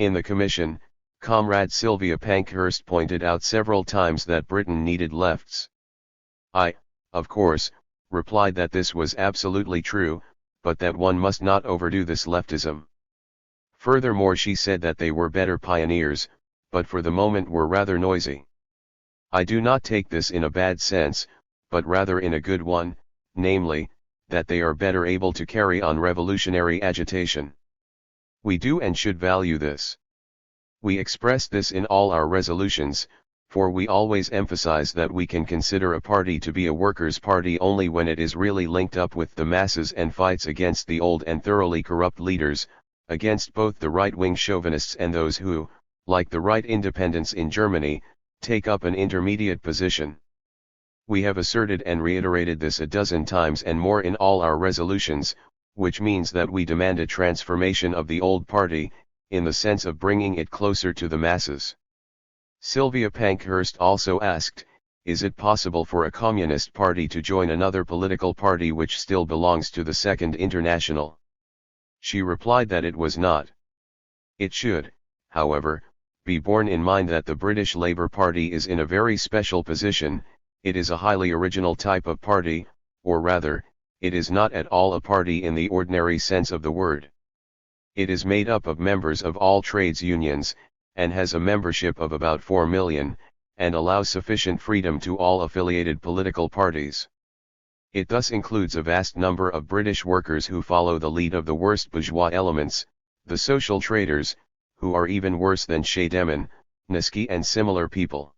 In the commission, Comrade Sylvia Pankhurst pointed out several times that Britain needed lefts. I, of course, replied that this was absolutely true, but that one must not overdo this leftism. Furthermore, she said that they were better pioneers, but for the moment were rather noisy. I do not take this in a bad sense, but rather in a good one, namely, that they are better able to carry on revolutionary agitation. We do and should value this. We express this in all our resolutions, for we always emphasize that we can consider a party to be a workers' party only when it is really linked up with the masses and fights against the old and thoroughly corrupt leaders, against both the right-wing chauvinists and those who, like the right independents in Germany, take up an intermediate position. We have asserted and reiterated this a dozen times and more in all our resolutions, which means that we demand a transformation of the old party, in the sense of bringing it closer to the masses. Sylvia Pankhurst also asked, is it possible for a communist party to join another political party which still belongs to the Second International? She replied that it was not. It should, however, be borne in mind that the British Labour Party is in a very special position. It is a highly original type of party, or rather, it is not at all a party in the ordinary sense of the word. It is made up of members of all trades unions, and has a membership of about 4 million, and allows sufficient freedom to all affiliated political parties. It thus includes a vast number of British workers who follow the lead of the worst bourgeois elements, the social traders, who are even worse than Shademen, Niski and similar people.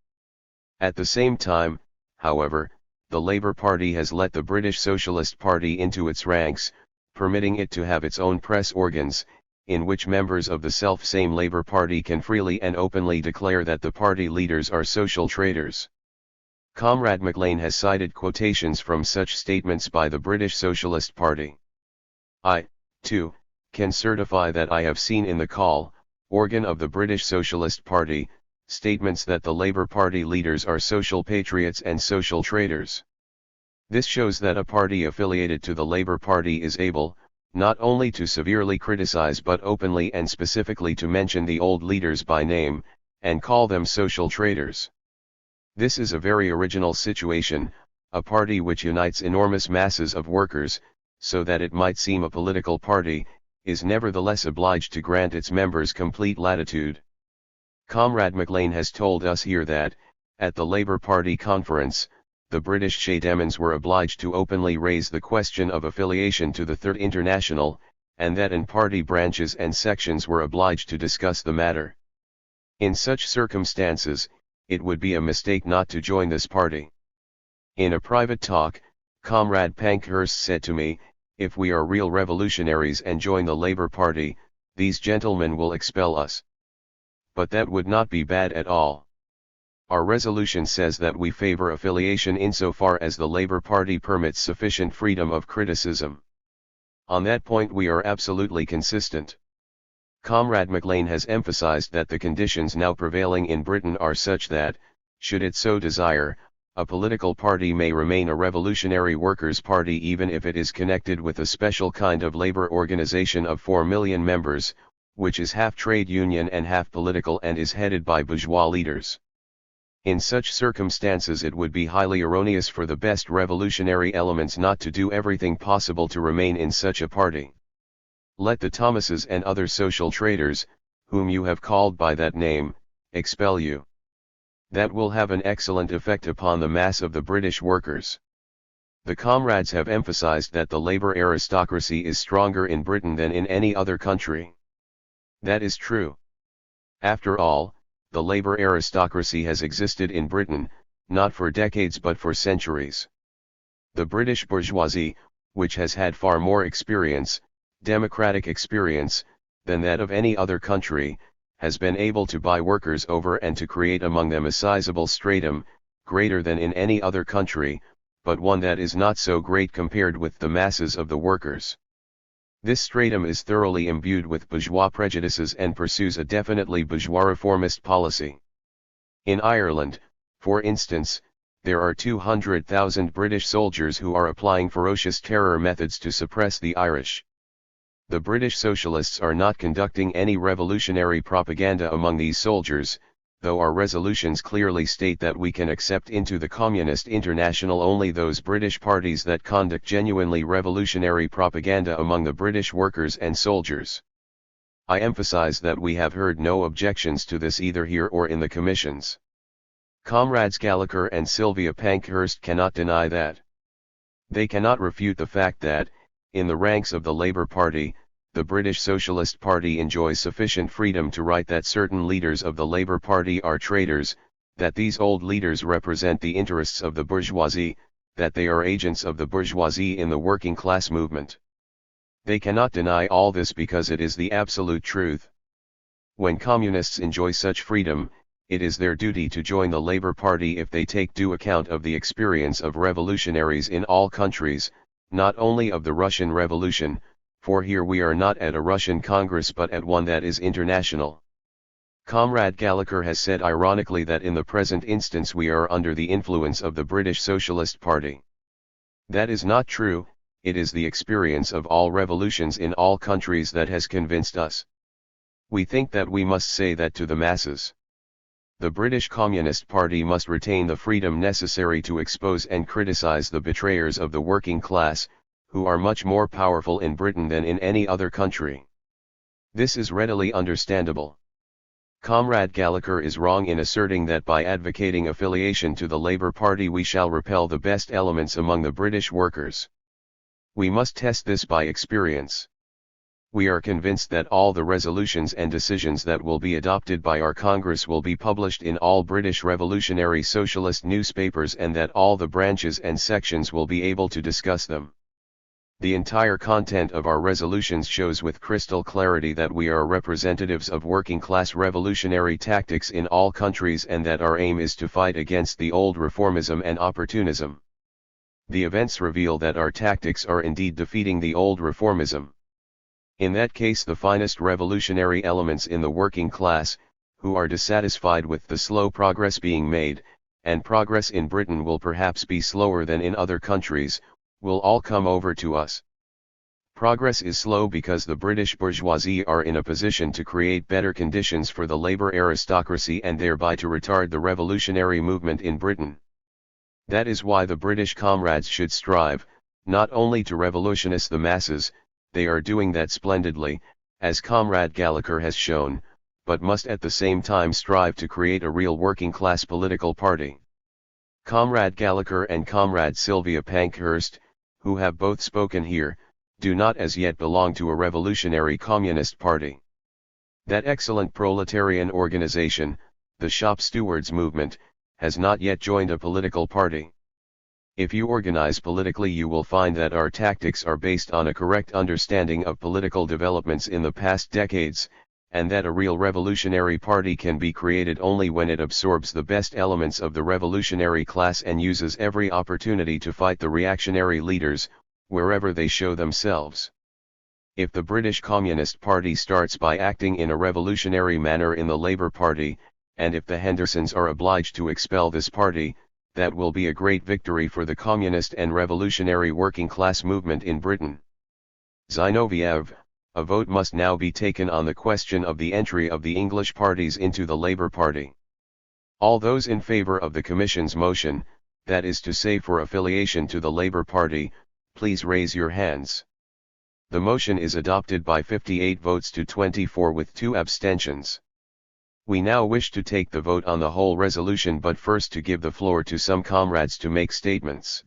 At the same time, however, the Labour Party has let the British Socialist Party into its ranks, permitting it to have its own press organs, in which members of the self-same Labour Party can freely and openly declare that the party leaders are social traders. Comrade MacLean has cited quotations from such statements by the British Socialist Party. I, too, can certify that I have seen in the call, organ of the British Socialist Party, statements that the Labour Party leaders are social patriots and social traders. This shows that a party affiliated to the Labour Party is able, not only to severely criticize but openly and specifically to mention the old leaders by name, and call them social traders. This is a very original situation, a party which unites enormous masses of workers, so that it might seem a political party, is nevertheless obliged to grant its members complete latitude. Comrade MacLean has told us here that, at the Labour Party conference, the British Shademans were obliged to openly raise the question of affiliation to the Third International, and that in party branches and sections were obliged to discuss the matter. In such circumstances, it would be a mistake not to join this party. In a private talk, Comrade Pankhurst said to me, if we are real revolutionaries and join the Labour Party, these gentlemen will expel us. But that would not be bad at all. Our resolution says that we favor affiliation insofar as the Labour Party permits sufficient freedom of criticism. On that point we are absolutely consistent. Comrade MacLean has emphasized that the conditions now prevailing in Britain are such that, should it so desire, a political party may remain a revolutionary workers' party even if it is connected with a special kind of labor organization of 4 million members, which is half trade union and half political and is headed by bourgeois leaders. In such circumstances it would be highly erroneous for the best revolutionary elements not to do everything possible to remain in such a party. Let the Thomases and other social traders, whom you have called by that name, expel you. That will have an excellent effect upon the mass of the British workers. The comrades have emphasized that the labor aristocracy is stronger in Britain than in any other country. That is true. After all, the labor aristocracy has existed in Britain, not for decades but for centuries. The British bourgeoisie, which has had far more experience, democratic experience, than that of any other country, has been able to buy workers over and to create among them a sizable stratum, greater than in any other country, but one that is not so great compared with the masses of the workers. This stratum is thoroughly imbued with bourgeois prejudices and pursues a definitely bourgeois reformist policy. In Ireland, for instance, there are 200,000 British soldiers who are applying ferocious terror methods to suppress the Irish. The British Socialists are not conducting any revolutionary propaganda among these soldiers, though our resolutions clearly state that we can accept into the Communist International only those British parties that conduct genuinely revolutionary propaganda among the British workers and soldiers. I emphasize that we have heard no objections to this either here or in the commissions. Comrades Gallagher and Sylvia Pankhurst cannot deny that. They cannot refute the fact that, in the ranks of the Labour Party, the British Socialist Party enjoys sufficient freedom to write that certain leaders of the Labour Party are traitors, that these old leaders represent the interests of the bourgeoisie, that they are agents of the bourgeoisie in the working class movement. They cannot deny all this because it is the absolute truth. When communists enjoy such freedom, it is their duty to join the Labour Party if they take due account of the experience of revolutionaries in all countries, not only of the Russian Revolution, for here we are not at a Russian Congress but at one that is international. Comrade Gallagher has said ironically that in the present instance we are under the influence of the British Socialist Party. That is not true. It is the experience of all revolutions in all countries that has convinced us. We think that we must say that to the masses. The British Communist Party must retain the freedom necessary to expose and criticize the betrayers of the working class, who are much more powerful in Britain than in any other country. This is readily understandable. Comrade Gallagher is wrong in asserting that by advocating affiliation to the Labour Party we shall repel the best elements among the British workers. We must test this by experience. We are convinced that all the resolutions and decisions that will be adopted by our Congress will be published in all British revolutionary socialist newspapers and that all the branches and sections will be able to discuss them. The entire content of our resolutions shows with crystal clarity that we are representatives of working-class revolutionary tactics in all countries and that our aim is to fight against the old reformism and opportunism. The events reveal that our tactics are indeed defeating the old reformism. In that case the finest revolutionary elements in the working class, who are dissatisfied with the slow progress being made, and progress in Britain will perhaps be slower than in other countries, will all come over to us. Progress is slow because the British bourgeoisie are in a position to create better conditions for the labour aristocracy and thereby to retard the revolutionary movement in Britain. That is why the British comrades should strive, not only to revolutionize the masses, they are doing that splendidly, as Comrade Gallagher has shown, but must at the same time strive to create a real working-class political party. Comrade Gallagher and Comrade Sylvia Pankhurst, who have both spoken here, do not as yet belong to a revolutionary communist party. That excellent proletarian organization, the shop stewards movement, has not yet joined a political party. If you organize politically you will find that our tactics are based on a correct understanding of political developments in the past decades, and that a real revolutionary party can be created only when it absorbs the best elements of the revolutionary class and uses every opportunity to fight the reactionary leaders, wherever they show themselves. If the British Communist Party starts by acting in a revolutionary manner in the Labour Party, and if the Hendersons are obliged to expel this party, that will be a great victory for the communist and revolutionary working class movement in Britain. Zinoviev, a vote must now be taken on the question of the entry of the English parties into the Labour Party. All those in favour of the Commission's motion, that is to say for affiliation to the Labour Party, please raise your hands. The motion is adopted by 58 votes to 24 with 2 abstentions. We now wish to take the vote on the whole resolution but first to give the floor to some comrades to make statements.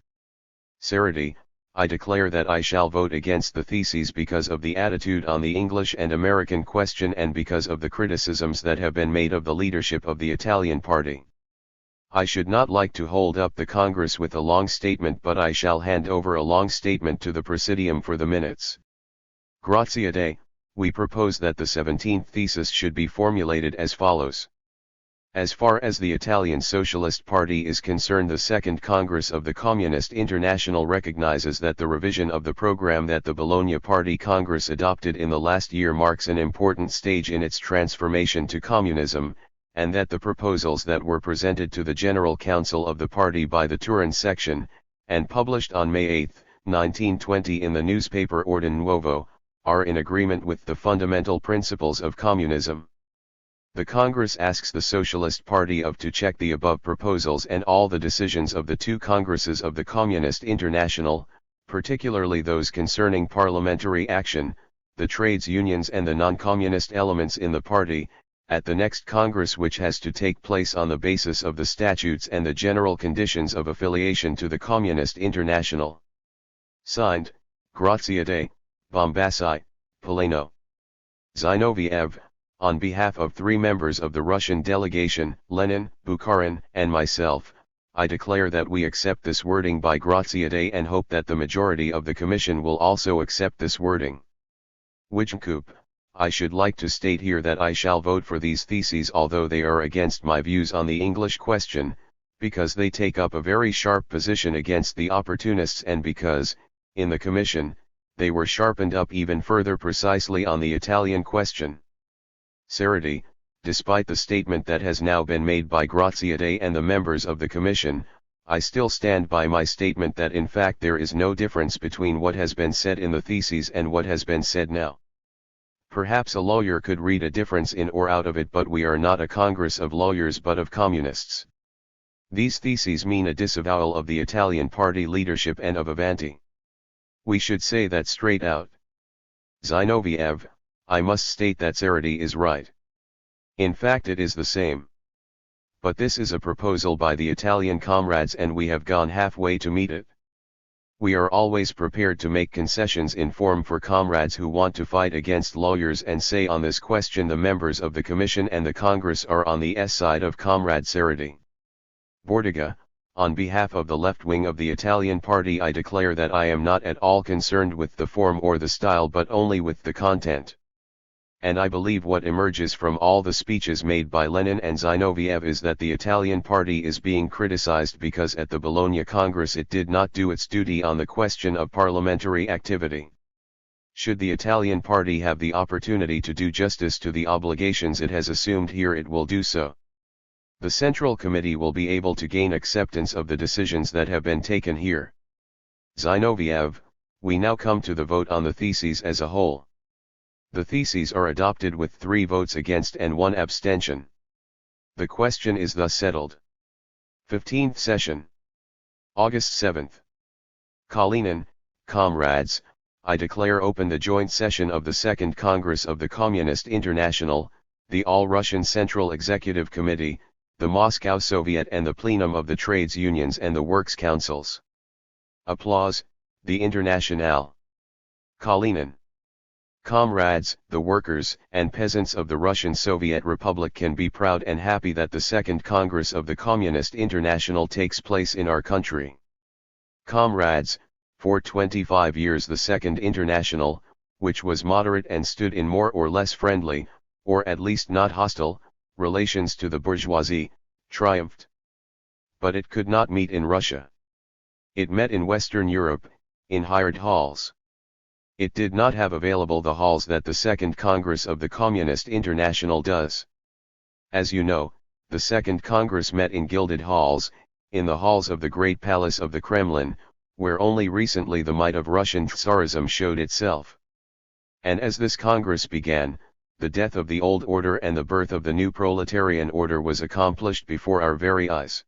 Serity, I declare that I shall vote against the theses because of the attitude on the English and American question and because of the criticisms that have been made of the leadership of the Italian party. I should not like to hold up the Congress with a long statement but I shall hand over a long statement to the Presidium for the minutes. Grazie a Dei. We propose that the 17th thesis should be formulated as follows. As far as the Italian Socialist Party is concerned, the Second Congress of the Communist International recognizes that the revision of the program that the Bologna Party Congress adopted in the last year marks an important stage in its transformation to communism, and that the proposals that were presented to the General Council of the party by the Turin section, and published on May 8, 1920 in the newspaper Ordine Nuovo, are in agreement with the fundamental principles of communism. The Congress asks the Socialist Party of to check the above proposals and all the decisions of the two Congresses of the Communist International, particularly those concerning parliamentary action, the trades unions and the non-communist elements in the party, at the next Congress, which has to take place on the basis of the statutes and the general conditions of affiliation to the Communist International. Signed, Graziadei, Bombassi, Polano. Zinoviev, on behalf of 3 members of the Russian delegation, Lenin, Bukharin, and myself, I declare that we accept this wording by Graziadei and hope that the majority of the Commission will also accept this wording. Wijnkoop, I should like to state here that I shall vote for these theses although they are against my views on the English question, because they take up a very sharp position against the opportunists and because, in the Commission, they were sharpened up even further precisely on the Italian question. Serity, despite the statement that has now been made by Graziadei and the members of the Commission, I still stand by my statement that in fact there is no difference between what has been said in the theses and what has been said now. Perhaps a lawyer could read a difference in or out of it, but we are not a Congress of lawyers but of communists. These theses mean a disavowal of the Italian party leadership and of Avanti. We should say that straight out. Zinoviev, I must state that Serity is right. In fact it is the same. But this is a proposal by the Italian comrades and we have gone halfway to meet it. We are always prepared to make concessions in form for comrades who want to fight against lawyers and say on this question the members of the Commission and the Congress are on the side of Comrade Serity. Bordiga, on behalf of the left wing of the Italian party I declare that I am not at all concerned with the form or the style but only with the content. And I believe what emerges from all the speeches made by Lenin and Zinoviev is that the Italian party is being criticized because at the Bologna Congress it did not do its duty on the question of parliamentary activity. Should the Italian party have the opportunity to do justice to the obligations it has assumed here, it will do so. The Central Committee will be able to gain acceptance of the decisions that have been taken here. Zinoviev, we now come to the vote on the theses as a whole. The theses are adopted with 3 votes against and 1 abstention. The question is thus settled. 15th Session. August 7th. Kalinin, comrades, I declare open the joint session of the Second Congress of the Communist International, the All-Russian Central Executive Committee, the Moscow Soviet and the plenum of the trades unions and the works councils. Applause, the Internationale. Kalinin. Comrades, the workers and peasants of the Russian Soviet Republic can be proud and happy that the Second Congress of the Communist International takes place in our country. Comrades, for 25 years the Second International, which was moderate and stood in more or less friendly, or at least not hostile, relations to the bourgeoisie, triumphed. But it could not meet in Russia. It met in Western Europe, in hired halls. It did not have available the halls that the Second Congress of the Communist International does. As you know, the Second Congress met in gilded halls, in the halls of the Great Palace of the Kremlin, where only recently the might of Russian Tsarism showed itself. And as this Congress began, the death of the old order and the birth of the new proletarian order was accomplished before our very eyes.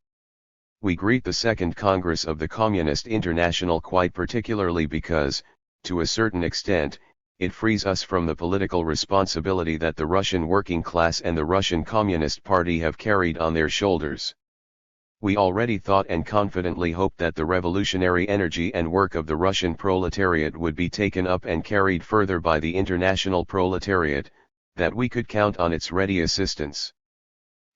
We greet the Second Congress of the Communist International quite particularly because, to a certain extent, it frees us from the political responsibility that the Russian working class and the Russian Communist Party have carried on their shoulders. We already thought and confidently hoped that the revolutionary energy and work of the Russian proletariat would be taken up and carried further by the international proletariat, that we could count on its ready assistance.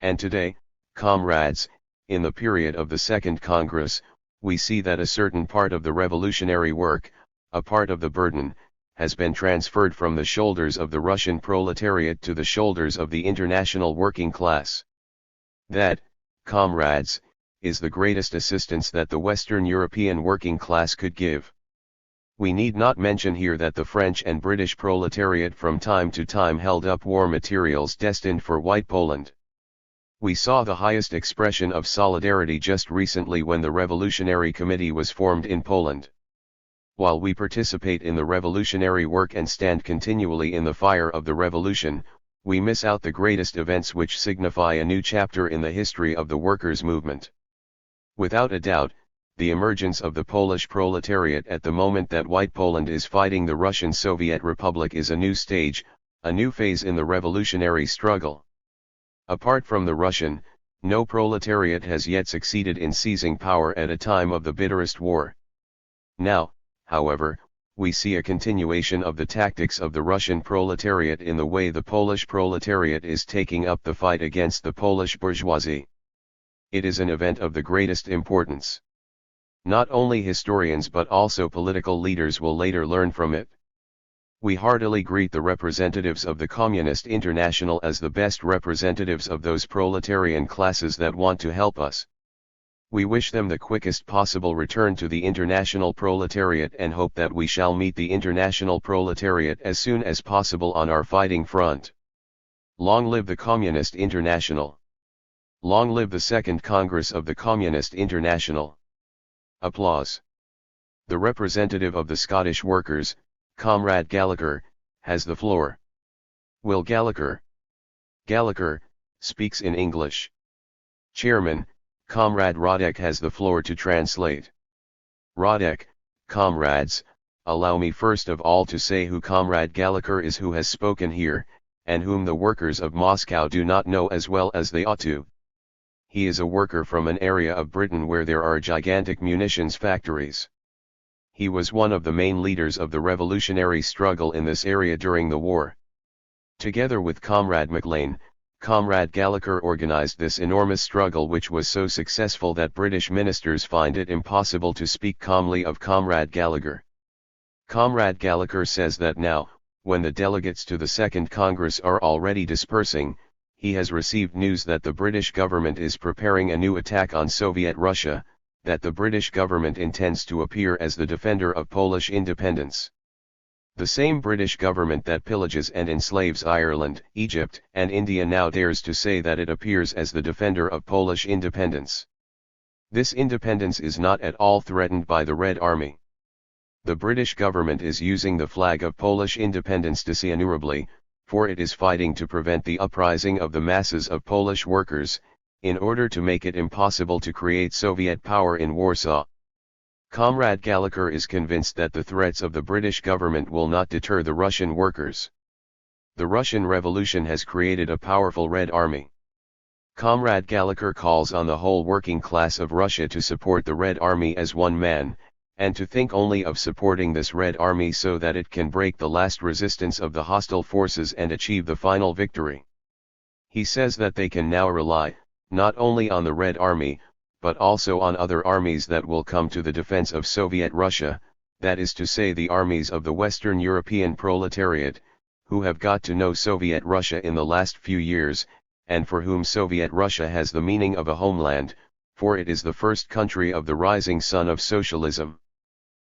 And today, comrades, in the period of the Second Congress, we see that a certain part of the revolutionary work, a part of the burden, has been transferred from the shoulders of the Russian proletariat to the shoulders of the international working class. That, comrades, is the greatest assistance that the Western European working class could give. We need not mention here that the French and British proletariat from time to time held up war materials destined for White Poland. We saw the highest expression of solidarity just recently when the Revolutionary Committee was formed in Poland. while we participate in the revolutionary work and stand continually in the fire of the revolution, we miss out the greatest events which signify a new chapter in the history of the workers' movement. Without a doubt, the emergence of the Polish proletariat at the moment that White Poland is fighting the Russian Soviet Republic is a new stage, a new phase in the revolutionary struggle. Apart from the Russian, no proletariat has yet succeeded in seizing power at a time of the bitterest war. Now, however, we see a continuation of the tactics of the Russian proletariat in the way the Polish proletariat is taking up the fight against the Polish bourgeoisie. It is an event of the greatest importance. Not only historians but also political leaders will later learn from it. We heartily greet the representatives of the Communist International as the best representatives of those proletarian classes that want to help us. We wish them the quickest possible return to the international proletariat and hope that we shall meet the international proletariat as soon as possible on our fighting front. Long live the Communist International! Long live the Second Congress of the Communist International! Applause. The representative of the Scottish workers, Comrade Gallagher, has the floor. Will Gallagher speaks in English. Chairman, Comrade Rodek has the floor to translate. Rodek, comrades, allow me first of all to say who Comrade Gallagher is, who has spoken here, and whom the workers of Moscow do not know as well as they ought to. He is a worker from an area of Britain where there are gigantic munitions factories. He was one of the main leaders of the revolutionary struggle in this area during the war. Together with Comrade MacLean, Comrade Gallagher organized this enormous struggle, which was so successful that British ministers find it impossible to speak calmly of Comrade Gallagher. Comrade Gallagher says that now, when the delegates to the Second Congress are already dispersing, he has received news that the British government is preparing a new attack on Soviet Russia, that the British government intends to appear as the defender of Polish independence. The same British government that pillages and enslaves Ireland, Egypt, and India now dares to say that it appears as the defender of Polish independence. This independence is not at all threatened by the Red Army. The British government is using the flag of Polish independence dishonorably, for it is fighting to prevent the uprising of the masses of Polish workers, in order to make it impossible to create Soviet power in Warsaw. Comrade Gallagher is convinced that the threats of the British government will not deter the Russian workers. The Russian Revolution has created a powerful Red Army. Comrade Gallagher calls on the whole working class of Russia to support the Red Army as one man, and to think only of supporting this Red Army so that it can break the last resistance of the hostile forces and achieve the final victory. He says that they can now rely, not only on the Red Army, but also on other armies that will come to the defense of Soviet Russia, that is to say the armies of the Western European proletariat, who have got to know Soviet Russia in the last few years, and for whom Soviet Russia has the meaning of a homeland, for it is the first country of the rising sun of socialism.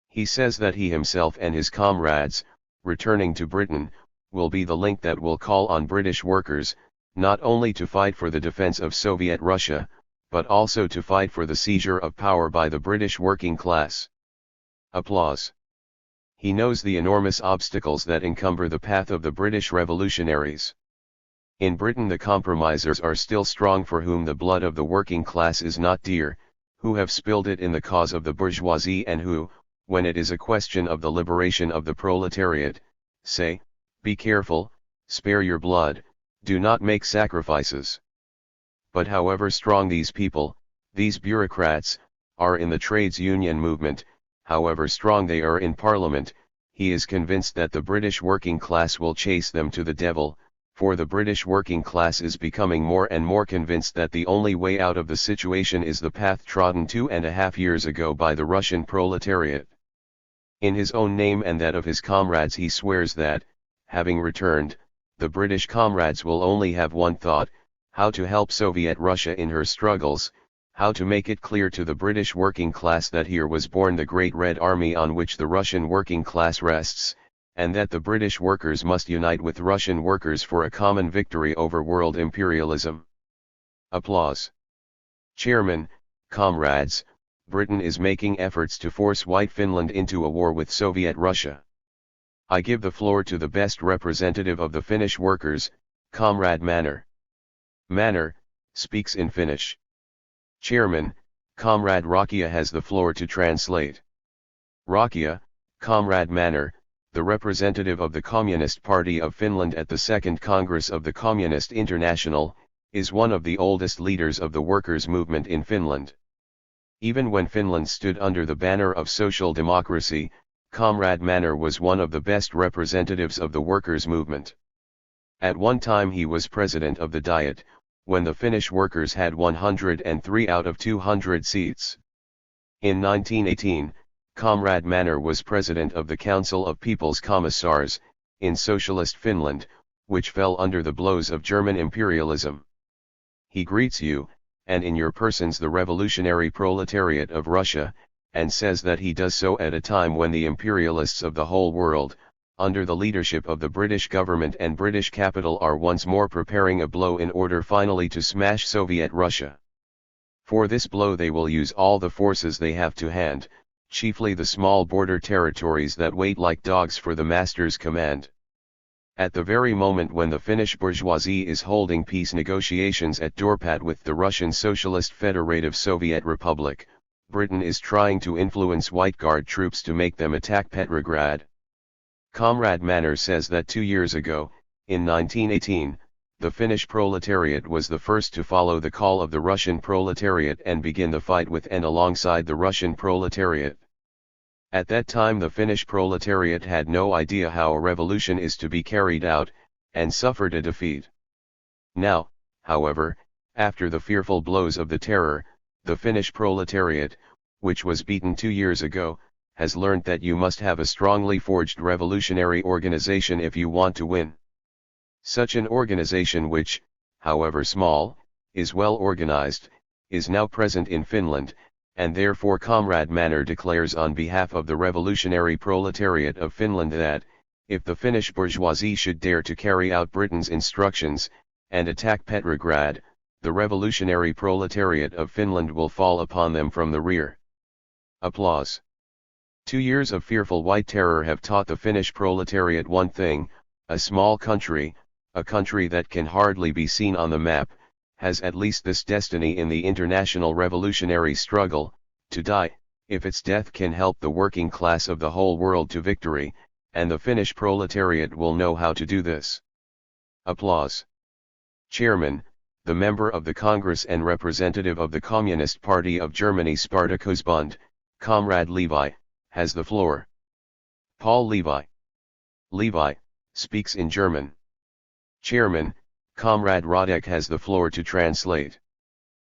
He says that he himself and his comrades, returning to Britain, will be the link that will call on British workers, not only to fight for the defense of Soviet Russia, but also to fight for the seizure of power by the British working class. Applause. He knows the enormous obstacles that encumber the path of the British revolutionaries. In Britain the compromisers are still strong, for whom the blood of the working class is not dear, who have spilled it in the cause of the bourgeoisie, and who, when it is a question of the liberation of the proletariat, say, be careful, spare your blood, do not make sacrifices. But however strong these people, these bureaucrats, are in the trades union movement, however strong they are in Parliament, he is convinced that the British working class will chase them to the devil, for the British working class is becoming more and more convinced that the only way out of the situation is the path trodden 2.5 years ago by the Russian proletariat. In his own name and that of his comrades he swears that, having returned, the British comrades will only have one thought: how to help Soviet Russia in her struggles, how to make it clear to the British working class that here was born the great Red Army on which the Russian working class rests, and that the British workers must unite with Russian workers for a common victory over world imperialism. Applause. Chairman, comrades, Britain is making efforts to force White Finland into a war with Soviet Russia. I give the floor to the best representative of the Finnish workers, Comrade Manner. Manner speaks in Finnish. Chairman, Comrade Rakia has the floor to translate. Rakia, Comrade Manner, the representative of the Communist Party of Finland at the Second Congress of the Communist International, is one of the oldest leaders of the workers' movement in Finland. Even when Finland stood under the banner of social democracy, Comrade Manner was one of the best representatives of the workers' movement. At one time he was president of the Diet, when the Finnish workers had 103 out of 200 seats. In 1918, Comrade Manner was president of the Council of People's Commissars, in Socialist Finland, which fell under the blows of German imperialism. He greets you, and in your persons the revolutionary proletariat of Russia, and says that he does so at a time when the imperialists of the whole world, under the leadership of the British government and British capital, are once more preparing a blow in order finally to smash Soviet Russia. For this blow they will use all the forces they have to hand, chiefly the small border territories that wait like dogs for the master's command. At the very moment when the Finnish bourgeoisie is holding peace negotiations at Dorpat with the Russian Socialist Federative Soviet Republic, Britain is trying to influence White Guard troops to make them attack Petrograd. Comrade Manner says that 2 years ago, in 1918, the Finnish proletariat was the first to follow the call of the Russian proletariat and begin the fight with and alongside the Russian proletariat. At that time the Finnish proletariat had no idea how a revolution is to be carried out, and suffered a defeat. Now, however, after the fearful blows of the terror, the Finnish proletariat, which was beaten 2 years ago, has learned that you must have a strongly forged revolutionary organization if you want to win. Such an organization which, however small, is well organized, is now present in Finland, and therefore Comrade Manner declares on behalf of the revolutionary proletariat of Finland that, if the Finnish bourgeoisie should dare to carry out Britain's instructions, and attack Petrograd, the revolutionary proletariat of Finland will fall upon them from the rear. Applause. 2 years of fearful white terror have taught the Finnish proletariat one thing: a small country, a country that can hardly be seen on the map, has at least this destiny in the international revolutionary struggle, to die, if its death can help the working class of the whole world to victory, and the Finnish proletariat will know how to do this. Applause. Chairman, the member of the Congress and representative of the Communist Party of Germany Spartakusbund, Comrade Levi, has the floor. Paul Levi. Levi speaks in German. Chairman, Comrade Radek has the floor to translate.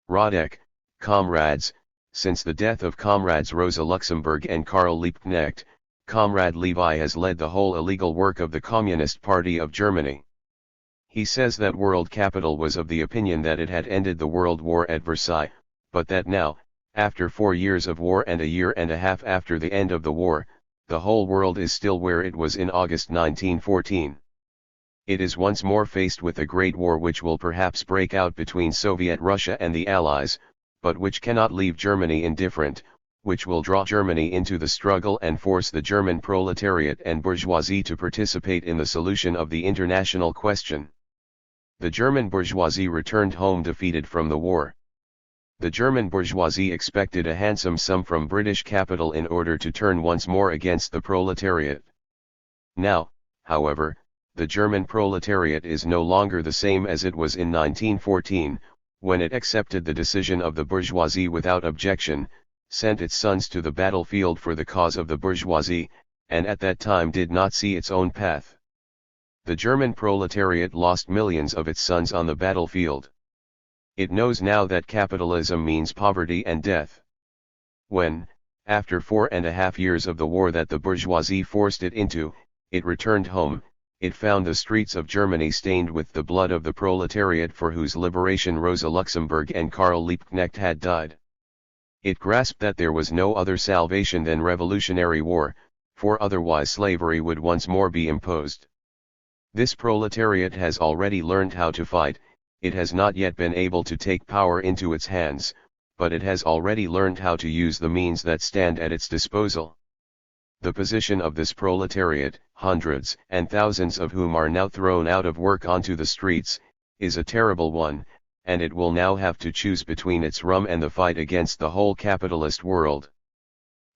Radek, comrades, since the death of comrades Rosa Luxemburg and Karl Liebknecht, Comrade Levi has led the whole illegal work of the Communist Party of Germany. He says that world capital was of the opinion that it had ended the World War at Versailles, but that now, after 4 years of war and a year and a half after the end of the war, the whole world is still where it was in August 1914. It is once more faced with a great war which will perhaps break out between Soviet Russia and the Allies, but which cannot leave Germany indifferent, which will draw Germany into the struggle and force the German proletariat and bourgeoisie to participate in the solution of the international question. The German bourgeoisie returned home defeated from the war. The German bourgeoisie expected a handsome sum from British capital in order to turn once more against the proletariat. Now, however, the German proletariat is no longer the same as it was in 1914, when it accepted the decision of the bourgeoisie without objection, sent its sons to the battlefield for the cause of the bourgeoisie, and at that time did not see its own path. The German proletariat lost millions of its sons on the battlefield. It knows now that capitalism means poverty and death. When, after 4.5 years of the war that the bourgeoisie forced it into, it returned home, it found the streets of Germany stained with the blood of the proletariat for whose liberation Rosa Luxemburg and Karl Liebknecht had died. It grasped that there was no other salvation than revolutionary war, for otherwise slavery would once more be imposed. This proletariat has already learned how to fight. It has not yet been able to take power into its hands, but it has already learned how to use the means that stand at its disposal. The position of this proletariat, hundreds and thousands of whom are now thrown out of work onto the streets, is a terrible one, and it will now have to choose between its rum and the fight against the whole capitalist world.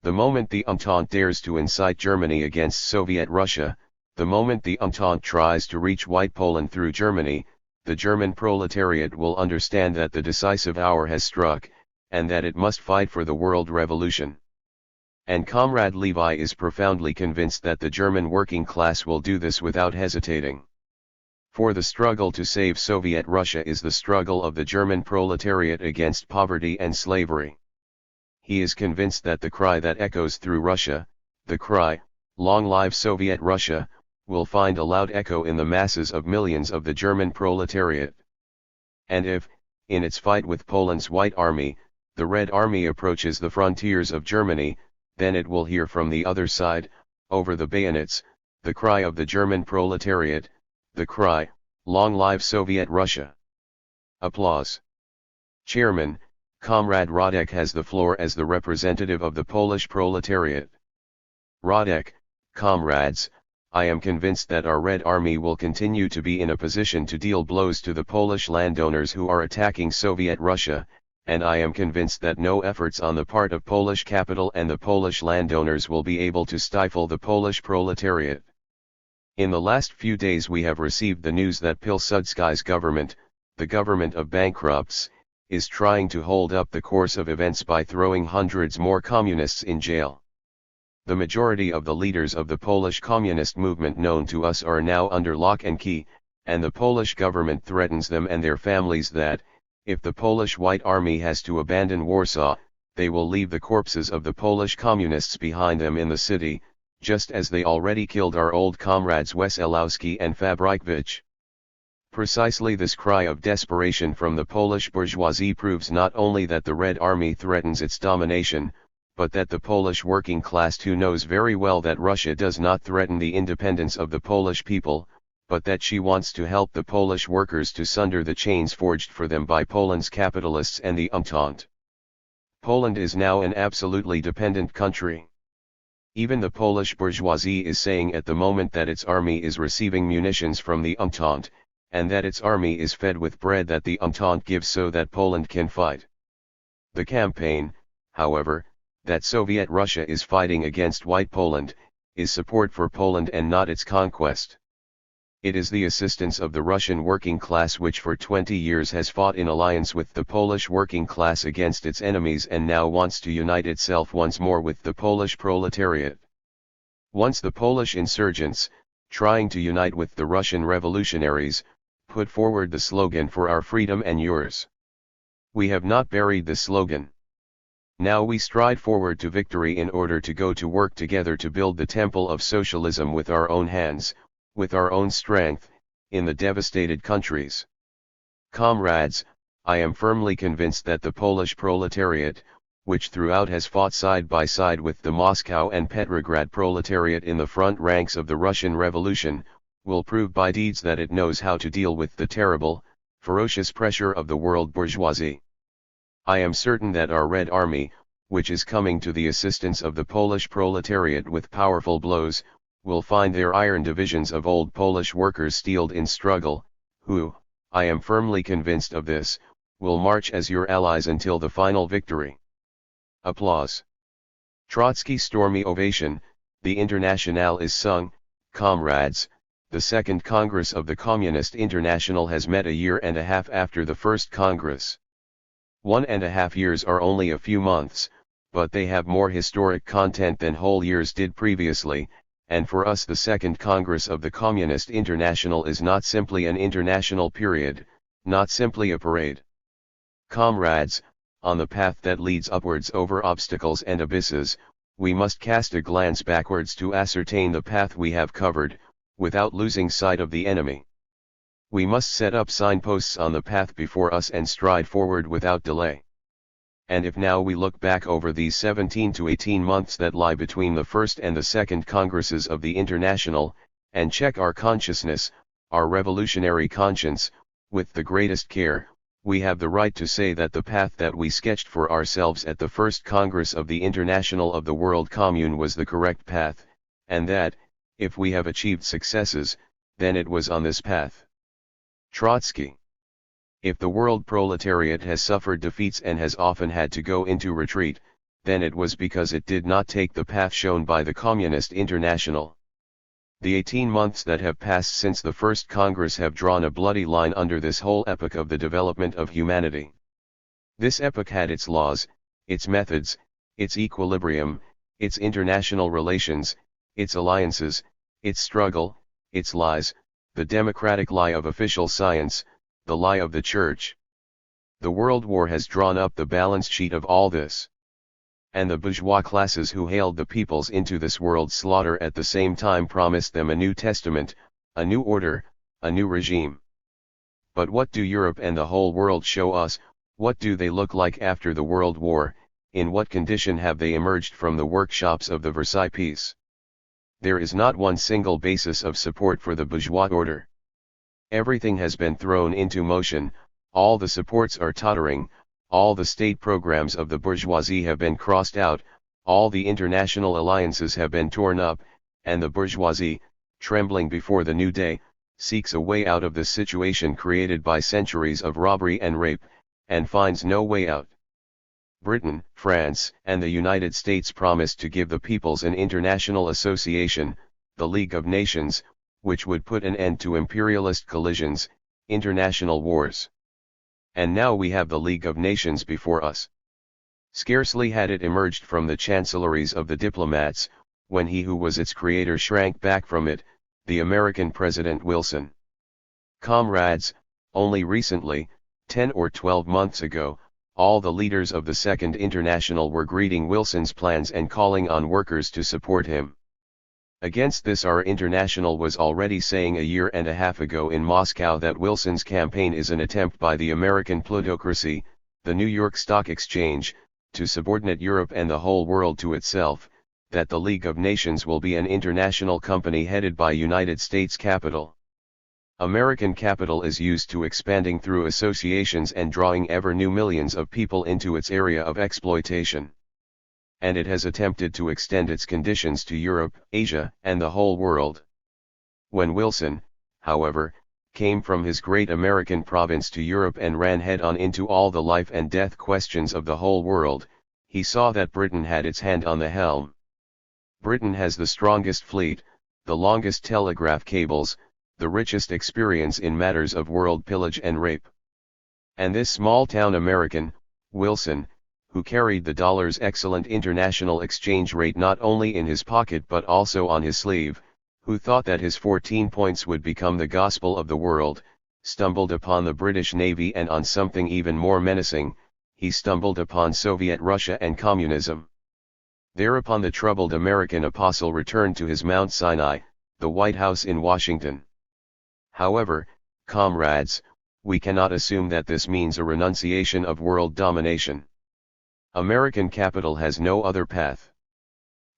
The moment the Entente dares to incite Germany against Soviet Russia, the moment the Entente tries to reach White Poland through Germany, the German proletariat will understand that the decisive hour has struck, and that it must fight for the world revolution. And Comrade Levi is profoundly convinced that the German working class will do this without hesitating. For the struggle to save Soviet Russia is the struggle of the German proletariat against poverty and slavery. He is convinced that the cry that echoes through Russia, the cry, "Long live Soviet Russia," will find a loud echo in the masses of millions of the German proletariat. And if, in its fight with Poland's White Army, the Red Army approaches the frontiers of Germany, then it will hear from the other side, over the bayonets, the cry of the German proletariat, the cry, "Long live Soviet Russia." Applause. Chairman, Comrade Radek has the floor as the representative of the Polish proletariat. Radek: Comrades, I am convinced that our Red Army will continue to be in a position to deal blows to the Polish landowners who are attacking Soviet Russia, and I am convinced that no efforts on the part of Polish capital and the Polish landowners will be able to stifle the Polish proletariat. In the last few days we have received the news that Pilsudski's government, the government of bankrupts, is trying to hold up the course of events by throwing hundreds more communists in jail. The majority of the leaders of the Polish communist movement known to us are now under lock and key, and the Polish government threatens them and their families that, if the Polish White Army has to abandon Warsaw, they will leave the corpses of the Polish communists behind them in the city, just as they already killed our old comrades Weselowski and Fabrikowicz. Precisely this cry of desperation from the Polish bourgeoisie proves not only that the Red Army threatens its domination, but that the Polish working class too knows very well that Russia does not threaten the independence of the Polish people, but that she wants to help the Polish workers to sunder the chains forged for them by Poland's capitalists and the Entente. Poland is now an absolutely dependent country. Even the Polish bourgeoisie is saying at the moment that its army is receiving munitions from the Entente, and that its army is fed with bread that the Entente gives so that Poland can fight. The campaign, however, that Soviet Russia is fighting against White Poland, is support for Poland and not its conquest. It is the assistance of the Russian working class which for 20 years has fought in alliance with the Polish working class against its enemies and now wants to unite itself once more with the Polish proletariat. Once the Polish insurgents, trying to unite with the Russian revolutionaries, put forward the slogan "For our freedom and yours." We have not buried the slogan. Now we stride forward to victory in order to go to work together to build the temple of socialism with our own hands, with our own strength, in the devastated countries. Comrades, I am firmly convinced that the Polish proletariat, which throughout has fought side by side with the Moscow and Petrograd proletariat in the front ranks of the Russian Revolution, will prove by deeds that it knows how to deal with the terrible, ferocious pressure of the world bourgeoisie. I am certain that our Red Army, which is coming to the assistance of the Polish proletariat with powerful blows, will find their iron divisions of old Polish workers steeled in struggle, who, I am firmly convinced of this, will march as your allies until the final victory. Applause. Trotsky stormy ovation. The Internationale is sung. Comrades, the Second Congress of the Communist International has met a year and a half after the First Congress. 1.5 years are only a few months, but they have more historic content than whole years did previously, and for us the Second Congress of the Communist International is not simply an international period, not simply a parade. Comrades, on the path that leads upwards over obstacles and abysses, we must cast a glance backwards to ascertain the path we have covered, without losing sight of the enemy. We must set up signposts on the path before us and stride forward without delay. And if now we look back over these 17 to 18 months that lie between the first and the second Congresses of the International, and check our consciousness, our revolutionary conscience, with the greatest care, we have the right to say that the path that we sketched for ourselves at the first Congress of the International of the World Commune was the correct path, and that, if we have achieved successes, then it was on this path. Trotsky. If the world proletariat has suffered defeats and has often had to go into retreat, then it was because it did not take the path shown by the Communist International. The 18 months that have passed since the first Congress have drawn a bloody line under this whole epoch of the development of humanity. This epoch had its laws, its methods, its equilibrium, its international relations, its alliances, its struggle, its lies, the democratic lie of official science, the lie of the Church. The World War has drawn up the balance sheet of all this. And the bourgeois classes who hailed the peoples into this world's slaughter at the same time promised them a new testament, a new order, a new regime. But what do Europe and the whole world show us? What do they look like after the World War? In what condition have they emerged from the workshops of the Versailles Peace? There is not one single basis of support for the bourgeois order. Everything has been thrown into motion, all the supports are tottering, all the state programs of the bourgeoisie have been crossed out, all the international alliances have been torn up, and the bourgeoisie, trembling before the new day, seeks a way out of the situation created by centuries of robbery and rape, and finds no way out. Britain, France, and the United States promised to give the peoples an international association, the League of Nations, which would put an end to imperialist collisions, international wars. And now we have the League of Nations before us. Scarcely had it emerged from the chancelleries of the diplomats, when he who was its creator shrank back from it, the American President Wilson. Comrades, only recently, 10 or 12 months ago, all the leaders of the Second International were greeting Wilson's plans and calling on workers to support him. Against this our International was already saying a year and a half ago in Moscow that Wilson's campaign is an attempt by the American plutocracy, the New York Stock Exchange, to subordinate Europe and the whole world to itself, that the League of Nations will be an international company headed by United States capital. American capital is used to expanding through associations and drawing ever new millions of people into its area of exploitation. And it has attempted to extend its conditions to Europe, Asia, and the whole world. When Wilson, however, came from his great American province to Europe and ran head-on into all the life and death questions of the whole world, he saw that Britain had its hand on the helm. Britain has the strongest fleet, the longest telegraph cables, the richest experience in matters of world pillage and rape. And this small-town American, Wilson, who carried the dollar's excellent international exchange rate not only in his pocket but also on his sleeve, who thought that his 14 points would become the gospel of the world, stumbled upon the British Navy, and on something even more menacing, he stumbled upon Soviet Russia and communism. Thereupon the troubled American apostle returned to his Mount Sinai, the White House in Washington. However, comrades, we cannot assume that this means a renunciation of world domination. American capital has no other path.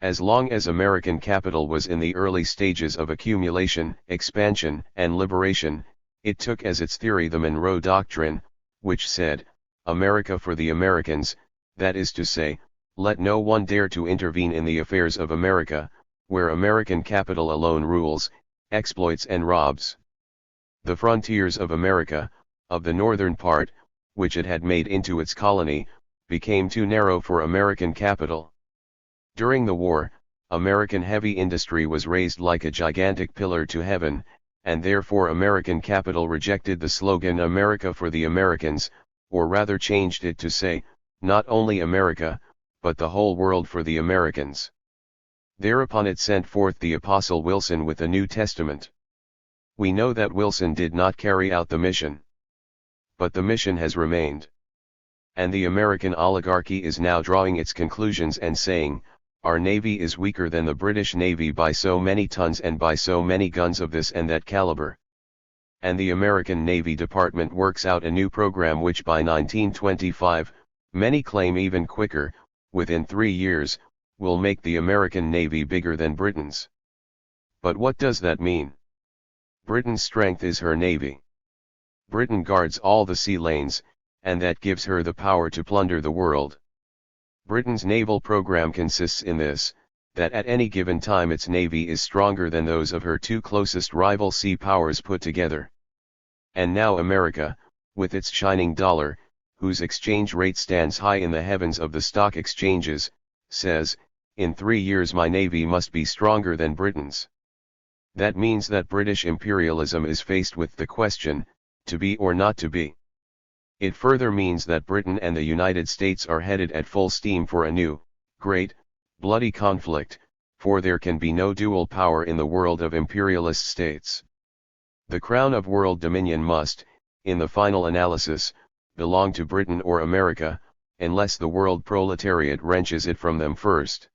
As long as American capital was in the early stages of accumulation, expansion, and liberation, it took as its theory the Monroe Doctrine, which said, America for the Americans, that is to say, let no one dare to intervene in the affairs of America, where American capital alone rules, exploits and robs. The frontiers of America, of the northern part, which it had made into its colony, became too narrow for American capital. During the war, American heavy industry was raised like a gigantic pillar to heaven, and therefore American capital rejected the slogan America for the Americans, or rather changed it to say, not only America, but the whole world for the Americans. Thereupon it sent forth the Apostle Wilson with a New Testament. We know that Wilson did not carry out the mission. But the mission has remained. And the American oligarchy is now drawing its conclusions and saying, our Navy is weaker than the British Navy by so many tons and by so many guns of this and that caliber. And the American Navy Department works out a new program which by 1925, many claim even quicker, within 3 years, will make the American Navy bigger than Britain's. But what does that mean? Britain's strength is her Navy. Britain guards all the sea lanes, and that gives her the power to plunder the world. Britain's naval program consists in this, that at any given time its navy is stronger than those of her two closest rival sea powers put together. And now America, with its shining dollar, whose exchange rate stands high in the heavens of the stock exchanges, says, in 3 years my navy must be stronger than Britain's. That means that British imperialism is faced with the question, to be or not to be. It further means that Britain and the United States are headed at full steam for a new, great, bloody conflict, for there can be no dual power in the world of imperialist states. The crown of world dominion must, in the final analysis, belong to Britain or America, unless the world proletariat wrenches it from them first.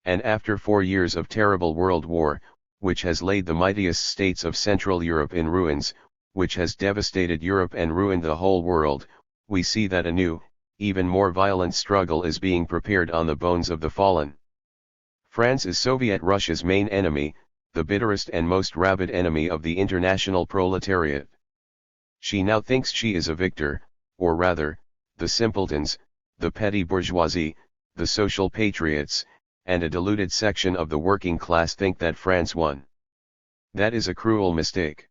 And after 4 years of terrible world war, which has laid the mightiest states of Central Europe in ruins, which has devastated Europe and ruined the whole world, we see that a new, even more violent struggle is being prepared on the bones of the fallen. France is Soviet Russia's main enemy, the bitterest and most rabid enemy of the international proletariat. She now thinks she is a victor, or rather, the simpletons, the petty bourgeoisie, the social patriots, and a deluded section of the working class think that France won. That is a cruel mistake.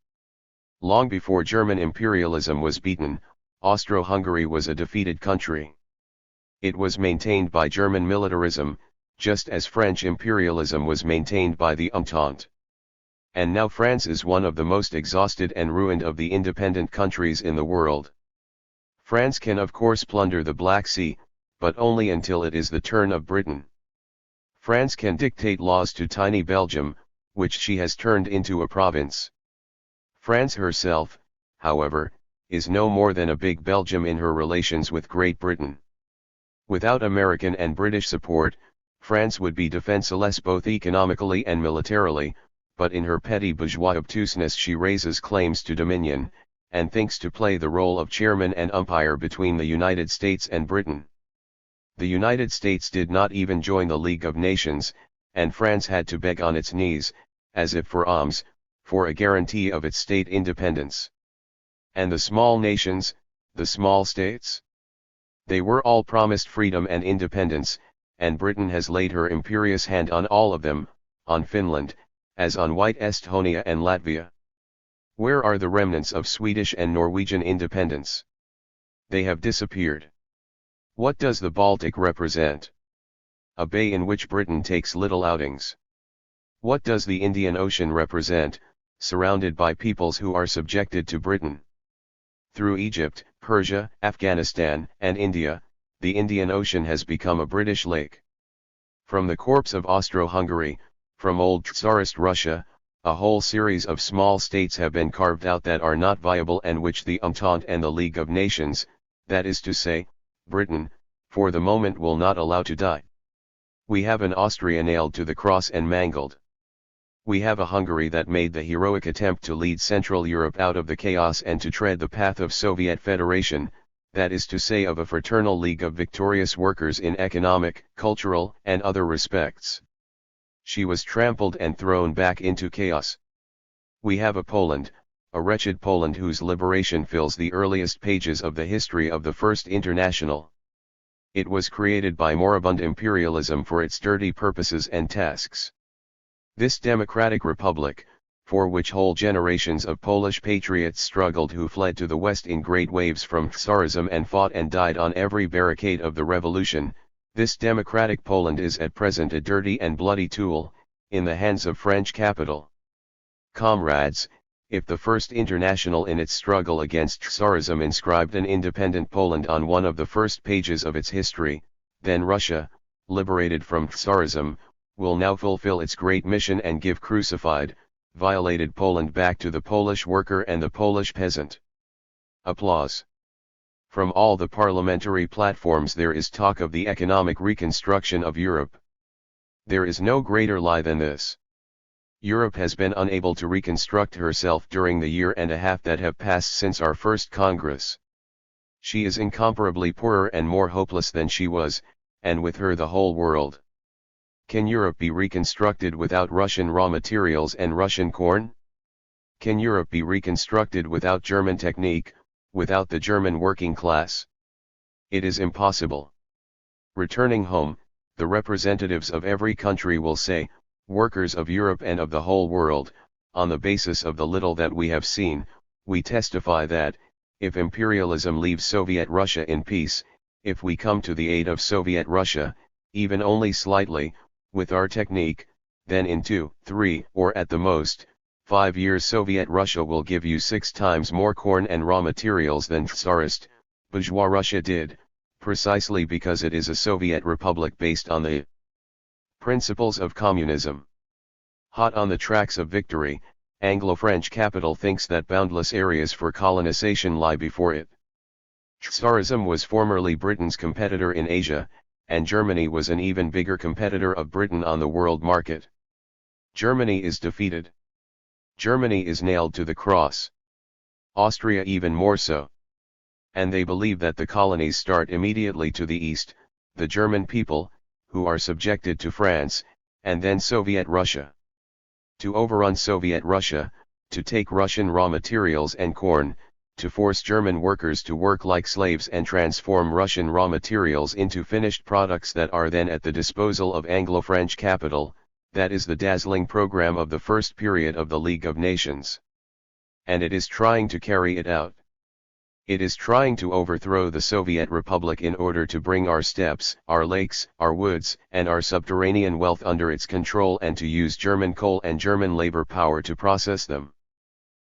Long before German imperialism was beaten, Austro-Hungary was a defeated country. It was maintained by German militarism, just as French imperialism was maintained by the Entente. And now France is one of the most exhausted and ruined of the independent countries in the world. France can of course plunder the Black Sea, but only until it is the turn of Britain. France can dictate laws to tiny Belgium, which she has turned into a province. France herself, however, is no more than a big Belgium in her relations with Great Britain. Without American and British support, France would be defenseless both economically and militarily, but in her petty bourgeois obtuseness she raises claims to dominion, and thinks to play the role of chairman and umpire between the United States and Britain. The United States did not even join the League of Nations, and France had to beg on its knees, as if for alms, for a guarantee of its state independence. And the small nations, the small states? They were all promised freedom and independence, and Britain has laid her imperious hand on all of them, on Finland, as on White Estonia and Latvia. Where are the remnants of Swedish and Norwegian independence? They have disappeared. What does the Baltic represent? A bay in which Britain takes little outings. What does the Indian Ocean represent, surrounded by peoples who are subjected to Britain? Through Egypt, Persia, Afghanistan, and India, the Indian Ocean has become a British lake. From the corpse of Austro-Hungary, from old Tsarist Russia, a whole series of small states have been carved out that are not viable and which the Entente and the League of Nations, that is to say, Britain, for the moment will not allow to die. We have an Austria nailed to the cross and mangled. We have a Hungary that made the heroic attempt to lead Central Europe out of the chaos and to tread the path of Soviet Federation, that is to say of a fraternal league of victorious workers in economic, cultural, and other respects. She was trampled and thrown back into chaos. We have a Poland, a wretched Poland whose liberation fills the earliest pages of the history of the First International. It was created by moribund imperialism for its dirty purposes and tasks. This democratic republic, for which whole generations of Polish patriots struggled who fled to the west in great waves from Tsarism and fought and died on every barricade of the revolution, this democratic Poland is at present a dirty and bloody tool, in the hands of French capital. Comrades, if the First International in its struggle against Tsarism inscribed an independent Poland on one of the first pages of its history, then Russia, liberated from Tsarism, will now fulfill its great mission and give crucified, violated Poland back to the Polish worker and the Polish peasant. Applause. From all the parliamentary platforms there is talk of the economic reconstruction of Europe. There is no greater lie than this. Europe has been unable to reconstruct herself during the year and a half that have passed since our first Congress. She is incomparably poorer and more hopeless than she was, and with her the whole world. Can Europe be reconstructed without Russian raw materials and Russian corn? Can Europe be reconstructed without German technique, without the German working class? It is impossible. Returning home, the representatives of every country will say, workers of Europe and of the whole world, on the basis of the little that we have seen, we testify that, if imperialism leaves Soviet Russia in peace, if we come to the aid of Soviet Russia, even only slightly, with our technique, then in 2, 3, or at the most, 5 years Soviet Russia will give you 6 times more corn and raw materials than Tsarist, bourgeois Russia did, precisely because it is a Soviet republic based on the principles of communism. Hot on the tracks of victory, Anglo-French capital thinks that boundless areas for colonization lie before it. Tsarism was formerly Britain's competitor in Asia, and Germany was an even bigger competitor of Britain on the world market. Germany is defeated. Germany is nailed to the cross. Austria even more so. And they believe that the colonies start immediately to the east, the German people, who are subjected to France, and then Soviet Russia. To overrun Soviet Russia, to take Russian raw materials and corn, to force German workers to work like slaves and transform Russian raw materials into finished products that are then at the disposal of Anglo-French capital, that is the dazzling program of the first period of the League of Nations. And it is trying to carry it out. It is trying to overthrow the Soviet Republic in order to bring our steppes, our lakes, our woods, and our subterranean wealth under its control and to use German coal and German labor power to process them.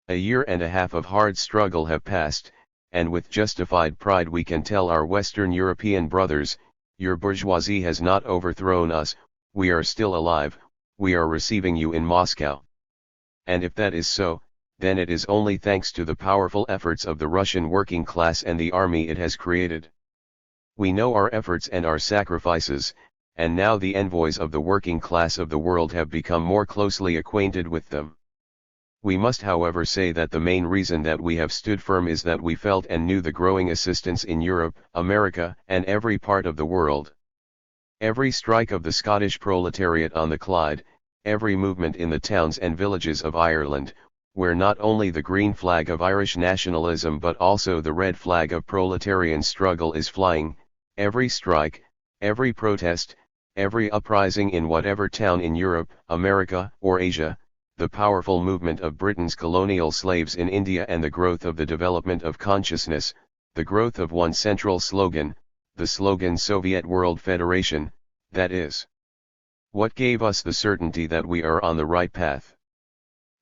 A year and a half of hard struggle have passed, and with justified pride we can tell our Western European brothers, your bourgeoisie has not overthrown us, we are still alive, we are receiving you in Moscow. And if that is so, then it is only thanks to the powerful efforts of the Russian working class and the army it has created. We know our efforts and our sacrifices, and now the envoys of the working class of the world have become more closely acquainted with them. We must however say that the main reason that we have stood firm is that we felt and knew the growing assistance in Europe, America, and every part of the world. Every strike of the Scottish proletariat on the Clyde, every movement in the towns and villages of Ireland, where not only the green flag of Irish nationalism but also the red flag of proletarian struggle is flying, every strike, every protest, every uprising in whatever town in Europe, America, or Asia, the powerful movement of Britain's colonial slaves in India and the growth of the development of consciousness, the growth of one central slogan, the slogan Soviet World Federation, that is what gave us the certainty that we are on the right path.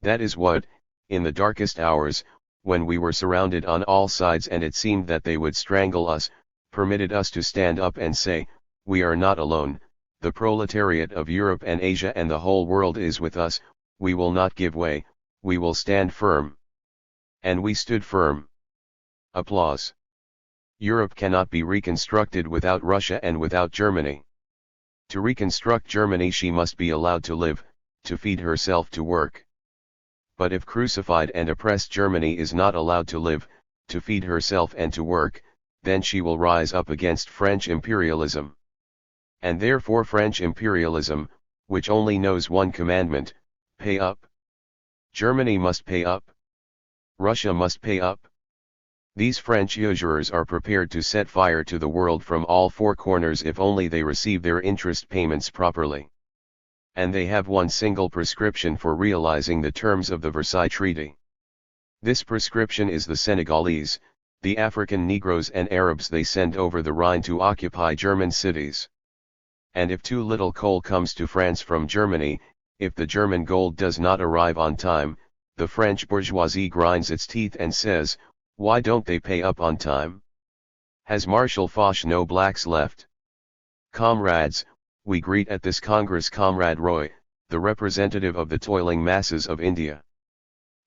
That is what, in the darkest hours, when we were surrounded on all sides and it seemed that they would strangle us, permitted us to stand up and say, we are not alone, the proletariat of Europe and Asia and the whole world is with us, we will not give way, we will stand firm. And we stood firm. Applause. Europe cannot be reconstructed without Russia and without Germany. To reconstruct Germany she must be allowed to live, to feed herself, to work. But if crucified and oppressed Germany is not allowed to live, to feed herself and to work, then she will rise up against French imperialism. And therefore French imperialism, which only knows one commandment, pay up. Germany must pay up. Russia must pay up. These French usurers are prepared to set fire to the world from all four corners if only they receive their interest payments properly. And they have one single prescription for realizing the terms of the Versailles Treaty. This prescription is the Senegalese, the African Negroes and Arabs they send over the Rhine to occupy German cities. And if too little coal comes to France from Germany, if the German gold does not arrive on time, the French bourgeoisie grinds its teeth and says, why don't they pay up on time? Has Marshal Foch no blacks left? Comrades, we greet at this Congress Comrade Roy, the representative of the toiling masses of India.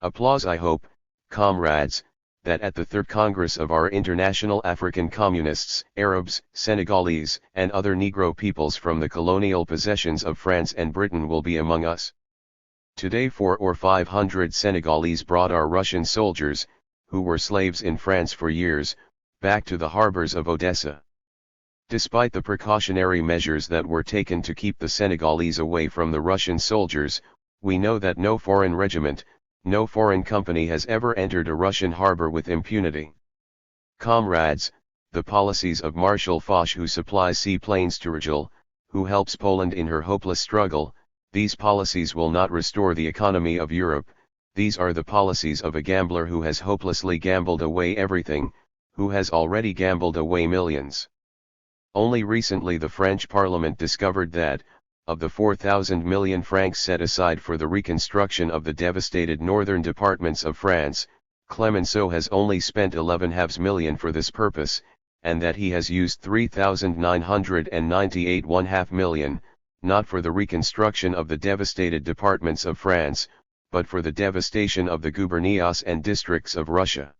Applause. I hope, comrades, that at the Third Congress of our International African Communists, Arabs, Senegalese, and other Negro peoples from the colonial possessions of France and Britain will be among us. Today 400 or 500 Senegalese brought our Russian soldiers, who were slaves in France for years, back to the harbors of Odessa. Despite the precautionary measures that were taken to keep the Senegalese away from the Russian soldiers, we know that no foreign regiment, no foreign company has ever entered a Russian harbor with impunity. Comrades, the policies of Marshal Foch, who supplies seaplanes to Rigel, who helps Poland in her hopeless struggle, these policies will not restore the economy of Europe. These are the policies of a gambler who has hopelessly gambled away everything, who has already gambled away millions. Only recently the French Parliament discovered that, of the 4,000 million francs set aside for the reconstruction of the devastated northern departments of France, Clemenceau has only spent 11/2 million for this purpose, and that he has used 3,998 1/2 million, not for the reconstruction of the devastated departments of France, but for the devastation of the gubernias and districts of Russia.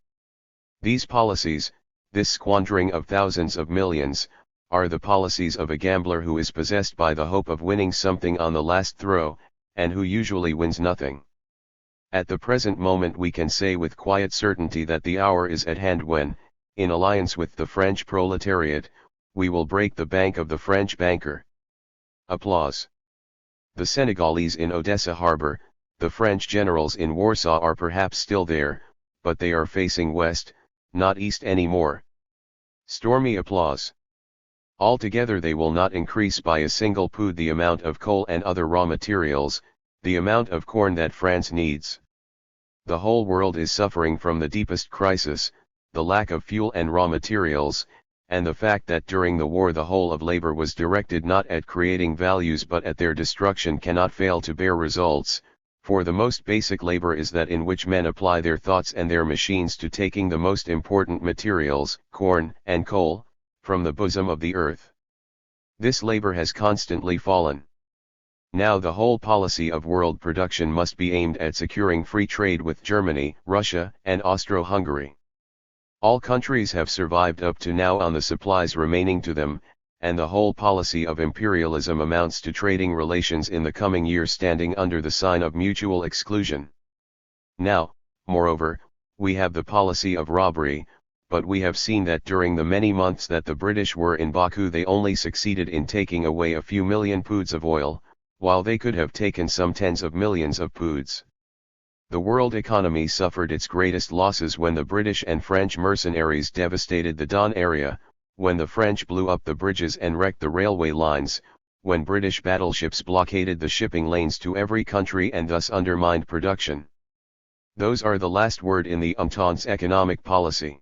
These policies, this squandering of thousands of millions, are the policies of a gambler who is possessed by the hope of winning something on the last throw, and who usually wins nothing. At the present moment we can say with quiet certainty that the hour is at hand when, in alliance with the French proletariat, we will break the bank of the French banker. Applause. The Senegalese in Odessa harbor, the French generals in Warsaw are perhaps still there, but they are facing west, not east anymore. Stormy applause. Altogether they will not increase by a single pood the amount of coal and other raw materials, the amount of corn that France needs. The whole world is suffering from the deepest crisis, the lack of fuel and raw materials, and the fact that during the war the whole of labor was directed not at creating values but at their destruction cannot fail to bear results, for the most basic labor is that in which men apply their thoughts and their machines to taking the most important materials, corn and coal, from the bosom of the earth. This labor has constantly fallen. Now the whole policy of world production must be aimed at securing free trade with Germany, Russia, and Austro-Hungary. All countries have survived up to now on the supplies remaining to them, and the whole policy of imperialism amounts to trading relations in the coming years standing under the sign of mutual exclusion. Now, moreover, we have the policy of robbery, but we have seen that during the many months that the British were in Baku they only succeeded in taking away a few million poods of oil, while they could have taken some tens of millions of poods. The world economy suffered its greatest losses when the British and French mercenaries devastated the Don area, when the French blew up the bridges and wrecked the railway lines, when British battleships blockaded the shipping lanes to every country and thus undermined production. Those are the last word in the Entente's economic policy.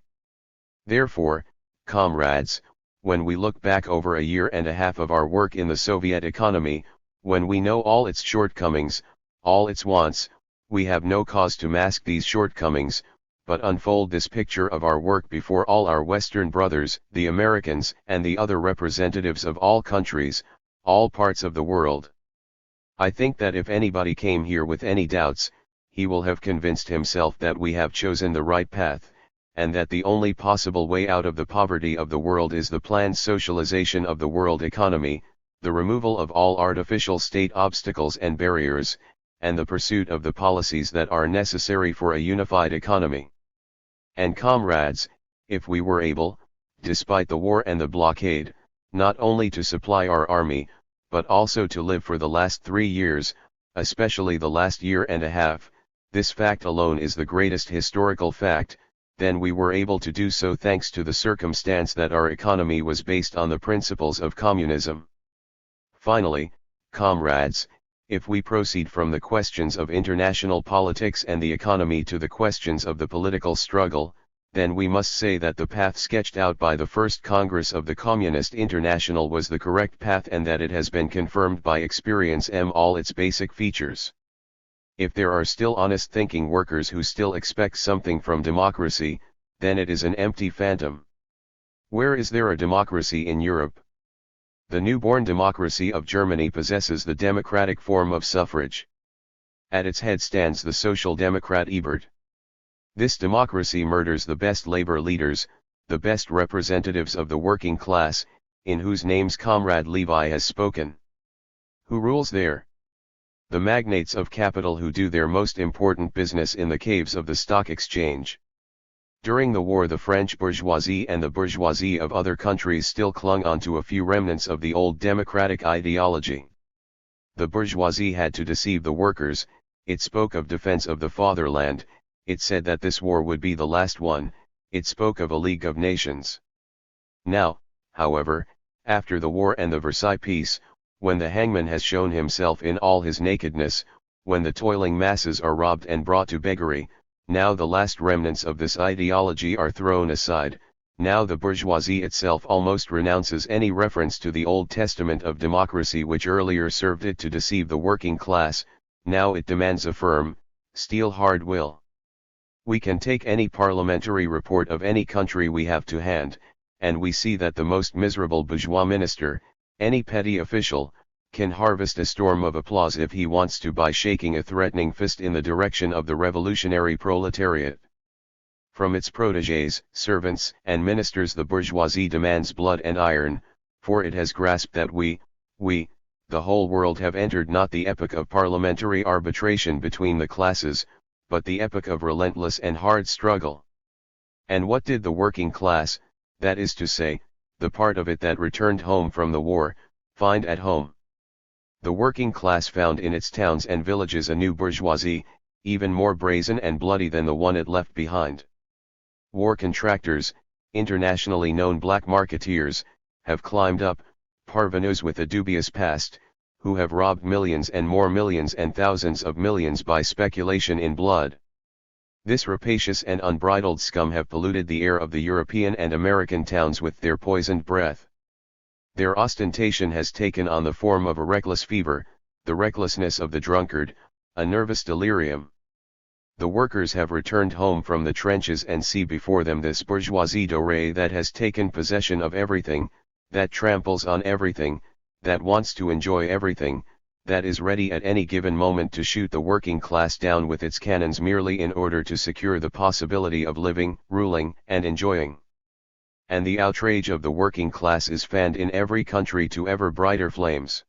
Therefore, comrades, when we look back over a year and a half of our work in the Soviet economy, when we know all its shortcomings, all its wants, we have no cause to mask these shortcomings, but unfold this picture of our work before all our Western brothers, the Americans, and the other representatives of all countries, all parts of the world. I think that if anybody came here with any doubts, he will have convinced himself that we have chosen the right path, and that the only possible way out of the poverty of the world is the planned socialization of the world economy, the removal of all artificial state obstacles and barriers, and the pursuit of the policies that are necessary for a unified economy. And comrades, if we were able, despite the war and the blockade, not only to supply our army, but also to live for the last 3 years, especially the last year and a half, this fact alone is the greatest historical fact, then we were able to do so thanks to the circumstance that our economy was based on the principles of communism. Finally, comrades, if we proceed from the questions of international politics and the economy to the questions of the political struggle, then we must say that the path sketched out by the First Congress of the Communist International was the correct path and that it has been confirmed by experience in all its basic features. If there are still honest thinking workers who still expect something from democracy, then it is an empty phantom. Where is there a democracy in Europe? The newborn democracy of Germany possesses the democratic form of suffrage. At its head stands the Social Democrat Ebert. This democracy murders the best labor leaders, the best representatives of the working class, in whose names Comrade Levi has spoken. Who rules there? The magnates of capital who do their most important business in the caves of the stock exchange. During the war the French bourgeoisie and the bourgeoisie of other countries still clung on to a few remnants of the old democratic ideology. The bourgeoisie had to deceive the workers, it spoke of defense of the fatherland, it said that this war would be the last one, it spoke of a League of Nations. Now, however, after the war and the Versailles Peace, when the hangman has shown himself in all his nakedness, when the toiling masses are robbed and brought to beggary, now the last remnants of this ideology are thrown aside, now the bourgeoisie itself almost renounces any reference to the Old Testament of democracy which earlier served it to deceive the working class, now it demands a firm, steel-hard will. We can take any parliamentary report of any country we have to hand, and we see that the most miserable bourgeois minister, any petty official, can harvest a storm of applause if he wants to by shaking a threatening fist in the direction of the revolutionary proletariat. From its protégés, servants, and ministers the bourgeoisie demands blood and iron, for it has grasped that we, the whole world have entered not the epoch of parliamentary arbitration between the classes, but the epoch of relentless and hard struggle. And what did the working class, that is to say, the part of it that returned home from the war, find at home? The working class found in its towns and villages a new bourgeoisie, even more brazen and bloody than the one it left behind. War contractors, internationally known black marketeers, have climbed up, parvenus with a dubious past, who have robbed millions and more millions and thousands of millions by speculation in blood. This rapacious and unbridled scum have polluted the air of the European and American towns with their poisoned breath. Their ostentation has taken on the form of a reckless fever, the recklessness of the drunkard, a nervous delirium. The workers have returned home from the trenches and see before them this bourgeoisie dorée that has taken possession of everything, that tramples on everything, that wants to enjoy everything, that is ready at any given moment to shoot the working class down with its cannons merely in order to secure the possibility of living, ruling, and enjoying. And the outrage of the working class is fanned in every country to ever brighter flames.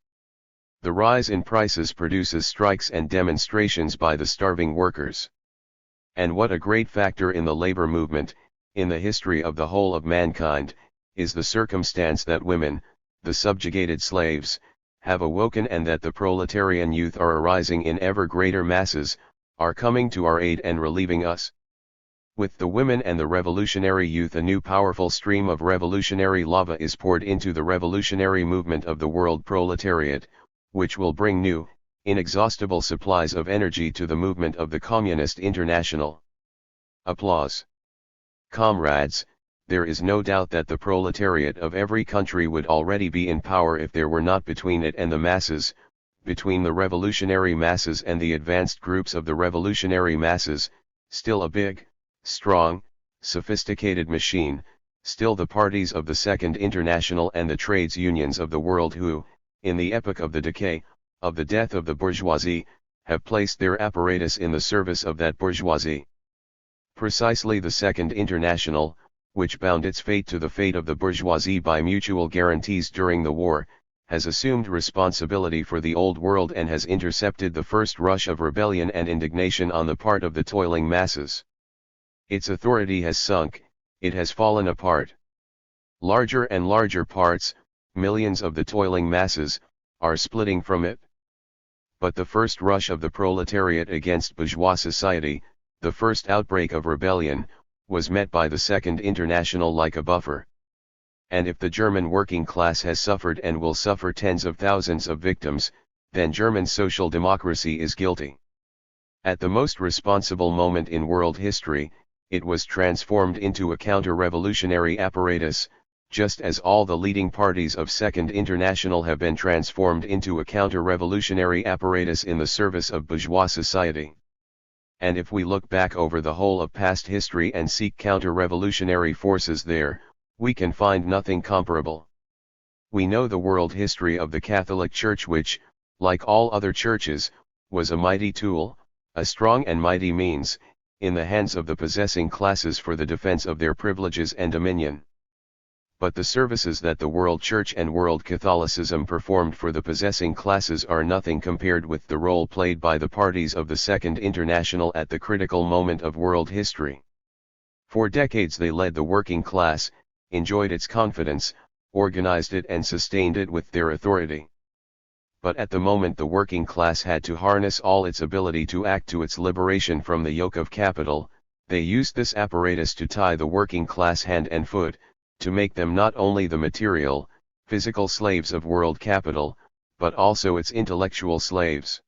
The rise in prices produces strikes and demonstrations by the starving workers. And what a great factor in the labor movement, in the history of the whole of mankind, is the circumstance that women, the subjugated slaves, have awoken and that the proletarian youth are arising in ever greater masses, are coming to our aid and relieving us. With the women and the revolutionary youth a new powerful stream of revolutionary lava is poured into the revolutionary movement of the world proletariat, which will bring new, inexhaustible supplies of energy to the movement of the Communist International. Applause. Comrades, there is no doubt that the proletariat of every country would already be in power if there were not between it and the masses, between the revolutionary masses and the advanced groups of the revolutionary masses, still a big, strong, sophisticated machine, still the parties of the Second International and the trades unions of the world who, in the epoch of the decay, of the death of the bourgeoisie, have placed their apparatus in the service of that bourgeoisie. Precisely the Second International, which bound its fate to the fate of the bourgeoisie by mutual guarantees during the war, has assumed responsibility for the old world and has intercepted the first rush of rebellion and indignation on the part of the toiling masses. Its authority has sunk, it has fallen apart. Larger and larger parts, millions of the toiling masses, are splitting from it. But the first rush of the proletariat against bourgeois society, the first outbreak of rebellion, was met by the Second International like a buffer. And if the German working class has suffered and will suffer tens of thousands of victims, then German social democracy is guilty. At the most responsible moment in world history, it was transformed into a counter-revolutionary apparatus, just as all the leading parties of Second International have been transformed into a counter-revolutionary apparatus in the service of bourgeois society. And if we look back over the whole of past history and seek counter-revolutionary forces there, we can find nothing comparable. We know the world history of the Catholic Church which, like all other churches, was a mighty tool, a strong and mighty means, in the hands of the possessing classes for the defense of their privileges and dominion. But the services that the World Church and World Catholicism performed for the possessing classes are nothing compared with the role played by the parties of the Second International at the critical moment of world history. For decades they led the working class, enjoyed its confidence, organized it and sustained it with their authority. But at the moment the working class had to harness all its ability to act to its liberation from the yoke of capital, They used this apparatus to tie the working class hand and foot, to make them not only the material, physical slaves of world capital, but also its intellectual slaves.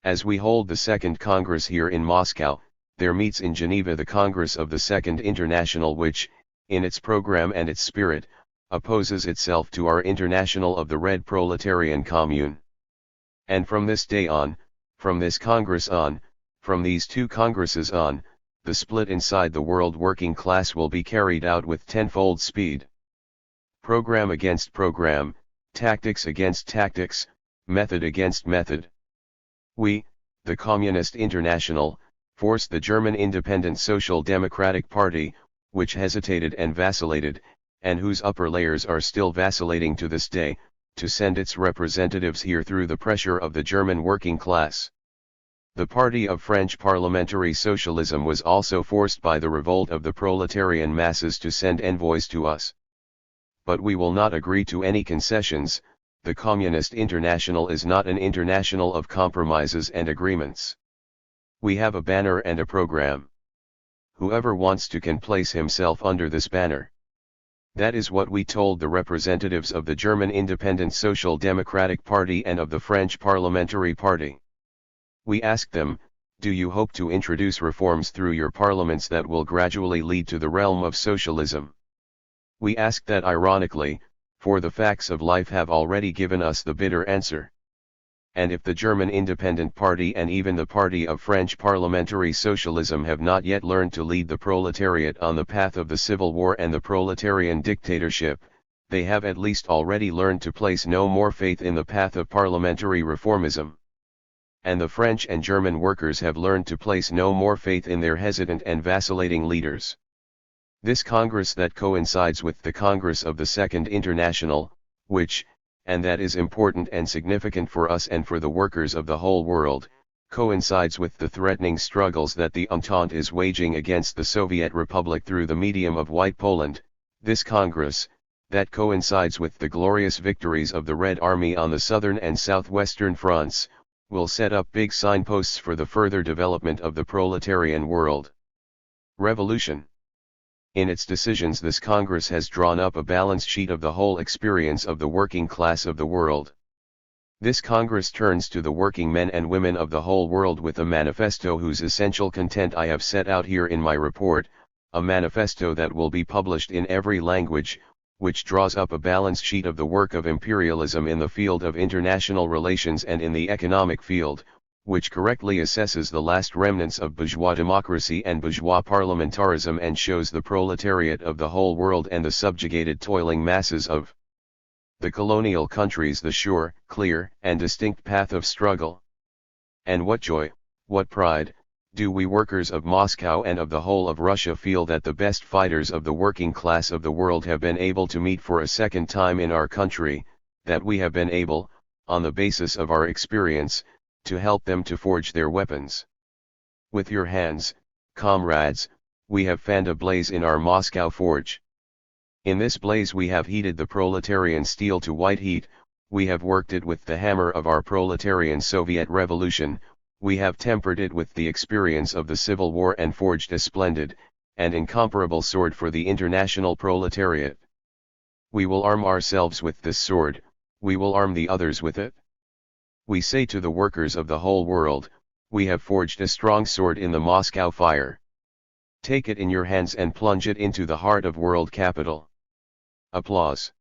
As we hold the Second Congress here in Moscow, there meets in Geneva the Congress of the Second International which, in its program and its spirit, opposes itself to our International of the Red Proletarian Commune. And from this day on, from this Congress on, from these two Congresses on, the split inside the world working class will be carried out with tenfold speed. Program against program, tactics against tactics, method against method. We, the Communist International, forced the German Independent Social Democratic Party, which hesitated and vacillated, and whose upper layers are still vacillating to this day, to send its representatives here through the pressure of the German working class. The party of French parliamentary socialism was also forced by the revolt of the proletarian masses to send envoys to us. But we will not agree to any concessions. The Communist International is not an international of compromises and agreements. We have a banner and a program. Whoever wants to can place himself under this banner. That is what we told the representatives of the German Independent Social Democratic Party and of the French Parliamentary Party. We asked them, do you hope to introduce reforms through your parliaments that will gradually lead to the realm of socialism? We asked that ironically, for the facts of life have already given us the bitter answer. And if the German Independent Party and even the party of French parliamentary socialism have not yet learned to lead the proletariat on the path of the civil war and the proletarian dictatorship, they have at least already learned to place no more faith in the path of parliamentary reformism. And the French and German workers have learned to place no more faith in their hesitant and vacillating leaders. This Congress that coincides with the Congress of the Second International, which, and that is important and significant for us and for the workers of the whole world, coincides with the threatening struggles that the Entente is waging against the Soviet Republic through the medium of White Poland. This Congress, that coincides with the glorious victories of the Red Army on the southern and southwestern fronts, will set up big signposts for the further development of the proletarian world. Revolution. In its decisions this Congress has drawn up a balance sheet of the whole experience of the working class of the world. This Congress turns to the working men and women of the whole world with a manifesto whose essential content I have set out here in my report, a manifesto that will be published in every language, which draws up a balance sheet of the work of imperialism in the field of international relations and in the economic field, which correctly assesses the last remnants of bourgeois democracy and bourgeois parliamentarism and shows the proletariat of the whole world and the subjugated toiling masses of the colonial countries the sure, clear, and distinct path of struggle. And what joy, what pride, do we workers of Moscow and of the whole of Russia feel that the best fighters of the working class of the world have been able to meet for a second time in our country, that we have been able, on the basis of our experience, to help them to forge their weapons. With your hands, comrades, we have fanned a blaze in our Moscow forge. In this blaze we have heated the proletarian steel to white heat, we have worked it with the hammer of our proletarian Soviet Revolution, we have tempered it with the experience of the Civil War and forged a splendid, and incomparable sword for the international proletariat. We will arm ourselves with this sword, we will arm the others with it. We say to the workers of the whole world, we have forged a strong sword in the Moscow fire. Take it in your hands and plunge it into the heart of world capital. Applause.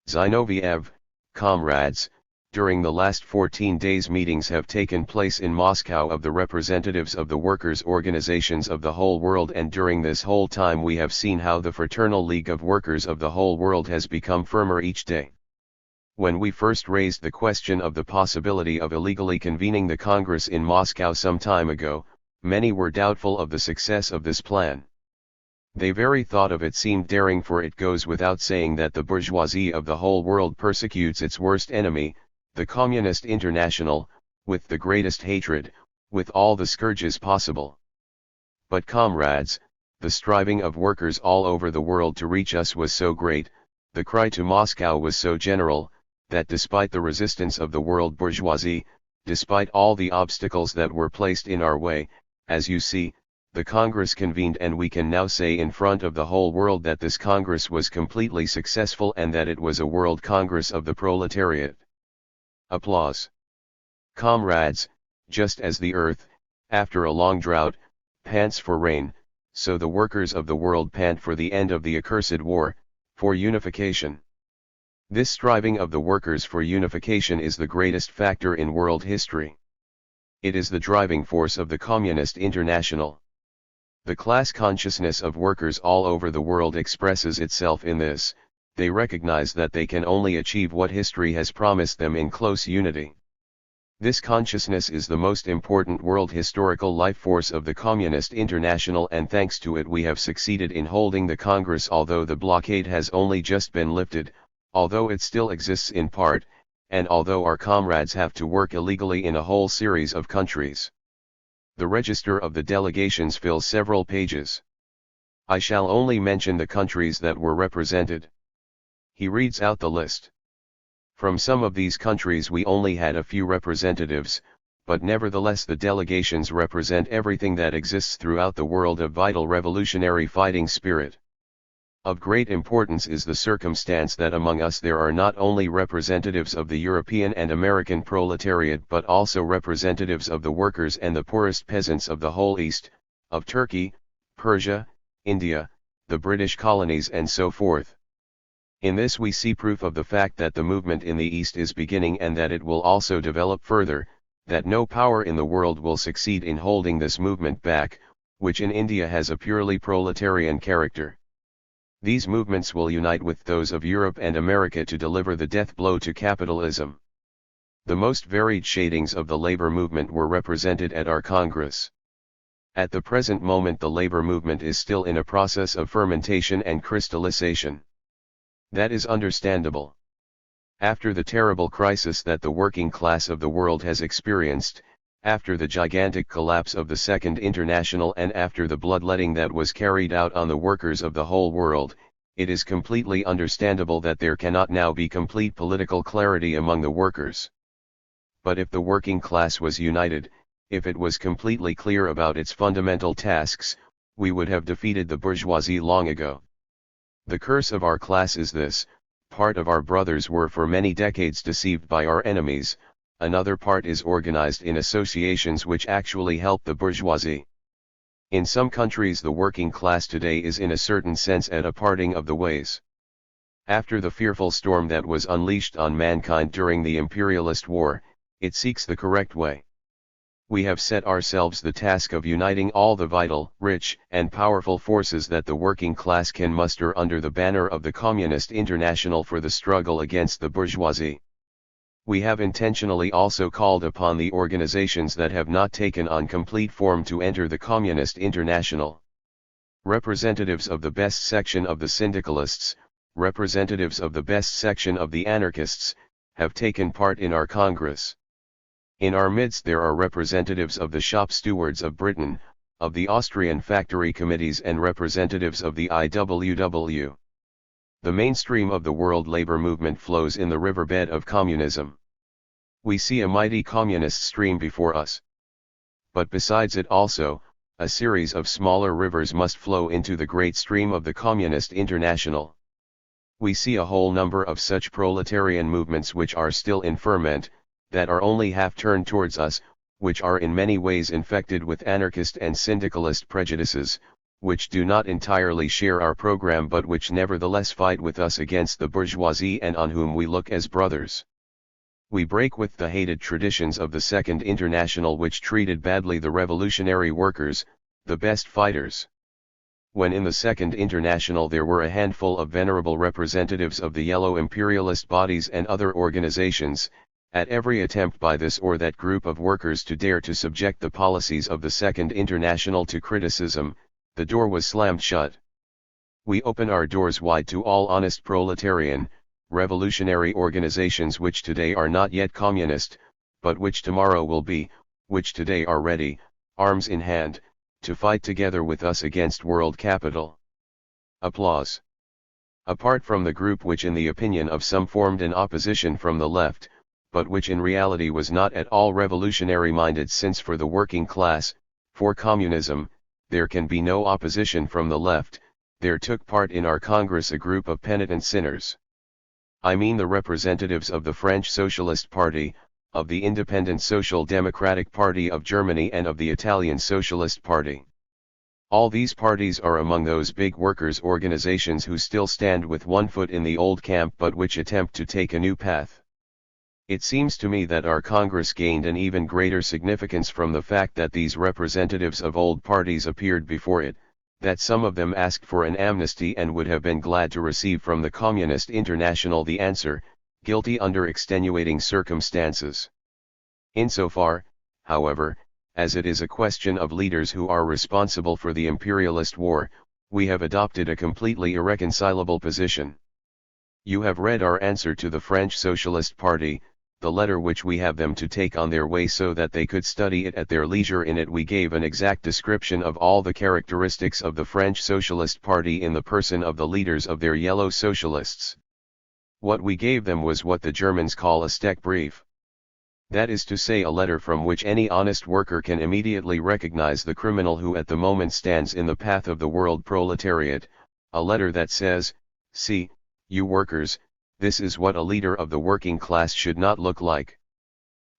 Zinoviev, comrades, during the last 14 days meetings have taken place in Moscow of the representatives of the workers' organizations of the whole world, and during this whole time we have seen how the Fraternal League of Workers of the whole world has become firmer each day. When we first raised the question of the possibility of illegally convening the Congress in Moscow some time ago, many were doubtful of the success of this plan. They very thought of it seemed daring, for it goes without saying that the bourgeoisie of the whole world persecutes its worst enemy, the Communist International, with the greatest hatred, with all the scourges possible. But comrades, the striving of workers all over the world to reach us was so great, the cry to Moscow was so general, that despite the resistance of the world bourgeoisie, despite all the obstacles that were placed in our way, as you see, the Congress convened, and we can now say in front of the whole world that this Congress was completely successful and that it was a World Congress of the proletariat. Applause. Comrades, just as the earth, after a long drought, pants for rain, so the workers of the world pant for the end of the accursed war, for unification. This striving of the workers for unification is the greatest factor in world history. It is the driving force of the Communist International. The class consciousness of workers all over the world expresses itself in this: they recognize that they can only achieve what history has promised them in close unity. This consciousness is the most important world historical life force of the Communist International, and thanks to it we have succeeded in holding the Congress, although the blockade has only just been lifted, although it still exists in part, and although our comrades have to work illegally in a whole series of countries. The register of the delegations fills several pages. I shall only mention the countries that were represented. He reads out the list. From some of these countries we only had a few representatives, but nevertheless the delegations represent everything that exists throughout the world of vital revolutionary fighting spirit. Of great importance is the circumstance that among us there are not only representatives of the European and American proletariat but also representatives of the workers and the poorest peasants of the whole East, of Turkey, Persia, India, the British colonies and so forth. In this we see proof of the fact that the movement in the East is beginning, and that it will also develop further, that no power in the world will succeed in holding this movement back, which in India has a purely proletarian character. These movements will unite with those of Europe and America to deliver the death blow to capitalism. The most varied shadings of the labor movement were represented at our Congress. At the present moment the labor movement is still in a process of fermentation and crystallization. That is understandable. After the terrible crisis that the working class of the world has experienced, after the gigantic collapse of the Second International, and after the bloodletting that was carried out on the workers of the whole world, it is completely understandable that there cannot now be complete political clarity among the workers. But if the working class was united, if it was completely clear about its fundamental tasks, we would have defeated the bourgeoisie long ago. The curse of our class is this: part of our brothers were for many decades deceived by our enemies, another part is organized in associations which actually help the bourgeoisie. In some countries the working class today is in a certain sense at a parting of the ways. After the fearful storm that was unleashed on mankind during the imperialist war, it seeks the correct way. We have set ourselves the task of uniting all the vital, rich, and powerful forces that the working class can muster under the banner of the Communist International for the struggle against the bourgeoisie. We have intentionally also called upon the organizations that have not taken on complete form to enter the Communist International. Representatives of the best section of the syndicalists, representatives of the best section of the anarchists, have taken part in our Congress. In our midst there are representatives of the shop stewards of Britain, of the Austrian factory committees, and representatives of the IWW. The mainstream of the world labor movement flows in the riverbed of communism. We see a mighty communist stream before us. But besides it also, a series of smaller rivers must flow into the great stream of the Communist International. We see a whole number of such proletarian movements which are still in ferment, that are only half turned towards us, which are in many ways infected with anarchist and syndicalist prejudices, which do not entirely share our program but which nevertheless fight with us against the bourgeoisie and on whom we look as brothers. We break with the hated traditions of the Second International, which treated badly the revolutionary workers, the best fighters. When in the Second International there were a handful of venerable representatives of the yellow imperialist bodies and other organizations, at every attempt by this or that group of workers to dare to subject the policies of the Second International to criticism, the door was slammed shut. We open our doors wide to all honest proletarian, revolutionary organizations which today are not yet communist, but which tomorrow will be, which today are ready, arms in hand, to fight together with us against world capital. Applause. Apart from the group which in the opinion of some formed an opposition from the left, but which in reality was not at all revolutionary minded, since for the working class, for communism, there can be no opposition from the left. There took part in our Congress a group of penitent sinners. I mean the representatives of the French Socialist Party, of the Independent Social Democratic Party of Germany and of the Italian Socialist Party. All these parties are among those big workers' organizations who still stand with one foot in the old camp but which attempt to take a new path. It seems to me that our Congress gained an even greater significance from the fact that these representatives of old parties appeared before it, that some of them asked for an amnesty and would have been glad to receive from the Communist International the answer, guilty under extenuating circumstances. Insofar, however, as it is a question of leaders who are responsible for the imperialist war, we have adopted a completely irreconcilable position. You have read our answer to the French Socialist Party, the letter which we have them to take on their way so that they could study it at their leisure. In it we gave an exact description of all the characteristics of the French Socialist Party in the person of the leaders of their yellow socialists. What we gave them was what the Germans call a Steckbrief. That is to say, a letter from which any honest worker can immediately recognize the criminal who at the moment stands in the path of the world proletariat, a letter that says, "See, you workers, this is what a leader of the working class should not look like."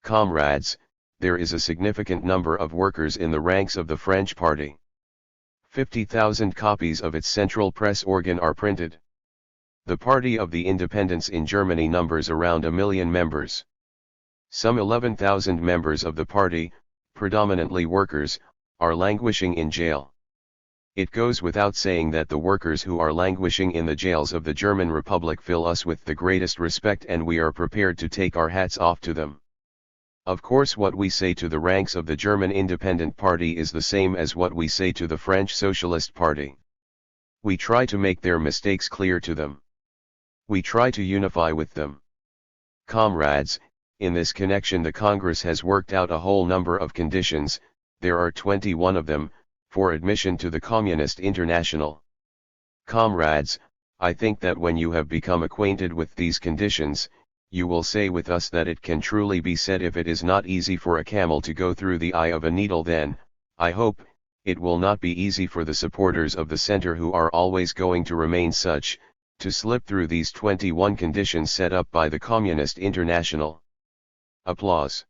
Comrades, there is a significant number of workers in the ranks of the French party. 50,000 copies of its central press organ are printed. The Party of the Independents in Germany numbers around 1 million members. Some 11,000 members of the party, predominantly workers, are languishing in jail. It goes without saying that the workers who are languishing in the jails of the German Republic fill us with the greatest respect, and we are prepared to take our hats off to them. Of course, what we say to the ranks of the German Independent Party is the same as what we say to the French Socialist Party. We try to make their mistakes clear to them. We try to unify with them. Comrades, in this connection the Congress has worked out a whole number of conditions, there are 21 of them, for admission to the Communist International. Comrades, I think that when you have become acquainted with these conditions, you will say with us that it can truly be said, if it is not easy for a camel to go through the eye of a needle, then, I hope, it will not be easy for the supporters of the center, who are always going to remain such, to slip through these 21 conditions set up by the Communist International. Applause.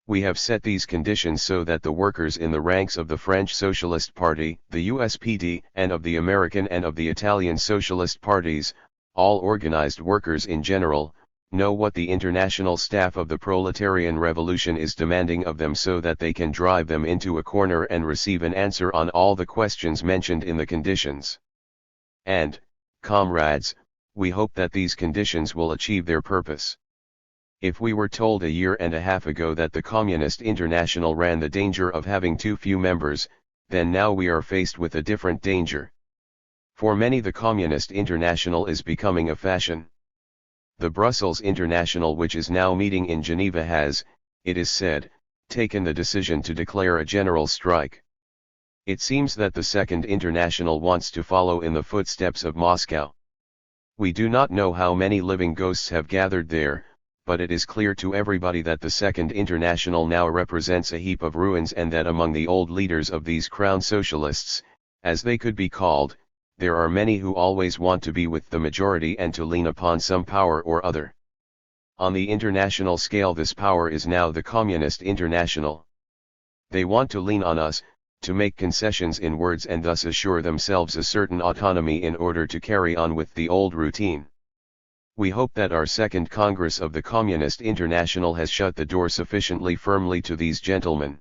We have set these conditions so that the workers in the ranks of the French Socialist Party, the USPD, and of the American and of the Italian Socialist Parties, all organized workers in general, know what the international staff of the proletarian revolution is demanding of them, so that they can drive them into a corner and receive an answer on all the questions mentioned in the conditions. And, comrades, we hope that these conditions will achieve their purpose. If we were told 1.5 years ago that the Communist International ran the danger of having too few members, then now we are faced with a different danger. For many the Communist International is becoming a fashion. The Brussels International, which is now meeting in Geneva, has, it is said, taken the decision to declare a general strike. It seems that the Second International wants to follow in the footsteps of Moscow. We do not know how many living ghosts have gathered there, but it is clear to everybody that the Second International now represents a heap of ruins, and that among the old leaders of these crown socialists, as they could be called, there are many who always want to be with the majority and to lean upon some power or other. On the international scale, this power is now the Communist International. They want to lean on us, to make concessions in words, and thus assure themselves a certain autonomy in order to carry on with the old routine. We hope that our Second Congress of the Communist International has shut the door sufficiently firmly to these gentlemen.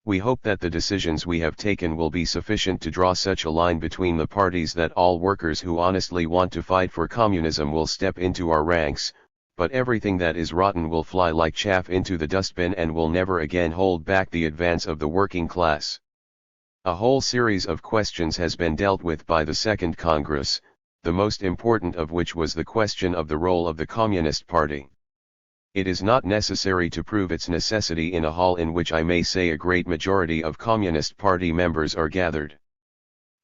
We hope that the decisions we have taken will be sufficient to draw such a line between the parties that all workers who honestly want to fight for communism will step into our ranks, but everything that is rotten will fly like chaff into the dustbin and will never again hold back the advance of the working class. A whole series of questions has been dealt with by the Second Congress, the most important of which was the question of the role of the Communist Party. It is not necessary to prove its necessity in a hall in which I may say a great majority of Communist Party members are gathered.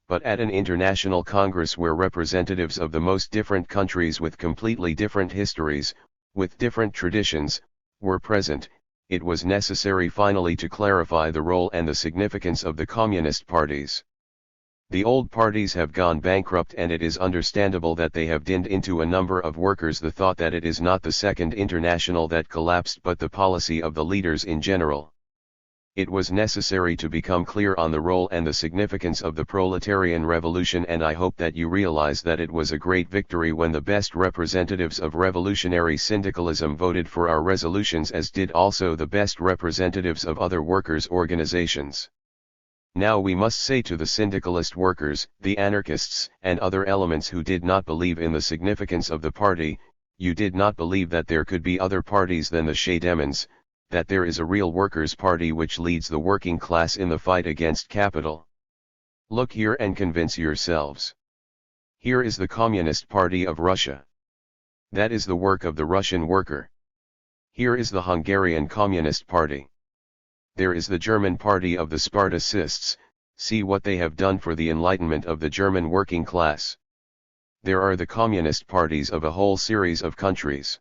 But at an international congress where representatives of the most different countries with completely different histories, with different traditions, were present, it was necessary finally to clarify the role and the significance of the communist parties. The old parties have gone bankrupt, and it is understandable that they have dinned into a number of workers the thought that it is not the Second International that collapsed but the policy of the leaders in general. It was necessary to become clear on the role and the significance of the proletarian revolution, and I hope that you realize that it was a great victory when the best representatives of revolutionary syndicalism voted for our resolutions, as did also the best representatives of other workers' organizations. Now we must say to the syndicalist workers, the anarchists, and other elements who did not believe in the significance of the party, you did not believe that there could be other parties than the Shademans, that there is a real workers' party which leads the working class in the fight against capital. Look here and convince yourselves. Here is the Communist Party of Russia. That is the work of the Russian worker. Here is the Hungarian Communist Party. There is the German Party of the Spartacists. See what they have done for the enlightenment of the German working class. There are the communist parties of a whole series of countries.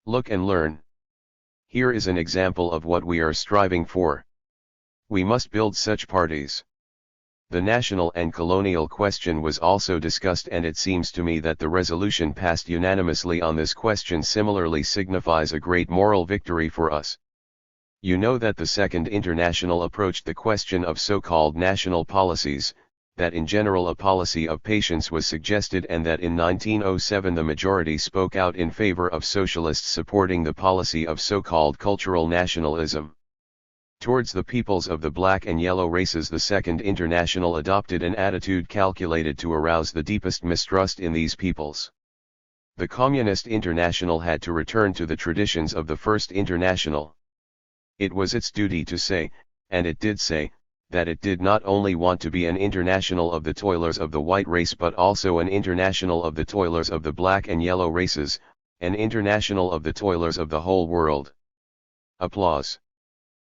Look and learn. Here is an example of what we are striving for. We must build such parties. The national and colonial question was also discussed, and it seems to me that the resolution passed unanimously on this question similarly signifies a great moral victory for us. You know that the Second International approached the question of so-called national policies, that in general a policy of patience was suggested, and that in 1907 the majority spoke out in favor of socialists supporting the policy of so-called cultural nationalism. Towards the peoples of the black and yellow races, the Second International adopted an attitude calculated to arouse the deepest mistrust in these peoples. The Communist International had to return to the traditions of the First International. It was its duty to say, and it did say, that it did not only want to be an international of the toilers of the white race but also an international of the toilers of the black and yellow races, an international of the toilers of the whole world. Applause.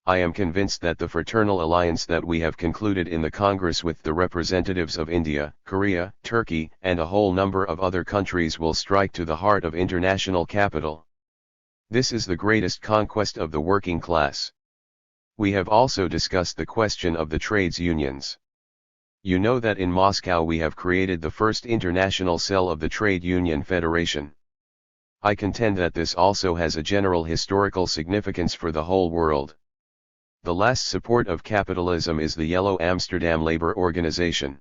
I am convinced that the fraternal alliance that we have concluded in the Congress with the representatives of India, Korea, Turkey, and a whole number of other countries will strike to the heart of international capital. This is the greatest conquest of the working class. We have also discussed the question of the trades unions. You know that in Moscow we have created the first international cell of the Trade Union Federation. I contend that this also has a general historical significance for the whole world. The last support of capitalism is the Yellow Amsterdam Labor Organization.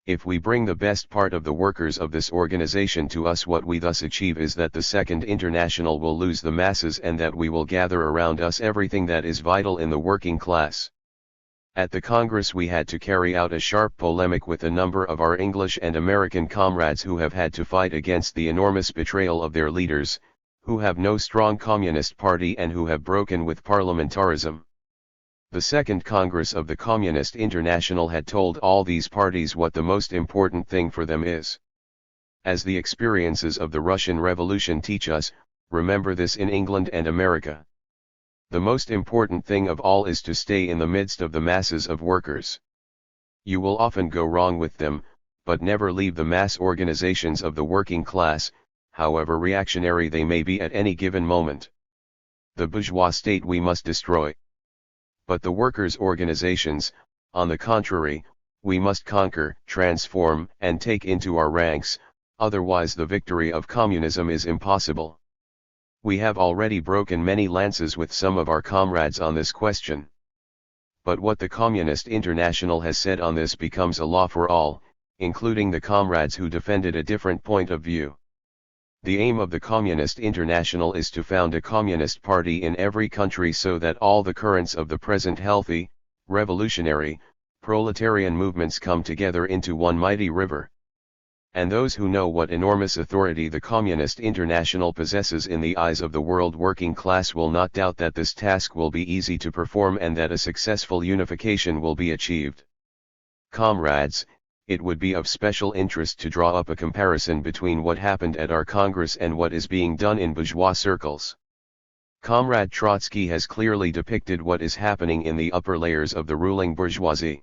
If we bring the best part of the workers of this organization to us, what we thus achieve is that the Second International will lose the masses, and that we will gather around us everything that is vital in the working class. At the Congress we had to carry out a sharp polemic with a number of our English and American comrades who have had to fight against the enormous betrayal of their leaders, who have no strong communist party and who have broken with parliamentarism. The Second Congress of the Communist International had told all these parties what the most important thing for them is. As the experiences of the Russian Revolution teach us, remember this in England and America. The most important thing of all is to stay in the midst of the masses of workers. You will often go wrong with them, but never leave the mass organizations of the working class, however reactionary they may be at any given moment. The bourgeois state we must destroy. But the workers' organizations, on the contrary, we must conquer, transform, and take into our ranks, otherwise the victory of communism is impossible. We have already broken many lances with some of our comrades on this question. But what the Communist International has said on this becomes a law for all, including the comrades who defended a different point of view. The aim of the Communist International is to found a communist party in every country so that all the currents of the present healthy, revolutionary, proletarian movements come together into one mighty river. And those who know what enormous authority the Communist International possesses in the eyes of the world working class will not doubt that this task will be easy to perform and that a successful unification will be achieved. Comrades, it would be of special interest to draw up a comparison between what happened at our Congress and what is being done in bourgeois circles. Comrade Trotsky has clearly depicted what is happening in the upper layers of the ruling bourgeoisie.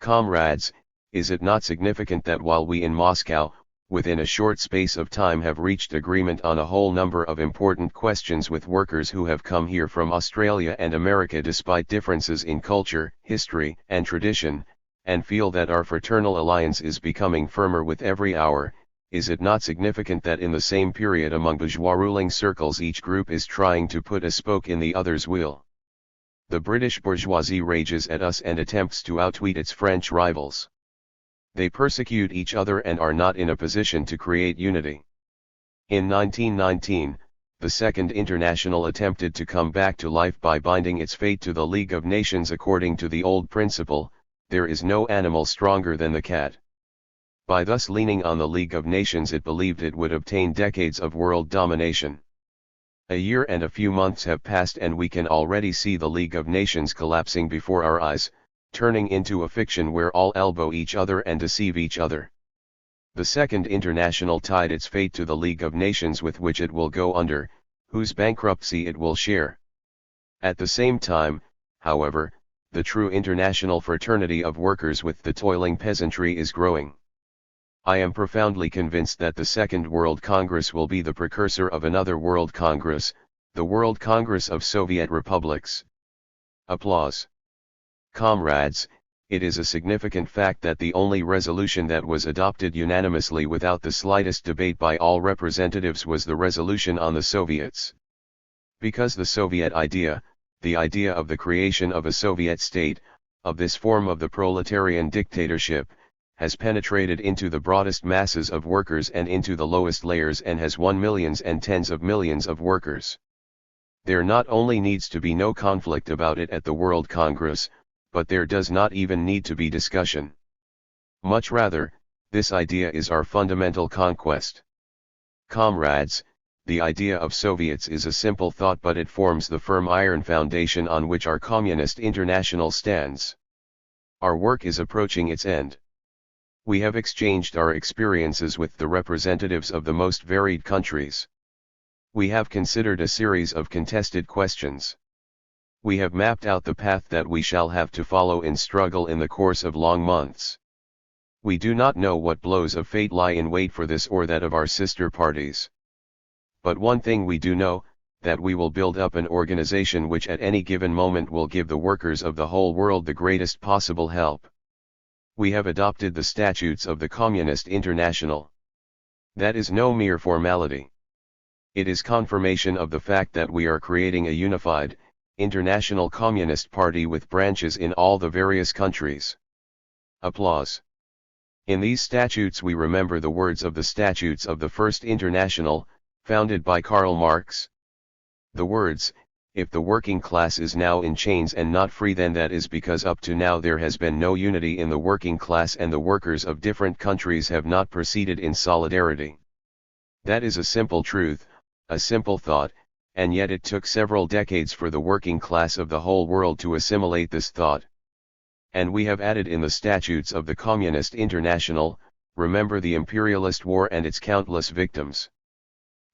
Comrades, is it not significant that while we in Moscow, within a short space of time have reached agreement on a whole number of important questions with workers who have come here from Australia and America despite differences in culture, history, and tradition, and feel that our fraternal alliance is becoming firmer with every hour. Is it not significant that in the same period among bourgeois ruling circles each group is trying to put a spoke in the other's wheel? The British bourgeoisie rages at us and attempts to outwit its French rivals. They persecute each other and are not in a position to create unity. In 1919, the Second International attempted to come back to life by binding its fate to the League of Nations according to the old principle, there is no animal stronger than the cat. By thus leaning on the League of Nations it believed it would obtain decades of world domination. A year and a few months have passed and we can already see the League of Nations collapsing before our eyes, turning into a fiction where all elbow each other and deceive each other. The Second International tied its fate to the League of Nations with which it will go under, whose bankruptcy it will share. At the same time, however, the true international fraternity of workers with the toiling peasantry is growing. I am profoundly convinced that the Second World Congress will be the precursor of another World Congress, the World Congress of Soviet Republics. Applause. Comrades, it is a significant fact that the only resolution that was adopted unanimously without the slightest debate by all representatives was the resolution on the Soviets. Because the Soviet idea, the idea of the creation of a Soviet state, of this form of the proletarian dictatorship, has penetrated into the broadest masses of workers and into the lowest layers and has won millions and tens of millions of workers. There not only needs to be no conflict about it at the World Congress, but there does not even need to be discussion. Much rather, this idea is our fundamental conquest. Comrades, the idea of Soviets is a simple thought but it forms the firm iron foundation on which our communist international stands. Our work is approaching its end. We have exchanged our experiences with the representatives of the most varied countries. We have considered a series of contested questions. We have mapped out the path that we shall have to follow in struggle in the course of long months. We do not know what blows of fate lie in wait for this or that of our sister parties. But one thing we do know, that we will build up an organization which at any given moment will give the workers of the whole world the greatest possible help. We have adopted the statutes of the Communist International. That is no mere formality. It is confirmation of the fact that we are creating a unified, international communist party with branches in all the various countries. Applause. In these statutes we remember the words of the statutes of the First International, founded by Karl Marx. The words, "If the working class is now in chains and not free, then that is because up to now there has been no unity in the working class and the workers of different countries have not proceeded in solidarity." That is a simple truth, a simple thought, and yet it took several decades for the working class of the whole world to assimilate this thought. And we have added in the statutes of the Communist International, remember the imperialist war and its countless victims.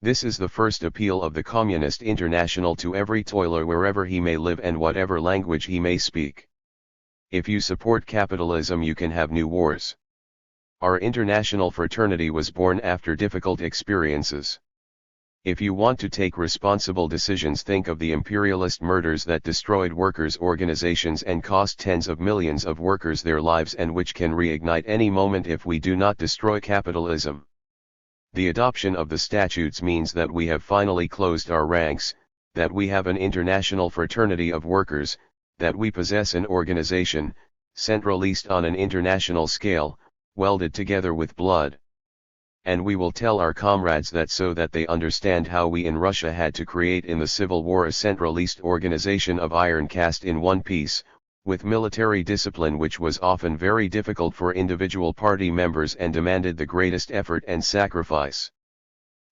This is the first appeal of the Communist International to every toiler wherever he may live and whatever language he may speak. If you support capitalism you can have new wars. Our international fraternity was born after difficult experiences. If you want to take responsible decisions, think of the imperialist murders that destroyed workers' organizations and cost tens of millions of workers their lives and which can reignite any moment if we do not destroy capitalism. The adoption of the statutes means that we have finally closed our ranks, that we have an international fraternity of workers, that we possess an organization, centralized on an international scale, welded together with blood. And we will tell our comrades that so that they understand how we in Russia had to create in the Civil War a centralist organization of iron cast in one piece, with military discipline which was often very difficult for individual party members and demanded the greatest effort and sacrifice.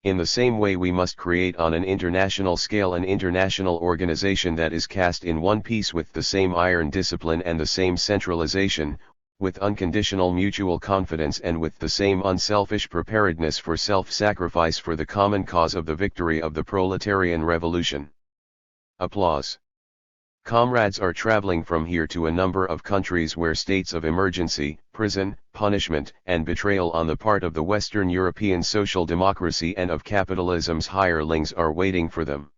In the same way we must create on an international scale an international organization that is cast in one piece with the same iron discipline and the same centralization, with unconditional mutual confidence and with the same unselfish preparedness for self-sacrifice for the common cause of the victory of the proletarian revolution. Applause. Comrades are traveling from here to a number of countries where states of emergency, prison, punishment, and betrayal on the part of the Western European social democracy and of capitalism's hirelings are waiting for them.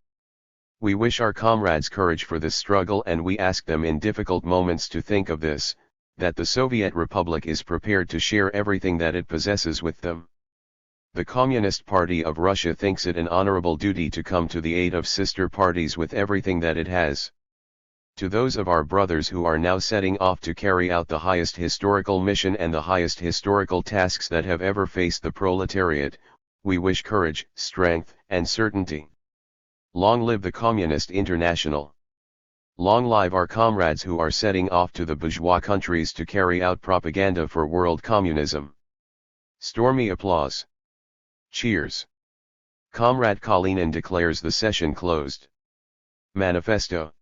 We wish our comrades courage for this struggle, and we ask them in difficult moments to think of this, that the Soviet Republic is prepared to share everything that it possesses with them. The Communist Party of Russia thinks it an honorable duty to come to the aid of sister parties with everything that it has. To those of our brothers who are now setting off to carry out the highest historical mission and the highest historical tasks that have ever faced the proletariat, we wish courage, strength, and certainty. Long live the Communist International! Long live our comrades who are setting off to the bourgeois countries to carry out propaganda for world communism! Stormy applause. Cheers. Comrade Kalinin declares the session closed. Manifesto.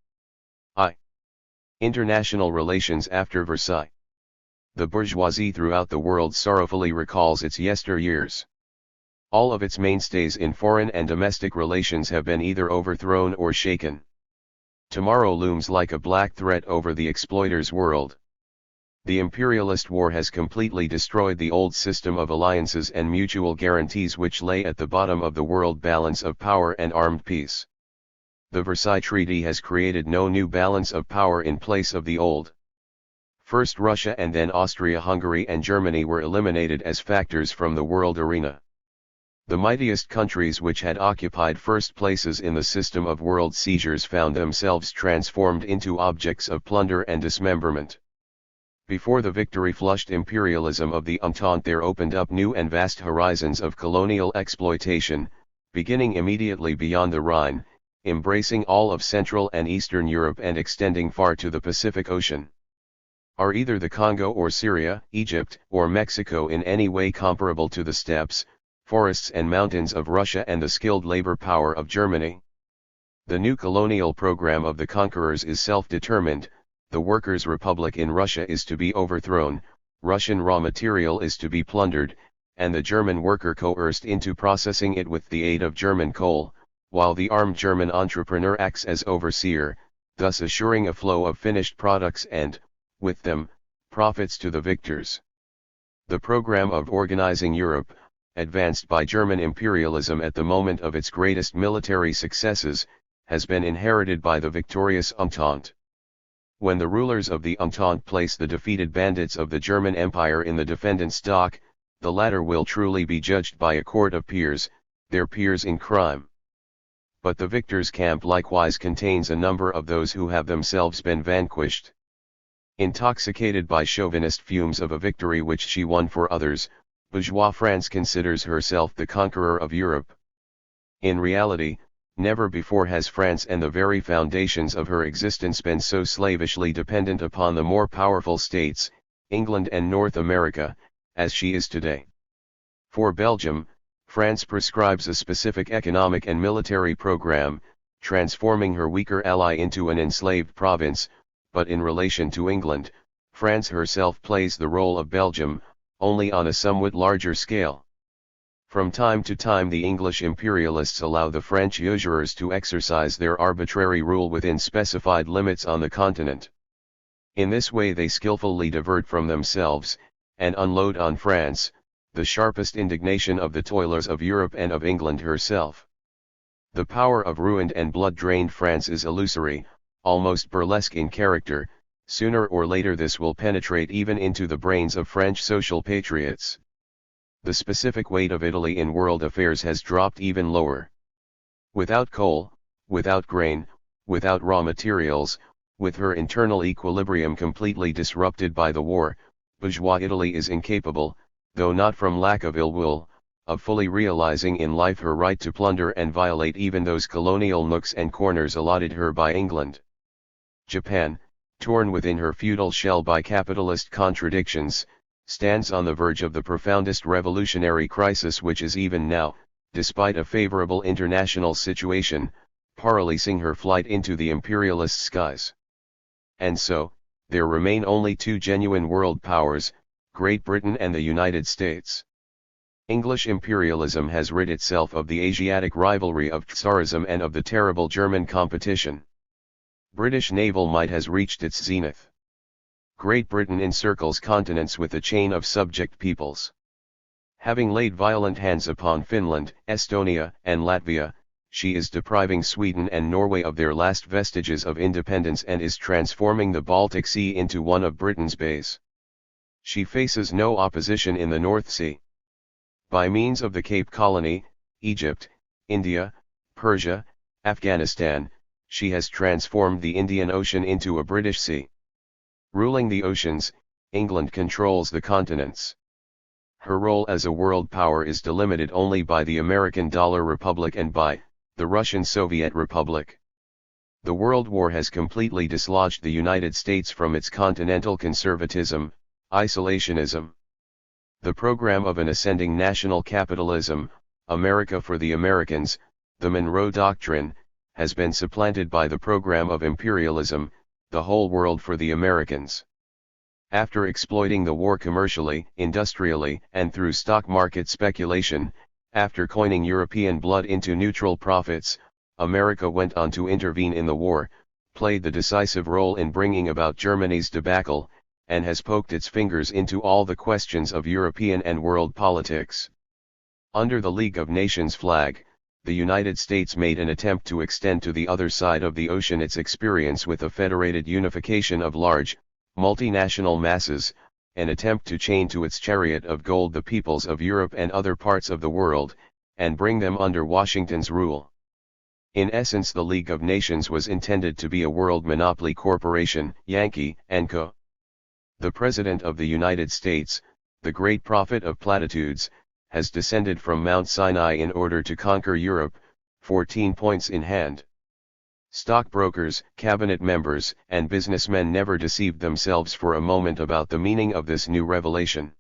International relations after Versailles. The bourgeoisie throughout the world sorrowfully recalls its yesteryears. All of its mainstays in foreign and domestic relations have been either overthrown or shaken. Tomorrow looms like a black threat over the exploiter's world. The imperialist war has completely destroyed the old system of alliances and mutual guarantees which lay at the bottom of the world balance of power and armed peace. The Versailles Treaty has created no new balance of power in place of the old. First Russia and then Austria-Hungary and Germany were eliminated as factors from the world arena. The mightiest countries which had occupied first places in the system of world seizures found themselves transformed into objects of plunder and dismemberment. Before the victory-flushed imperialism of the Entente there opened up new and vast horizons of colonial exploitation, beginning immediately beyond the Rhine, embracing all of Central and Eastern Europe and extending far to the Pacific Ocean. Are either the Congo or Syria, Egypt, or Mexico in any way comparable to the steppes, forests and mountains of Russia and the skilled labor power of Germany? The new colonial program of the conquerors is self-determined. The workers' republic in Russia is to be overthrown, Russian raw material is to be plundered, and the German worker coerced into processing it with the aid of German coal, while the armed German entrepreneur acts as overseer, thus assuring a flow of finished products and, with them, profits to the victors. The program of organizing Europe, advanced by German imperialism at the moment of its greatest military successes, has been inherited by the victorious Entente. When the rulers of the Entente place the defeated bandits of the German Empire in the defendant's dock, the latter will truly be judged by a court of peers, their peers in crime. But the victor's camp likewise contains a number of those who have themselves been vanquished. Intoxicated by chauvinist fumes of a victory which she won for others, bourgeois France considers herself the conqueror of Europe. In reality, never before has France and the very foundations of her existence been so slavishly dependent upon the more powerful states, England and North America, as she is today. For Belgium, France prescribes a specific economic and military program, transforming her weaker ally into an enslaved province, but in relation to England, France herself plays the role of Belgium, only on a somewhat larger scale. From time to time the English imperialists allow the French usurers to exercise their arbitrary rule within specified limits on the continent. In this way they skillfully divert from themselves, and unload on France, the sharpest indignation of the toilers of Europe and of England herself. The power of ruined and blood-drained France is illusory, almost burlesque in character. Sooner or later this will penetrate even into the brains of French social patriots. The specific weight of Italy in world affairs has dropped even lower. Without coal, without grain, without raw materials, with her internal equilibrium completely disrupted by the war, bourgeois Italy is incapable, though not from lack of ill will, of fully realizing in life her right to plunder and violate even those colonial nooks and corners allotted her by England. Japan, torn within her feudal shell by capitalist contradictions, stands on the verge of the profoundest revolutionary crisis which is even now, despite a favorable international situation, paralysing her flight into the imperialist skies. And so, there remain only two genuine world powers, Great Britain and the United States. English imperialism has rid itself of the Asiatic rivalry of Tsarism and of the terrible German competition. British naval might has reached its zenith. Great Britain encircles continents with a chain of subject peoples. Having laid violent hands upon Finland, Estonia, and Latvia, she is depriving Sweden and Norway of their last vestiges of independence and is transforming the Baltic Sea into one of Britain's bays. She faces no opposition in the North Sea. By means of the Cape Colony, Egypt, India, Persia, Afghanistan, she has transformed the Indian Ocean into a British Sea. Ruling the oceans, England controls the continents. Her role as a world power is delimited only by the American Dollar Republic and by the Russian Soviet Republic. The World War has completely dislodged the United States from its continental conservatism, isolationism. The program of an ascending national capitalism, America for the Americans, the Monroe Doctrine, has been supplanted by the program of imperialism, the whole world for the Americans. After exploiting the war commercially, industrially, and through stock market speculation, after coining European blood into neutral profits, America went on to intervene in the war, played the decisive role in bringing about Germany's debacle, and has poked its fingers into all the questions of European and world politics. Under the League of Nations flag, the United States made an attempt to extend to the other side of the ocean its experience with a federated unification of large, multinational masses, an attempt to chain to its chariot of gold the peoples of Europe and other parts of the world, and bring them under Washington's rule. In essence, the League of Nations was intended to be a world monopoly corporation, Yankee & Co. The President of the United States, the great prophet of platitudes, has descended from Mount Sinai in order to conquer Europe, 14 points in hand. Stockbrokers, cabinet members, and businessmen never deceived themselves for a moment about the meaning of this new revelation.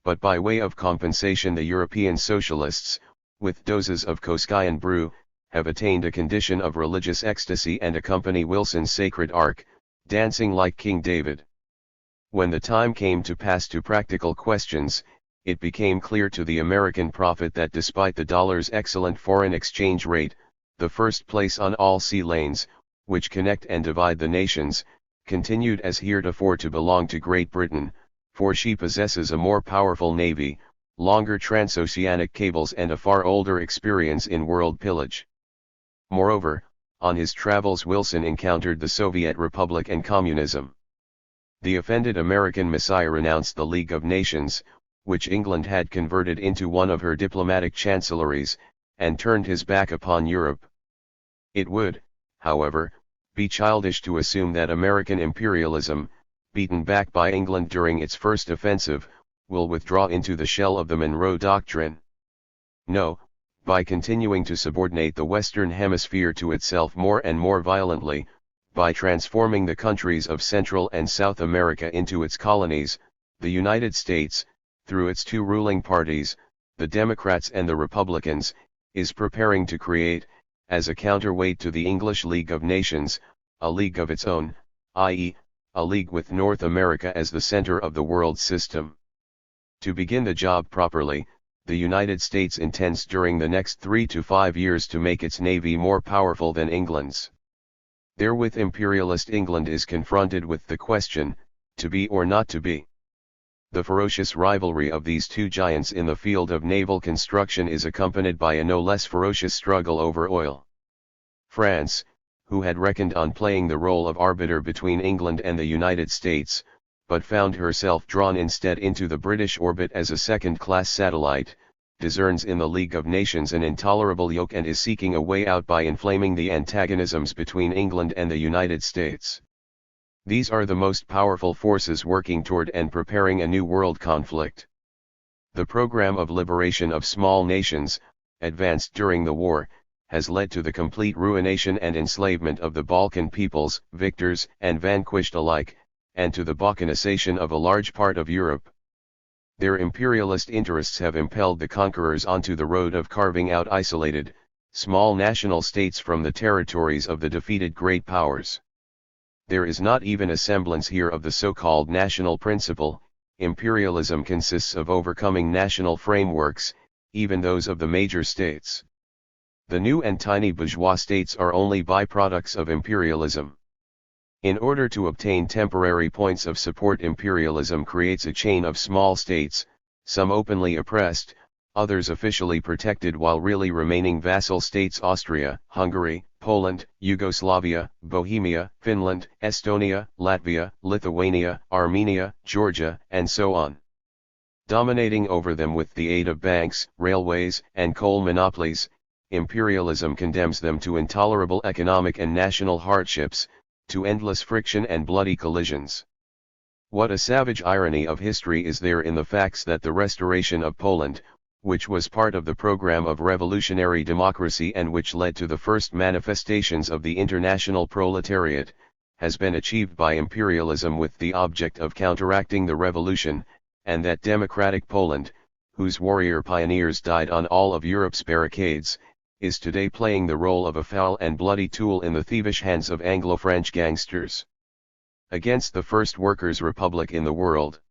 But by way of compensation, the European socialists, with doses of Koskian brew, have attained a condition of religious ecstasy and accompany Wilson's sacred ark, dancing like King David. When the time came to pass to practical questions, it became clear to the American prophet that despite the dollar's excellent foreign exchange rate, the first place on all sea lanes, which connect and divide the nations, continued as heretofore to belong to Great Britain, for she possesses a more powerful navy, longer transoceanic cables and a far older experience in world pillage. Moreover, on his travels Wilson encountered the Soviet Republic and communism. The offended American Messiah renounced the League of Nations, which England had converted into one of her diplomatic chancelleries, and turned his back upon Europe. It would, however, be childish to assume that American imperialism, beaten back by England during its first offensive, will withdraw into the shell of the Monroe Doctrine. No, by continuing to subordinate the Western Hemisphere to itself more and more violently, by transforming the countries of Central and South America into its colonies, the United States, through its two ruling parties, the Democrats and the Republicans, is preparing to create, as a counterweight to the English League of Nations, a league of its own, i.e., a league with North America as the center of the world system. To begin the job properly, the United States intends during the next 3 to 5 years to make its navy more powerful than England's. Therewith imperialist England is confronted with the question, to be or not to be. The ferocious rivalry of these two giants in the field of naval construction is accompanied by a no less ferocious struggle over oil. France, who had reckoned on playing the role of arbiter between England and the United States, but found herself drawn instead into the British orbit as a second-class satellite, discerns in the League of Nations an intolerable yoke and is seeking a way out by inflaming the antagonisms between England and the United States. These are the most powerful forces working toward and preparing a new world conflict. The program of liberation of small nations, advanced during the war, has led to the complete ruination and enslavement of the Balkan peoples, victors and vanquished alike, and to the balkanization of a large part of Europe. Their imperialist interests have impelled the conquerors onto the road of carving out isolated, small national states from the territories of the defeated great powers. There is not even a semblance here of the so-called national principle. Imperialism consists of overcoming national frameworks, even those of the major states. The new and tiny bourgeois states are only byproducts of imperialism. In order to obtain temporary points of support, imperialism creates a chain of small states, some openly oppressed, others officially protected while really remaining vassal states: Austria, Hungary, Poland, Yugoslavia, Bohemia, Finland, Estonia, Latvia, Lithuania, Armenia, Georgia, and so on. Dominating over them with the aid of banks, railways, and coal monopolies, imperialism condemns them to intolerable economic and national hardships, to endless friction and bloody collisions. What a savage irony of history is there in the facts that the restoration of Poland, which was part of the program of revolutionary democracy and which led to the first manifestations of the international proletariat, has been achieved by imperialism with the object of counteracting the revolution, and that democratic Poland, whose warrior pioneers died on all of Europe's barricades, is today playing the role of a foul and bloody tool in the thievish hands of Anglo-French gangsters. Against the first workers' republic in the world.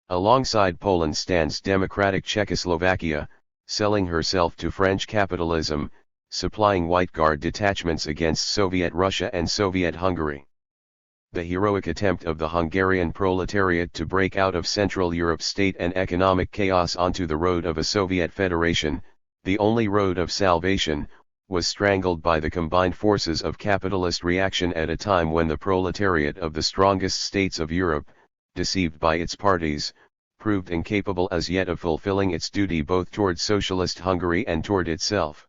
Alongside Poland stands democratic Czechoslovakia, selling herself to French capitalism, supplying White Guard detachments against Soviet Russia and Soviet Hungary. The heroic attempt of the Hungarian proletariat to break out of Central Europe's state and economic chaos onto the road of a Soviet Federation, the only road of salvation, was strangled by the combined forces of capitalist reaction at a time when the proletariat of the strongest states of Europe, deceived by its parties, proved incapable as yet of fulfilling its duty both toward socialist Hungary and toward itself.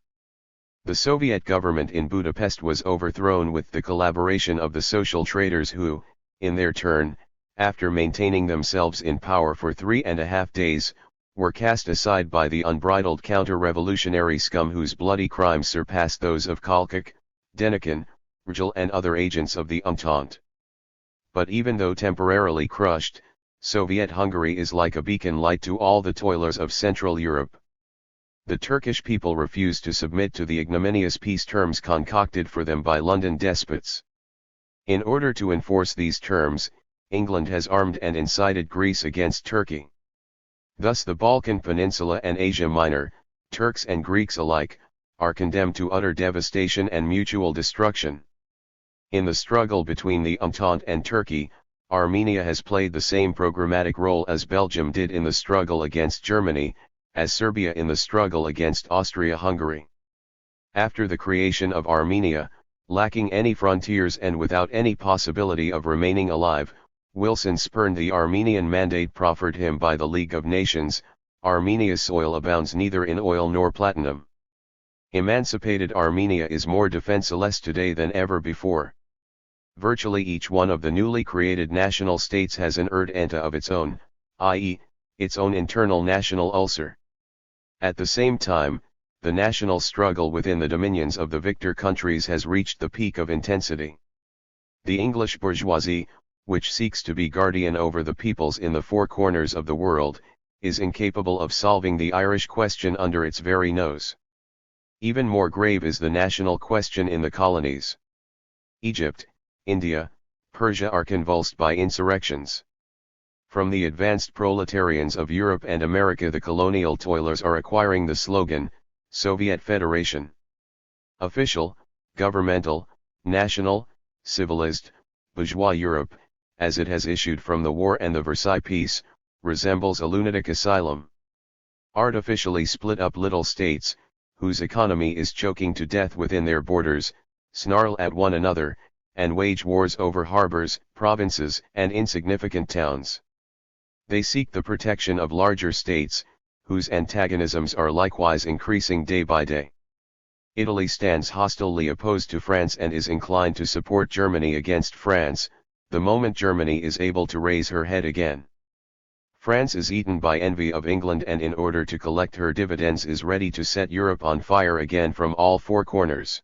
The Soviet government in Budapest was overthrown with the collaboration of the social traders who, in their turn, after maintaining themselves in power for 3.5 days, were cast aside by the unbridled counter-revolutionary scum whose bloody crimes surpassed those of Kolchak, Denikin, Rgel and other agents of the Entente. But even though temporarily crushed, Soviet Hungary is like a beacon light to all the toilers of Central Europe. The Turkish people refuse to submit to the ignominious peace terms concocted for them by London despots. In order to enforce these terms, England has armed and incited Greece against Turkey. Thus the Balkan Peninsula and Asia Minor, Turks and Greeks alike, are condemned to utter devastation and mutual destruction. In the struggle between the Entente and Turkey, Armenia has played the same programmatic role as Belgium did in the struggle against Germany, as Serbia in the struggle against Austria-Hungary. After the creation of Armenia, lacking any frontiers and without any possibility of remaining alive, Wilson spurned the Armenian mandate proffered him by the League of Nations. Armenia's soil abounds neither in oil nor platinum. Emancipated Armenia is more defenseless today than ever before. Virtually each one of the newly created national states has an erdenta of its own, i.e., its own internal national ulcer. At the same time, the national struggle within the dominions of the victor countries has reached the peak of intensity. The English bourgeoisie, which seeks to be guardian over the peoples in the four corners of the world, is incapable of solving the Irish question under its very nose. Even more grave is the national question in the colonies. Egypt, India, Persia are convulsed by insurrections. From the advanced proletarians of Europe and America, the colonial toilers are acquiring the slogan, Soviet Federation. Official, governmental, national, civilized, bourgeois Europe, as it has issued from the war and the Versailles Peace, resembles a lunatic asylum. Artificially split up little states, whose economy is choking to death within their borders, snarl at one another, and wage wars over harbors, provinces, and insignificant towns. They seek the protection of larger states, whose antagonisms are likewise increasing day by day. Italy stands hostilely opposed to France and is inclined to support Germany against France, the moment Germany is able to raise her head again. France is eaten by envy of England and in order to collect her dividends is ready to set Europe on fire again from all four corners.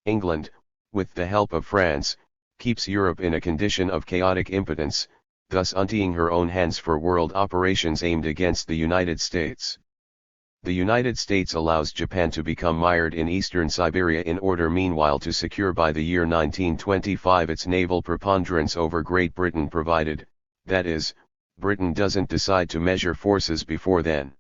England, with the help of France, keeps Europe in a condition of chaotic impotence, thus untying her own hands for world operations aimed against the United States. The United States allows Japan to become mired in eastern Siberia in order meanwhile to secure by the year 1925 its naval preponderance over Great Britain, provided, that is, Britain doesn't decide to measure forces before then.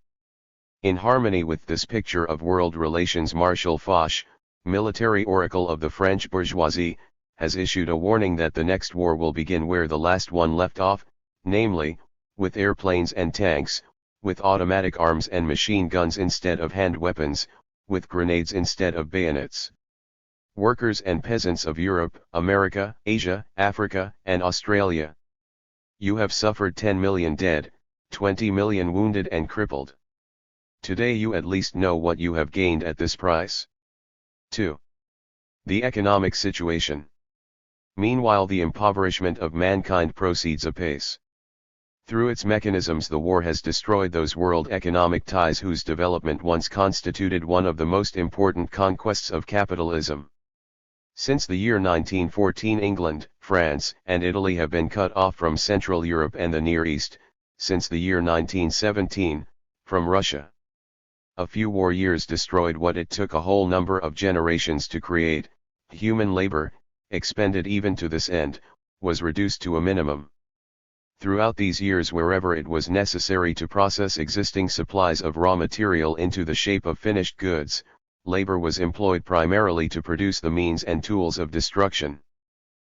In harmony with this picture of world relations, Marshal Foch, military oracle of the French bourgeoisie, has issued a warning that the next war will begin where the last one left off, namely, with airplanes and tanks, with automatic arms and machine guns instead of hand weapons, with grenades instead of bayonets. Workers and peasants of Europe, America, Asia, Africa, and Australia. You have suffered 10 million dead, 20 million wounded and crippled. Today you at least know what you have gained at this price. 2. The economic situation. Meanwhile, the impoverishment of mankind proceeds apace. Through its mechanisms, the war has destroyed those world economic ties whose development once constituted one of the most important conquests of capitalism. Since the year 1914, England, France, and Italy have been cut off from Central Europe and the Near East, since the year 1917, from Russia. A few war years destroyed what it took a whole number of generations to create. Human labor, expended even to this end, was reduced to a minimum. Throughout these years, wherever it was necessary to process existing supplies of raw material into the shape of finished goods, labor was employed primarily to produce the means and tools of destruction.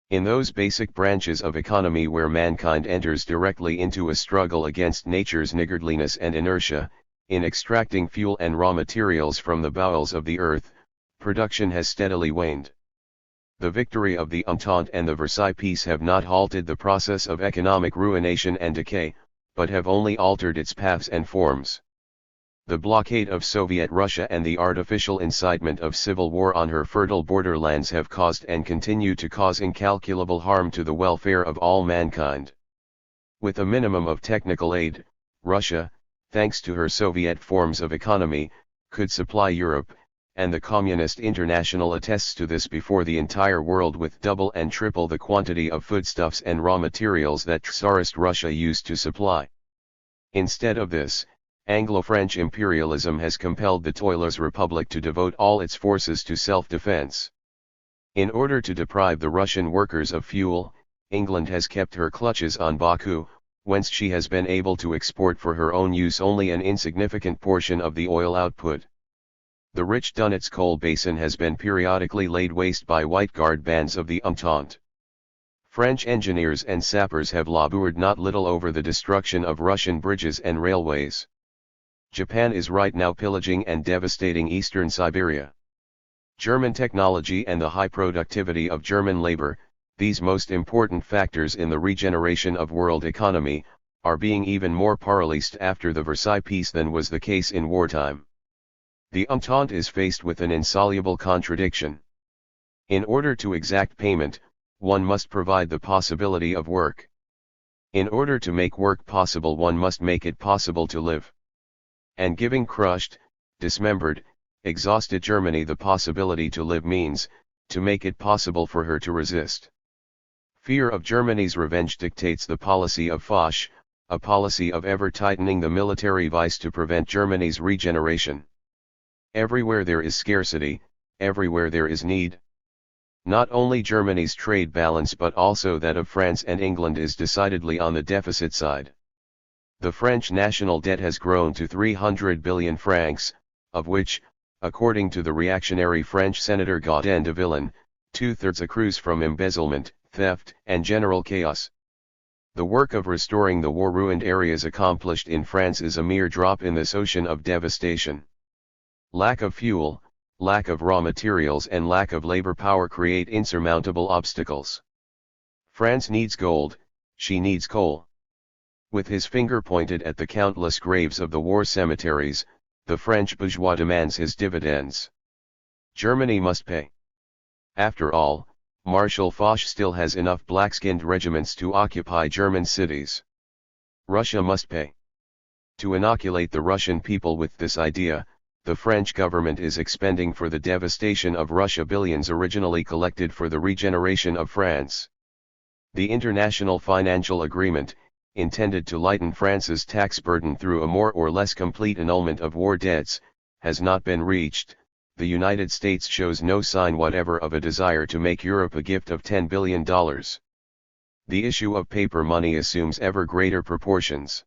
In those basic branches of economy where mankind enters directly into a struggle against nature's niggardliness and inertia, in extracting fuel and raw materials from the bowels of the earth, production has steadily waned. The victory of the Entente and the Versailles Peace have not halted the process of economic ruination and decay, but have only altered its paths and forms. The blockade of Soviet Russia and the artificial incitement of civil war on her fertile borderlands have caused and continue to cause incalculable harm to the welfare of all mankind. With a minimum of technical aid, Russia, thanks to her Soviet forms of economy, could supply Europe, and the Communist International attests to this, before the entire world with double and triple the quantity of foodstuffs and raw materials that Tsarist Russia used to supply. Instead of this, Anglo-French imperialism has compelled the Toilers' Republic to devote all its forces to self-defense. In order to deprive the Russian workers of fuel, England has kept her clutches on Baku, whence she has been able to export for her own use only an insignificant portion of the oil output. The rich Donets coal basin has been periodically laid waste by White Guard bands of the Entente. French engineers and sappers have labored not little over the destruction of Russian bridges and railways. Japan is right now pillaging and devastating eastern Siberia. German technology and the high productivity of German labor, these most important factors in the regeneration of world economy, are being even more policed after the Versailles Peace than was the case in wartime. The Entente is faced with an insoluble contradiction. In order to exact payment, one must provide the possibility of work. In order to make work possible, one must make it possible to live. And giving crushed, dismembered, exhausted Germany the possibility to live means, to make it possible for her to resist. Fear of Germany's revenge dictates the policy of Foch, a policy of ever tightening the military vice to prevent Germany's regeneration. Everywhere there is scarcity, everywhere there is need. Not only Germany's trade balance but also that of France and England is decidedly on the deficit side. The French national debt has grown to 300 billion francs, of which, according to the reactionary French Senator Gaudin de Villeneuve, 2/3 accrues from embezzlement, theft, and general chaos. The work of restoring the war-ruined areas accomplished in France is a mere drop in this ocean of devastation. Lack of fuel, lack of raw materials and lack of labor power create insurmountable obstacles. France needs gold, she needs coal. With his finger pointed at the countless graves of the war cemeteries, the French bourgeois demands his dividends. Germany must pay. After all, Marshal Foch still has enough black-skinned regiments to occupy German cities. Russia must pay. To inoculate the Russian people with this idea, the French government is expending for the devastation of Russia billions originally collected for the regeneration of France. The international financial agreement, intended to lighten France's tax burden through a more or less complete annulment of war debts, has not been reached. The United States shows no sign whatever of a desire to make Europe a gift of $10 billion. The issue of paper money assumes ever greater proportions.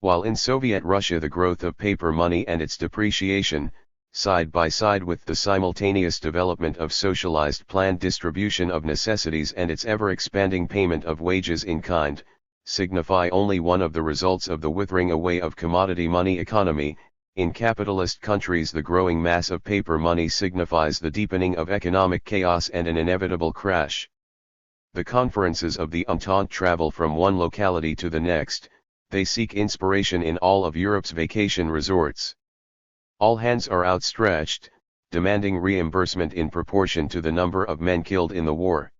While in Soviet Russia the growth of paper money and its depreciation, side by side with the simultaneous development of socialized planned distribution of necessities and its ever-expanding payment of wages in kind, signify only one of the results of the withering away of commodity money economy. In capitalist countries the growing mass of paper money signifies the deepening of economic chaos and an inevitable crash. The conferences of the Entente travel from one locality to the next, they seek inspiration in all of Europe's vacation resorts. All hands are outstretched, demanding reimbursement in proportion to the number of men killed in the war.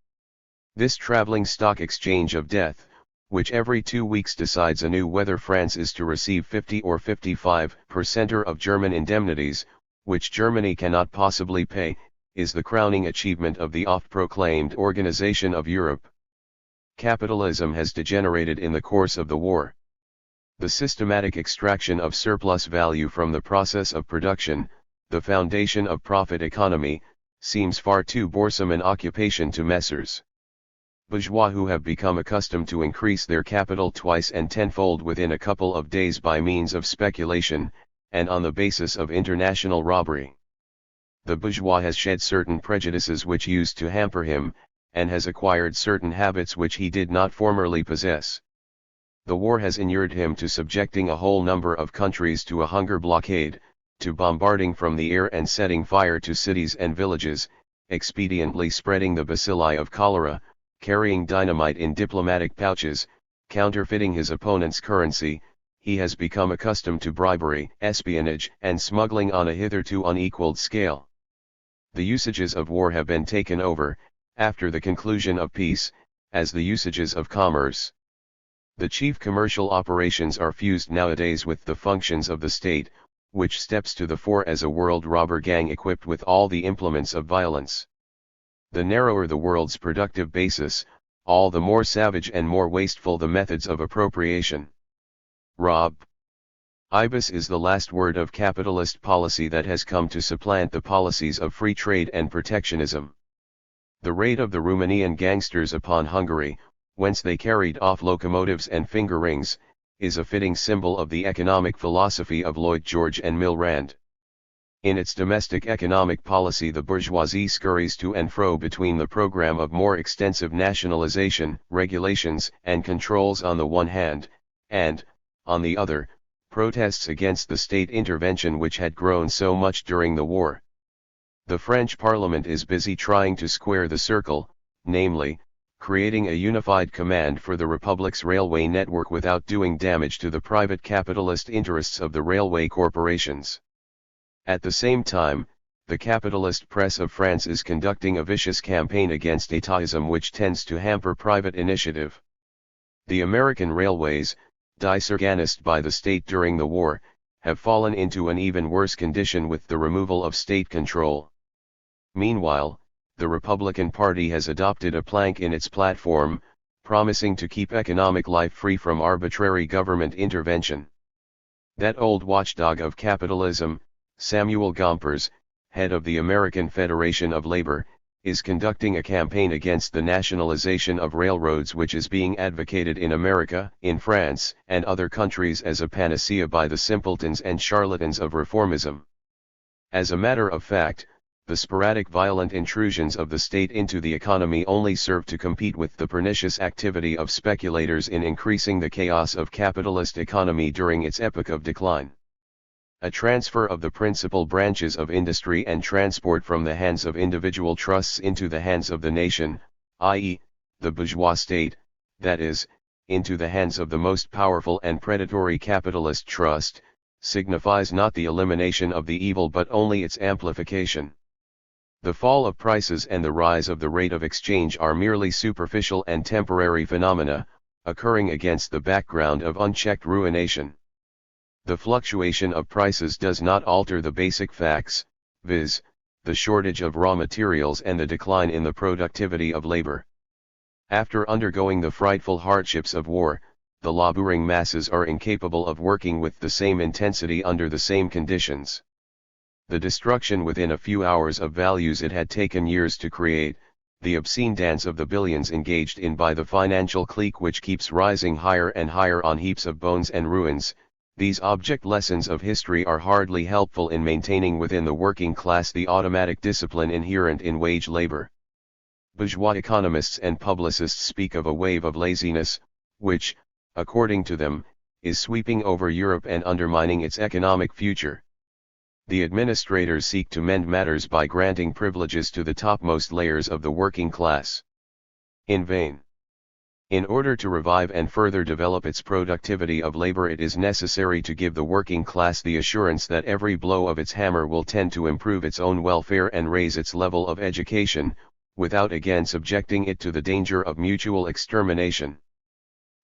This traveling stock exchange of death, which every 2 weeks decides anew whether France is to receive 50 or 55% of German indemnities, which Germany cannot possibly pay, is the crowning achievement of the oft-proclaimed Organization of Europe. Capitalism has degenerated in the course of the war. The systematic extraction of surplus value from the process of production, the foundation of profit economy, seems far too boresome an occupation to Messrs. Bourgeois who have become accustomed to increase their capital twice and tenfold within a couple of days by means of speculation, and on the basis of international robbery. The bourgeois has shed certain prejudices which used to hamper him, and has acquired certain habits which he did not formerly possess. The war has inured him to subjecting a whole number of countries to a hunger blockade, to bombarding from the air and setting fire to cities and villages, expediently spreading the bacilli of cholera, carrying dynamite in diplomatic pouches, counterfeiting his opponent's currency. He has become accustomed to bribery, espionage, and smuggling on a hitherto unequaled scale. The usages of war have been taken over, after the conclusion of peace, as the usages of commerce. The chief commercial operations are fused nowadays with the functions of the state, which steps to the fore as a world robber gang equipped with all the implements of violence. The narrower the world's productive basis, all the more savage and more wasteful the methods of appropriation. Rob. Ibis is the last word of capitalist policy that has come to supplant the policies of free trade and protectionism. The raid of the Romanian gangsters upon Hungary, whence they carried off locomotives and finger rings, is a fitting symbol of the economic philosophy of Lloyd George and Milrand. In its domestic economic policy the bourgeoisie scurries to and fro between the program of more extensive nationalization, regulations, and controls on the one hand, and, on the other, protests against the state intervention which had grown so much during the war. The French Parliament is busy trying to square the circle, namely, creating a unified command for the Republic's railway network without doing damage to the private capitalist interests of the railway corporations. At the same time, the capitalist press of France is conducting a vicious campaign against étatism which tends to hamper private initiative. The American railways, disorganized by the state during the war, have fallen into an even worse condition with the removal of state control. Meanwhile, the Republican Party has adopted a plank in its platform, promising to keep economic life free from arbitrary government intervention. That old watchdog of capitalism, Samuel Gompers, head of the American Federation of Labor, is conducting a campaign against the nationalization of railroads which is being advocated in America, in France, and other countries as a panacea by the simpletons and charlatans of reformism. As a matter of fact, the sporadic violent intrusions of the state into the economy only serve to compete with the pernicious activity of speculators in increasing the chaos of capitalist economy during its epoch of decline. A transfer of the principal branches of industry and transport from the hands of individual trusts into the hands of the nation, i.e., the bourgeois state, that is, into the hands of the most powerful and predatory capitalist trust, signifies not the elimination of the evil but only its amplification. The fall of prices and the rise of the rate of exchange are merely superficial and temporary phenomena, occurring against the background of unchecked ruination. The fluctuation of prices does not alter the basic facts, viz., the shortage of raw materials and the decline in the productivity of labor. After undergoing the frightful hardships of war, the laboring masses are incapable of working with the same intensity under the same conditions. The destruction within a few hours of values it had taken years to create, the obscene dance of the billions engaged in by the financial clique which keeps rising higher and higher on heaps of bones and ruins, These object lessons of history are hardly helpful in maintaining within the working class the automatic discipline inherent in wage labor. Bourgeois economists and publicists speak of a wave of laziness, which, according to them, is sweeping over Europe and undermining its economic future. The administrators seek to mend matters by granting privileges to the topmost layers of the working class. In vain. In order to revive and further develop its productivity of labor, it is necessary to give the working class the assurance that every blow of its hammer will tend to improve its own welfare and raise its level of education, without again subjecting it to the danger of mutual extermination.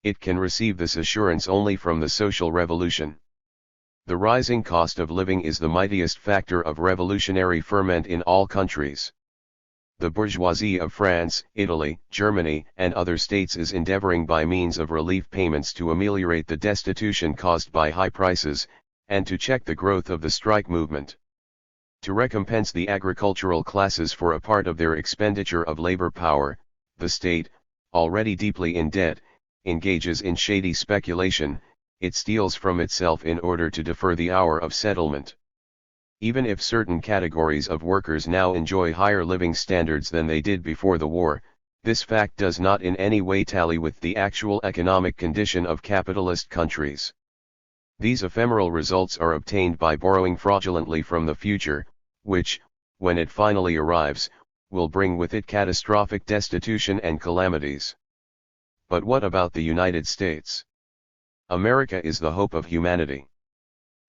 It can receive this assurance only from the social revolution. The rising cost of living is the mightiest factor of revolutionary ferment in all countries. The bourgeoisie of France, Italy, Germany, and other states is endeavoring by means of relief payments to ameliorate the destitution caused by high prices, and to check the growth of the strike movement. To recompense the agricultural classes for a part of their expenditure of labor power, the state, already deeply in debt, engages in shady speculation. It steals from itself in order to defer the hour of settlement. Even if certain categories of workers now enjoy higher living standards than they did before the war, this fact does not in any way tally with the actual economic condition of capitalist countries. These ephemeral results are obtained by borrowing fraudulently from the future, which, when it finally arrives, will bring with it catastrophic destitution and calamities. But what about the United States? America is the hope of humanity.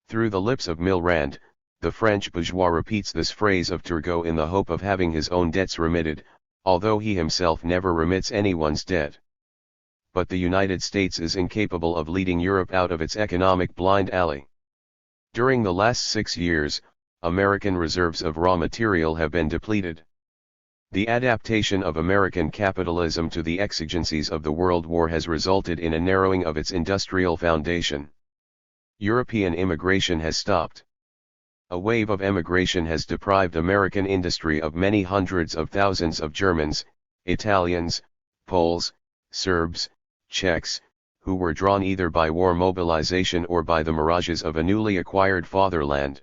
Through the lips of Milrand, the French bourgeois repeats this phrase of Turgot in the hope of having his own debts remitted, although he himself never remits anyone's debt. But the United States is incapable of leading Europe out of its economic blind alley. During the last 6 years, American reserves of raw material have been depleted. The adaptation of American capitalism to the exigencies of the World War has resulted in a narrowing of its industrial foundation. European immigration has stopped. A wave of emigration has deprived American industry of many hundreds of thousands of Germans, Italians, Poles, Serbs, Czechs, who were drawn either by war mobilization or by the mirages of a newly acquired fatherland.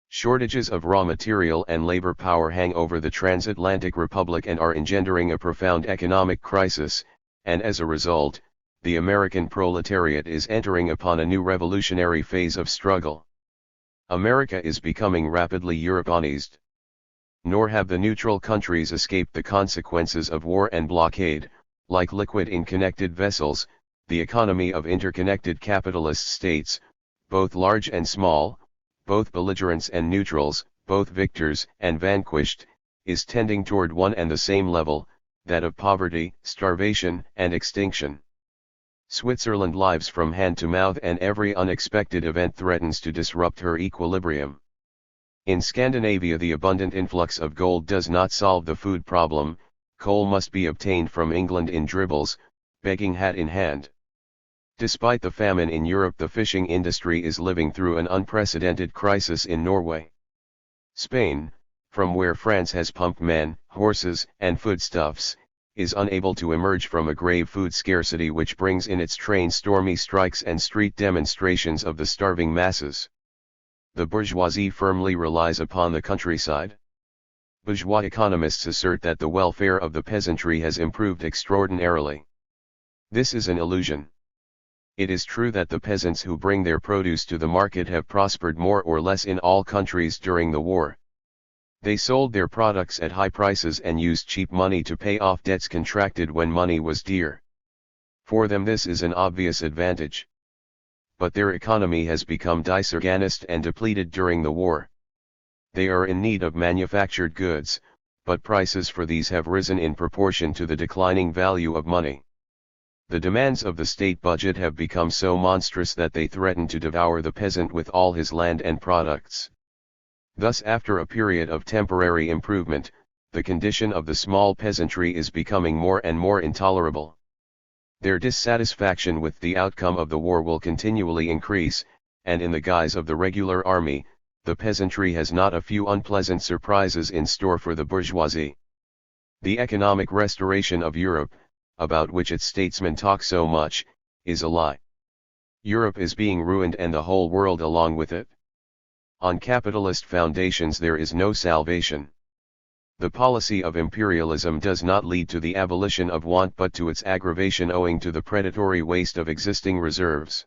Shortages of raw material and labor power hang over the transatlantic republic and are engendering a profound economic crisis, and as a result, the American proletariat is entering upon a new revolutionary phase of struggle. America is becoming rapidly Europeanized. Nor have the neutral countries escaped the consequences of war and blockade. Like liquid in connected vessels, the economy of interconnected capitalist states, both large and small, both belligerents and neutrals, both victors and vanquished, is tending toward one and the same level, that of poverty, starvation, and extinction. Switzerland lives from hand to mouth, and every unexpected event threatens to disrupt her equilibrium. In Scandinavia, the abundant influx of gold does not solve the food problem. Coal must be obtained from England in dribbles, begging hat in hand. Despite the famine in Europe, the fishing industry is living through an unprecedented crisis in Norway. Spain, from where France has pumped men, horses, and foodstuffs, is unable to emerge from a grave food scarcity which brings in its train stormy strikes and street demonstrations of the starving masses. The bourgeoisie firmly relies upon the countryside. Bourgeois economists assert that the welfare of the peasantry has improved extraordinarily. This is an illusion. It is true that the peasants who bring their produce to the market have prospered more or less in all countries during the war. They sold their products at high prices and used cheap money to pay off debts contracted when money was dear. For them this is an obvious advantage. But their economy has become disorganized and depleted during the war. They are in need of manufactured goods, but prices for these have risen in proportion to the declining value of money. The demands of the state budget have become so monstrous that they threaten to devour the peasant with all his land and products. Thus, after a period of temporary improvement, the condition of the small peasantry is becoming more and more intolerable. Their dissatisfaction with the outcome of the war will continually increase, and in the guise of the regular army, the peasantry has not a few unpleasant surprises in store for the bourgeoisie. The economic restoration of Europe, about which its statesmen talk so much, is a lie. Europe is being ruined and the whole world along with it. On capitalist foundations there is no salvation. The policy of imperialism does not lead to the abolition of want but to its aggravation owing to the predatory waste of existing reserves.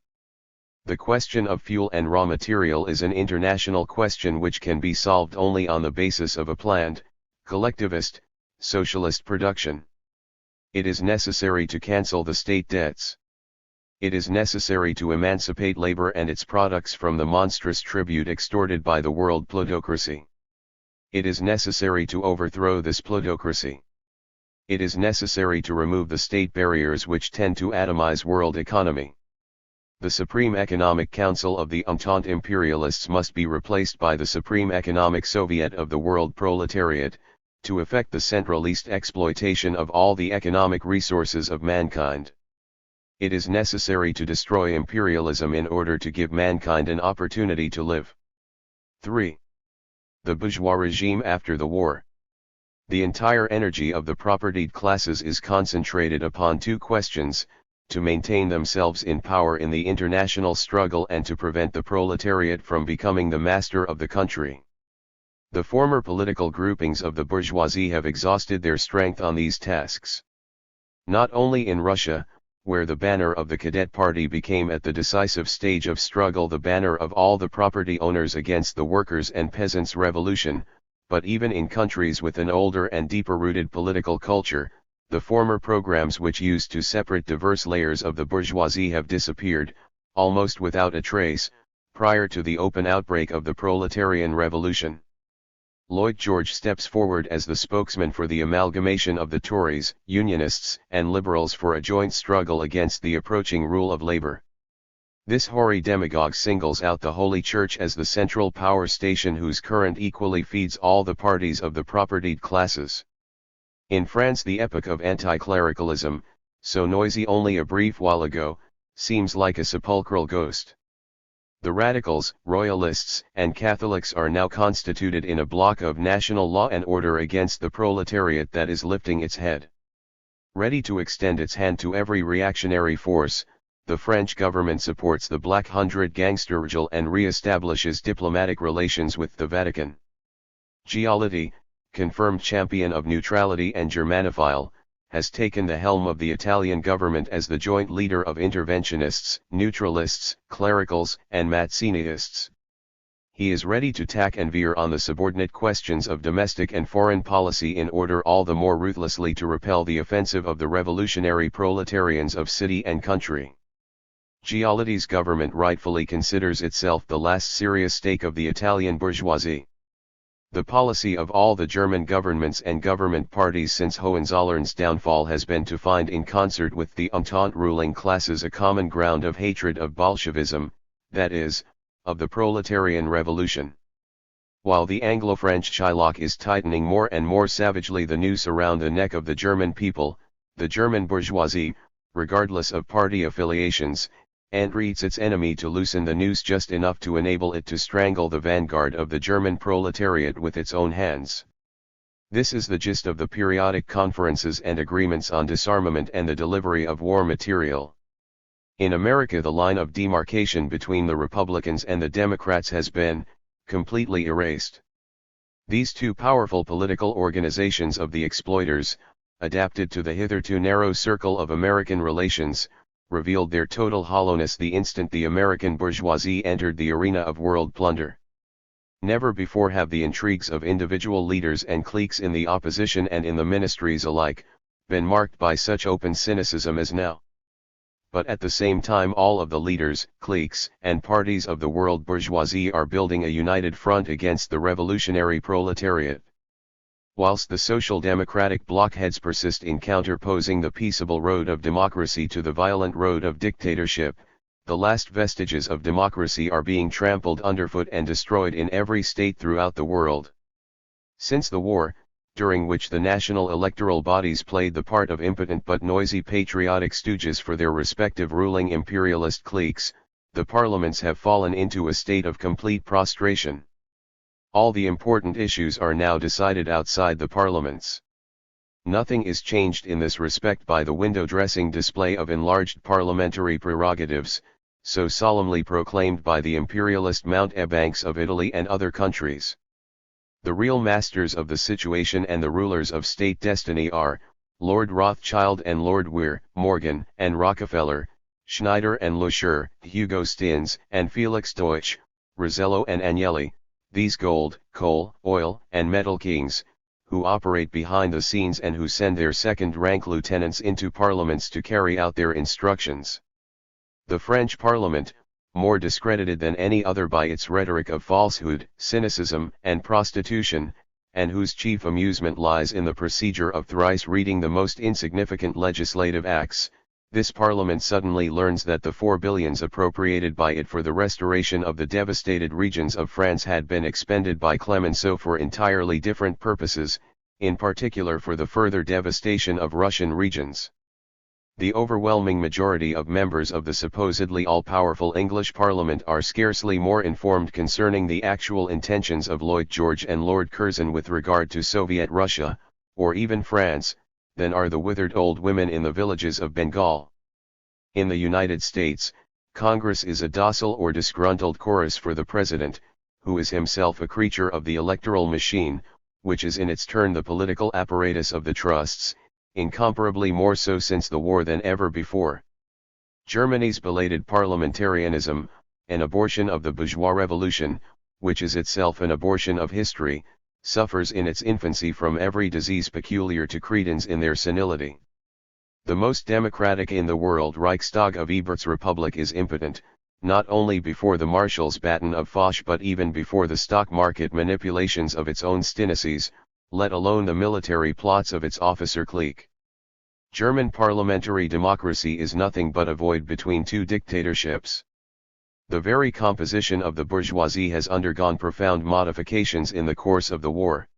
The question of fuel and raw material is an international question which can be solved only on the basis of a planned, collectivist, socialist production. It is necessary to cancel the state debts. It is necessary to emancipate labor and its products from the monstrous tribute extorted by the world plutocracy. It is necessary to overthrow this plutocracy. It is necessary to remove the state barriers which tend to atomize world economy. The Supreme Economic Council of the Entente imperialists must be replaced by the Supreme Economic Soviet of the world proletariat, to effect the centralist exploitation of all the economic resources of mankind. It is necessary to destroy imperialism in order to give mankind an opportunity to live. 3. The bourgeois regime after the war. The entire energy of the propertied classes is concentrated upon two questions: to maintain themselves in power in the international struggle and to prevent the proletariat from becoming the master of the country. The former political groupings of the bourgeoisie have exhausted their strength on these tasks. Not only in Russia, where the banner of the Cadet Party became at the decisive stage of struggle the banner of all the property owners against the workers' and peasants' revolution, but even in countries with an older and deeper-rooted political culture, the former programs which used to separate diverse layers of the bourgeoisie have disappeared, almost without a trace, prior to the open outbreak of the proletarian revolution. Lloyd George steps forward as the spokesman for the amalgamation of the Tories, Unionists, and Liberals for a joint struggle against the approaching rule of labor. This hoary demagogue singles out the Holy Church as the central power station whose current equally feeds all the parties of the propertied classes. In France the epoch of anti-clericalism, so noisy only a brief while ago, seems like a sepulchral ghost. The radicals, royalists, and Catholics are now constituted in a bloc of national law and order against the proletariat that is lifting its head. Ready to extend its hand to every reactionary force, the French government supports the Black Hundred gangster regime and re-establishes diplomatic relations with the Vatican. Giolitti, confirmed champion of neutrality and Germanophile, has taken the helm of the Italian government as the joint leader of interventionists, neutralists, clericals, and Mazziniists. He is ready to tack and veer on the subordinate questions of domestic and foreign policy in order all the more ruthlessly to repel the offensive of the revolutionary proletarians of city and country. Giolitti's government rightfully considers itself the last serious stake of the Italian bourgeoisie. The policy of all the German governments and government parties since Hohenzollern's downfall has been to find in concert with the Entente ruling classes a common ground of hatred of Bolshevism, that is, of the proletarian revolution. While the Anglo-French Shylock is tightening more and more savagely the noose around the neck of the German people, the German bourgeoisie, regardless of party affiliations, entreats its enemy to loosen the noose just enough to enable it to strangle the vanguard of the German proletariat with its own hands. This is the gist of the periodic conferences and agreements on disarmament and the delivery of war material. In America the line of demarcation between the Republicans and the Democrats has been completely erased. These two powerful political organizations of the exploiters, adapted to the hitherto narrow circle of American relations, revealed their total hollowness the instant the American bourgeoisie entered the arena of world plunder. Never before have the intrigues of individual leaders and cliques in the opposition and in the ministries alike, been marked by such open cynicism as now. But at the same time all of the leaders, cliques, and parties of the world bourgeoisie are building a united front against the revolutionary proletariat. Whilst the social democratic blockheads persist in counterposing the peaceable road of democracy to the violent road of dictatorship, the last vestiges of democracy are being trampled underfoot and destroyed in every state throughout the world. Since the war, during which the national electoral bodies played the part of impotent but noisy patriotic stooges for their respective ruling imperialist cliques, the parliaments have fallen into a state of complete prostration. All the important issues are now decided outside the parliaments. Nothing is changed in this respect by the window-dressing display of enlarged parliamentary prerogatives, so solemnly proclaimed by the imperialist mountebanks of Italy and other countries. The real masters of the situation and the rulers of state destiny are, Lord Rothschild and Lord Weir, Morgan and Rockefeller, Schneider and Lusher, Hugo Stinnes and Felix Deutsch, Rosello and Agnelli, these gold, coal, oil and metal kings, who operate behind the scenes and who send their second-rank lieutenants into parliaments to carry out their instructions. The French Parliament, more discredited than any other by its rhetoric of falsehood, cynicism, and prostitution, and whose chief amusement lies in the procedure of thrice reading the most insignificant legislative acts, this Parliament suddenly learns that the 4 billions appropriated by it for the restoration of the devastated regions of France had been expended by Clemenceau for entirely different purposes, in particular for the further devastation of Russian regions. The overwhelming majority of members of the supposedly all-powerful English Parliament are scarcely more informed concerning the actual intentions of Lloyd George and Lord Curzon with regard to Soviet Russia, or even France, than are the withered old women in the villages of Bengal. In the United States, Congress is a docile or disgruntled chorus for the President, who is himself a creature of the electoral machine, which is in its turn the political apparatus of the trusts, incomparably more so since the war than ever before. Germany's belated parliamentarianism, an abortion of the bourgeois revolution, which is itself an abortion of history, suffers in its infancy from every disease peculiar to cretins in their senility. The most democratic in the world Reichstag of Ebert's Republic is impotent, not only before the marshal's baton of Foch but even before the stock market manipulations of its own Stinacies, let alone the military plots of its officer clique. German parliamentary democracy is nothing but a void between two dictatorships. The very composition of the bourgeoisie has undergone profound modifications in the course of the war.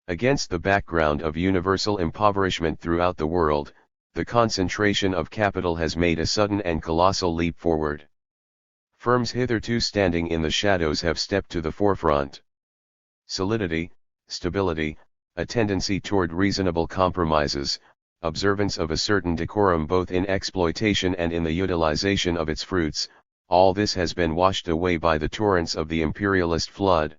Against the background of universal impoverishment throughout the world, the concentration of capital has made a sudden and colossal leap forward. Firms hitherto standing in the shadows have stepped to the forefront. Solidity, stability, a tendency toward reasonable compromises, observance of a certain decorum both in exploitation and in the utilization of its fruits, all this has been washed away by the torrents of the imperialist flood.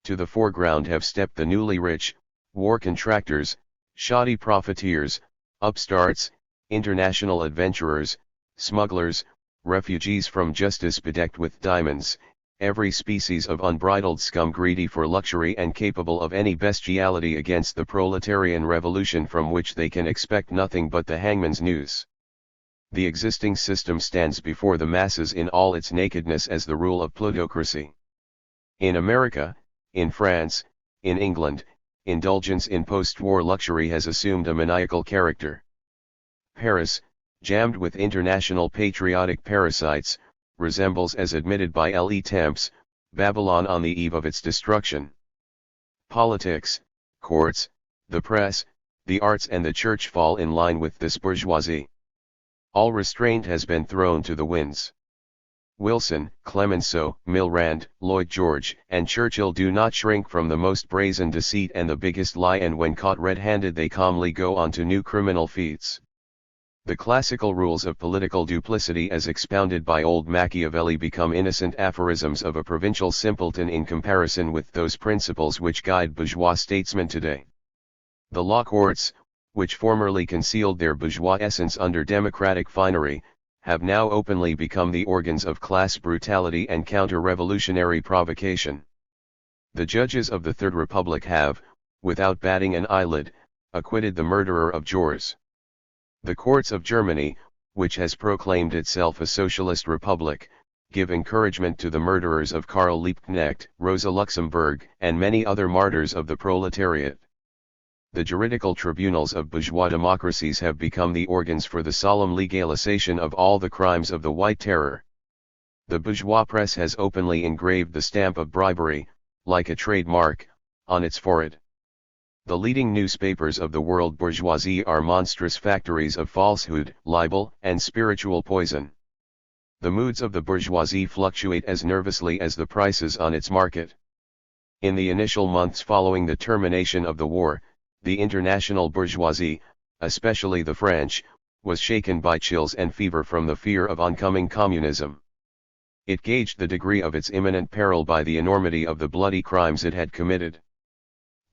To the foreground have stepped the newly rich, war contractors, shoddy profiteers, upstarts, international adventurers, smugglers, refugees from justice bedecked with diamonds, every species of unbridled scum greedy for luxury and capable of any bestiality against the proletarian revolution from which they can expect nothing but the hangman's noose. The existing system stands before the masses in all its nakedness as the rule of plutocracy. In America, in France, in England, indulgence in post-war luxury has assumed a maniacal character. Paris, jammed with international patriotic parasites, resembles, as admitted by L.E. Temps, Babylon on the eve of its destruction. Politics, courts, the press, the arts and the church fall in line with this bourgeoisie. All restraint has been thrown to the winds. Wilson, Clemenceau, Milrand, Lloyd George, and Churchill do not shrink from the most brazen deceit and the biggest lie, and when caught red-handed they calmly go on to new criminal feats. The classical rules of political duplicity as expounded by old Machiavelli become innocent aphorisms of a provincial simpleton in comparison with those principles which guide bourgeois statesmen today. The law courts, which formerly concealed their bourgeois essence under democratic finery, have now openly become the organs of class brutality and counter-revolutionary provocation. The judges of the Third Republic have, without batting an eyelid, acquitted the murderer of Jors. The courts of Germany, which has proclaimed itself a socialist republic, give encouragement to the murderers of Karl Liebknecht, Rosa Luxemburg, and many other martyrs of the proletariat. The juridical tribunals of bourgeois democracies have become the organs for the solemn legalization of all the crimes of the White Terror. The bourgeois press has openly engraved the stamp of bribery, like a trademark, on its forehead. The leading newspapers of the world bourgeoisie are monstrous factories of falsehood, libel, and spiritual poison. The moods of the bourgeoisie fluctuate as nervously as the prices on its market. In the initial months following the termination of the war, the international bourgeoisie, especially the French, was shaken by chills and fever from the fear of oncoming communism. It gauged the degree of its imminent peril by the enormity of the bloody crimes it had committed.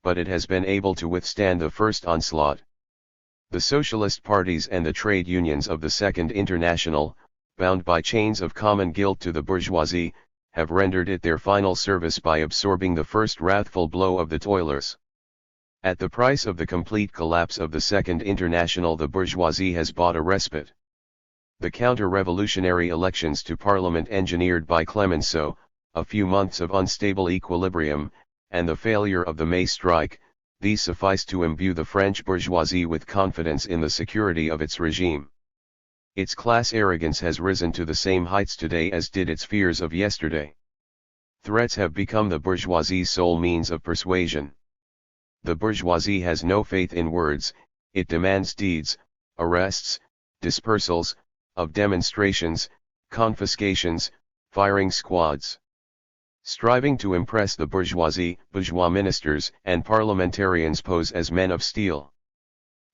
But it has been able to withstand the first onslaught. The socialist parties and the trade unions of the Second International, bound by chains of common guilt to the bourgeoisie, have rendered it their final service by absorbing the first wrathful blow of the toilers. At the price of the complete collapse of the Second International, the bourgeoisie has bought a respite. The counter-revolutionary elections to Parliament engineered by Clemenceau, a few months of unstable equilibrium, and the failure of the May strike, these suffice to imbue the French bourgeoisie with confidence in the security of its regime. Its class arrogance has risen to the same heights today as did its fears of yesterday. Threats have become the bourgeoisie's sole means of persuasion. The bourgeoisie has no faith in words, it demands deeds, arrests, dispersals, of demonstrations, confiscations, firing squads. Striving to impress the bourgeoisie, bourgeois ministers and parliamentarians pose as men of steel.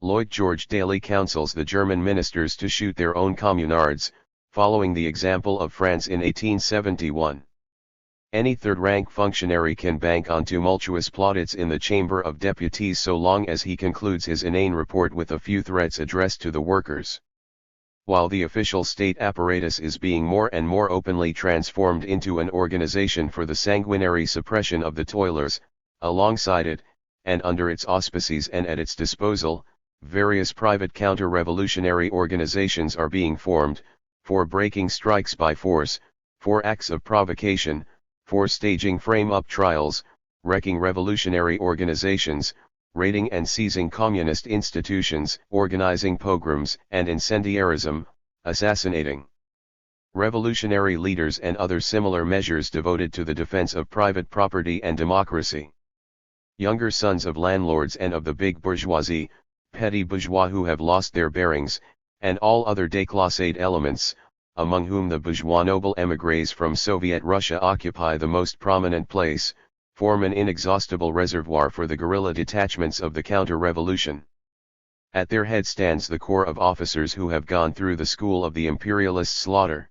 Lloyd George daily counsels the German ministers to shoot their own communards, following the example of France in 1871. Any third-rank functionary can bank on tumultuous plaudits in the Chamber of Deputies so long as he concludes his inane report with a few threats addressed to the workers. While the official state apparatus is being more and more openly transformed into an organization for the sanguinary suppression of the toilers, alongside it, and under its auspices and at its disposal, various private counter-revolutionary organizations are being formed, for breaking strikes by force, for acts of provocation, for staging frame-up trials, wrecking revolutionary organizations, raiding and seizing communist institutions, organizing pogroms and incendiarism, assassinating revolutionary leaders and other similar measures devoted to the defense of private property and democracy. Younger sons of landlords and of the big bourgeoisie, petty bourgeois who have lost their bearings, and all other déclassé elements, among whom the bourgeois noble émigrés from Soviet Russia occupy the most prominent place, form an inexhaustible reservoir for the guerrilla detachments of the counter-revolution. At their head stands the corps of officers who have gone through the school of the imperialist slaughter.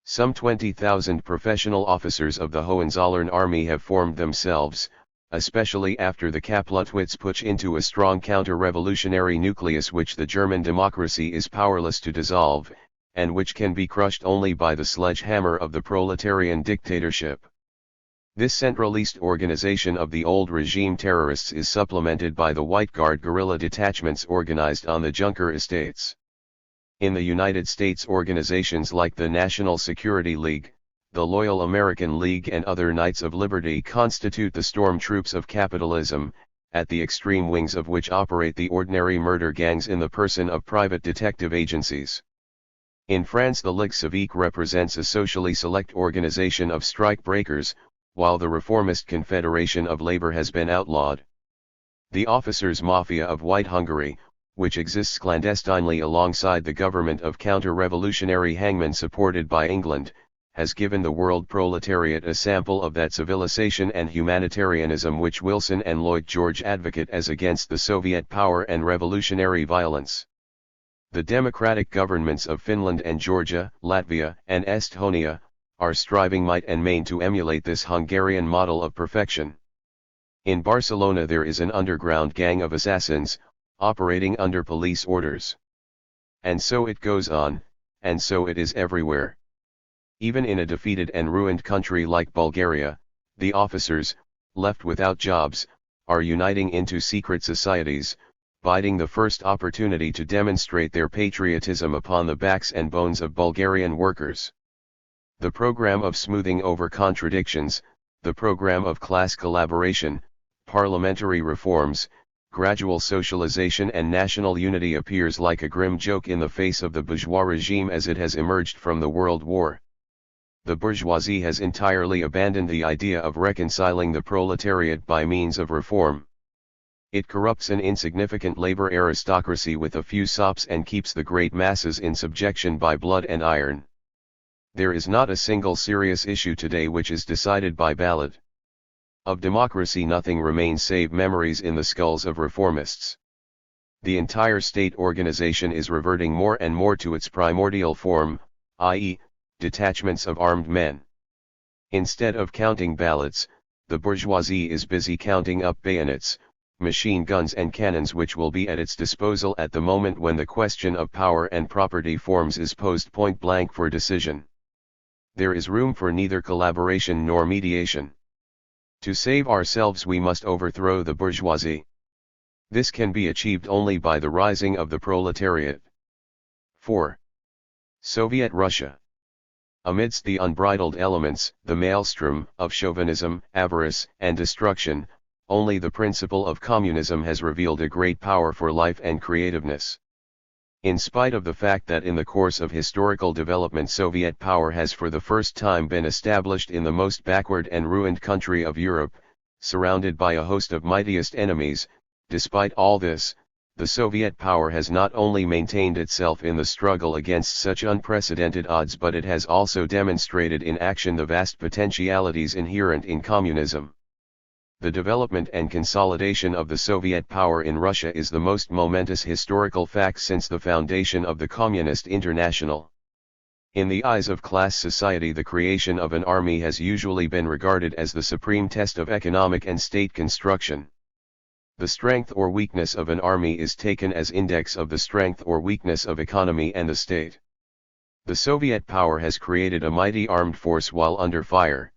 Some 20,000 professional officers of the Hohenzollern army have formed themselves, especially after the Kapp-Luttwitz putsch, into a strong counter-revolutionary nucleus which the German democracy is powerless to dissolve, and which can be crushed only by the sledgehammer of the proletarian dictatorship. This centralist organization of the old regime terrorists is supplemented by the White Guard guerrilla detachments organized on the Junker estates. In the United States, organizations like the National Security League, the Loyal American League and other Knights of Liberty constitute the storm troops of capitalism, at the extreme wings of which operate the ordinary murder gangs in the person of private detective agencies. In France, the Ligue Civique represents a socially select organization of strike breakers, while the Reformist Confederation of Labor has been outlawed. The officers' mafia of White Hungary, which exists clandestinely alongside the government of counter-revolutionary hangmen supported by England, has given the world proletariat a sample of that civilization and humanitarianism which Wilson and Lloyd George advocate as against the Soviet power and revolutionary violence. The democratic governments of Finland and Georgia, Latvia and Estonia, are striving might and main to emulate this Hungarian model of perfection. In Barcelona there is an underground gang of assassins, operating under police orders. And so it goes on, and so it is everywhere. Even in a defeated and ruined country like Bulgaria, the officers, left without jobs, are uniting into secret societies, biding the first opportunity to demonstrate their patriotism upon the backs and bones of Bulgarian workers. The program of smoothing over contradictions, the program of class collaboration, parliamentary reforms, gradual socialization and national unity appears like a grim joke in the face of the bourgeois regime as it has emerged from the World War. The bourgeoisie has entirely abandoned the idea of reconciling the proletariat by means of reform. It corrupts an insignificant labor aristocracy with a few sops and keeps the great masses in subjection by blood and iron. There is not a single serious issue today which is decided by ballot. Of democracy nothing remains save memories in the skulls of reformists. The entire state organization is reverting more and more to its primordial form, i.e., detachments of armed men. Instead of counting ballots, the bourgeoisie is busy counting up bayonets, machine guns and cannons which will be at its disposal at the moment when the question of power and property forms is posed point blank for decision. There is room for neither collaboration nor mediation. To save ourselves we must overthrow the bourgeoisie. This can be achieved only by the rising of the proletariat. 4. Soviet Russia. Amidst the unbridled elements, the maelstrom, of chauvinism, avarice, and destruction, only the principle of communism has revealed a great power for life and creativeness. In spite of the fact that in the course of historical development Soviet power has for the first time been established in the most backward and ruined country of Europe, surrounded by a host of mightiest enemies, despite all this, the Soviet power has not only maintained itself in the struggle against such unprecedented odds but it has also demonstrated in action the vast potentialities inherent in communism. The development and consolidation of the Soviet power in Russia is the most momentous historical fact since the foundation of the Communist International. In the eyes of class society the creation of an army has usually been regarded as the supreme test of economic and state construction. The strength or weakness of an army is taken as index of the strength or weakness of economy and the state. The Soviet power has created a mighty armed force while under fire.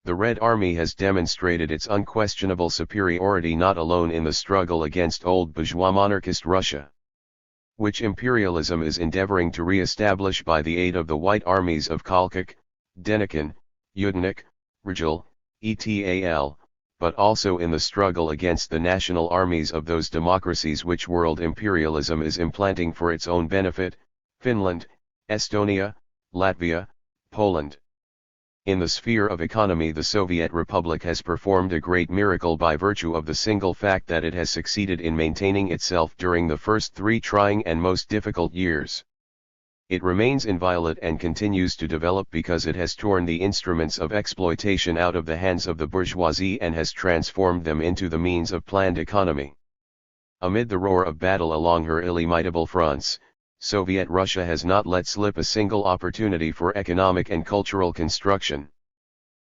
The Red Army has demonstrated its unquestionable superiority not alone in the struggle against old bourgeois monarchist Russia, which imperialism is endeavoring to re-establish by the aid of the White Armies of Kolchak, Denikin, Yudenik, Rigel, et.al., but also in the struggle against the national armies of those democracies which world imperialism is implanting for its own benefit, Finland, Estonia, Latvia, Poland. In the sphere of economy the Soviet Republic has performed a great miracle by virtue of the single fact that it has succeeded in maintaining itself during the first 3 trying and most difficult years. It remains inviolate and continues to develop because it has torn the instruments of exploitation out of the hands of the bourgeoisie and has transformed them into the means of planned economy. Amid the roar of battle along her illimitable fronts, Soviet Russia has not let slip a single opportunity for economic and cultural construction.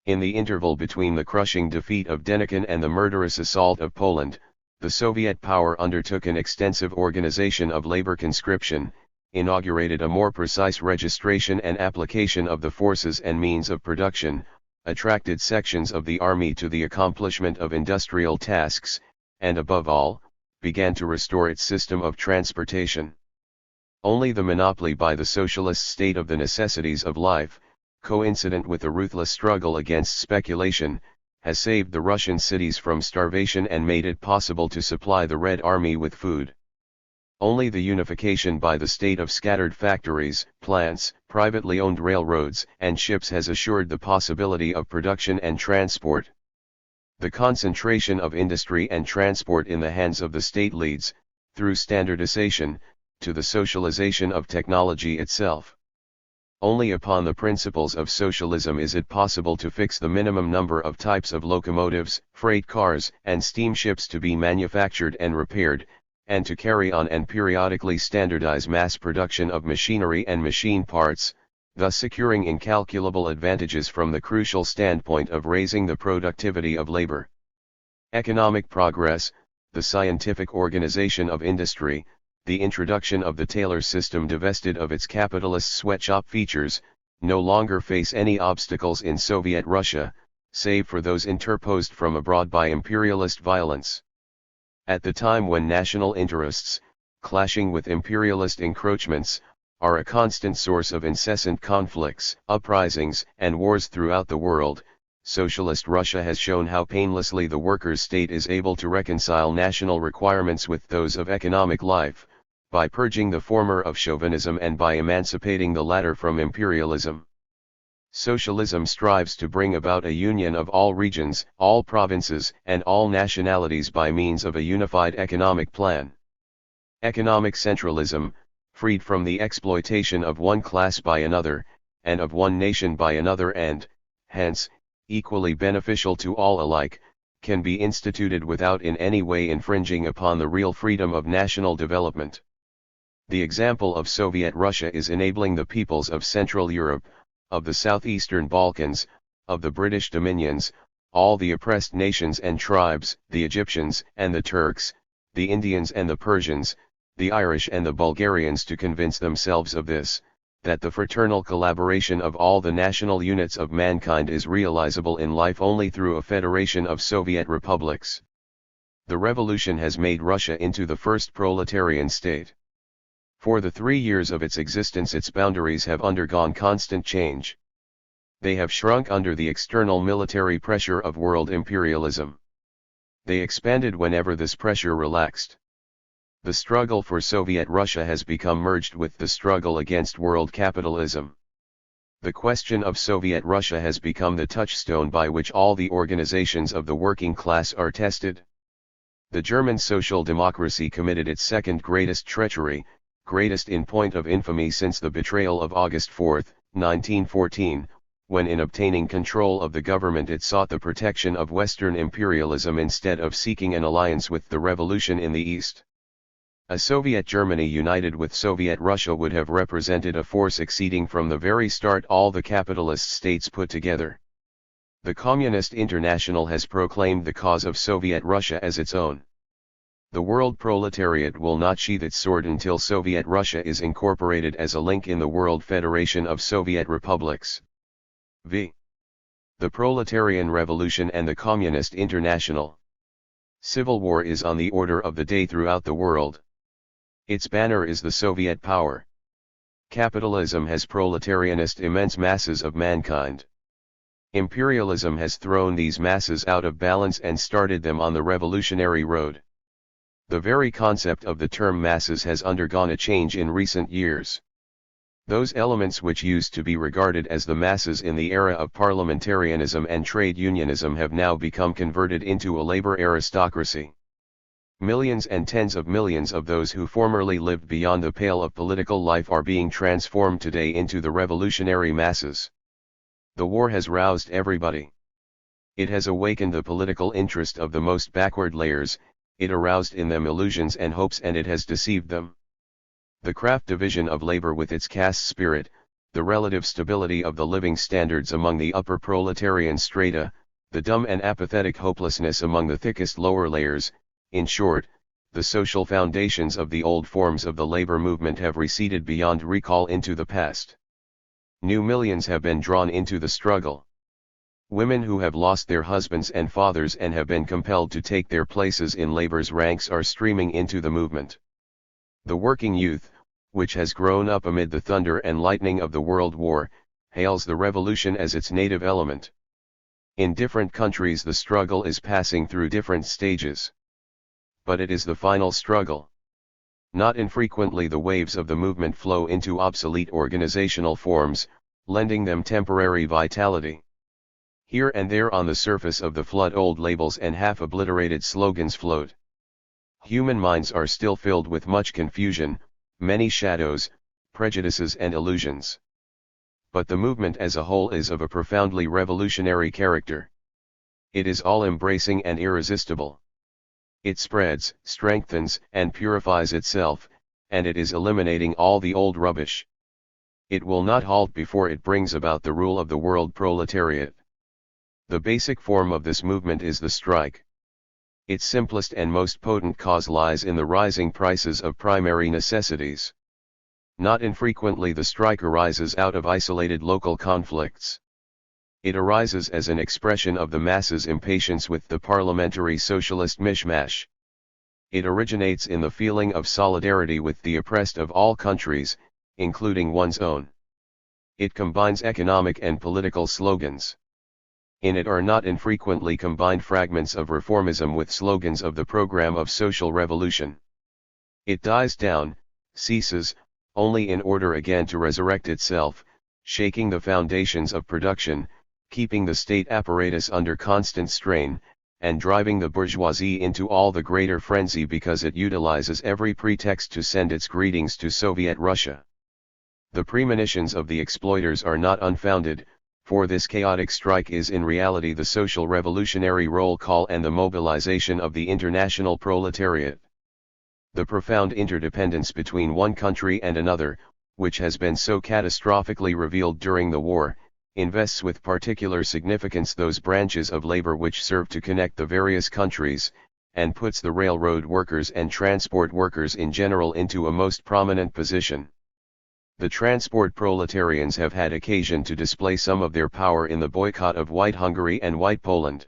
In the interval between the crushing defeat of Denikin and the murderous assault of Poland, the Soviet power undertook an extensive organization of labor conscription, inaugurated a more precise registration and application of the forces and means of production, attracted sections of the army to the accomplishment of industrial tasks, and above all, began to restore its system of transportation. Only the monopoly by the socialist state of the necessities of life, coincident with the ruthless struggle against speculation, has saved the Russian cities from starvation and made it possible to supply the Red Army with food. Only the unification by the state of scattered factories, plants, privately owned railroads, and ships has assured the possibility of production and transport. The concentration of industry and transport in the hands of the state leads, through standardization, to the socialization of technology itself. Only upon the principles of socialism is it possible to fix the minimum number of types of locomotives, freight cars, and steamships to be manufactured and repaired, and to carry on and periodically standardize mass production of machinery and machine parts, thus securing incalculable advantages from the crucial standpoint of raising the productivity of labor. Economic progress, the scientific organization of industry, the introduction of the Taylor system divested of its capitalist sweatshop features, no longer face any obstacles in Soviet Russia, save for those interposed from abroad by imperialist violence. At the time when national interests, clashing with imperialist encroachments, are a constant source of incessant conflicts, uprisings, and wars throughout the world, Socialist Russia has shown how painlessly the workers' state is able to reconcile national requirements with those of economic life, by purging the former of chauvinism and by emancipating the latter from imperialism. Socialism strives to bring about a union of all regions, all provinces, and all nationalities by means of a unified economic plan. Economic centralism, freed from the exploitation of one class by another, and of one nation by another and, hence, equally beneficial to all alike, can be instituted without in any way infringing upon the real freedom of national development. The example of Soviet Russia is enabling the peoples of Central Europe, of the southeastern Balkans, of the British dominions, all the oppressed nations and tribes, the Egyptians and the Turks, the Indians and the Persians, the Irish and the Bulgarians to convince themselves of this, that the fraternal collaboration of all the national units of mankind is realizable in life only through a federation of Soviet republics. The revolution has made Russia into the first proletarian state. For the 3 years of its existence its boundaries have undergone constant change. They have shrunk under the external military pressure of world imperialism. They expanded whenever this pressure relaxed. The struggle for Soviet Russia has become merged with the struggle against world capitalism. The question of Soviet Russia has become the touchstone by which all the organizations of the working class are tested. The German social democracy committed its second greatest treachery, greatest in point of infamy since the betrayal of August 4, 1914, when in obtaining control of the government it sought the protection of Western imperialism instead of seeking an alliance with the revolution in the East. A Soviet Germany united with Soviet Russia would have represented a force exceeding from the very start all the capitalist states put together. The Communist International has proclaimed the cause of Soviet Russia as its own. The world proletariat will not sheath its sword until Soviet Russia is incorporated as a link in the World Federation of Soviet Republics. V. The Proletarian Revolution and the Communist International. Civil war is on the order of the day throughout the world. Its banner is the Soviet power. Capitalism has proletarianized immense masses of mankind. Imperialism has thrown these masses out of balance and started them on the revolutionary road. The very concept of the term masses has undergone a change in recent years. Those elements which used to be regarded as the masses in the era of parliamentarianism and trade unionism have now become converted into a labor aristocracy. Millions and tens of millions of those who formerly lived beyond the pale of political life are being transformed today into the revolutionary masses. The war has roused everybody. It has awakened the political interest of the most backward layers, it aroused in them illusions and hopes and it has deceived them. The craft division of labor with its caste spirit, the relative stability of the living standards among the upper proletarian strata, the dumb and apathetic hopelessness among the thickest lower layers, in short, the social foundations of the old forms of the labor movement have receded beyond recall into the past. New millions have been drawn into the struggle. Women who have lost their husbands and fathers and have been compelled to take their places in labor's ranks are streaming into the movement. The working youth, which has grown up amid the thunder and lightning of the World War, hails the revolution as its native element. In different countries the struggle is passing through different stages. But it is the final struggle. Not infrequently the waves of the movement flow into obsolete organizational forms, lending them temporary vitality. Here and there on the surface of the flood old labels and half-obliterated slogans float. Human minds are still filled with much confusion, many shadows, prejudices and illusions. But the movement as a whole is of a profoundly revolutionary character. It is all-embracing and irresistible. It spreads, strengthens, and purifies itself, and it is eliminating all the old rubbish. It will not halt before it brings about the rule of the world proletariat. The basic form of this movement is the strike. Its simplest and most potent cause lies in the rising prices of primary necessities. Not infrequently the strike arises out of isolated local conflicts. It arises as an expression of the masses' impatience with the parliamentary socialist mishmash. It originates in the feeling of solidarity with the oppressed of all countries, including one's own. It combines economic and political slogans. In it are not infrequently combined fragments of reformism with slogans of the program of social revolution. It dies down, ceases, only in order again to resurrect itself, shaking the foundations of production, keeping the state apparatus under constant strain, and driving the bourgeoisie into all the greater frenzy because it utilizes every pretext to send its greetings to Soviet Russia. The premonitions of the exploiters are not unfounded, for this chaotic strike is in reality the social revolutionary roll call and the mobilization of the international proletariat. The profound interdependence between one country and another, which has been so catastrophically revealed during the war, invests with particular significance those branches of labor which serve to connect the various countries, and puts the railroad workers and transport workers in general into a most prominent position. The transport proletarians have had occasion to display some of their power in the boycott of White Hungary and White Poland.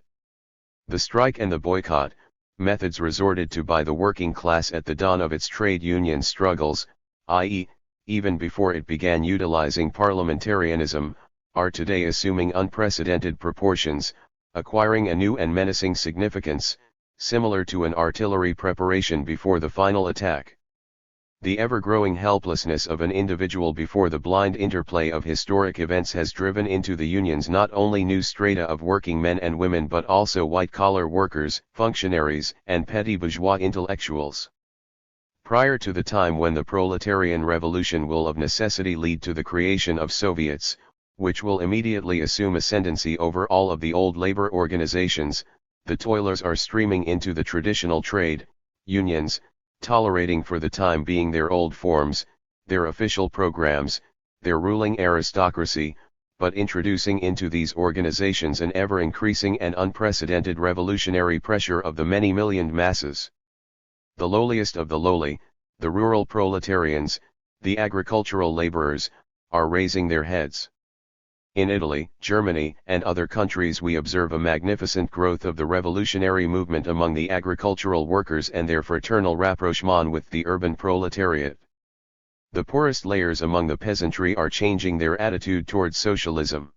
The strike and the boycott, methods resorted to by the working class at the dawn of its trade union struggles, i.e., even before it began utilizing parliamentarianism, are today assuming unprecedented proportions, acquiring a new and menacing significance, similar to an artillery preparation before the final attack. The ever-growing helplessness of an individual before the blind interplay of historic events has driven into the unions not only new strata of working men and women but also white-collar workers, functionaries, and petty bourgeois intellectuals. Prior to the time when the proletarian revolution will of necessity lead to the creation of Soviets, which will immediately assume ascendancy over all of the old labor organizations, the toilers are streaming into the traditional trade unions, tolerating for the time being their old forms, their official programs, their ruling aristocracy, but introducing into these organizations an ever-increasing and unprecedented revolutionary pressure of the many-millioned masses. The lowliest of the lowly, the rural proletarians, the agricultural laborers, are raising their heads. In Italy, Germany, and other countries we observe a magnificent growth of the revolutionary movement among the agricultural workers and their fraternal rapprochement with the urban proletariat. The poorest layers among the peasantry are changing their attitude towards socialism.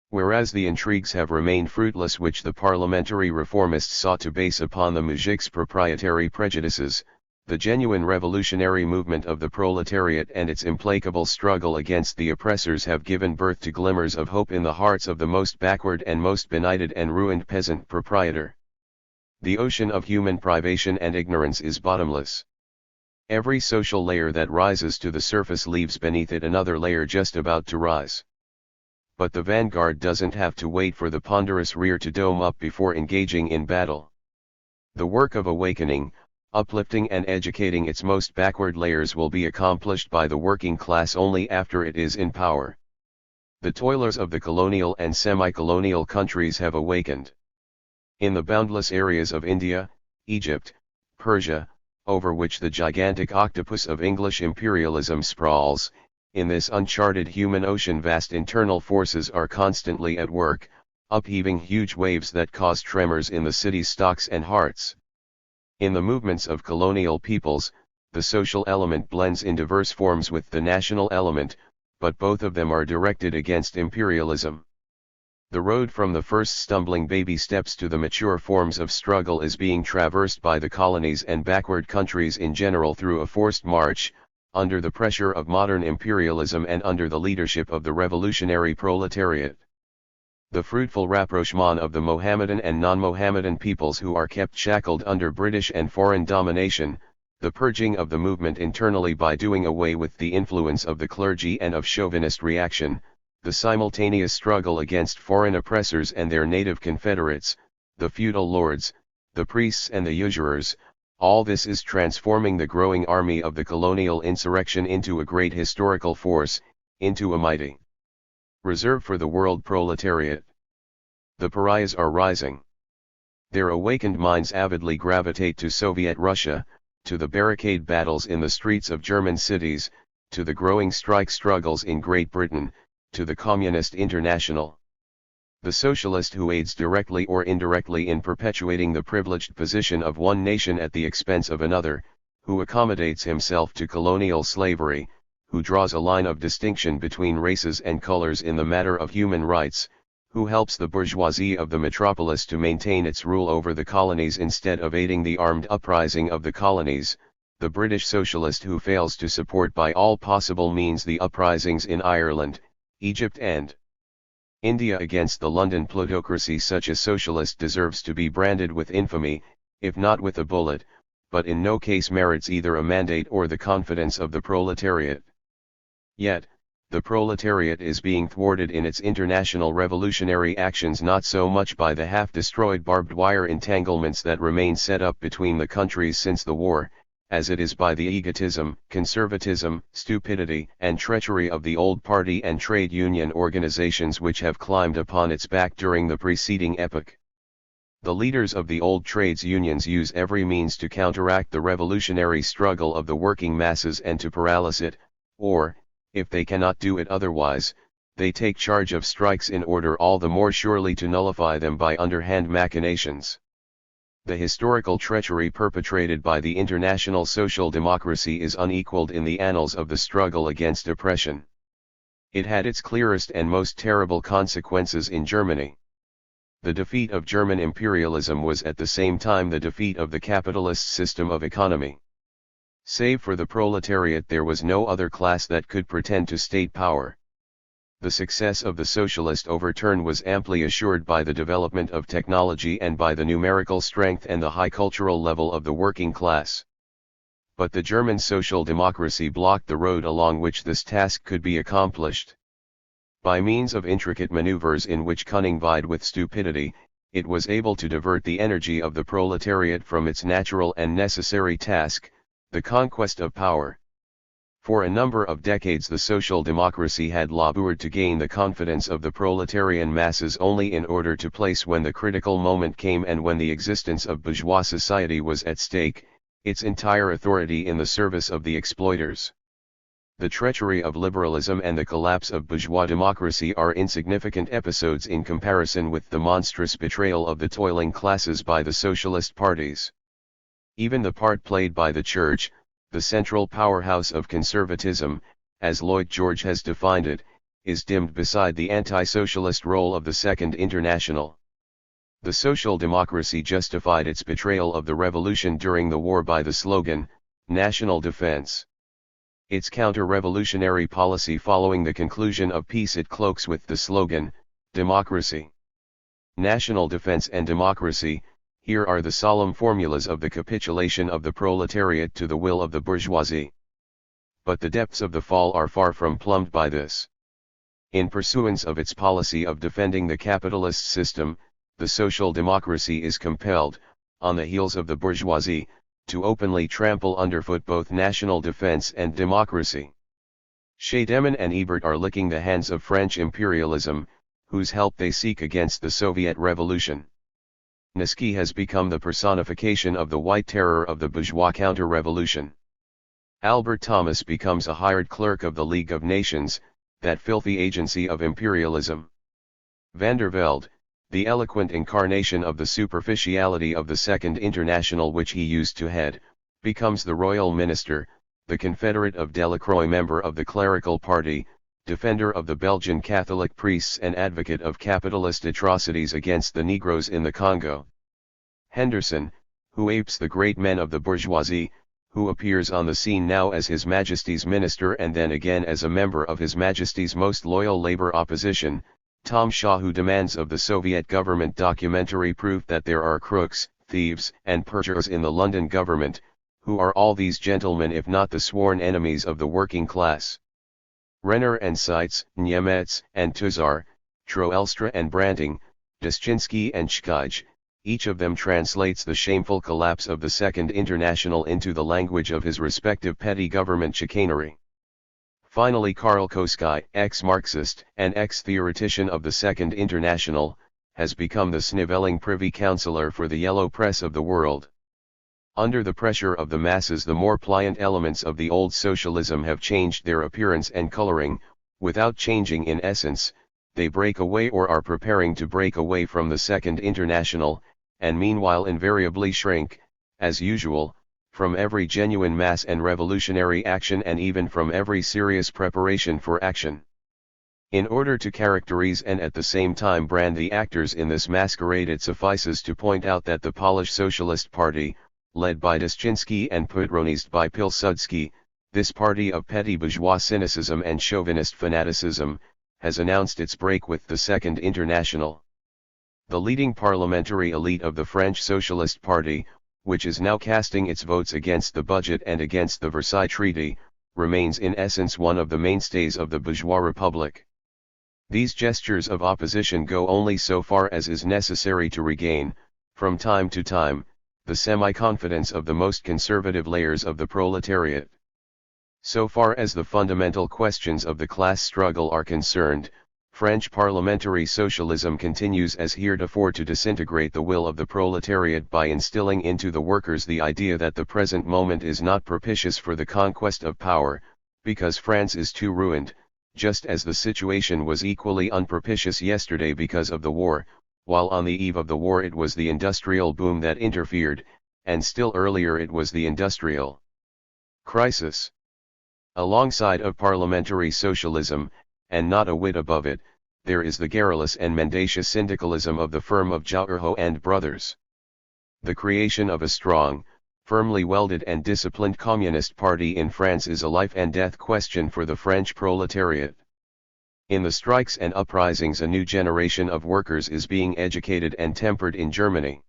Whereas the intrigues have remained fruitless which the parliamentary reformists sought to base upon the muzhik's proprietary prejudices, the genuine revolutionary movement of the proletariat and its implacable struggle against the oppressors have given birth to glimmers of hope in the hearts of the most backward and most benighted and ruined peasant proprietor. The ocean of human privation and ignorance is bottomless. Every social layer that rises to the surface leaves beneath it another layer just about to rise. But the vanguard doesn't have to wait for the ponderous rear to dome up before engaging in battle. The work of awakening, uplifting and educating its most backward layers will be accomplished by the working class only after it is in power. The toilers of the colonial and semi-colonial countries have awakened. In the boundless areas of India, Egypt, Persia, over which the gigantic octopus of English imperialism sprawls, in this uncharted human ocean vast internal forces are constantly at work, upheaving huge waves that cause tremors in the city's stocks and hearts. In the movements of colonial peoples, the social element blends in diverse forms with the national element, but both of them are directed against imperialism. The road from the first stumbling baby steps to the mature forms of struggle is being traversed by the colonies and backward countries in general through a forced march, under the pressure of modern imperialism and under the leadership of the revolutionary proletariat. The fruitful rapprochement of the Mohammedan and non-Mohammedan peoples who are kept shackled under British and foreign domination, the purging of the movement internally by doing away with the influence of the clergy and of chauvinist reaction, the simultaneous struggle against foreign oppressors and their native confederates, the feudal lords, the priests and the usurers, all this is transforming the growing army of the colonial insurrection into a great historical force, into a mighty reserve for the world proletariat. The pariahs are rising. Their awakened minds avidly gravitate to Soviet Russia, to the barricade battles in the streets of German cities, to the growing strike struggles in Great Britain, to the Communist International. The socialist who aids directly or indirectly in perpetuating the privileged position of one nation at the expense of another, who accommodates himself to colonial slavery, who draws a line of distinction between races and colors in the matter of human rights, who helps the bourgeoisie of the metropolis to maintain its rule over the colonies instead of aiding the armed uprising of the colonies, the British socialist who fails to support by all possible means the uprisings in Ireland, Egypt and India against the London plutocracy. Such a socialist deserves to be branded with infamy, if not with a bullet, but in no case merits either a mandate or the confidence of the proletariat. Yet, the proletariat is being thwarted in its international revolutionary actions not so much by the half-destroyed barbed wire entanglements that remain set up between the countries since the war, as it is by the egotism, conservatism, stupidity, and treachery of the old party and trade union organizations which have climbed upon its back during the preceding epoch. The leaders of the old trades unions use every means to counteract the revolutionary struggle of the working masses and to paralyze it, or, if they cannot do it otherwise, they take charge of strikes in order all the more surely to nullify them by underhand machinations. The historical treachery perpetrated by the international social democracy is unequaled in the annals of the struggle against oppression. It had its clearest and most terrible consequences in Germany. The defeat of German imperialism was at the same time the defeat of the capitalist system of economy. Save for the proletariat, there was no other class that could pretend to state power. The success of the socialist overturn was amply assured by the development of technology and by the numerical strength and the high cultural level of the working class. But the German social democracy blocked the road along which this task could be accomplished. By means of intricate maneuvers in which cunning vied with stupidity, it was able to divert the energy of the proletariat from its natural and necessary task, the conquest of power. For a number of decades the social democracy had labored to gain the confidence of the proletarian masses only in order to place, when the critical moment came and when the existence of bourgeois society was at stake, its entire authority in the service of the exploiters. The treachery of liberalism and the collapse of bourgeois democracy are insignificant episodes in comparison with the monstrous betrayal of the toiling classes by the socialist parties. Even the part played by the Church, the central powerhouse of conservatism, as Lloyd George has defined it, is dimmed beside the anti-socialist role of the Second International. The social democracy justified its betrayal of the revolution during the war by the slogan, "National Defense." Its counter-revolutionary policy following the conclusion of peace it cloaks with the slogan, "Democracy." National defense and democracy, here are the solemn formulas of the capitulation of the proletariat to the will of the bourgeoisie. But the depths of the fall are far from plumbed by this. In pursuance of its policy of defending the capitalist system, the social democracy is compelled, on the heels of the bourgeoisie, to openly trample underfoot both national defense and democracy. Scheidemann and Ebert are licking the hands of French imperialism, whose help they seek against the Soviet Revolution. Niski has become the personification of the white terror of the bourgeois counter-revolution. Albert Thomas becomes a hired clerk of the League of Nations, that filthy agency of imperialism. Van der Velde, the eloquent incarnation of the superficiality of the Second International which he used to head, becomes the royal minister, the confederate of Delacroix, member of the clerical party, defender of the Belgian Catholic priests and advocate of capitalist atrocities against the Negroes in the Congo. Henderson, who apes the great men of the bourgeoisie, who appears on the scene now as His Majesty's minister and then again as a member of His Majesty's most loyal labor opposition. Tom Shaw, who demands of the Soviet government documentary proof that there are crooks, thieves, and perjurers in the London government. Who are all these gentlemen if not the sworn enemies of the working class? Renner and Seitz, Niemetz and Tuzar, Troelstra and Branting, Deszczynski and Schkeij, each of them translates the shameful collapse of the Second International into the language of his respective petty government chicanery. Finally, Karl Koski, ex-Marxist and ex-theoretician of the Second International, has become the snivelling privy councillor for the yellow press of the world. Under the pressure of the masses, the more pliant elements of the old socialism have changed their appearance and coloring, without changing in essence. They break away or are preparing to break away from the Second International, and meanwhile invariably shrink, as usual, from every genuine mass and revolutionary action and even from every serious preparation for action. In order to characterize and at the same time brand the actors in this masquerade, it suffices to point out that the Polish Socialist Party, led by Deszczynski and patronized by Pilsudski, this party of petty bourgeois cynicism and chauvinist fanaticism, has announced its break with the Second International. The leading parliamentary elite of the French Socialist Party, which is now casting its votes against the budget and against the Versailles Treaty, remains in essence one of the mainstays of the bourgeois republic. These gestures of opposition go only so far as is necessary to regain, from time to time, the semi-confidence of the most conservative layers of the proletariat. So far as the fundamental questions of the class struggle are concerned, French parliamentary socialism continues as heretofore to disintegrate the will of the proletariat by instilling into the workers the idea that the present moment is not propitious for the conquest of power, because France is too ruined, just as the situation was equally unpropitious yesterday because of the war, while on the eve of the war it was the industrial boom that interfered, and still earlier it was the industrial crisis. Alongside of parliamentary socialism, and not a whit above it, there is the garrulous and mendacious syndicalism of the firm of Jouherho and Brothers. The creation of a strong, firmly welded and disciplined communist party in France is a life and death question for the French proletariat. In the strikes and uprisings a new generation of workers is being educated and tempered in Germany.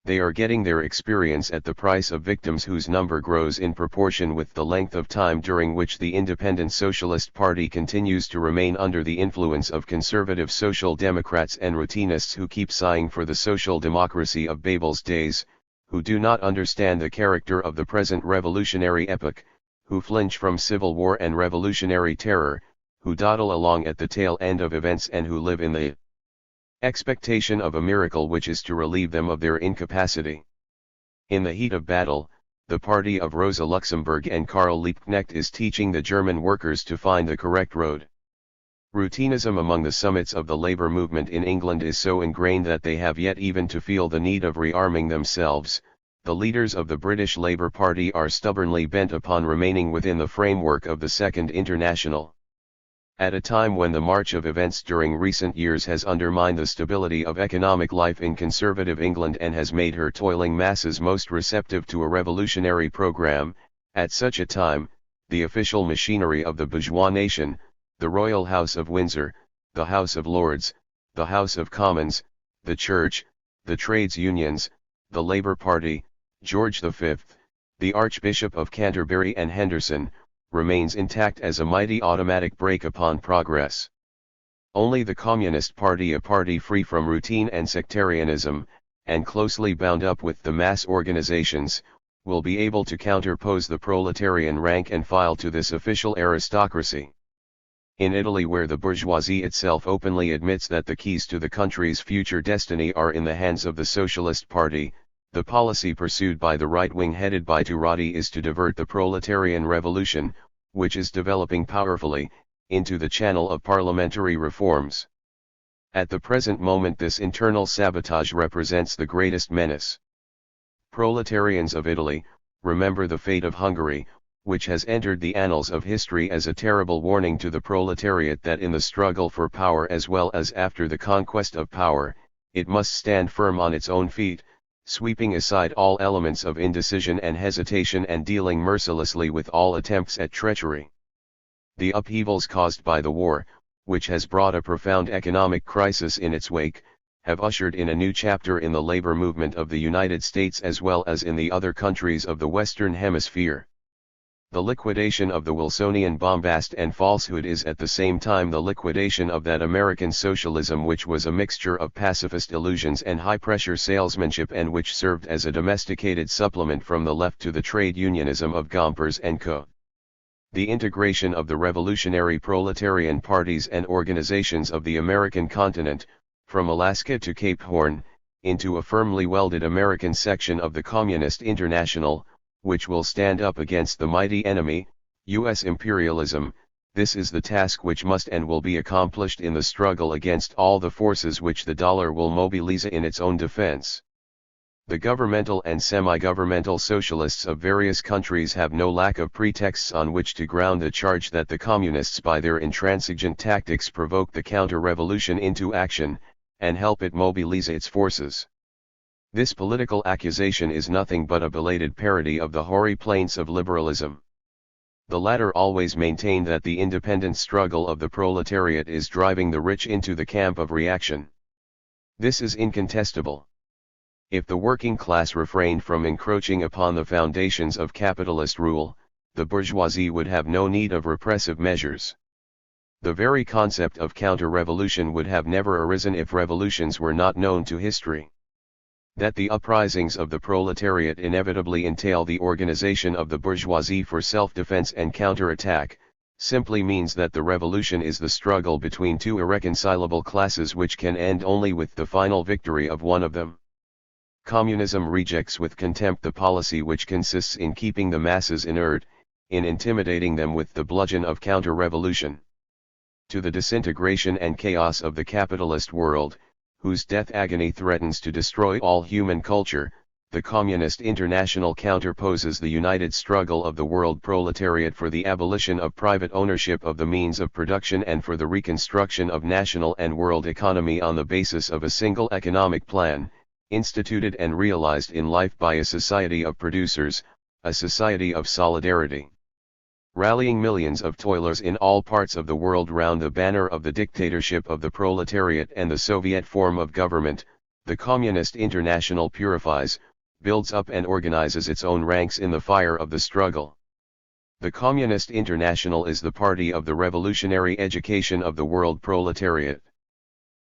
They are getting their experience at the price of victims whose number grows in proportion with the length of time during which the Independent Socialist Party continues to remain under the influence of conservative social democrats and routinists who keep sighing for the social democracy of Babel's days, who do not understand the character of the present revolutionary epoch, who flinch from civil war and revolutionary terror, who dawdle along at the tail end of events and who live in the expectation of a miracle which is to relieve them of their incapacity. In the heat of battle, the party of Rosa Luxemburg and Karl Liebknecht is teaching the German workers to find the correct road. Routinism among the summits of the labor movement in England is so ingrained that they have yet even to feel the need of rearming themselves. The leaders of the British Labour Party are stubbornly bent upon remaining within the framework of the Second International. At a time when the march of events during recent years has undermined the stability of economic life in conservative England and has made her toiling masses most receptive to a revolutionary program, at such a time, the official machinery of the bourgeois nation, the Royal House of Windsor, the House of Lords, the House of Commons, the Church, the trades unions, the Labour Party, George V, the Archbishop of Canterbury and Henderson, remains intact as a mighty automatic brake upon progress. Only the Communist Party, a party free from routine and sectarianism, and closely bound up with the mass organizations, will be able to counterpose the proletarian rank and file to this official aristocracy. In Italy, where the bourgeoisie itself openly admits that the keys to the country's future destiny are in the hands of the Socialist Party, the policy pursued by the right wing headed by Turati is to divert the proletarian revolution, which is developing powerfully, into the channel of parliamentary reforms. At the present moment this internal sabotage represents the greatest menace. Proletarians of Italy, remember the fate of Hungary, which has entered the annals of history as a terrible warning to the proletariat that in the struggle for power as well as after the conquest of power, it must stand firm on its own feet, sweeping aside all elements of indecision and hesitation and dealing mercilessly with all attempts at treachery. The upheavals caused by the war, which has brought a profound economic crisis in its wake, have ushered in a new chapter in the labor movement of the United States as well as in the other countries of the Western Hemisphere. The liquidation of the Wilsonian bombast and falsehood is at the same time the liquidation of that American socialism which was a mixture of pacifist illusions and high-pressure salesmanship and which served as a domesticated supplement from the left to the trade unionism of Gompers and Co. The integration of the revolutionary proletarian parties and organizations of the American continent, from Alaska to Cape Horn, into a firmly welded American section of the Communist International, which will stand up against the mighty enemy, U.S. imperialism. This is the task which must and will be accomplished in the struggle against all the forces which the dollar will mobilize in its own defense. The governmental and semi-governmental socialists of various countries have no lack of pretexts on which to ground the charge that the communists by their intransigent tactics provoke the counter-revolution into action, and help it mobilize its forces. This political accusation is nothing but a belated parody of the hoary plaints of liberalism. The latter always maintain that the independent struggle of the proletariat is driving the rich into the camp of reaction. This is incontestable. If the working class refrained from encroaching upon the foundations of capitalist rule, the bourgeoisie would have no need of repressive measures. The very concept of counter-revolution would have never arisen if revolutions were not known to history. That the uprisings of the proletariat inevitably entail the organization of the bourgeoisie for self-defense and counter-attack, simply means that the revolution is the struggle between two irreconcilable classes which can end only with the final victory of one of them. Communism rejects with contempt the policy which consists in keeping the masses inert, in intimidating them with the bludgeon of counter-revolution. To the disintegration and chaos of the capitalist world, whose death agony threatens to destroy all human culture, the Communist International counterposes the united struggle of the world proletariat for the abolition of private ownership of the means of production and for the reconstruction of national and world economy on the basis of a single economic plan, instituted and realized in life by a society of producers, a society of solidarity. Rallying millions of toilers in all parts of the world round the banner of the dictatorship of the proletariat and the Soviet form of government, the Communist International purifies, builds up and organizes its own ranks in the fire of the struggle. The Communist International is the party of the revolutionary education of the world proletariat.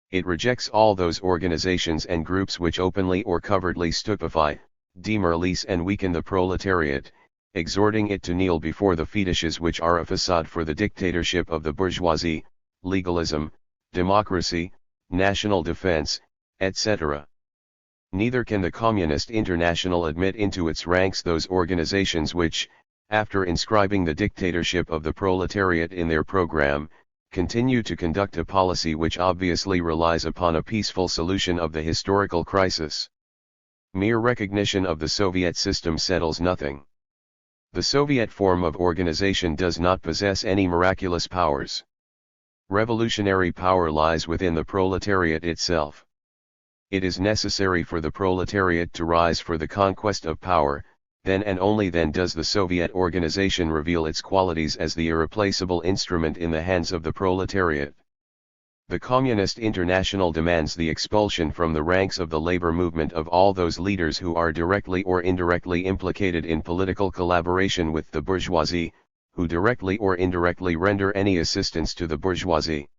It rejects all those organizations and groups which openly or covertly stupefy, demoralize and weaken the proletariat, exhorting it to kneel before the fetishes which are a facade for the dictatorship of the bourgeoisie, legalism, democracy, national defense, etc. Neither can the Communist International admit into its ranks those organizations which, after inscribing the dictatorship of the proletariat in their program, continue to conduct a policy which obviously relies upon a peaceful solution of the historical crisis. Mere recognition of the Soviet system settles nothing. The Soviet form of organization does not possess any miraculous powers. Revolutionary power lies within the proletariat itself. It is necessary for the proletariat to rise for the conquest of power, then and only then does the Soviet organization reveal its qualities as the irreplaceable instrument in the hands of the proletariat. The Communist International demands the expulsion from the ranks of the labor movement of all those leaders who are directly or indirectly implicated in political collaboration with the bourgeoisie, who directly or indirectly render any assistance to the bourgeoisie.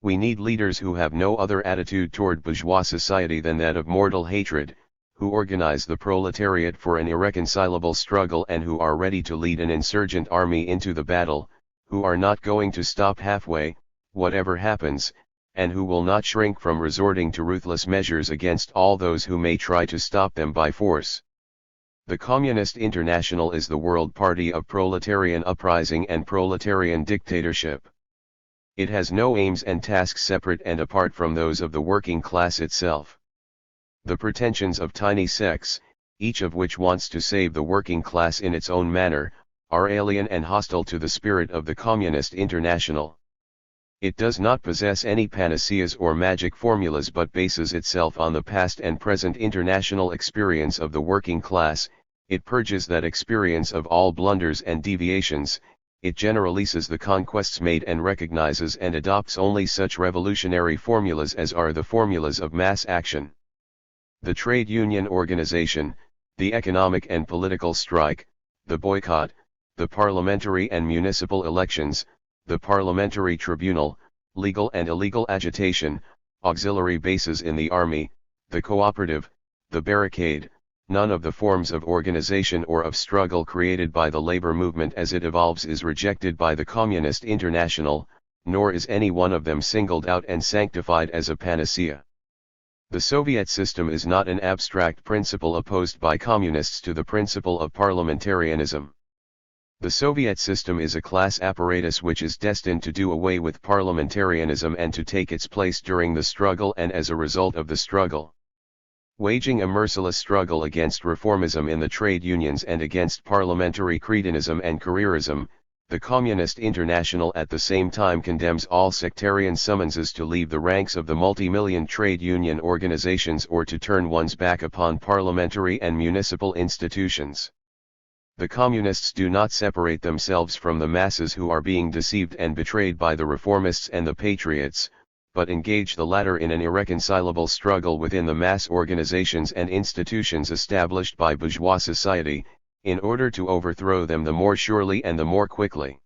We need leaders who have no other attitude toward bourgeois society than that of mortal hatred, who organize the proletariat for an irreconcilable struggle and who are ready to lead an insurgent army into the battle, who are not going to stop halfway, whatever happens, and who will not shrink from resorting to ruthless measures against all those who may try to stop them by force. The Communist International is the world party of proletarian uprising and proletarian dictatorship. It has no aims and tasks separate and apart from those of the working class itself. The pretensions of tiny sects, each of which wants to save the working class in its own manner, are alien and hostile to the spirit of the Communist International. It does not possess any panaceas or magic formulas but bases itself on the past and present international experience of the working class. It purges that experience of all blunders and deviations, it generalizes the conquests made and recognizes and adopts only such revolutionary formulas as are the formulas of mass action. The trade union organization, the economic and political strike, the boycott, the parliamentary and municipal elections, the parliamentary tribunal, legal and illegal agitation, auxiliary bases in the army, the cooperative, the barricade, none of the forms of organization or of struggle created by the labor movement as it evolves is rejected by the Communist International, nor is any one of them singled out and sanctified as a panacea. The Soviet system is not an abstract principle opposed by communists to the principle of parliamentarianism. The Soviet system is a class apparatus which is destined to do away with parliamentarianism and to take its place during the struggle and as a result of the struggle. Waging a merciless struggle against reformism in the trade unions and against parliamentary cretinism and careerism, the Communist International at the same time condemns all sectarian summonses to leave the ranks of the multi-million trade union organizations or to turn one's back upon parliamentary and municipal institutions. The Communists do not separate themselves from the masses who are being deceived and betrayed by the reformists and the patriots, but engage the latter in an irreconcilable struggle within the mass organizations and institutions established by bourgeois society, in order to overthrow them the more surely and the more quickly.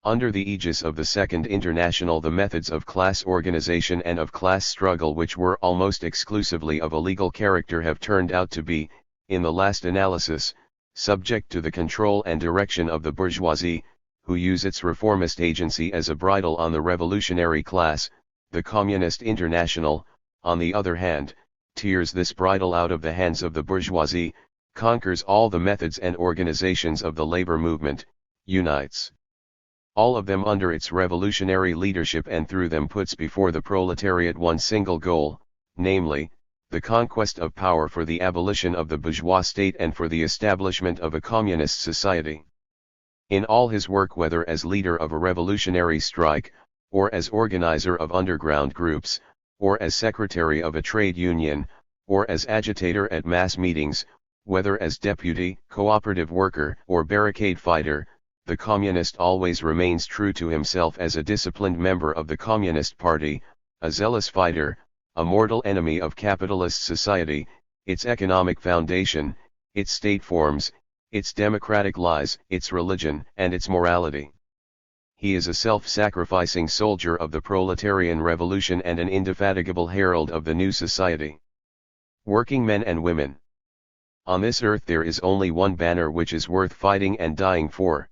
Under the aegis of the Second International, the methods of class organization and of class struggle, which were almost exclusively of a legal character, have turned out to be, in the last analysis, subject to the control and direction of the bourgeoisie, who use its reformist agency as a bridle on the revolutionary class. The Communist International, on the other hand, tears this bridle out of the hands of the bourgeoisie, conquers all the methods and organizations of the labor movement, unites all of them under its revolutionary leadership, and through them puts before the proletariat one single goal, namely, the conquest of power for the abolition of the bourgeois state and for the establishment of a communist society. In all his work, whether as leader of a revolutionary strike, or as organizer of underground groups, or as secretary of a trade union, or as agitator at mass meetings, whether as deputy, cooperative worker, or barricade fighter, the communist always remains true to himself as a disciplined member of the Communist Party, a zealous fighter, a mortal enemy of capitalist society, its economic foundation, its state forms, its democratic lies, its religion, and its morality. He is a self-sacrificing soldier of the proletarian revolution and an indefatigable herald of the new society. Working men and women. On this earth there is only one banner which is worth fighting and dying for.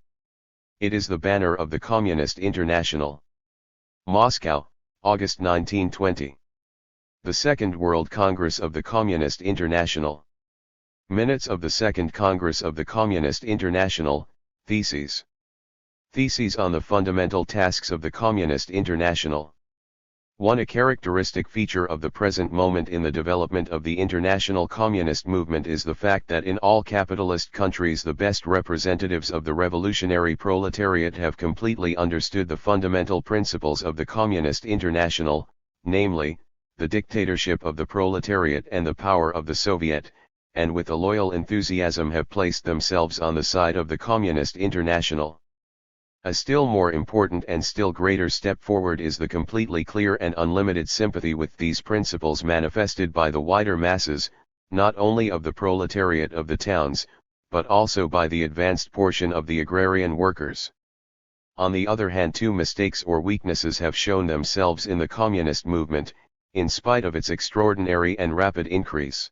It is the banner of the Communist International. Moscow, August 1920. The Second World Congress of the Communist International. Minutes of the Second Congress of the Communist International, Theses. Theses on the fundamental tasks of the Communist International. 1. A characteristic feature of the present moment in the development of the international communist movement is the fact that in all capitalist countries the best representatives of the revolutionary proletariat have completely understood the fundamental principles of the Communist International, namely, the dictatorship of the proletariat and the power of the Soviet, and with a loyal enthusiasm have placed themselves on the side of the Communist International. A still more important and still greater step forward is the completely clear and unlimited sympathy with these principles manifested by the wider masses, not only of the proletariat of the towns, but also by the advanced portion of the agrarian workers. On the other hand, two mistakes or weaknesses have shown themselves in the communist movement, in spite of its extraordinary and rapid increase.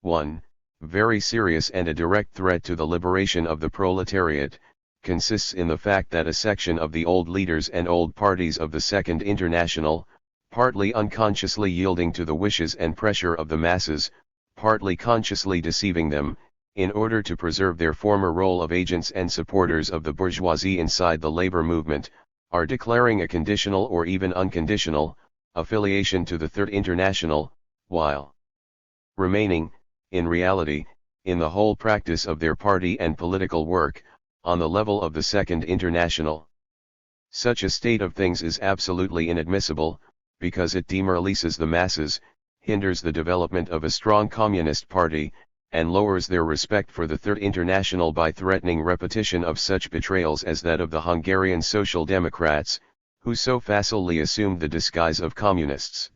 1. Very serious and a direct threat to the liberation of the proletariat, consists in the fact that a section of the old leaders and old parties of the Second International, partly unconsciously yielding to the wishes and pressure of the masses, partly consciously deceiving them, in order to preserve their former role of agents and supporters of the bourgeoisie inside the labor movement, are declaring a conditional or even unconditional affiliation to the Third International, while remaining, in reality, in the whole practice of their party and political work, on the level of the Second International. Such a state of things is absolutely inadmissible, because it demoralizes the masses, hinders the development of a strong communist party, and lowers their respect for the Third International by threatening repetition of such betrayals as that of the Hungarian Social Democrats, who so facilely assumed the disguise of communists.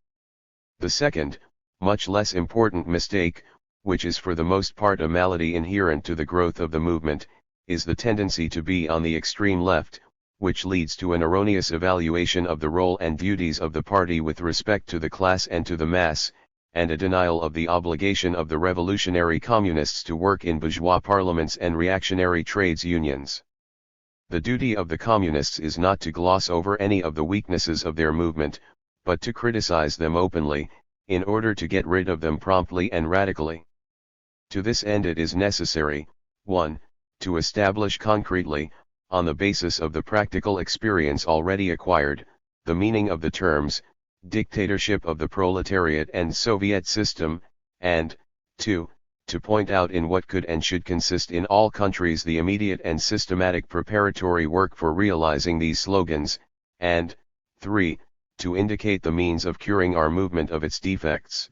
The second, much less important mistake, which is for the most part a malady inherent to the growth of the movement, is the tendency to be on the extreme left, which leads to an erroneous evaluation of the role and duties of the party with respect to the class and to the mass, and a denial of the obligation of the revolutionary communists to work in bourgeois parliaments and reactionary trades unions. The duty of the communists is not to gloss over any of the weaknesses of their movement, but to criticize them openly, in order to get rid of them promptly and radically. To this end it is necessary, 1. To establish concretely, on the basis of the practical experience already acquired, the meaning of the terms, dictatorship of the proletariat and Soviet system, and, 2. To point out in what could and should consist in all countries the immediate and systematic preparatory work for realizing these slogans, and, 3. To indicate the means of curing our movement of its defects.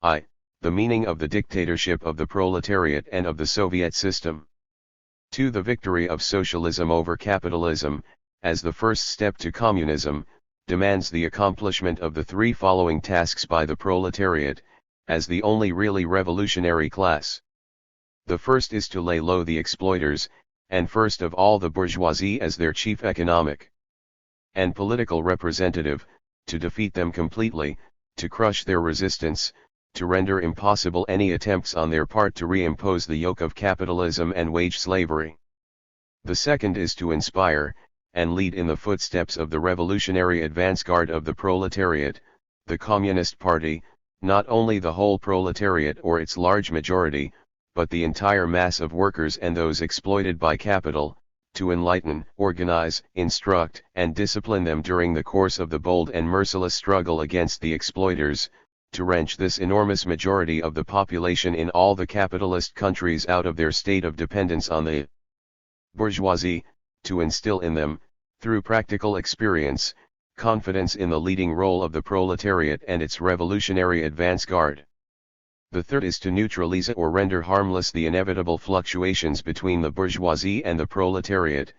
The meaning of the dictatorship of the proletariat and of the Soviet system. 2. The victory of socialism over capitalism, as the first step to communism, demands the accomplishment of the three following tasks by the proletariat, as the only really revolutionary class. The first is to lay low the exploiters, and first of all the bourgeoisie as their chief economic and political representative, to defeat them completely, to crush their resistance, to render impossible any attempts on their part to reimpose the yoke of capitalism and wage slavery. The second is to inspire, and lead in the footsteps of the revolutionary advance guard of the proletariat, the Communist Party, not only the whole proletariat or its large majority, but the entire mass of workers and those exploited by capital, to enlighten, organize, instruct, and discipline them during the course of the bold and merciless struggle against the exploiters, to wrench this enormous majority of the population in all the capitalist countries out of their state of dependence on the bourgeoisie, to instill in them, through practical experience, confidence in the leading role of the proletariat and its revolutionary advance guard. The third is to neutralize or render harmless the inevitable fluctuations between the bourgeoisie and the proletariat,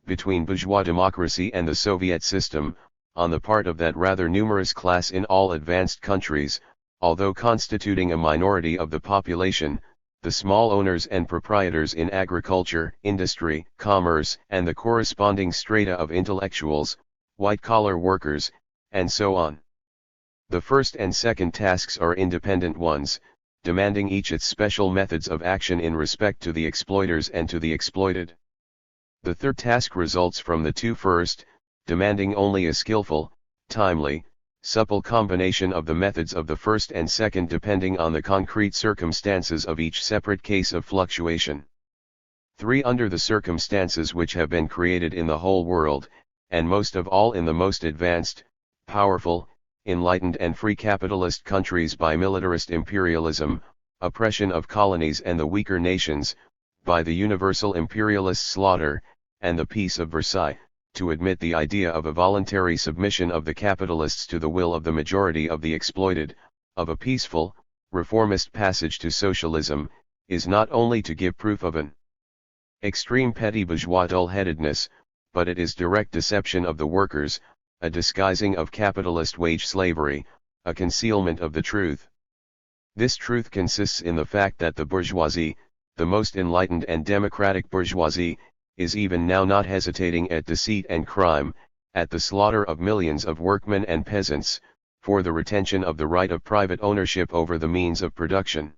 between bourgeois democracy and the Soviet system, on the part of that rather numerous class in all advanced countries, although constituting a minority of the population, the small owners and proprietors in agriculture, industry, commerce, and the corresponding strata of intellectuals, white-collar workers, and so on. The first and second tasks are independent ones, demanding each its special methods of action in respect to the exploiters and to the exploited. The third task results from the two first, demanding only a skillful, timely, supple combination of the methods of the first and second depending on the concrete circumstances of each separate case of fluctuation. 3. Under the circumstances which have been created in the whole world, and most of all in the most advanced, powerful, enlightened and free capitalist countries by militarist imperialism, oppression of colonies and the weaker nations, by the universal imperialist slaughter, and the Peace of Versailles, to admit the idea of a voluntary submission of the capitalists to the will of the majority of the exploited, of a peaceful, reformist passage to socialism, is not only to give proof of an extreme petty bourgeois dull-headedness, but it is direct deception of the workers, a disguising of capitalist wage slavery, a concealment of the truth. This truth consists in the fact that the bourgeoisie, the most enlightened and democratic bourgeoisie, is even now not hesitating at deceit and crime, at the slaughter of millions of workmen and peasants, for the retention of the right of private ownership over the means of production.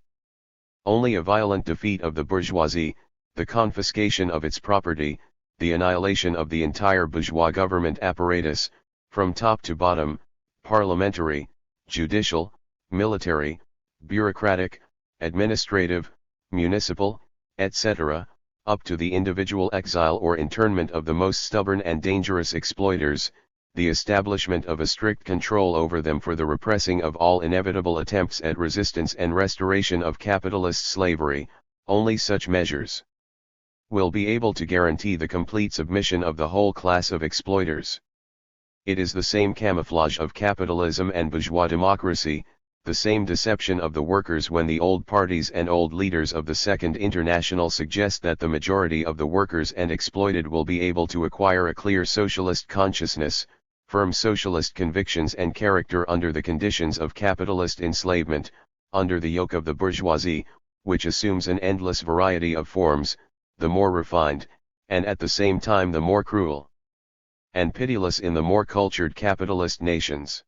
Only a violent defeat of the bourgeoisie, the confiscation of its property, the annihilation of the entire bourgeois government apparatus, from top to bottom, parliamentary, judicial, military, bureaucratic, administrative, municipal, etc., up to the individual exile or internment of the most stubborn and dangerous exploiters, the establishment of a strict control over them for the repressing of all inevitable attempts at resistance and restoration of capitalist slavery, only such measures will be able to guarantee the complete submission of the whole class of exploiters. It is the same camouflage of capitalism and bourgeois democracy, the same deception of the workers when the old parties and old leaders of the Second International suggest that the majority of the workers and exploited will be able to acquire a clear socialist consciousness, firm socialist convictions and character under the conditions of capitalist enslavement, under the yoke of the bourgeoisie, which assumes an endless variety of forms, the more refined, and at the same time the more cruel and pitiless in the more cultured capitalist nations.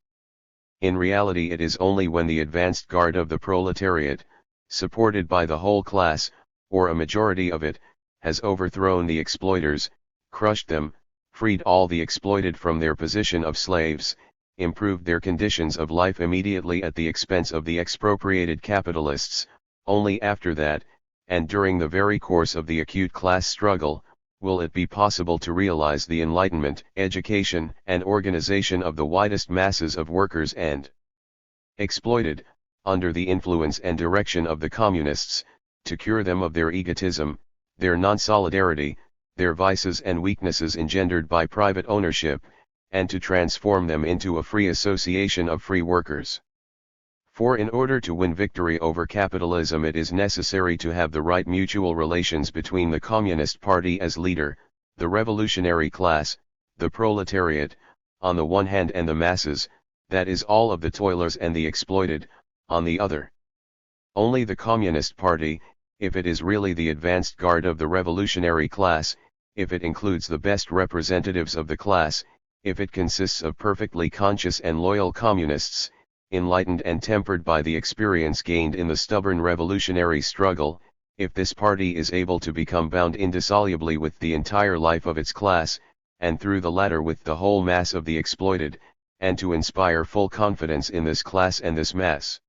In reality it is only when the advanced guard of the proletariat, supported by the whole class, or a majority of it, has overthrown the exploiters, crushed them, freed all the exploited from their position of slaves, improved their conditions of life immediately at the expense of the expropriated capitalists, only after that, and during the very course of the acute class struggle, will it be possible to realize the enlightenment, education, and organization of the widest masses of workers and exploited, under the influence and direction of the communists, to cure them of their egotism, their non-solidarity, their vices and weaknesses engendered by private ownership, and to transform them into a free association of free workers. For in order to win victory over capitalism it is necessary to have the right mutual relations between the Communist Party as leader, the revolutionary class, the proletariat, on the one hand and the masses, that is all of the toilers and the exploited, on the other. Only the Communist Party, if it is really the advanced guard of the revolutionary class, if it includes the best representatives of the class, if it consists of perfectly conscious and loyal communists, enlightened and tempered by the experience gained in the stubborn revolutionary struggle, if this party is able to become bound indissolubly with the entire life of its class, and through the latter with the whole mass of the exploited, and to inspire full confidence in this class and this mass.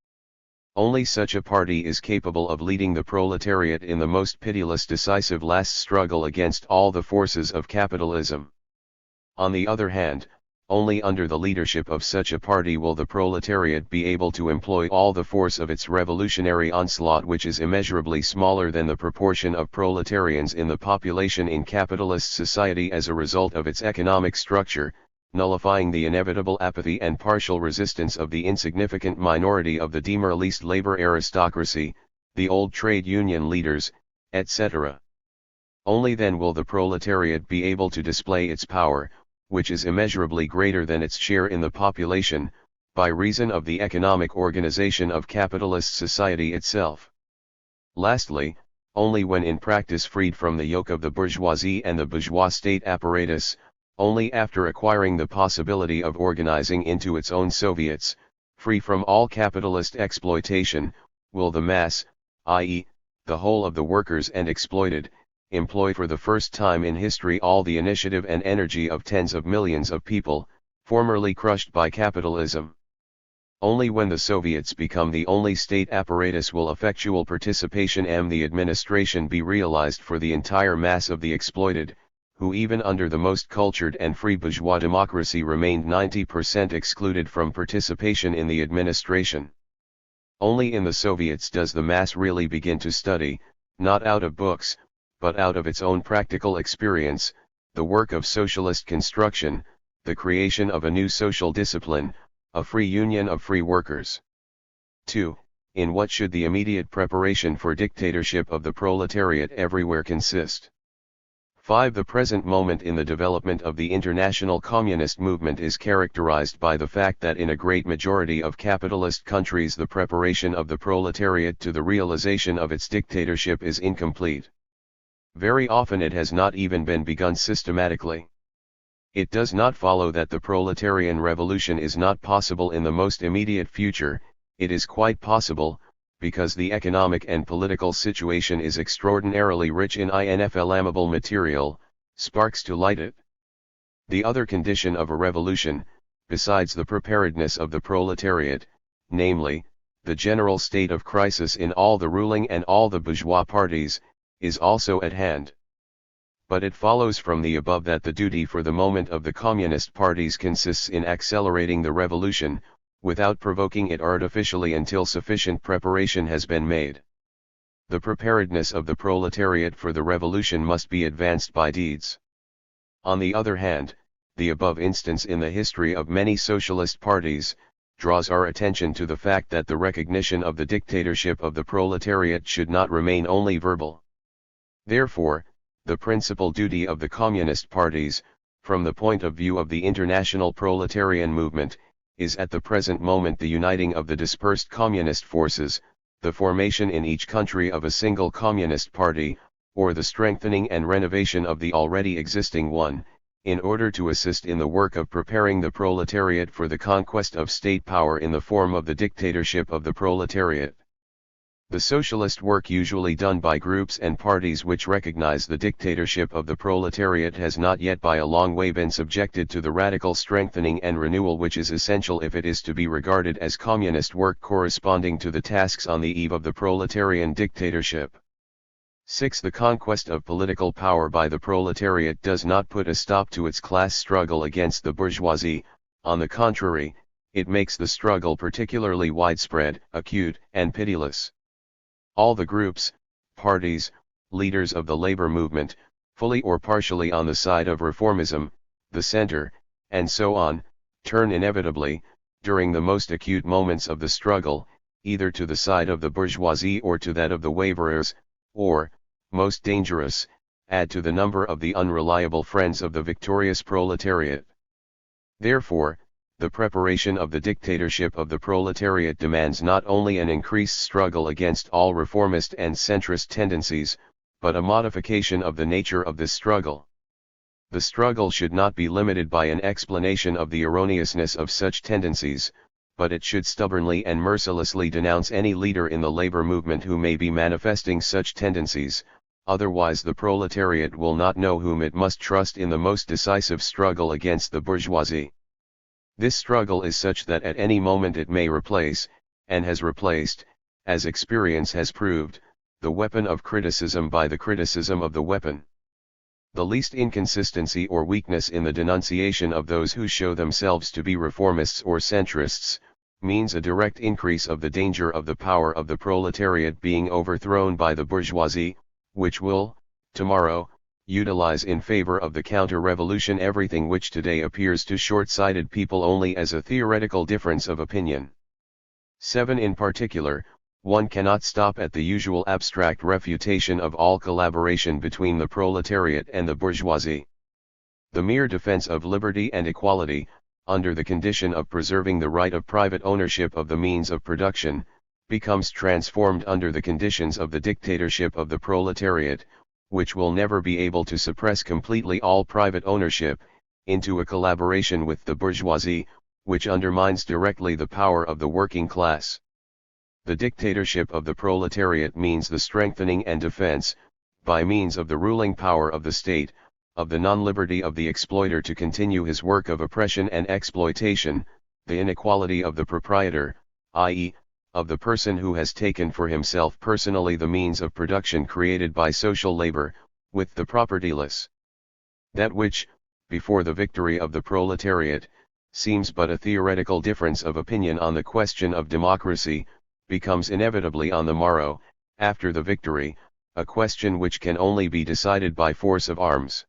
Only such a party is capable of leading the proletariat in the most pitiless decisive last struggle against all the forces of capitalism. On the other hand, only under the leadership of such a party will the proletariat be able to employ all the force of its revolutionary onslaught, which is immeasurably smaller than the proportion of proletarians in the population in capitalist society as a result of its economic structure, nullifying the inevitable apathy and partial resistance of the insignificant minority of the demoralized labor aristocracy, the old trade union leaders, etc. Only then will the proletariat be able to display its power, which is immeasurably greater than its share in the population, by reason of the economic organization of capitalist society itself. Lastly, only when in practice freed from the yoke of the bourgeoisie and the bourgeois state apparatus, only after acquiring the possibility of organizing into its own Soviets, free from all capitalist exploitation, will the mass, i.e., the whole of the workers and exploited, employ for the first time in history all the initiative and energy of tens of millions of people, formerly crushed by capitalism. Only when the Soviets become the only state apparatus will effectual participation and the administration be realized for the entire mass of the exploited, who even under the most cultured and free bourgeois democracy remained 90% excluded from participation in the administration. Only in the Soviets does the mass really begin to study, not out of books, but out of its own practical experience, the work of socialist construction, the creation of a new social discipline, a free union of free workers. 2. In what should the immediate preparation for dictatorship of the proletariat everywhere consist? 5. The present moment in the development of the international communist movement is characterized by the fact that in a great majority of capitalist countries the preparation of the proletariat to the realization of its dictatorship is incomplete. Very often it has not even been begun systematically. It does not follow that the proletarian revolution is not possible in the most immediate future. It is quite possible, because the economic and political situation is extraordinarily rich in inflammable material, sparks to light it. The other condition of a revolution, besides the preparedness of the proletariat, namely, the general state of crisis in all the ruling and all the bourgeois parties, is also at hand. But it follows from the above that the duty for the moment of the communist parties consists in accelerating the revolution, without provoking it artificially until sufficient preparation has been made. The preparedness of the proletariat for the revolution must be advanced by deeds. On the other hand, the above instance in the history of many socialist parties, draws our attention to the fact that the recognition of the dictatorship of the proletariat should not remain only verbal. Therefore, the principal duty of the communist parties, from the point of view of the international proletarian movement, is at the present moment the uniting of the dispersed communist forces, the formation in each country of a single communist party, or the strengthening and renovation of the already existing one, in order to assist in the work of preparing the proletariat for the conquest of state power in the form of the dictatorship of the proletariat. The socialist work usually done by groups and parties which recognize the dictatorship of the proletariat has not yet by a long way been subjected to the radical strengthening and renewal which is essential if it is to be regarded as communist work corresponding to the tasks on the eve of the proletarian dictatorship. 6. The conquest of political power by the proletariat does not put a stop to its class struggle against the bourgeoisie. On the contrary, it makes the struggle particularly widespread, acute, and pitiless. All the groups, parties, leaders of the labor movement, fully or partially on the side of reformism, the center, and so on, turn inevitably, during the most acute moments of the struggle, either to the side of the bourgeoisie or to that of the waverers, or, most dangerous, add to the number of the unreliable friends of the victorious proletariat. Therefore, The preparation of the dictatorship of the proletariat demands not only an increased struggle against all reformist and centrist tendencies, but a modification of the nature of this struggle. The struggle should not be limited by an explanation of the erroneousness of such tendencies, but it should stubbornly and mercilessly denounce any leader in the labor movement who may be manifesting such tendencies, otherwise the proletariat will not know whom it must trust in the most decisive struggle against the bourgeoisie. This struggle is such that at any moment it may replace, and has replaced, as experience has proved, the weapon of criticism by the criticism of the weapon. The least inconsistency or weakness in the denunciation of those who show themselves to be reformists or centrists, means a direct increase of the danger of the power of the proletariat being overthrown by the bourgeoisie, which will, tomorrow, utilize in favor of the counter-revolution everything which today appears to short-sighted people only as a theoretical difference of opinion. 7. In particular, one cannot stop at the usual abstract refutation of all collaboration between the proletariat and the bourgeoisie. The mere defense of liberty and equality, under the condition of preserving the right of private ownership of the means of production, becomes transformed under the conditions of the dictatorship of the proletariat, which will never be able to suppress completely all private ownership, into a collaboration with the bourgeoisie, which undermines directly the power of the working class. The dictatorship of the proletariat means the strengthening and defense, by means of the ruling power of the state, of the non-liberty of the exploiter to continue his work of oppression and exploitation, the inequality of the proprietor, i.e., of the person who has taken for himself personally the means of production created by social labor, with the propertyless. That which, before the victory of the proletariat, seems but a theoretical difference of opinion on the question of democracy, becomes inevitably on the morrow, after the victory, a question which can only be decided by force of arms.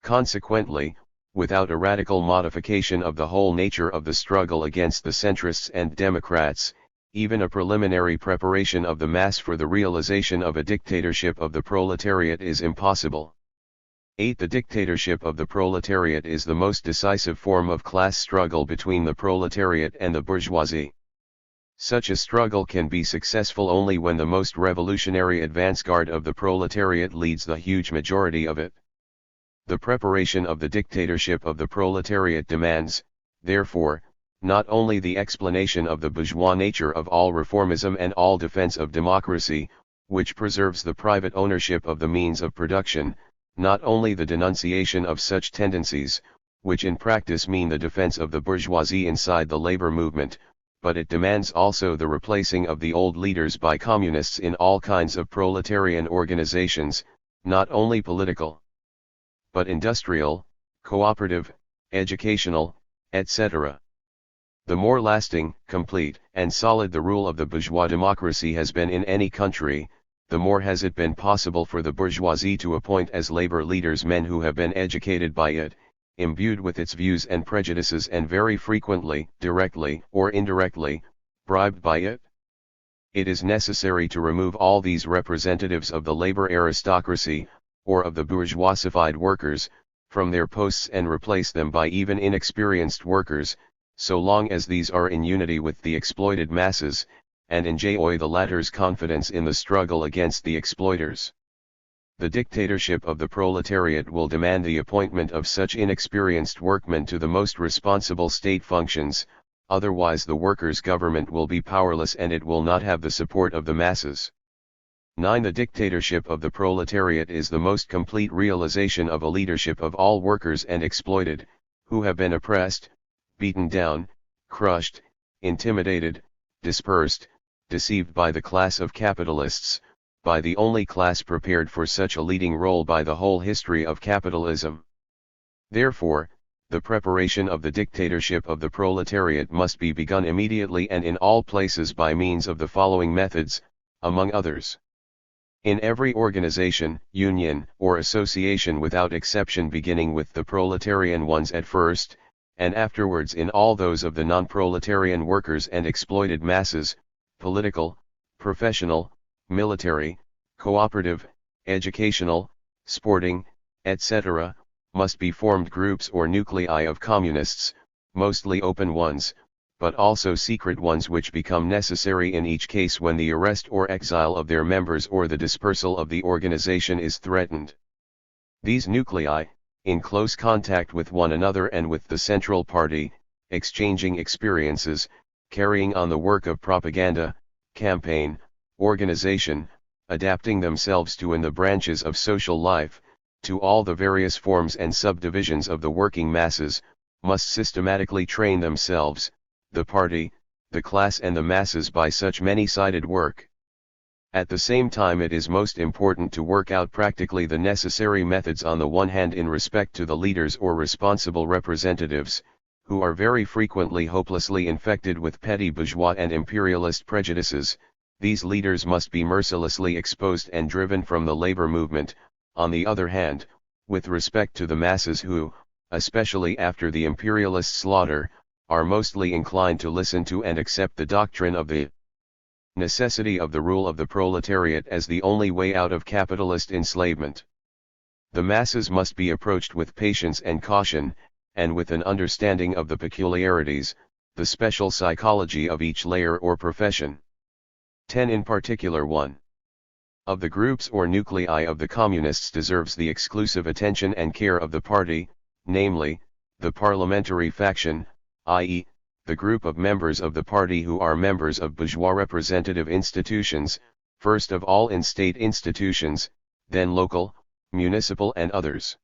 Consequently, without a radical modification of the whole nature of the struggle against the centrists and democrats, even a preliminary preparation of the mass for the realization of a dictatorship of the proletariat is impossible. 8. The dictatorship of the proletariat is the most decisive form of class struggle between the proletariat and the bourgeoisie. Such a struggle can be successful only when the most revolutionary advance guard of the proletariat leads the huge majority of it. The preparation of the dictatorship of the proletariat demands, therefore, not only the explanation of the bourgeois nature of all reformism and all defense of democracy, which preserves the private ownership of the means of production, not only the denunciation of such tendencies, which in practice mean the defense of the bourgeoisie inside the labor movement, but it demands also the replacing of the old leaders by communists in all kinds of proletarian organizations, not only political, but industrial, cooperative, educational, etc. The more lasting, complete, and solid the rule of the bourgeois democracy has been in any country, the more has it been possible for the bourgeoisie to appoint as labor leaders men who have been educated by it, imbued with its views and prejudices, and very frequently, directly or indirectly, bribed by it. It is necessary to remove all these representatives of the labor aristocracy, or of the bourgeoisified workers, from their posts and replace them by even inexperienced workers, so long as these are in unity with the exploited masses, and enjoy the latter's confidence in the struggle against the exploiters. The dictatorship of the proletariat will demand the appointment of such inexperienced workmen to the most responsible state functions, otherwise the workers' government will be powerless and it will not have the support of the masses. 9. The dictatorship of the proletariat is the most complete realization of a leadership of all workers and exploited, who have been oppressed, beaten down, crushed, intimidated, dispersed, deceived by the class of capitalists, by the only class prepared for such a leading role by the whole history of capitalism. Therefore, the preparation of the dictatorship of the proletariat must be begun immediately and in all places by means of the following methods, among others. In every organization, union, or association without exception, beginning with the proletarian ones at first, and afterwards in all those of the non-proletarian workers and exploited masses, political, professional, military, cooperative, educational, sporting, etc., must be formed groups or nuclei of communists, mostly open ones, but also secret ones which become necessary in each case when the arrest or exile of their members or the dispersal of the organization is threatened. These nuclei, in close contact with one another and with the central party, exchanging experiences, carrying on the work of propaganda, campaign, organization, adapting themselves to in the branches of social life, to all the various forms and subdivisions of the working masses, must systematically train themselves, the party, the class and the masses by such many-sided work. At the same time it is most important to work out practically the necessary methods on the one hand in respect to the leaders or responsible representatives, who are very frequently hopelessly infected with petty bourgeois and imperialist prejudices. These leaders must be mercilessly exposed and driven from the labor movement. On the other hand, with respect to the masses who, especially after the imperialist slaughter, are mostly inclined to listen to and accept the doctrine of the necessity of the rule of the proletariat as the only way out of capitalist enslavement. The masses must be approached with patience and caution, and with an understanding of the peculiarities, the special psychology of each layer or profession. 10 in particular, 1 of the groups or nuclei of the communists deserves the exclusive attention and care of the party, namely, the parliamentary faction, i.e., the group of members of the party who are members of bourgeois representative institutions, first of all in state institutions, then local, municipal and others.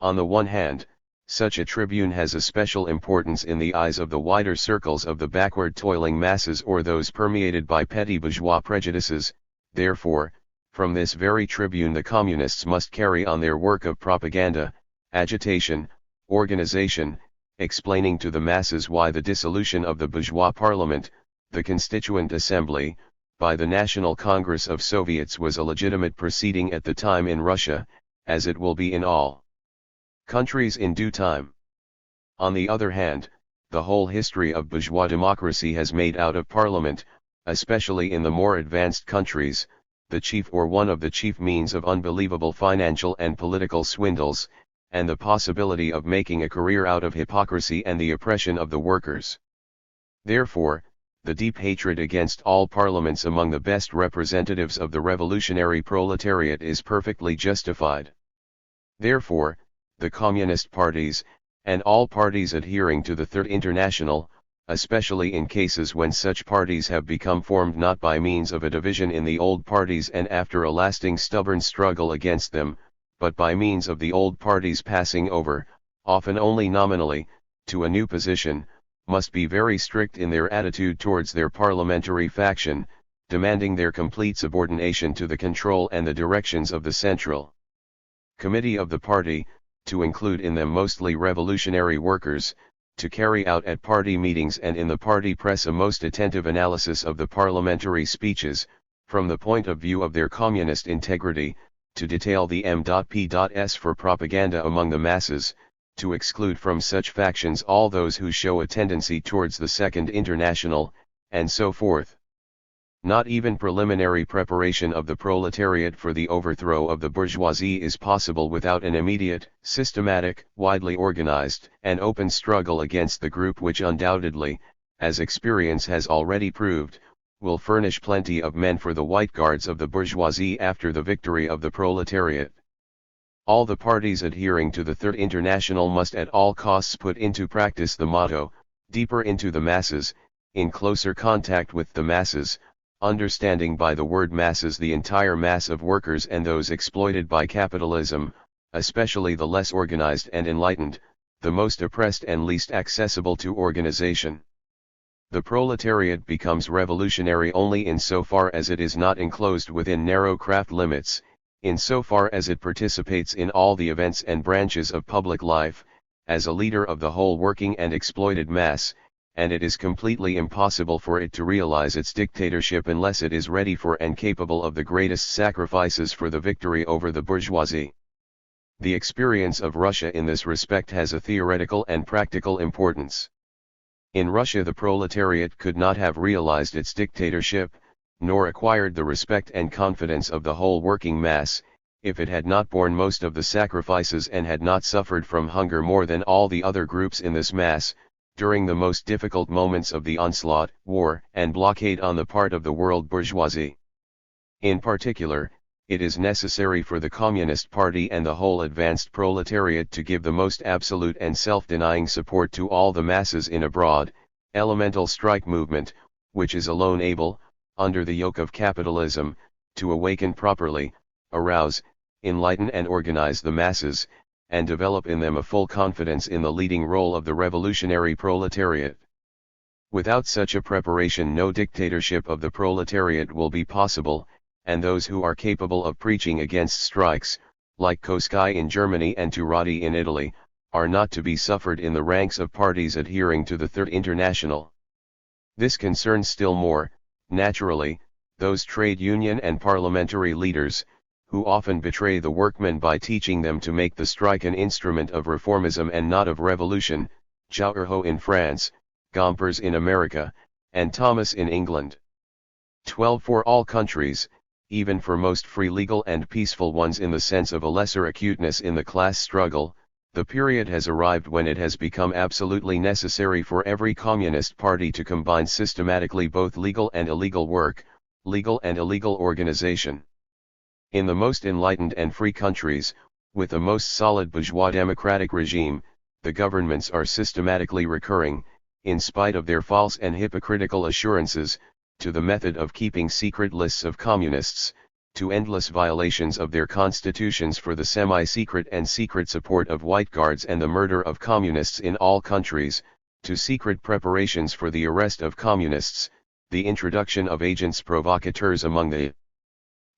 On the one hand, such a tribune has a special importance in the eyes of the wider circles of the backward toiling masses or those permeated by petty bourgeois prejudices. Therefore, from this very tribune the communists must carry on their work of propaganda, agitation, organization, explaining to the masses why the dissolution of the bourgeois parliament, the Constituent Assembly, by the National Congress of Soviets was a legitimate proceeding at the time in Russia, as it will be in all countries in due time. On the other hand, the whole history of bourgeois democracy has made out of parliament, especially in the more advanced countries, the chief or one of the chief means of unbelievable financial and political swindles, and the possibility of making a career out of hypocrisy and the oppression of the workers. Therefore, the deep hatred against all parliaments among the best representatives of the revolutionary proletariat is perfectly justified. Therefore, the communist parties, and all parties adhering to the Third International, especially in cases when such parties have become formed not by means of a division in the old parties and after a lasting stubborn struggle against them, but by means of the old parties passing over, often only nominally, to a new position, must be very strict in their attitude towards their parliamentary faction, demanding their complete subordination to the control and the directions of the Central Committee of the party, to include in them mostly revolutionary workers, to carry out at party meetings and in the party press a most attentive analysis of the parliamentary speeches, from the point of view of their communist integrity, to detail the M.P.S for propaganda among the masses, to exclude from such factions all those who show a tendency towards the Second International, and so forth. Not even preliminary preparation of the proletariat for the overthrow of the bourgeoisie is possible without an immediate, systematic, widely organized, and open struggle against the group which undoubtedly, as experience has already proved, will furnish plenty of men for the white guards of the bourgeoisie after the victory of the proletariat. All the parties adhering to the Third International must at all costs put into practice the motto, deeper into the masses, in closer contact with the masses, understanding by the word masses the entire mass of workers and those exploited by capitalism, especially the less organized and enlightened, the most oppressed and least accessible to organization. The proletariat becomes revolutionary only in so far as it is not enclosed within narrow craft limits, in so far as it participates in all the events and branches of public life, as a leader of the whole working and exploited mass, and it is completely impossible for it to realize its dictatorship unless it is ready for and capable of the greatest sacrifices for the victory over the bourgeoisie. The experience of Russia in this respect has a theoretical and practical importance. In Russia the proletariat could not have realized its dictatorship, nor acquired the respect and confidence of the whole working mass, if it had not borne most of the sacrifices and had not suffered from hunger more than all the other groups in this mass, during the most difficult moments of the onslaught, war, and blockade on the part of the world bourgeoisie. In particular, it is necessary for the Communist Party and the whole advanced proletariat to give the most absolute and self-denying support to all the masses in a broad, elemental strike movement, which is alone able, under the yoke of capitalism, to awaken properly, arouse, enlighten and organize the masses, and develop in them a full confidence in the leading role of the revolutionary proletariat. Without such a preparation no dictatorship of the proletariat will be possible, and those who are capable of preaching against strikes, like Koskai in Germany and Turati in Italy, are not to be suffered in the ranks of parties adhering to the Third International. This concerns still more, naturally, those trade union and parliamentary leaders, who often betray the workmen by teaching them to make the strike an instrument of reformism and not of revolution, Jouherho in France, Gompers in America, and Thomas in England. 12. For all countries, even for most free legal and peaceful ones in the sense of a lesser acuteness in the class struggle, the period has arrived when it has become absolutely necessary for every communist party to combine systematically both legal and illegal work, legal and illegal organization. In the most enlightened and free countries, with the most solid bourgeois democratic regime, the governments are systematically recurring, in spite of their false and hypocritical assurances, to the method of keeping secret lists of communists, to endless violations of their constitutions for the semi-secret and secret support of white guards and the murder of communists in all countries, to secret preparations for the arrest of communists, the introduction of agents provocateurs among the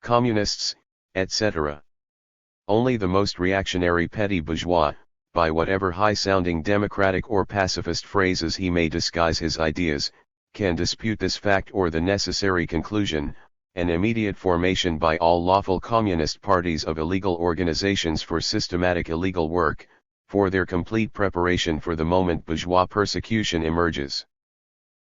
communists, etc. Only the most reactionary petty bourgeois, by whatever high-sounding democratic or pacifist phrases he may disguise his ideas, can dispute this fact or the necessary conclusion, an immediate formation by all lawful communist parties of illegal organizations for systematic illegal work, for their complete preparation for the moment bourgeois persecution emerges.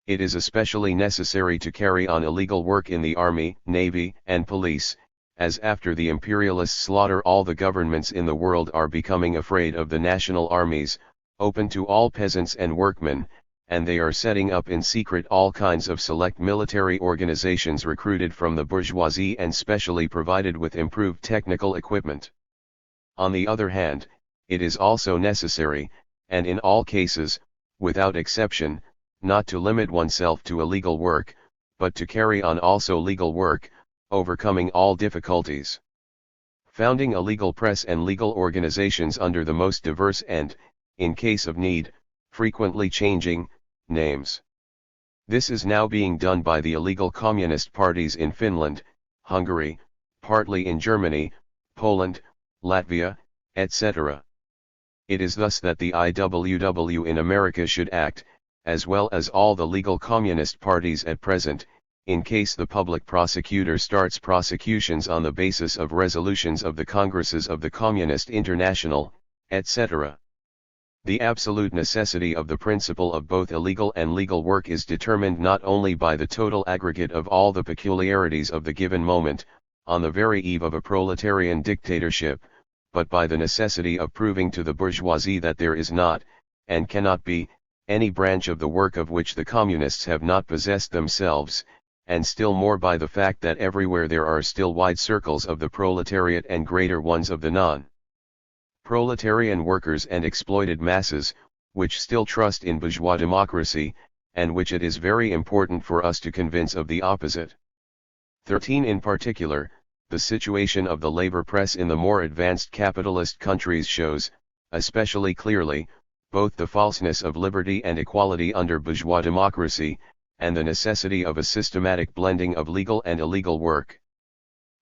It is especially necessary to carry on illegal work in the army, navy, and police, as after the imperialist slaughter all the governments in the world are becoming afraid of the national armies, open to all peasants and workmen, and they are setting up in secret all kinds of select military organizations recruited from the bourgeoisie and specially provided with improved technical equipment. On the other hand, it is also necessary, and in all cases, without exception, not to limit oneself to illegal work, but to carry on also legal work, overcoming all difficulties. Founding a legal press and legal organizations under the most diverse and, in case of need, frequently changing, names. This is now being done by the illegal communist parties in Finland, Hungary, partly in Germany, Poland, Latvia, etc. It is thus that the IWW in America should act, as well as all the legal communist parties at present, in case the public prosecutor starts prosecutions on the basis of resolutions of the Congresses of the Communist International, etc. The absolute necessity of the principle of both illegal and legal work is determined not only by the total aggregate of all the peculiarities of the given moment, on the very eve of a proletarian dictatorship, but by the necessity of proving to the bourgeoisie that there is not, and cannot be, any branch of the work of which the communists have not possessed themselves, and still more by the fact that everywhere there are still wide circles of the proletariat and greater ones of the non-proletarian workers and exploited masses, which still trust in bourgeois democracy, and which it is very important for us to convince of the opposite. 13. In particular, the situation of the labor press in the more advanced capitalist countries shows, especially clearly, both the falseness of liberty and equality under bourgeois democracy, and the necessity of a systematic blending of legal and illegal work.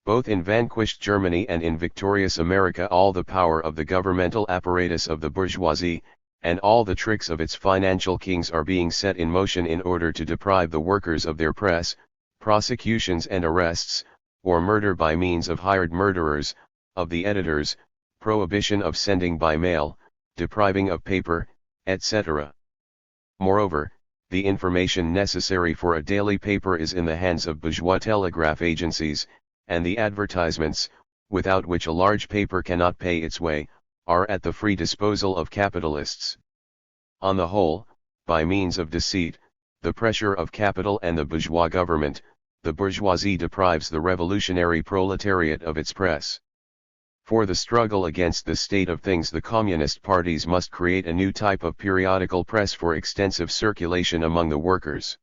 Both in vanquished Germany and in victorious America all the power of the governmental apparatus of the bourgeoisie, and all the tricks of its financial kings are being set in motion in order to deprive the workers of their press, prosecutions and arrests, or murder by means of hired murderers, of the editors, prohibition of sending by mail, depriving of paper, etc. Moreover, the information necessary for a daily paper is in the hands of bourgeois telegraph agencies, and the advertisements, without which a large paper cannot pay its way, are at the free disposal of capitalists. On the whole, by means of deceit, the pressure of capital and the bourgeois government, the bourgeoisie deprives the revolutionary proletariat of its press. For the struggle against this state of things, the communist parties must create a new type of periodical press for extensive circulation among the workers.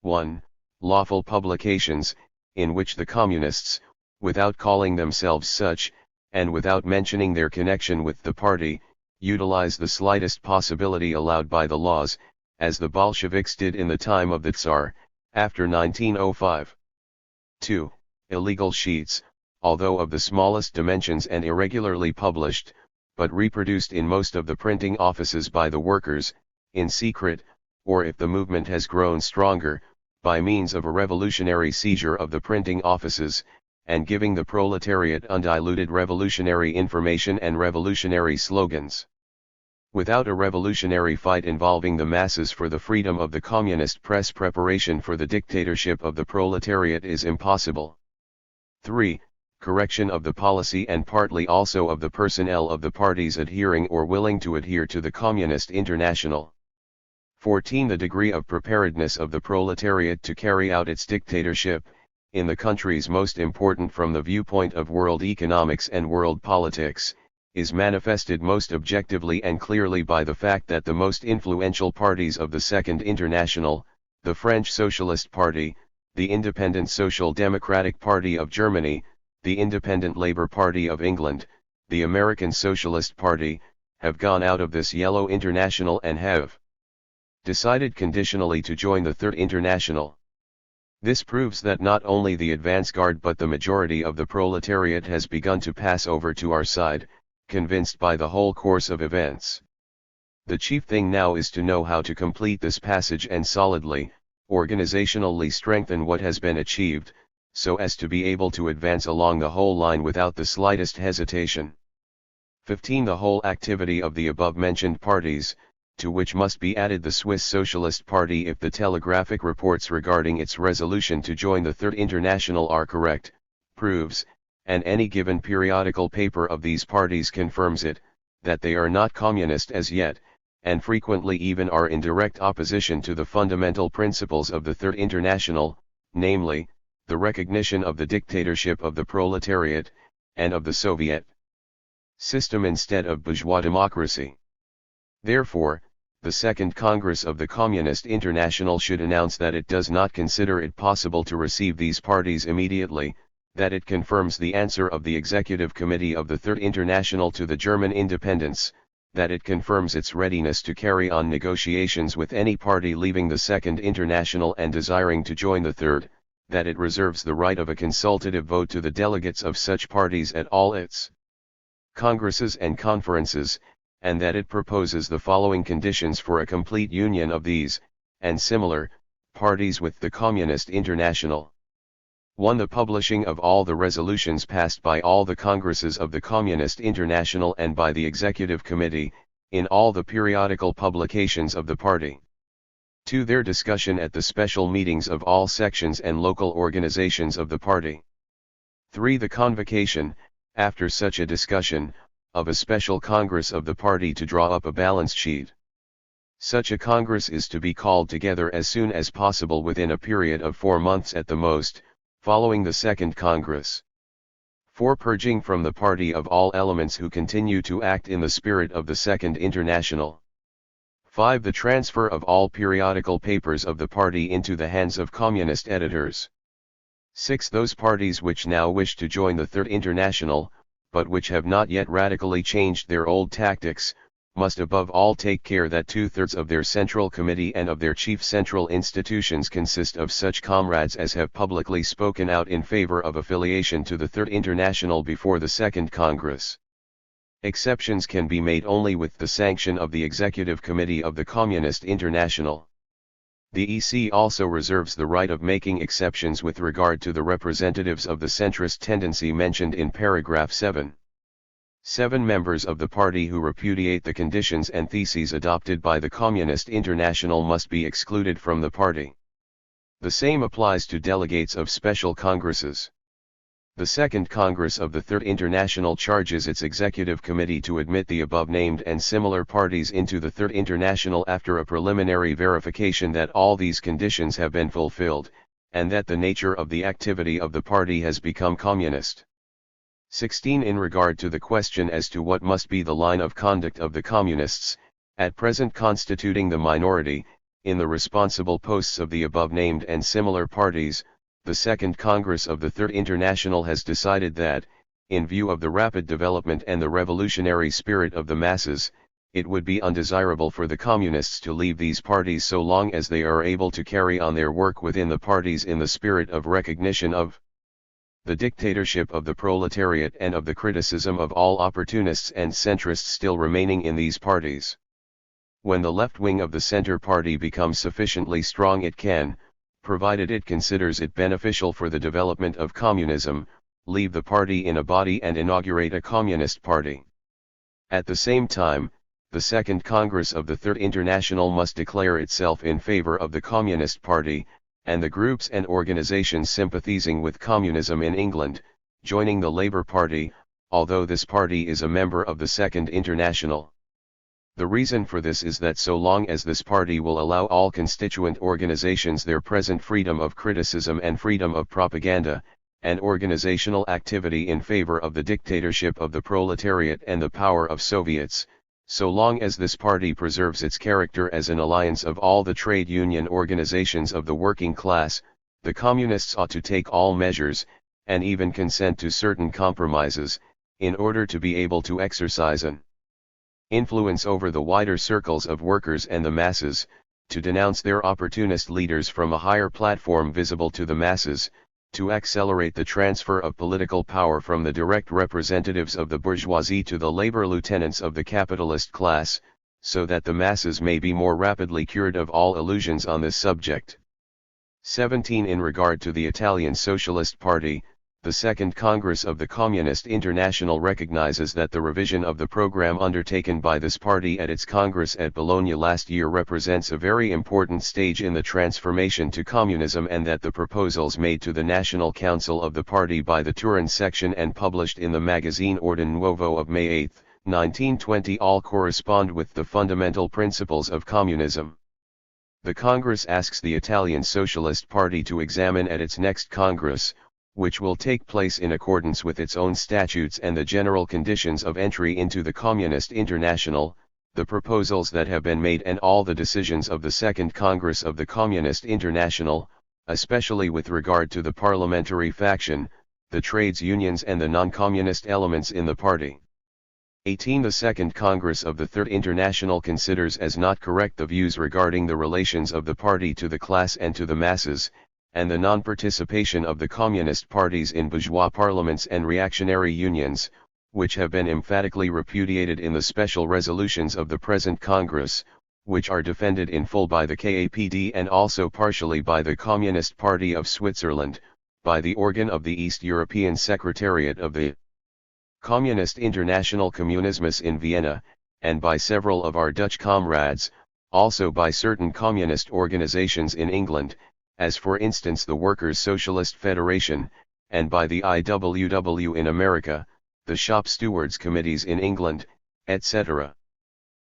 1. Lawful publications, in which the communists, without calling themselves such, and without mentioning their connection with the party, utilize the slightest possibility allowed by the laws, as the Bolsheviks did in the time of the Tsar, after 1905. 2. Illegal sheets, although of the smallest dimensions and irregularly published, but reproduced in most of the printing offices by the workers, in secret, or if the movement has grown stronger, by means of a revolutionary seizure of the printing offices, and giving the proletariat undiluted revolutionary information and revolutionary slogans. Without a revolutionary fight involving the masses for the freedom of the communist press, preparation for the dictatorship of the proletariat is impossible. 3. Correction of the policy and partly also of the personnel of the parties adhering or willing to adhere to the Communist International. 14. The degree of preparedness of the proletariat to carry out its dictatorship, in the countries most important from the viewpoint of world economics and world politics, is manifested most objectively and clearly by the fact that the most influential parties of the Second International, the French Socialist Party, the Independent Social Democratic Party of Germany, the Independent Labour Party of England, the American Socialist Party, have gone out of this Yellow International and have decided conditionally to join the Third International. This proves that not only the advance guard but the majority of the proletariat has begun to pass over to our side, convinced by the whole course of events. The chief thing now is to know how to complete this passage and solidly, organizationally strengthen what has been achieved, so as to be able to advance along the whole line without the slightest hesitation. 15. The whole activity of the above-mentioned parties, to which must be added the Swiss Socialist Party if the telegraphic reports regarding its resolution to join the Third International are correct, proves, and any given periodical paper of these parties confirms it, that they are not communist as yet, and frequently even are in direct opposition to the fundamental principles of the Third International, namely, the recognition of the dictatorship of the proletariat, and of the Soviet system instead of bourgeois democracy. Therefore, the Second Congress of the Communist International should announce that it does not consider it possible to receive these parties immediately, that it confirms the answer of the Executive Committee of the Third International to the German independence, that it confirms its readiness to carry on negotiations with any party leaving the Second International and desiring to join the Third, that it reserves the right of a consultative vote to the delegates of such parties at all its congresses and conferences, and that it proposes the following conditions for a complete union of these, and similar, parties with the Communist International. 1. The publishing of all the resolutions passed by all the congresses of the Communist International and by the Executive Committee, in all the periodical publications of the party. 2. Their discussion at the special meetings of all sections and local organizations of the party. 3. The convocation, after such a discussion, of a special congress of the party to draw up a balance sheet. Such a congress is to be called together as soon as possible within a period of 4 months at the most, following the Second Congress. 4. Purging from the party of all elements who continue to act in the spirit of the Second International. 5. The transfer of all periodical papers of the party into the hands of communist editors. 6. Those parties which now wish to join the Third International, but which have not yet radically changed their old tactics, must above all take care that 2/3 of their Central Committee and of their chief central institutions consist of such comrades as have publicly spoken out in favor of affiliation to the Third International before the Second Congress. Exceptions can be made only with the sanction of the Executive Committee of the Communist International. The EC also reserves the right of making exceptions with regard to the representatives of the centrist tendency mentioned in paragraph 7. 7 members of the party who repudiate the conditions and theses adopted by the Communist International must be excluded from the party. The same applies to delegates of special congresses. The Second Congress of the Third International charges its Executive Committee to admit the above-named and similar parties into the Third International after a preliminary verification that all these conditions have been fulfilled, and that the nature of the activity of the party has become communist. 16. In regard to the question as to what must be the line of conduct of the communists, at present constituting the minority, in the responsible posts of the above-named and similar parties, the Second Congress of the Third International has decided that, in view of the rapid development and the revolutionary spirit of the masses, it would be undesirable for the communists to leave these parties so long as they are able to carry on their work within the parties in the spirit of recognition of the dictatorship of the proletariat and of the criticism of all opportunists and centrists still remaining in these parties. When the left wing of the Center Party becomes sufficiently strong, it can, provided it considers it beneficial for the development of communism, leave the party in a body and inaugurate a communist party. At the same time, the Second Congress of the Third International must declare itself in favor of the Communist Party, and the groups and organizations sympathizing with communism in England, joining the Labour Party, although this party is a member of the Second International. The reason for this is that so long as this party will allow all constituent organizations their present freedom of criticism and freedom of propaganda, and organizational activity in favor of the dictatorship of the proletariat and the power of Soviets, so long as this party preserves its character as an alliance of all the trade union organizations of the working class, the communists ought to take all measures, and even consent to certain compromises, in order to be able to exercise an influence over the wider circles of workers and the masses, to denounce their opportunist leaders from a higher platform visible to the masses, to accelerate the transfer of political power from the direct representatives of the bourgeoisie to the labor lieutenants of the capitalist class, so that the masses may be more rapidly cured of all illusions on this subject. 17. In regard to the Italian Socialist Party, the Second Congress of the Communist International recognizes that the revision of the program undertaken by this party at its Congress at Bologna last year represents a very important stage in the transformation to communism, and that the proposals made to the National Council of the party by the Turin section and published in the magazine Ordine Nuovo of May 8, 1920 all correspond with the fundamental principles of communism. The Congress asks the Italian Socialist Party to examine at its next Congress, which will take place in accordance with its own statutes and the general conditions of entry into the Communist International, the proposals that have been made and all the decisions of the Second Congress of the Communist International, especially with regard to the parliamentary faction, the trades unions and the non-communist elements in the party. 18. The Second Congress of the Third International considers as not correct the views regarding the relations of the party to the class and to the masses, and the non-participation of the communist parties in bourgeois parliaments and reactionary unions, which have been emphatically repudiated in the special resolutions of the present Congress, which are defended in full by the KAPD and also partially by the Communist Party of Switzerland, by the organ of the East European Secretariat of the Communist International Communismus in Vienna, and by several of our Dutch comrades, also by certain communist organizations in England, as for instance the Workers' Socialist Federation, and by the IWW in America, the Shop Stewards Committees in England, etc.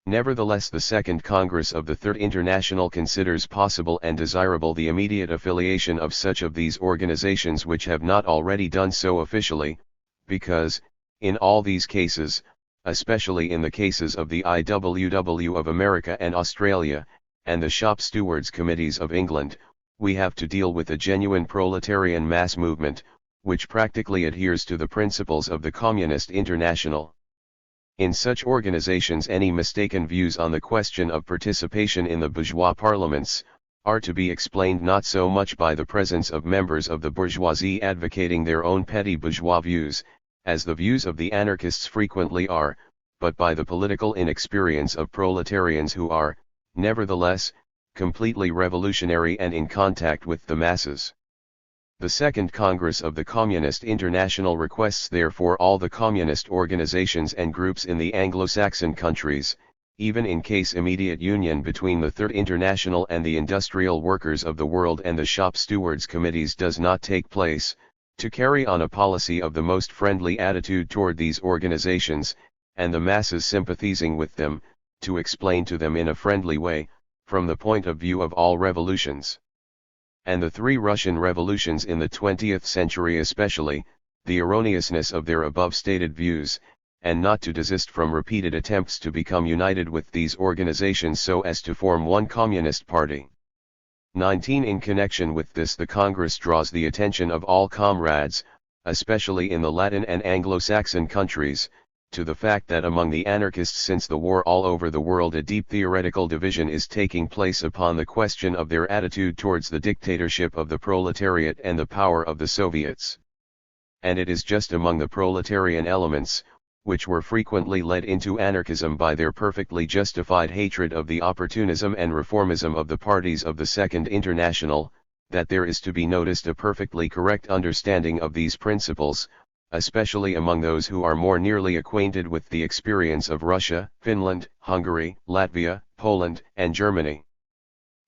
Nevertheless, the Second Congress of the Third International considers possible and desirable the immediate affiliation of such of these organizations which have not already done so officially, because, in all these cases, especially in the cases of the IWW of America and Australia, and the Shop Stewards Committees of England, we have to deal with a genuine proletarian mass movement, which practically adheres to the principles of the Communist International. In such organizations, any mistaken views on the question of participation in the bourgeois parliaments are to be explained not so much by the presence of members of the bourgeoisie advocating their own petty bourgeois views, as the views of the anarchists frequently are, but by the political inexperience of proletarians who are, nevertheless, completely revolutionary and in contact with the masses. The Second Congress of the Communist International requests therefore all the communist organizations and groups in the Anglo-Saxon countries, even in case immediate union between the Third International and the industrial workers of the world and the Shop Stewards Committees does not take place, To carry on a policy of the most friendly attitude toward these organizations, and the masses sympathizing with them, to explain to them in a friendly way, from the point of view of all revolutions. And the three Russian revolutions in the 20th century especially, the erroneousness of their above stated views, and not to desist from repeated attempts to become united with these organizations so as to form one communist party. 19. In connection with this, the Congress draws the attention of all comrades, especially in the Latin and Anglo-Saxon countries, to the fact that among the anarchists since the war all over the world a deep theoretical division is taking place upon the question of their attitude towards the dictatorship of the proletariat and the power of the Soviets. And it is just among the proletarian elements, which were frequently led into anarchism by their perfectly justified hatred of the opportunism and reformism of the parties of the Second International, that there is to be noticed a perfectly correct understanding of these principles, especially among those who are more nearly acquainted with the experience of Russia, Finland, Hungary, Latvia, Poland, and Germany.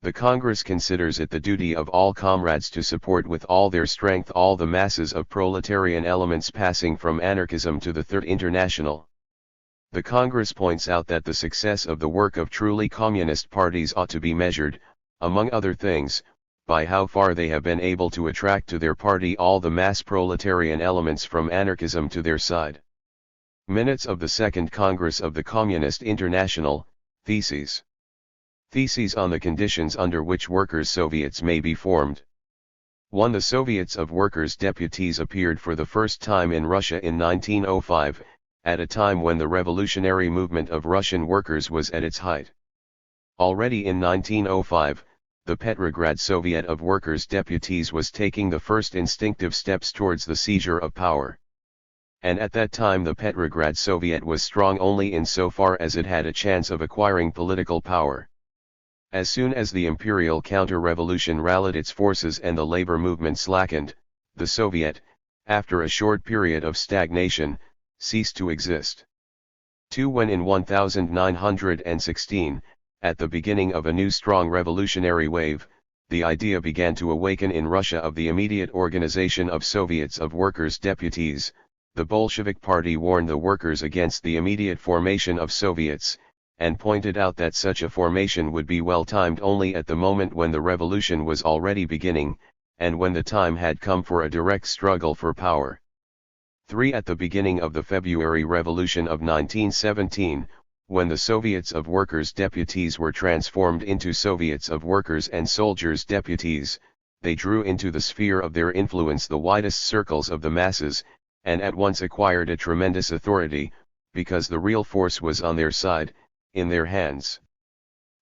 The Congress considers it the duty of all comrades to support with all their strength all the masses of proletarian elements passing from anarchism to the Third International. The Congress points out that the success of the work of truly communist parties ought to be measured, among other things, by how far they have been able to attract to their party all the mass proletarian elements from anarchism to their side. Minutes of the Second Congress of the Communist International, Theses. Theses on the conditions under which Workers' Soviets may be formed. 1. The Soviets of Workers' Deputies appeared for the first time in Russia in 1905, at a time when the revolutionary movement of Russian workers was at its height. Already in 1905, the Petrograd Soviet of Workers' Deputies was taking the first instinctive steps towards the seizure of power. And at that time the Petrograd Soviet was strong only in so far as it had a chance of acquiring political power. As soon as the imperial counter-revolution rallied its forces and the labor movement slackened, the Soviet, after a short period of stagnation, ceased to exist. 2. When in 1916, at the beginning of a new strong revolutionary wave, the idea began to awaken in Russia of the immediate organization of Soviets of Workers' Deputies, the Bolshevik Party warned the workers against the immediate formation of Soviets, and pointed out that such a formation would be well timed only at the moment when the revolution was already beginning, and when the time had come for a direct struggle for power. 3. At the beginning of the February Revolution of 1917, when the Soviets of Workers' Deputies were transformed into Soviets of Workers and Soldiers' Deputies, they drew into the sphere of their influence the widest circles of the masses, and at once acquired a tremendous authority, because the real force was on their side, in their hands.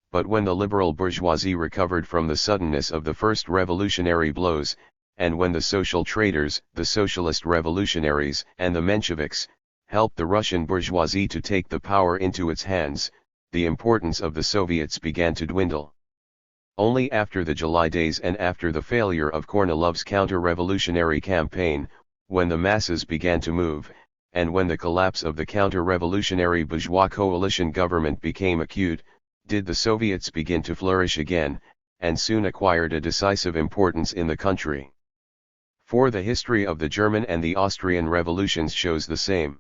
But when the liberal bourgeoisie recovered from the suddenness of the first revolutionary blows, and when the social traders, the socialist revolutionaries, and the Mensheviks, helped the Russian bourgeoisie to take the power into its hands, the importance of the Soviets began to dwindle. Only after the July days and after the failure of Kornilov's counter-revolutionary campaign, when the masses began to move, and when the collapse of the counter-revolutionary bourgeois coalition government became acute, did the Soviets begin to flourish again, and soon acquired a decisive importance in the country. 4. The history of the German and the Austrian revolutions shows the same.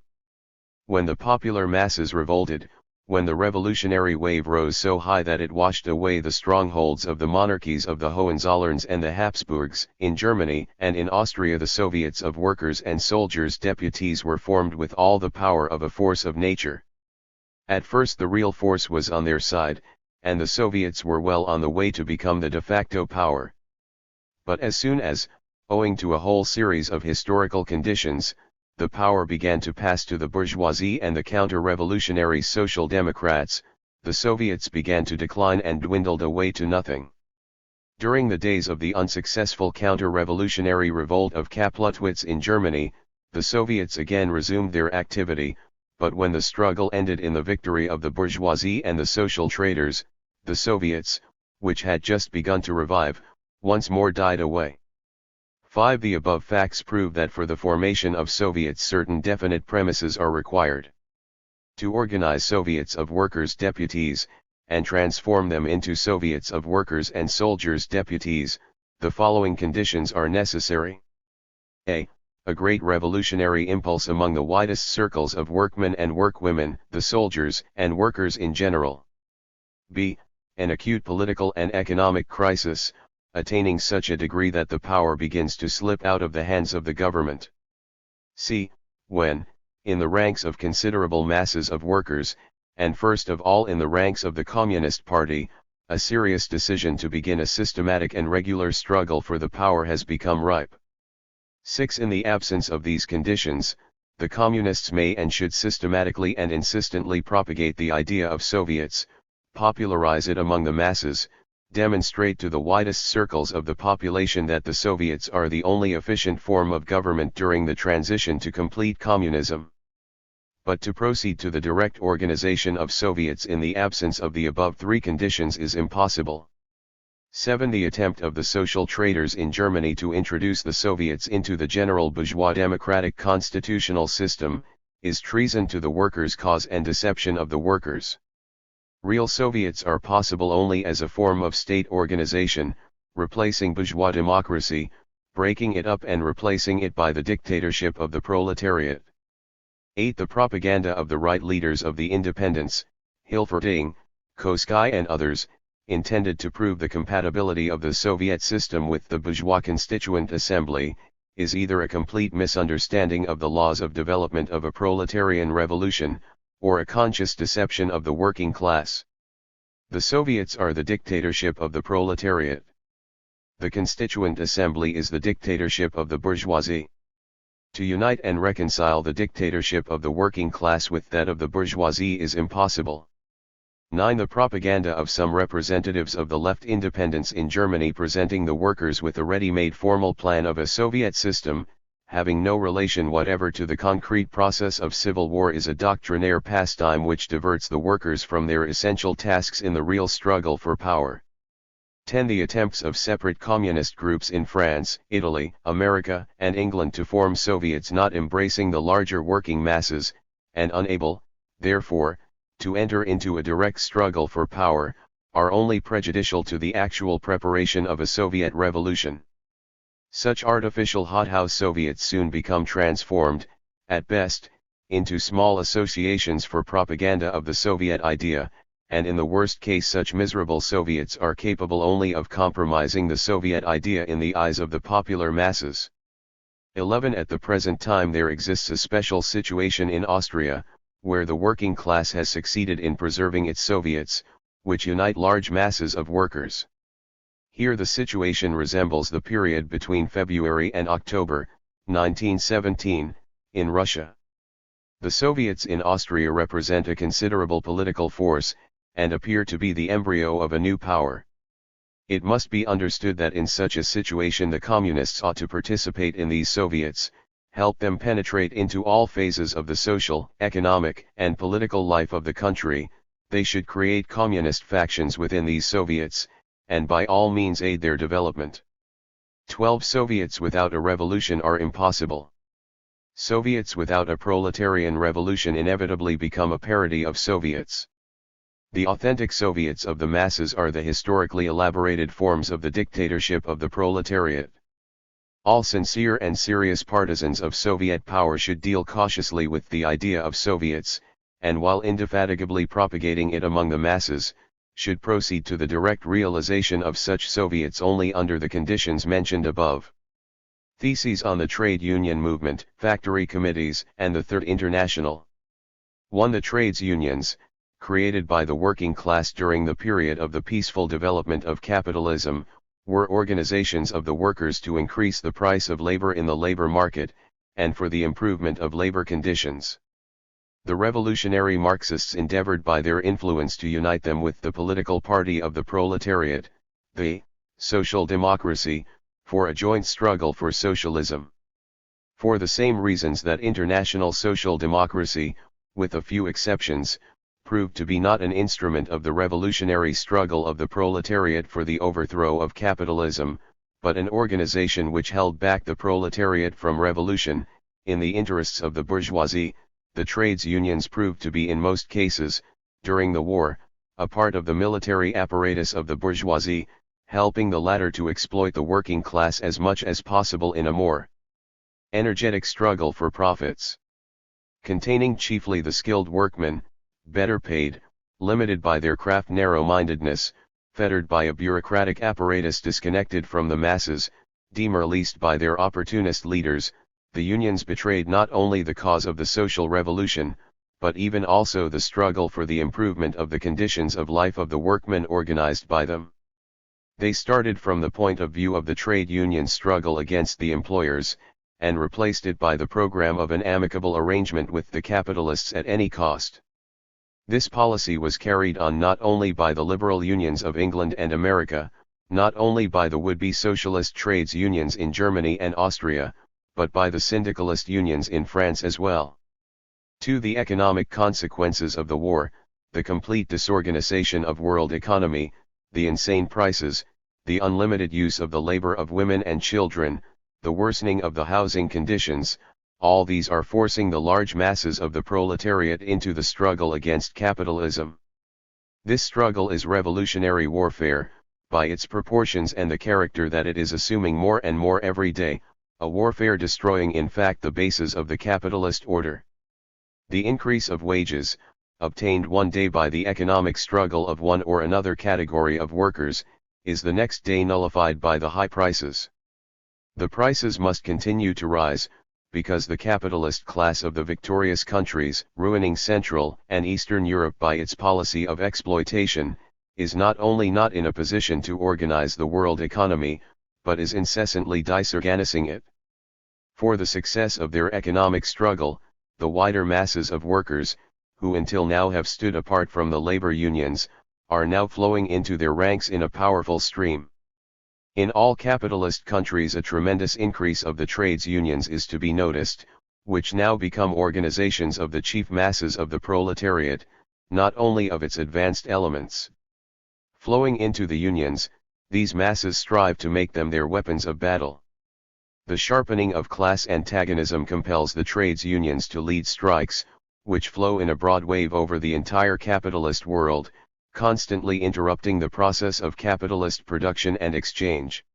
When the popular masses revolted, when the revolutionary wave rose so high that it washed away the strongholds of the monarchies of the Hohenzollerns and the Habsburgs, in Germany and in Austria the Soviets of Workers and Soldiers' Deputies were formed with all the power of a force of nature. At first the real force was on their side, and the Soviets were well on the way to become the de facto power. But as soon as, owing to a whole series of historical conditions, the power began to pass to the bourgeoisie and the counter-revolutionary Social Democrats, the Soviets began to decline and dwindled away to nothing. During the days of the unsuccessful counter-revolutionary revolt of Kaplutwitz in Germany, the Soviets again resumed their activity, but when the struggle ended in the victory of the bourgeoisie and the social traders, the Soviets, which had just begun to revive, once more died away. 5. The above facts prove that for the formation of Soviets certain definite premises are required. To organize Soviets of Workers' Deputies, and transform them into Soviets of Workers and Soldiers' Deputies, the following conditions are necessary. A. a great revolutionary impulse among the widest circles of workmen and workwomen, the soldiers and workers in general. b. An acute political and economic crisis, attaining such a degree that the power begins to slip out of the hands of the government. c. When, in the ranks of considerable masses of workers, and first of all in the ranks of the Communist Party, a serious decision to begin a systematic and regular struggle for the power has become ripe. 6. In the absence of these conditions, the Communists may and should systematically and insistently propagate the idea of Soviets, popularize it among the masses, demonstrate to the widest circles of the population that the Soviets are the only efficient form of government during the transition to complete communism. But to proceed to the direct organization of Soviets in the absence of the above three conditions is impossible. 7. The attempt of the social traders in Germany to introduce the Soviets into the general bourgeois democratic constitutional system, is treason to the workers' cause and deception of the workers. Real Soviets are possible only as a form of state organization, replacing bourgeois democracy, breaking it up and replacing it by the dictatorship of the proletariat. 8. The propaganda of the right leaders of the independents, Hilferding, Koski and others, intended to prove the compatibility of the Soviet system with the bourgeois constituent assembly, is either a complete misunderstanding of the laws of development of a proletarian revolution, or a conscious deception of the working class. The Soviets are the dictatorship of the proletariat. The constituent assembly is the dictatorship of the bourgeoisie. To unite and reconcile the dictatorship of the working class with that of the bourgeoisie is impossible. 9. The propaganda of some representatives of the left independents in Germany presenting the workers with a ready-made formal plan of a Soviet system, having no relation whatever to the concrete process of civil war, is a doctrinaire pastime which diverts the workers from their essential tasks in the real struggle for power. 10. The attempts of separate communist groups in France, Italy, America, and England to form Soviets not embracing the larger working masses, and unable, therefore, to enter into a direct struggle for power, are only prejudicial to the actual preparation of a Soviet revolution. Such artificial hothouse Soviets soon become transformed, at best, into small associations for propaganda of the Soviet idea, and in the worst case such miserable Soviets are capable only of compromising the Soviet idea in the eyes of the popular masses. 11. At the present time there exists a special situation in Austria, where the working class has succeeded in preserving its Soviets, which unite large masses of workers. Here the situation resembles the period between February and October, 1917, in Russia. The Soviets in Austria represent a considerable political force, and appear to be the embryo of a new power. It must be understood that in such a situation the Communists ought to participate in these Soviets, help them penetrate into all phases of the social, economic, and political life of the country. They should create communist factions within these Soviets, and by all means aid their development. 12. Soviets without a revolution are impossible. Soviets without a proletarian revolution inevitably become a parody of Soviets. The authentic Soviets of the masses are the historically elaborated forms of the dictatorship of the proletariat. All sincere and serious partisans of Soviet power should deal cautiously with the idea of Soviets, and while indefatigably propagating it among the masses, should proceed to the direct realization of such Soviets only under the conditions mentioned above. Theses on the Trade Union Movement, Factory Committees, and the Third International. 1. The trades unions, created by the working class during the period of the peaceful development of capitalism, were organizations of the workers to increase the price of labor in the labor market, and for the improvement of labor conditions. The revolutionary Marxists endeavored by their influence to unite them with the political party of the proletariat, the Social Democracy, for a joint struggle for socialism. For the same reasons that international social democracy, with a few exceptions, proved to be not an instrument of the revolutionary struggle of the proletariat for the overthrow of capitalism, but an organization which held back the proletariat from revolution, in the interests of the bourgeoisie, the trades unions proved to be in most cases, during the war, a part of the military apparatus of the bourgeoisie, helping the latter to exploit the working class as much as possible in a more Energetic struggle for profits. Containing chiefly the skilled workmen, better paid, limited by their craft narrow-mindedness, fettered by a bureaucratic apparatus disconnected from the masses, demoralized by their opportunist leaders, the unions betrayed not only the cause of the social revolution, but even also the struggle for the improvement of the conditions of life of the workmen organized by them. They started from the point of view of the trade union struggle against the employers, and replaced it by the program of an amicable arrangement with the capitalists at any cost. This policy was carried on not only by the liberal unions of England and America, not only by the would-be socialist trades unions in Germany and Austria, but by the syndicalist unions in France as well. To the economic consequences of the war, the complete disorganization of world economy, the insane prices, the unlimited use of the labor of women and children, the worsening of the housing conditions, all these are forcing the large masses of the proletariat into the struggle against capitalism. This struggle is revolutionary warfare, by its proportions and the character that it is assuming more and more every day, a warfare destroying in fact the bases of the capitalist order. The increase of wages, obtained one day by the economic struggle of one or another category of workers, is the next day nullified by the high prices. The prices must continue to rise, because the capitalist class of the victorious countries, ruining Central and Eastern Europe by its policy of exploitation, is not only not in a position to organize the world economy, but is incessantly disorganizing it. For the success of their economic struggle, the wider masses of workers, who until now have stood apart from the labor unions, are now flowing into their ranks in a powerful stream. In all capitalist countries a tremendous increase of the trades unions is to be noticed, which now become organizations of the chief masses of the proletariat, not only of its advanced elements. Flowing into the unions, these masses strive to make them their weapons of battle. The sharpening of class antagonism compels the trades unions to lead strikes, which flow in a broad wave over the entire capitalist world, constantly interrupting the process of capitalist production and exchange.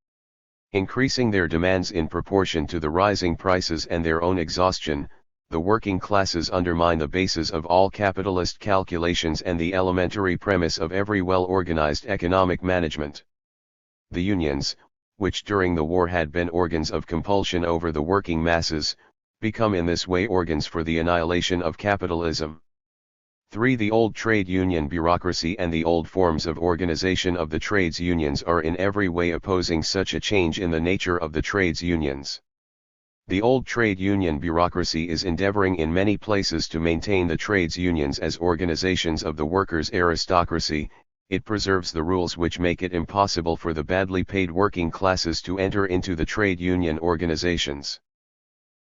Increasing their demands in proportion to the rising prices and their own exhaustion, the working classes undermine the basis of all capitalist calculations and the elementary premise of every well-organized economic management. The unions, which during the war had been organs of compulsion over the working masses, become in this way organs for the annihilation of capitalism. 3. The old trade union bureaucracy and the old forms of organization of the trades unions are in every way opposing such a change in the nature of the trades unions. The old trade union bureaucracy is endeavoring in many places to maintain the trades unions as organizations of the workers' aristocracy. It preserves the rules which make it impossible for the badly paid working classes to enter into the trade union organizations.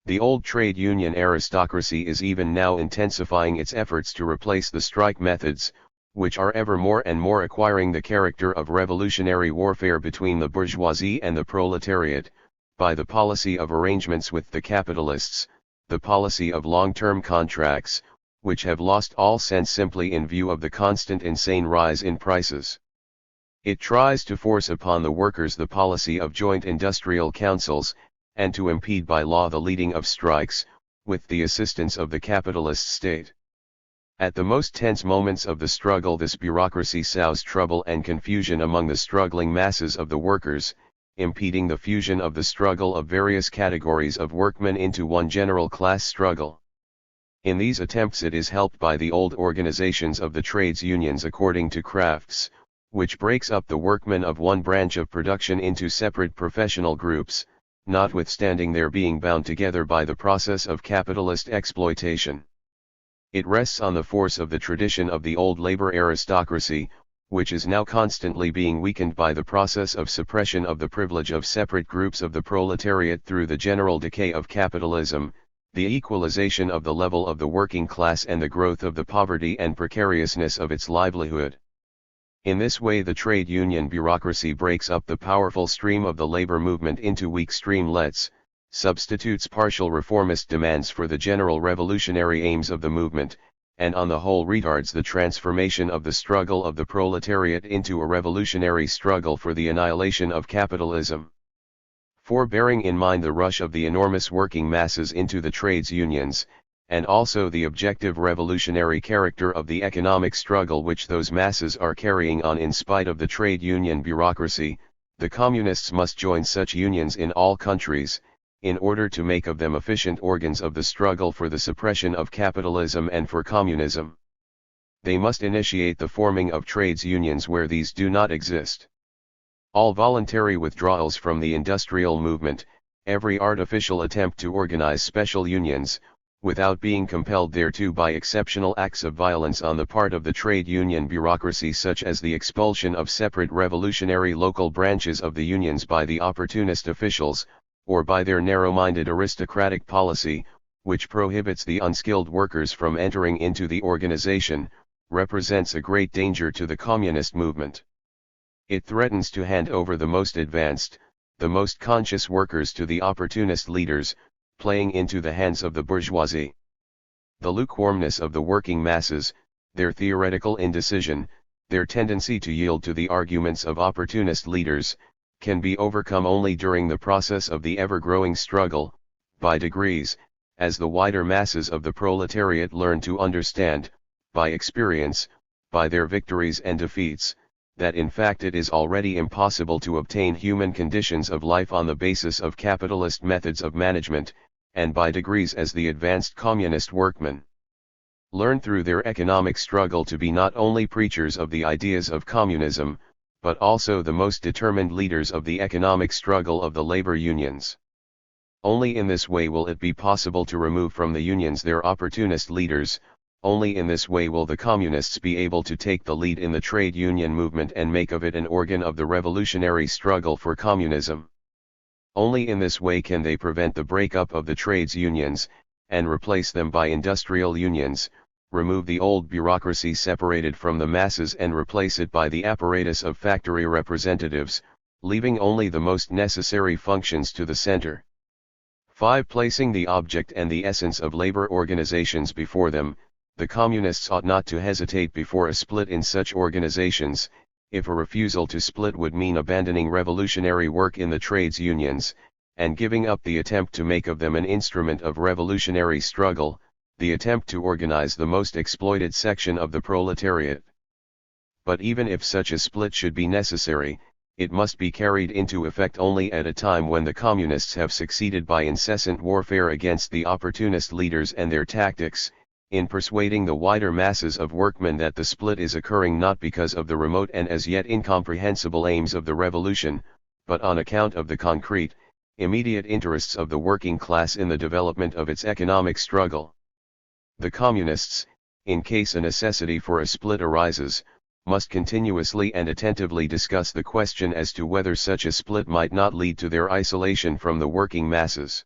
The old trade union aristocracy is even now intensifying its efforts to replace the strike methods, which are ever more and more acquiring the character of revolutionary warfare between the bourgeoisie and the proletariat, by the policy of arrangements with the capitalists, the policy of long-term contracts, which have lost all sense simply in view of the constant insane rise in prices. It tries to force upon the workers the policy of joint industrial councils, and to impede by law the leading of strikes, with the assistance of the capitalist state. At the most tense moments of the struggle this bureaucracy sows trouble and confusion among the struggling masses of the workers, impeding the fusion of the struggle of various categories of workmen into one general class struggle. In these attempts it is helped by the old organizations of the trades unions according to Crafts, which breaks up the workmen of one branch of production into separate professional groups, notwithstanding their being bound together by the process of capitalist exploitation. It rests on the force of the tradition of the old labor aristocracy, which is now constantly being weakened by the process of suppression of the privilege of separate groups of the proletariat through the general decay of capitalism, the equalization of the level of the working class and the growth of the poverty and precariousness of its livelihood. In this way the trade union bureaucracy breaks up the powerful stream of the labor movement into weak streamlets, substitutes partial reformist demands for the general revolutionary aims of the movement, and on the whole retards the transformation of the struggle of the proletariat into a revolutionary struggle for the annihilation of capitalism. For bearing in mind the rush of the enormous working masses into the trades unions, and also the objective revolutionary character of the economic struggle which those masses are carrying on in spite of the trade union bureaucracy, the communists must join such unions in all countries, in order to make of them efficient organs of the struggle for the suppression of capitalism and for communism. They must initiate the forming of trades unions where these do not exist. All voluntary withdrawals from the industrial movement, every artificial attempt to organize special unions, without being compelled thereto by exceptional acts of violence on the part of the trade union bureaucracy, such as the expulsion of separate revolutionary local branches of the unions by the opportunist officials, or by their narrow-minded aristocratic policy, which prohibits the unskilled workers from entering into the organization, represents a great danger to the communist movement. It threatens to hand over the most advanced, the most conscious workers to the opportunist leaders, playing into the hands of the bourgeoisie. The lukewarmness of the working masses, their theoretical indecision, their tendency to yield to the arguments of opportunist leaders, can be overcome only during the process of the ever-growing struggle, by degrees, as the wider masses of the proletariat learn to understand, by experience, by their victories and defeats, that in fact it is already impossible to obtain human conditions of life on the basis of capitalist methods of management, and by degrees as the advanced communist workmen learn through their economic struggle to be not only preachers of the ideas of communism, but also the most determined leaders of the economic struggle of the labor unions. Only in this way will it be possible to remove from the unions their opportunist leaders. Only in this way will the communists be able to take the lead in the trade union movement and make of it an organ of the revolutionary struggle for communism. Only in this way can they prevent the breakup of the trades unions, and replace them by industrial unions, remove the old bureaucracy separated from the masses and replace it by the apparatus of factory representatives, leaving only the most necessary functions to the center. 5. Placing the object and the essence of labor organizations before them, the communists ought not to hesitate before a split in such organizations, if a refusal to split would mean abandoning revolutionary work in the trades unions, and giving up the attempt to make of them an instrument of revolutionary struggle, the attempt to organize the most exploited section of the proletariat. But even if such a split should be necessary, it must be carried into effect only at a time when the communists have succeeded by incessant warfare against the opportunist leaders and their tactics, in persuading the wider masses of workmen that the split is occurring not because of the remote and as yet incomprehensible aims of the revolution, but on account of the concrete, immediate interests of the working class in the development of its economic struggle. The communists, in case a necessity for a split arises, must continuously and attentively discuss the question as to whether such a split might not lead to their isolation from the working masses.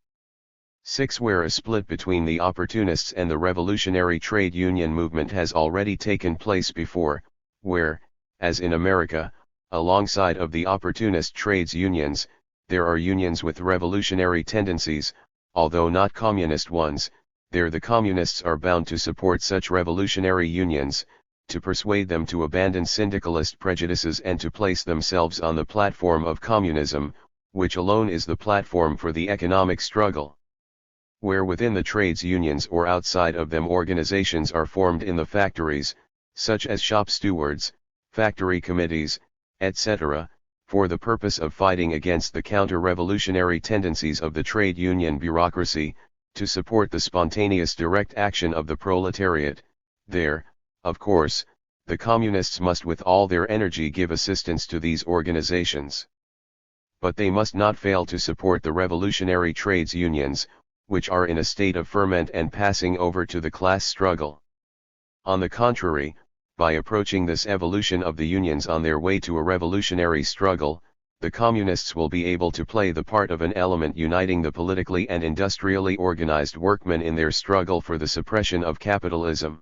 6. Where a split between the opportunists and the revolutionary trade union movement has already taken place before, where, as in America, alongside of the opportunist trades unions, there are unions with revolutionary tendencies, although not communist ones, there the communists are bound to support such revolutionary unions, to persuade them to abandon syndicalist prejudices and to place themselves on the platform of communism, which alone is the platform for the economic struggle. Where within the trades unions or outside of them organizations are formed in the factories, such as shop stewards, factory committees, etc., for the purpose of fighting against the counter-revolutionary tendencies of the trade union bureaucracy, to support the spontaneous direct action of the proletariat, there, of course, the communists must with all their energy give assistance to these organizations. But they must not fail to support the revolutionary trades unions, which are in a state of ferment and passing over to the class struggle. On the contrary, by approaching this evolution of the unions on their way to a revolutionary struggle, the communists will be able to play the part of an element uniting the politically and industrially organized workmen in their struggle for the suppression of capitalism.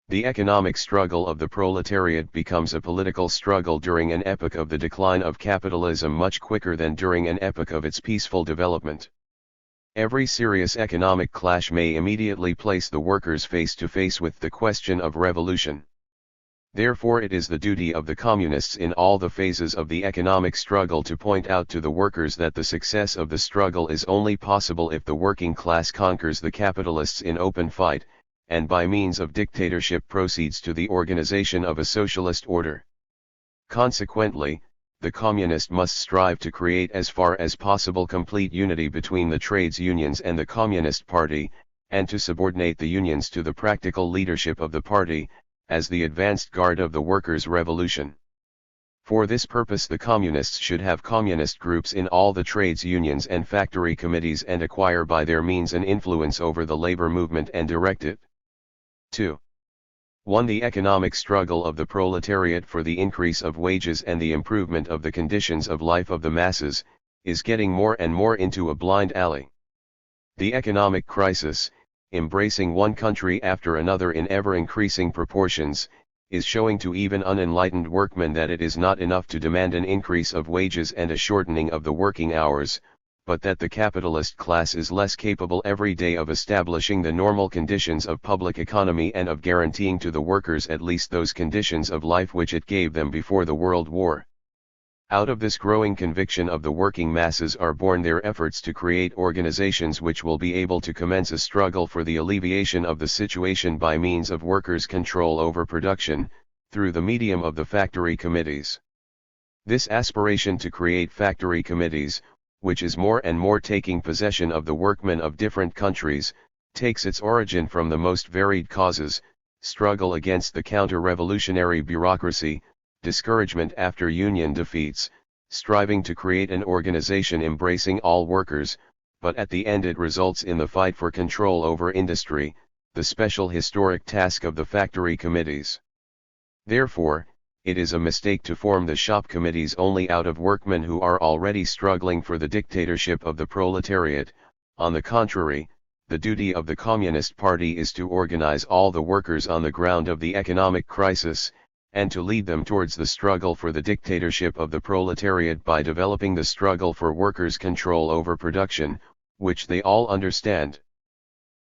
The economic struggle of the proletariat becomes a political struggle during an epoch of the decline of capitalism much quicker than during an epoch of its peaceful development. Every serious economic clash may immediately place the workers face to face with the question of revolution. Therefore it is the duty of the communists in all the phases of the economic struggle to point out to the workers that the success of the struggle is only possible if the working class conquers the capitalists in open fight, and by means of dictatorship proceeds to the organization of a socialist order. Consequently, the communist must strive to create as far as possible complete unity between the trades unions and the Communist Party, and to subordinate the unions to the practical leadership of the party, as the advanced guard of the workers' revolution. For this purpose the communists should have communist groups in all the trades unions and factory committees and acquire by their means an influence over the labor movement and direct it. 2. 1. The economic struggle of the proletariat for the increase of wages and the improvement of the conditions of life of the masses, is getting more and more into a blind alley. The economic crisis, embracing one country after another in ever-increasing proportions, is showing to even unenlightened workmen that it is not enough to demand an increase of wages and a shortening of the working hours, but that the capitalist class is less capable every day of establishing the normal conditions of public economy and of guaranteeing to the workers at least those conditions of life which it gave them before the World War. Out of this growing conviction of the working masses are born their efforts to create organizations which will be able to commence a struggle for the alleviation of the situation by means of workers' control over production, through the medium of the factory committees. This aspiration to create factory committees, which is more and more taking possession of the workmen of different countries, takes its origin from the most varied causes: struggle against the counter-revolutionary bureaucracy, discouragement after union defeats, striving to create an organization embracing all workers, but at the end it results in the fight for control over industry, the special historic task of the factory committees. Therefore, it is a mistake to form the shop committees only out of workmen who are already struggling for the dictatorship of the proletariat. On the contrary, the duty of the Communist Party is to organize all the workers on the ground of the economic crisis, and to lead them towards the struggle for the dictatorship of the proletariat by developing the struggle for workers' control over production, which they all understand.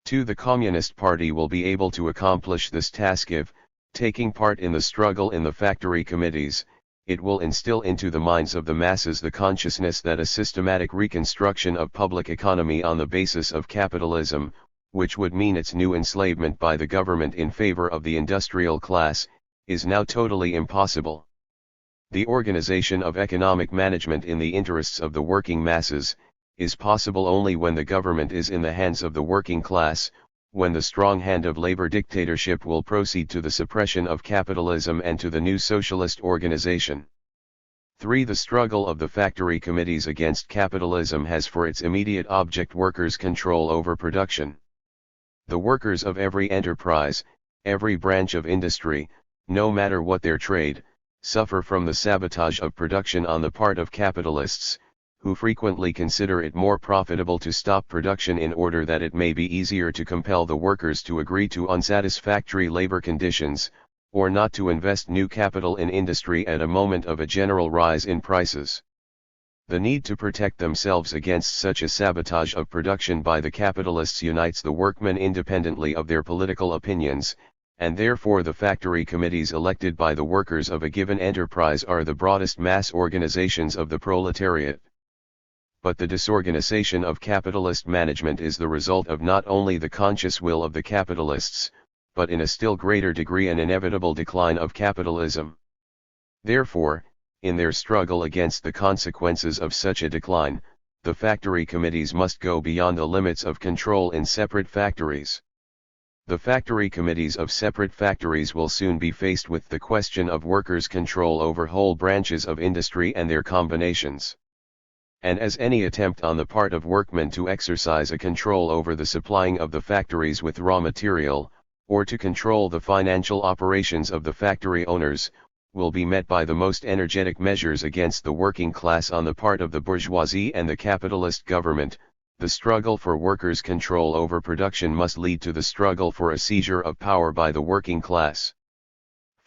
2. The Communist Party will be able to accomplish this task if, taking part in the struggle in the factory committees, it will instill into the minds of the masses the consciousness that a systematic reconstruction of public economy on the basis of capitalism, which would mean its new enslavement by the government in favor of the industrial class, is now totally impossible. The organization of economic management in the interests of the working masses is possible only when the government is in the hands of the working class, when the strong hand of labor dictatorship will proceed to the suppression of capitalism and to the new socialist organization. 3. The struggle of the factory committees against capitalism has for its immediate object workers' control over production. The workers of every enterprise, every branch of industry, no matter what their trade, suffer from the sabotage of production on the part of capitalists, who frequently consider it more profitable to stop production in order that it may be easier to compel the workers to agree to unsatisfactory labor conditions, or not to invest new capital in industry at a moment of a general rise in prices. The need to protect themselves against such a sabotage of production by the capitalists unites the workmen independently of their political opinions, and therefore the factory committees elected by the workers of a given enterprise are the broadest mass organizations of the proletariat. But the disorganization of capitalist management is the result of not only the conscious will of the capitalists, but in a still greater degree an inevitable decline of capitalism. Therefore, in their struggle against the consequences of such a decline, the factory committees must go beyond the limits of control in separate factories. The factory committees of separate factories will soon be faced with the question of workers' control over whole branches of industry and their combinations. And as any attempt on the part of workmen to exercise a control over the supplying of the factories with raw material, or to control the financial operations of the factory owners, will be met by the most energetic measures against the working class on the part of the bourgeoisie and the capitalist government, the struggle for workers' control over production must lead to the struggle for a seizure of power by the working class.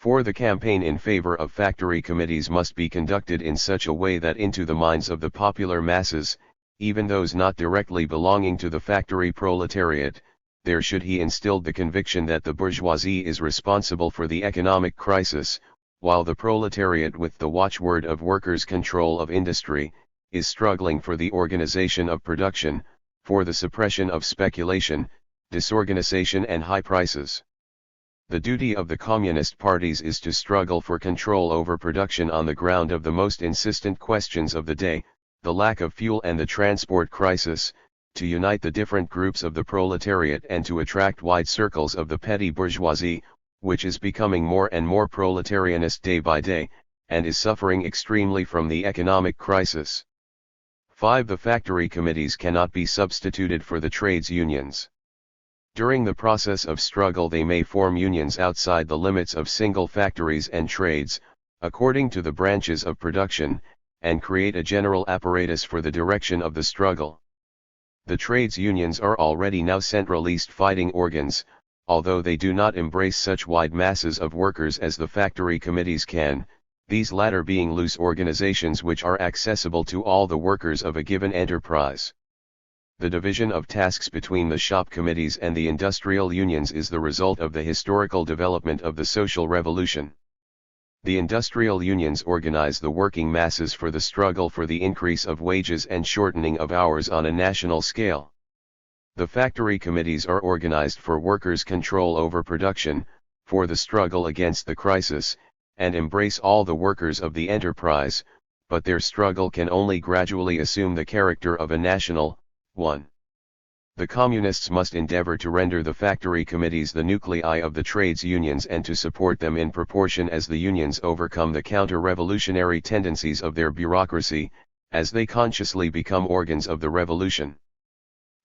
For the campaign in favor of factory committees must be conducted in such a way that into the minds of the popular masses, even those not directly belonging to the factory proletariat, there should he instilled the conviction that the bourgeoisie is responsible for the economic crisis, while the proletariat with the watchword of workers' control of industry, is struggling for the organization of production, for the suppression of speculation, disorganization and high prices. The duty of the communist parties is to struggle for control over production on the ground of the most insistent questions of the day, the lack of fuel and the transport crisis, to unite the different groups of the proletariat and to attract wide circles of the petty bourgeoisie, which is becoming more and more proletarianist day by day, and is suffering extremely from the economic crisis. 5. The factory committees cannot be substituted for the trades unions. During the process of struggle they may form unions outside the limits of single factories and trades, according to the branches of production, and create a general apparatus for the direction of the struggle. The trades unions are already now centralist fighting organs, although they do not embrace such wide masses of workers as the factory committees can, these latter being loose organizations which are accessible to all the workers of a given enterprise. The division of tasks between the shop committees and the industrial unions is the result of the historical development of the social revolution. The industrial unions organize the working masses for the struggle for the increase of wages and shortening of hours on a national scale. The factory committees are organized for workers' control over production, for the struggle against the crisis, and embrace all the workers of the enterprise, but their struggle can only gradually assume the character of a national 1. The communists must endeavor to render the factory committees the nuclei of the trades unions and to support them in proportion as the unions overcome the counter-revolutionary tendencies of their bureaucracy, as they consciously become organs of the revolution.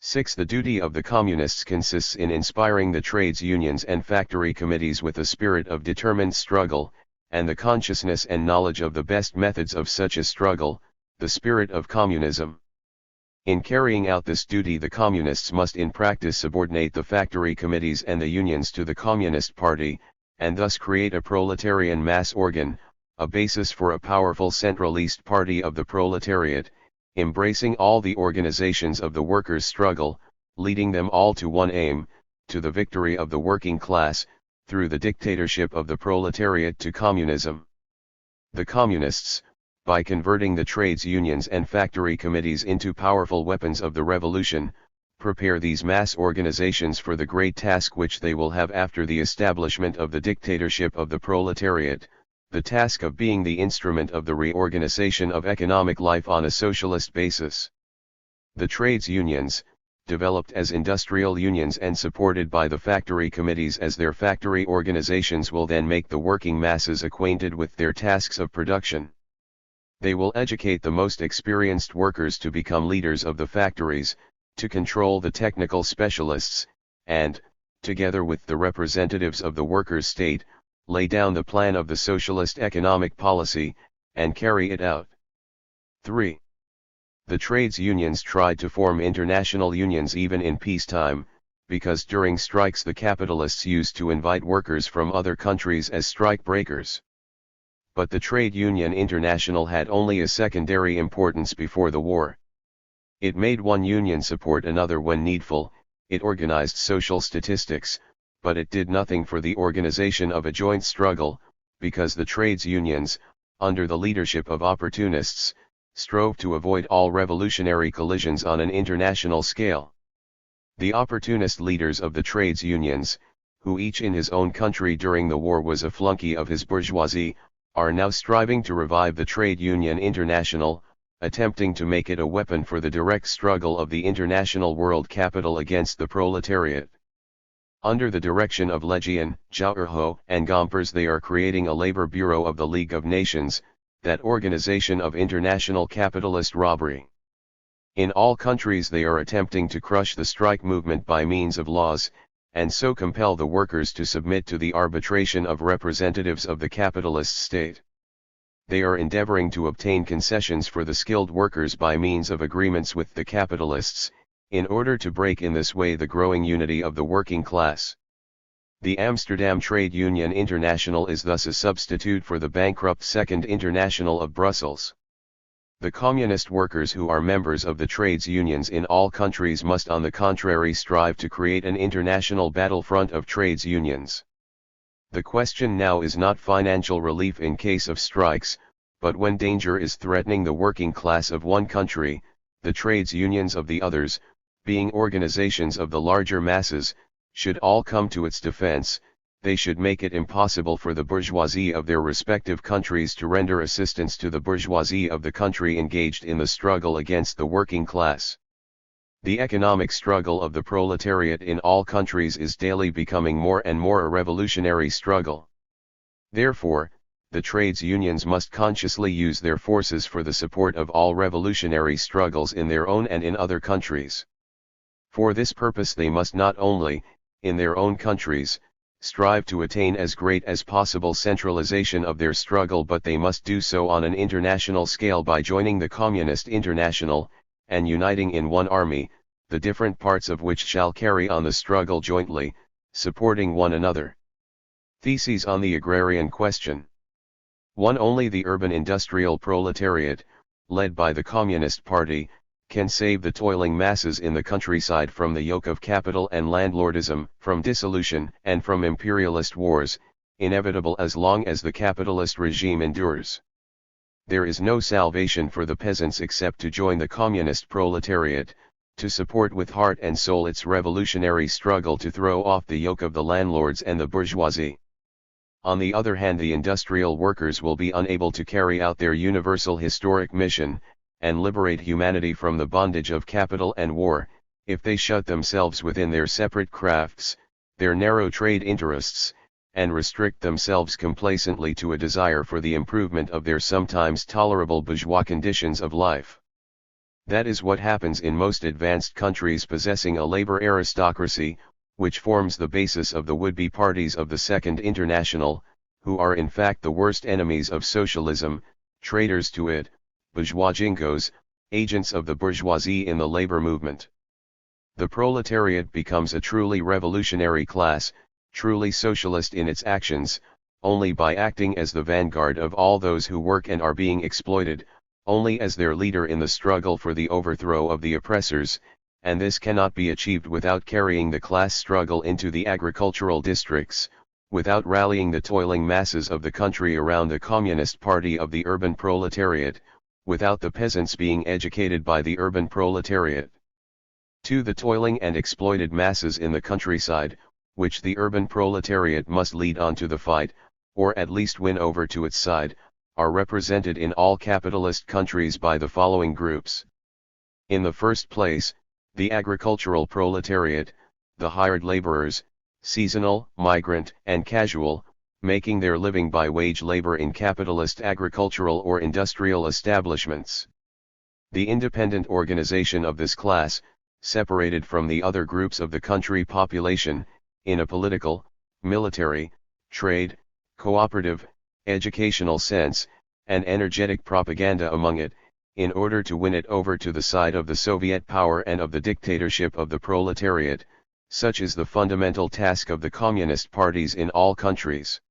6. The duty of the communists consists in inspiring the trades unions and factory committees with a spirit of determined struggle, and the consciousness and knowledge of the best methods of such a struggle, the spirit of communism. In carrying out this duty the communists must in practice subordinate the factory committees and the unions to the Communist Party, and thus create a proletarian mass organ, a basis for a powerful centralist party of the proletariat, embracing all the organizations of the workers' struggle, leading them all to one aim, to the victory of the working class, through the dictatorship of the proletariat to communism. The communists, by converting the trades unions and factory committees into powerful weapons of the revolution, prepare these mass organizations for the great task which they will have after the establishment of the dictatorship of the proletariat, the task of being the instrument of the reorganization of economic life on a socialist basis. The trades unions, developed as industrial unions and supported by the factory committees as their factory organizations, will then make the working masses acquainted with their tasks of production. They will educate the most experienced workers to become leaders of the factories, to control the technical specialists, and, together with the representatives of the workers' state, lay down the plan of the socialist economic policy, and carry it out. 3. The trades unions tried to form international unions even in peacetime, because during strikes the capitalists used to invite workers from other countries as strike breakers. But the Trade Union International had only a secondary importance before the war. It made one union support another when needful, it organized social statistics, but it did nothing for the organization of a joint struggle, because the trades unions, under the leadership of opportunists, strove to avoid all revolutionary collisions on an international scale. The opportunist leaders of the trades unions, who each in his own country during the war was a flunky of his bourgeoisie, are now striving to revive the Trade Union International, attempting to make it a weapon for the direct struggle of the international world capital against the proletariat. Under the direction of Legion, Jouerho, and Gompers they are creating a labor bureau of the League of Nations, that organization of international capitalist robbery. In all countries they are attempting to crush the strike movement by means of laws, and so compel the workers to submit to the arbitration of representatives of the capitalist state. They are endeavoring to obtain concessions for the skilled workers by means of agreements with the capitalists, in order to break in this way the growing unity of the working class. The Amsterdam Trade Union International is thus a substitute for the bankrupt Second International of Brussels. The communist workers who are members of the trades unions in all countries must on the contrary strive to create an international battlefront of trades unions. The question now is not financial relief in case of strikes, but when danger is threatening the working class of one country, the trades unions of the others, being organizations of the larger masses, should all come to its defense. They should make it impossible for the bourgeoisie of their respective countries to render assistance to the bourgeoisie of the country engaged in the struggle against the working class. The economic struggle of the proletariat in all countries is daily becoming more and more a revolutionary struggle. Therefore, the trades unions must consciously use their forces for the support of all revolutionary struggles in their own and in other countries. For this purpose they must not only, in their own countries, strive to attain as great as possible centralization of their struggle, but they must do so on an international scale by joining the Communist International, and uniting in one army, the different parts of which shall carry on the struggle jointly, supporting one another. Theses on the agrarian question. 1. Only the urban industrial proletariat, led by the Communist Party, can save the toiling masses in the countryside from the yoke of capital and landlordism, from dissolution and from imperialist wars, inevitable as long as the capitalist regime endures. There is no salvation for the peasants except to join the communist proletariat, to support with heart and soul its revolutionary struggle to throw off the yoke of the landlords and the bourgeoisie. On the other hand, the industrial workers will be unable to carry out their universal historic mission, and liberate humanity from the bondage of capital and war, if they shut themselves within their separate crafts, their narrow trade interests, and restrict themselves complacently to a desire for the improvement of their sometimes tolerable bourgeois conditions of life. That is what happens in most advanced countries possessing a labor aristocracy, which forms the basis of the would-be parties of the Second International, who are in fact the worst enemies of socialism, traitors to it, bourgeois jingoes, agents of the bourgeoisie in the labor movement. The proletariat becomes a truly revolutionary class, truly socialist in its actions, only by acting as the vanguard of all those who work and are being exploited, only as their leader in the struggle for the overthrow of the oppressors, and this cannot be achieved without carrying the class struggle into the agricultural districts, without rallying the toiling masses of the country around the Communist Party of the urban proletariat, without the peasants being educated by the urban proletariat. 2. The toiling and exploited masses in the countryside, which the urban proletariat must lead on to the fight, or at least win over to its side, are represented in all capitalist countries by the following groups. In the first place, the agricultural proletariat, the hired laborers, seasonal, migrant, and casual, making their living by wage labor in capitalist agricultural or industrial establishments. The independent organization of this class, separated from the other groups of the country population, in a political, military, trade, cooperative, educational sense, and energetic propaganda among it, in order to win it over to the side of the Soviet power and of the dictatorship of the proletariat, such is the fundamental task of the communist parties in all countries.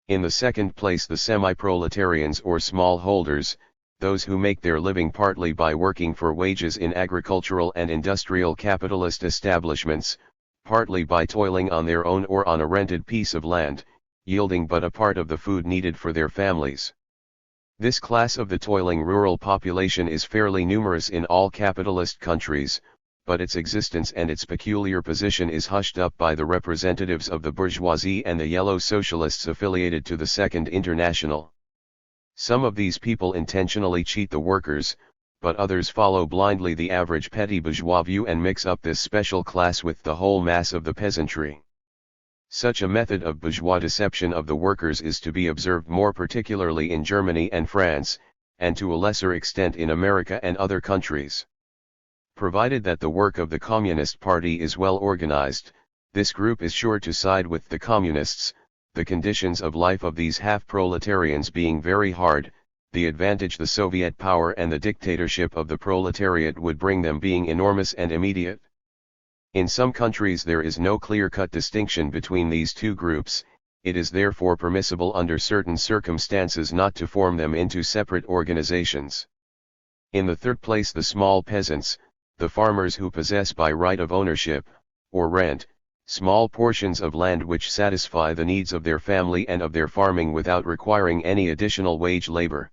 In the second place, the semi-proletarians or smallholders, those who make their living partly by working for wages in agricultural and industrial capitalist establishments, partly by toiling on their own or on a rented piece of land, yielding but a part of the food needed for their families. This class of the toiling rural population is fairly numerous in all capitalist countries, but its existence and its peculiar position is hushed up by the representatives of the bourgeoisie and the yellow socialists affiliated to the Second International. Some of these people intentionally cheat the workers, but others follow blindly the average petty bourgeois view and mix up this special class with the whole mass of the peasantry. Such a method of bourgeois deception of the workers is to be observed more particularly in Germany and France, and to a lesser extent in America and other countries. Provided that the work of the Communist Party is well organized, this group is sure to side with the communists, the conditions of life of these half-proletarians being very hard, the advantage the Soviet power and the dictatorship of the proletariat would bring them being enormous and immediate. In some countries there is no clear-cut distinction between these two groups, it is therefore permissible under certain circumstances not to form them into separate organizations. In the third place, the small peasants, the farmers who possess by right of ownership, or rent, small portions of land which satisfy the needs of their family and of their farming without requiring any additional wage labor.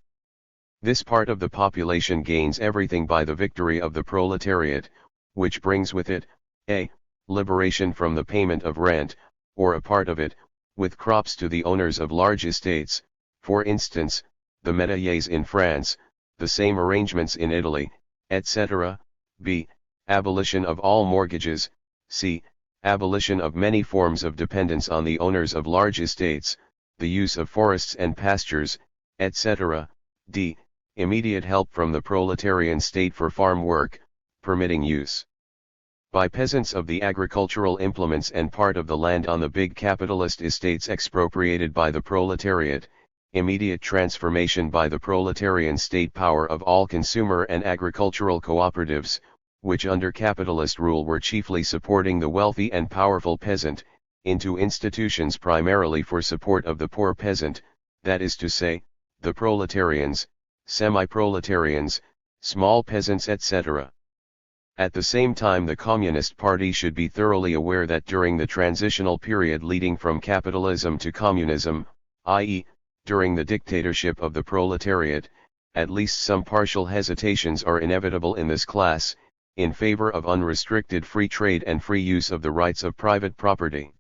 This part of the population gains everything by the victory of the proletariat, which brings with it, a. liberation from the payment of rent, or a part of it, with crops to the owners of large estates, for instance, the métayers in France, the same arrangements in Italy, etc. b. abolition of all mortgages, c. abolition of many forms of dependence on the owners of large estates, the use of forests and pastures, etc. d. immediate help from the proletarian state for farm work, permitting use by peasants of the agricultural implements and part of the land on the big capitalist estates expropriated by the proletariat, immediate transformation by the proletarian state power of all consumer and agricultural cooperatives, which under capitalist rule were chiefly supporting the wealthy and powerful peasant, into institutions primarily for support of the poor peasant, that is to say, the proletarians, semi-proletarians, small peasants, etc. At the same time, the Communist Party should be thoroughly aware that during the transitional period leading from capitalism to communism, i.e., during the dictatorship of the proletariat, at least some partial hesitations are inevitable in this class, in favor of unrestricted free trade and free use of the rights of private property.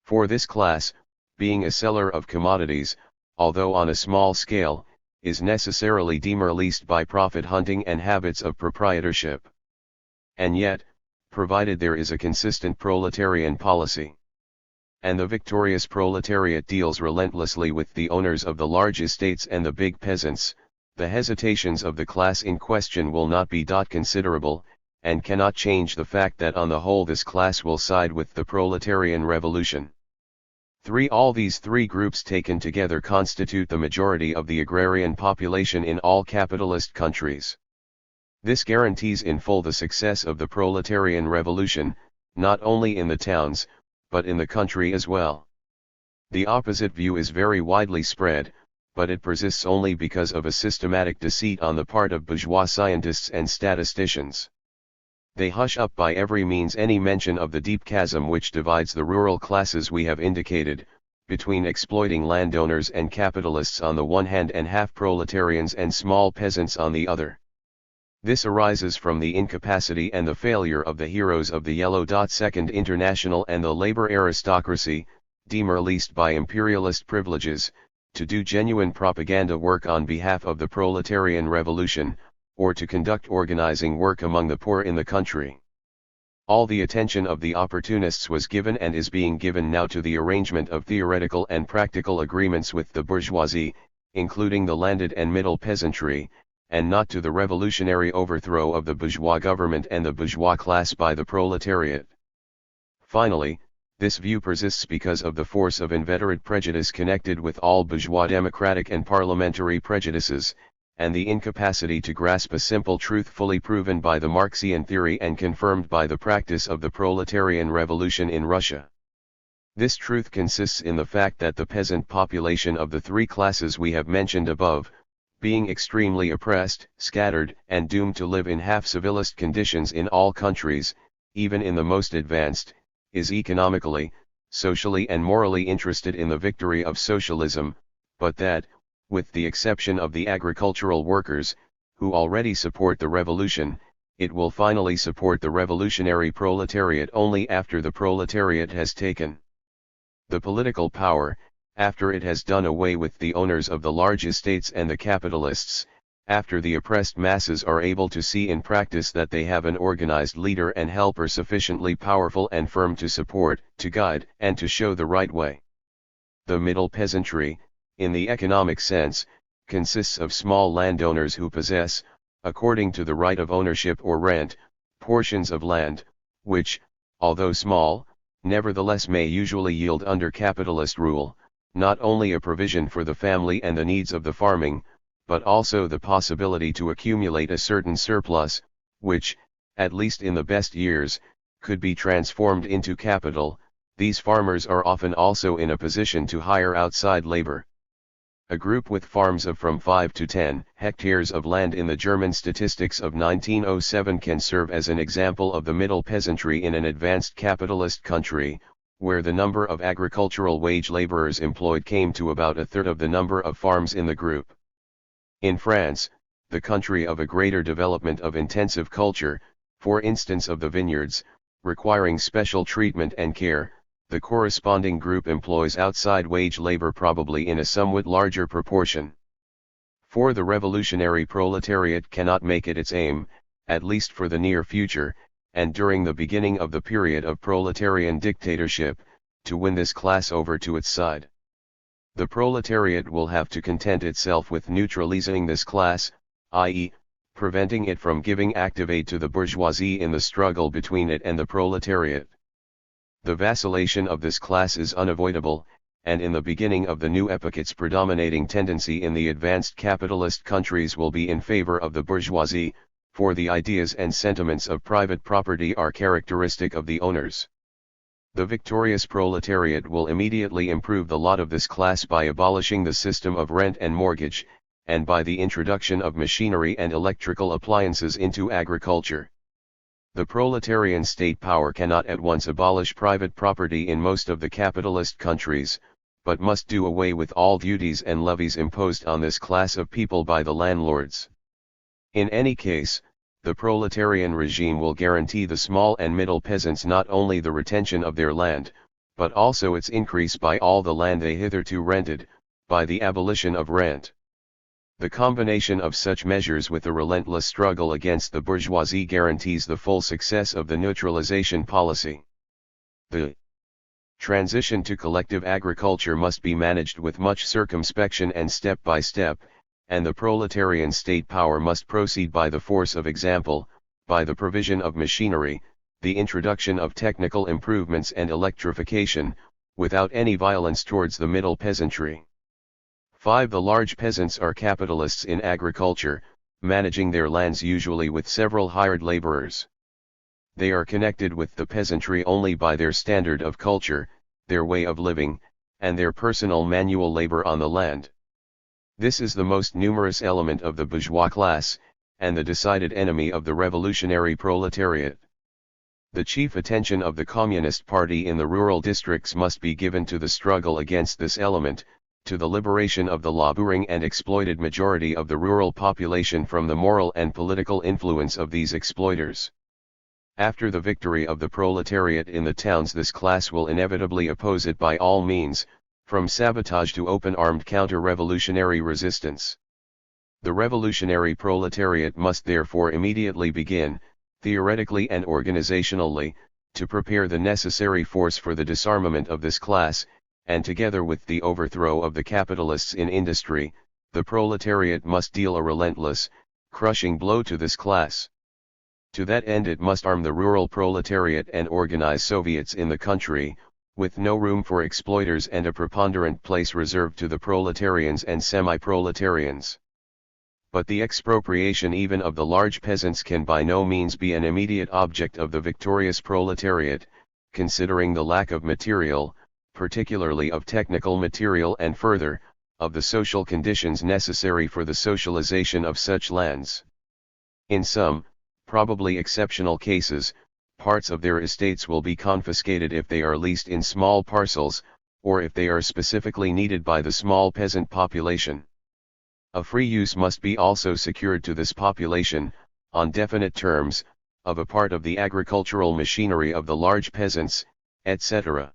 For this class, being a seller of commodities, although on a small scale, is necessarily demoralized by profit hunting and habits of proprietorship. And yet, provided there is a consistent proletarian policy, and the victorious proletariat deals relentlessly with the owners of the large estates and the big peasants, the hesitations of the class in question will not be considerable, and cannot change the fact that on the whole this class will side with the proletarian revolution. All these three groups taken together constitute the majority of the agrarian population in all capitalist countries. This guarantees in full the success of the proletarian revolution, not only in the towns, but in the country as well. The opposite view is very widely spread, but it persists only because of a systematic deceit on the part of bourgeois scientists and statisticians. They hush up by every means any mention of the deep chasm which divides the rural classes we have indicated, between exploiting landowners and capitalists on the one hand and half-proletarians and small peasants on the other. This arises from the incapacity and the failure of the heroes of the Yellow Second International and the labor aristocracy, demoralized by imperialist privileges, to do genuine propaganda work on behalf of the proletarian revolution, or to conduct organizing work among the poor in the country. All the attention of the opportunists was given and is being given now to the arrangement of theoretical and practical agreements with the bourgeoisie, including the landed and middle peasantry, and not to the revolutionary overthrow of the bourgeois government and the bourgeois class by the proletariat. Finally, this view persists because of the force of inveterate prejudice connected with all bourgeois democratic and parliamentary prejudices, and the incapacity to grasp a simple truth fully proven by the Marxian theory and confirmed by the practice of the proletarian revolution in Russia. This truth consists in the fact that the peasant population of the three classes we have mentioned above, being extremely oppressed, scattered, and doomed to live in half-civilist conditions in all countries, even in the most advanced, is economically, socially and morally interested in the victory of socialism, but that, with the exception of the agricultural workers, who already support the revolution, it will finally support the revolutionary proletariat only after the proletariat has taken the political power, after it has done away with the owners of the large estates and the capitalists, after the oppressed masses are able to see in practice that they have an organized leader and helper sufficiently powerful and firm to support, to guide, and to show the right way. The middle peasantry, in the economic sense, consists of small landowners who possess, according to the right of ownership or rent, portions of land, which, although small, nevertheless may usually yield under capitalist rule, not only a provision for the family and the needs of the farming, but also the possibility to accumulate a certain surplus, which, at least in the best years, could be transformed into capital. These farmers are often also in a position to hire outside labor. A group with farms of from 5 to 10 hectares of land in the German statistics of 1907 can serve as an example of the middle peasantry in an advanced capitalist country, where the number of agricultural wage laborers employed came to about a third of the number of farms in the group. In France, the country of a greater development of intensive culture, for instance of the vineyards, requiring special treatment and care, the corresponding group employs outside wage labor probably in a somewhat larger proportion. For the revolutionary proletariat cannot make it its aim, at least for the near future, and during the beginning of the period of proletarian dictatorship, to win this class over to its side. The proletariat will have to content itself with neutralizing this class, i.e., preventing it from giving active aid to the bourgeoisie in the struggle between it and the proletariat. The vacillation of this class is unavoidable, and in the beginning of the new epoch its predominating tendency in the advanced capitalist countries will be in favor of the bourgeoisie, for the ideas and sentiments of private property are characteristic of the owners. The victorious proletariat will immediately improve the lot of this class by abolishing the system of rent and mortgage, and by the introduction of machinery and electrical appliances into agriculture. The proletarian state power cannot at once abolish private property in most of the capitalist countries, but must do away with all duties and levies imposed on this class of people by the landlords. In any case, the proletarian regime will guarantee the small and middle peasants not only the retention of their land, but also its increase by all the land they hitherto rented, by the abolition of rent. The combination of such measures with the relentless struggle against the bourgeoisie guarantees the full success of the neutralization policy. The transition to collective agriculture must be managed with much circumspection and step by step, and the proletarian state power must proceed by the force of example, by the provision of machinery, the introduction of technical improvements and electrification, without any violence towards the middle peasantry. 5. The large peasants are capitalists in agriculture, managing their lands usually with several hired laborers. They are connected with the peasantry only by their standard of culture, their way of living, and their personal manual labor on the land. This is the most numerous element of the bourgeois class, and the decided enemy of the revolutionary proletariat. The chief attention of the Communist Party in the rural districts must be given to the struggle against this element, to the liberation of the laboring and exploited majority of the rural population from the moral and political influence of these exploiters. After the victory of the proletariat in the towns, this class will inevitably oppose it by all means, from sabotage to open armed counter-revolutionary resistance. The revolutionary proletariat must therefore immediately begin, theoretically and organizationally, to prepare the necessary force for the disarmament of this class, and together with the overthrow of the capitalists in industry, the proletariat must deal a relentless, crushing blow to this class. To that end it must arm the rural proletariat and organize Soviets in the country, with no room for exploiters and a preponderant place reserved to the proletarians and semi-proletarians. But the expropriation even of the large peasants can by no means be an immediate object of the victorious proletariat, considering the lack of material, particularly of technical material, and further, of the social conditions necessary for the socialization of such lands. In some, probably exceptional cases, parts of their estates will be confiscated if they are leased in small parcels, or if they are specifically needed by the small peasant population. A free use must be also secured to this population, on definite terms, of a part of the agricultural machinery of the large peasants, etc.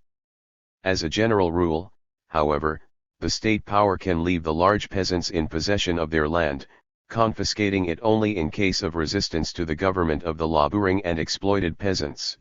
As a general rule, however, the state power can leave the large peasants in possession of their land, confiscating it only in case of resistance to the government of the laboring and exploited peasants.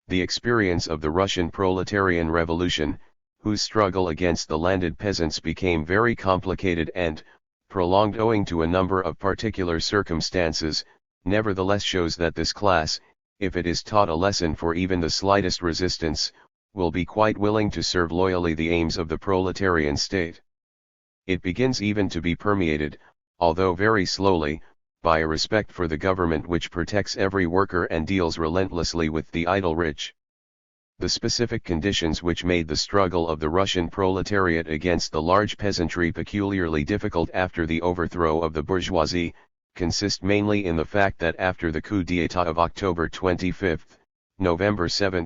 The experience of the Russian proletarian revolution, whose struggle against the landed peasants became very complicated and prolonged owing to a number of particular circumstances, nevertheless shows that this class, if it is taught a lesson for even the slightest resistance, will be quite willing to serve loyally the aims of the proletarian state. It begins even to be permeated, although very slowly, by a respect for the government which protects every worker and deals relentlessly with the idle rich. The specific conditions which made the struggle of the Russian proletariat against the large peasantry peculiarly difficult after the overthrow of the bourgeoisie, consist mainly in the fact that after the coup d'état of October 25, November 7,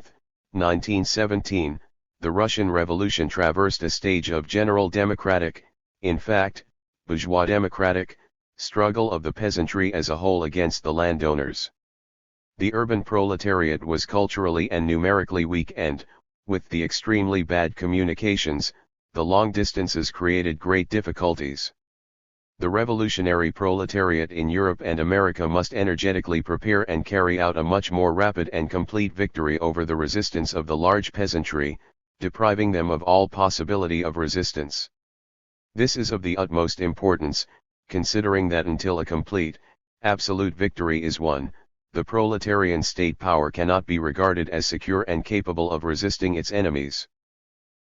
1917, the Russian Revolution traversed a stage of general democratic, in fact, bourgeois democratic, struggle of the peasantry as a whole against the landowners. The urban proletariat was culturally and numerically weak and, with the extremely bad communications, the long distances created great difficulties. The revolutionary proletariat in Europe and America must energetically prepare and carry out a much more rapid and complete victory over the resistance of the large peasantry, depriving them of all possibility of resistance. This is of the utmost importance, considering that until a complete, absolute victory is won, the proletarian state power cannot be regarded as secure and capable of resisting its enemies.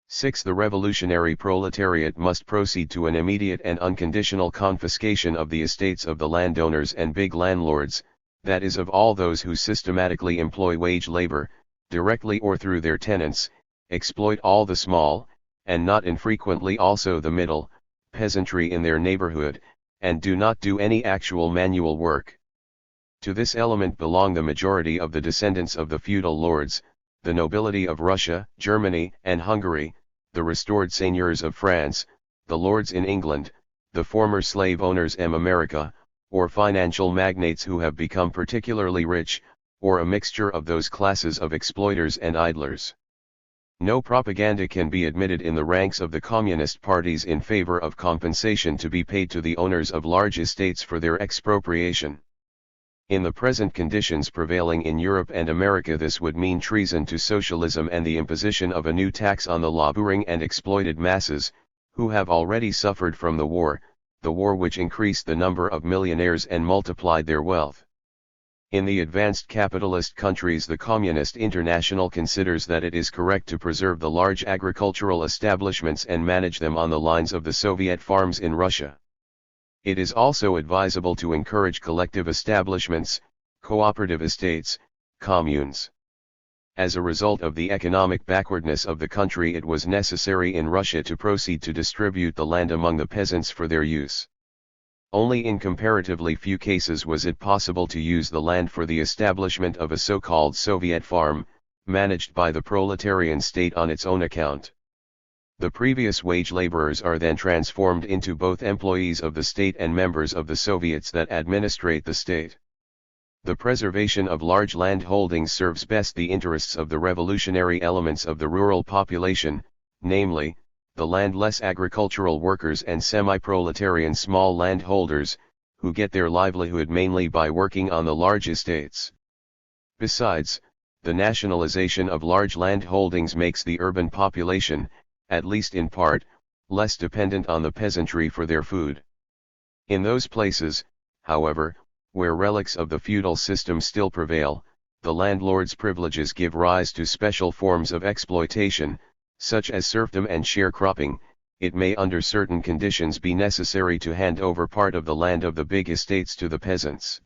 6. The revolutionary proletariat must proceed to an immediate and unconditional confiscation of the estates of the landowners and big landlords, that is of all those who systematically employ wage labor, directly or through their tenants, exploit all the small, and not infrequently also the middle, peasantry in their neighborhood, and do not do any actual manual work. To this element belong the majority of the descendants of the feudal lords, the nobility of Russia, Germany, and Hungary, the restored seigneurs of France, the lords in England, the former slave owners in America, or financial magnates who have become particularly rich, or a mixture of those classes of exploiters and idlers. No propaganda can be admitted in the ranks of the communist parties in favor of compensation to be paid to the owners of large estates for their expropriation. In the present conditions prevailing in Europe and America, this would mean treason to socialism and the imposition of a new tax on the laboring and exploited masses, who have already suffered from the war which increased the number of millionaires and multiplied their wealth. In the advanced capitalist countries, the Communist International considers that it is correct to preserve the large agricultural establishments and manage them on the lines of the Soviet farms in Russia. It is also advisable to encourage collective establishments, cooperative estates, communes. As a result of the economic backwardness of the country, it was necessary in Russia to proceed to distribute the land among the peasants for their use. Only in comparatively few cases was it possible to use the land for the establishment of a so-called Soviet farm, managed by the proletarian state on its own account. The previous wage laborers are then transformed into both employees of the state and members of the Soviets that administrate the state. The preservation of large land holdings serves best the interests of the revolutionary elements of the rural population, namely, the landless agricultural workers and semi-proletarian small landholders, who get their livelihood mainly by working on the large estates. Besides, the nationalization of large land holdings makes the urban population, at least in part, less dependent on the peasantry for their food. In those places, however, where relics of the feudal system still prevail, the landlord's privileges give rise to special forms of exploitation, such as serfdom and sharecropping. It may under certain conditions be necessary to hand over part of the land of the big estates to the peasants.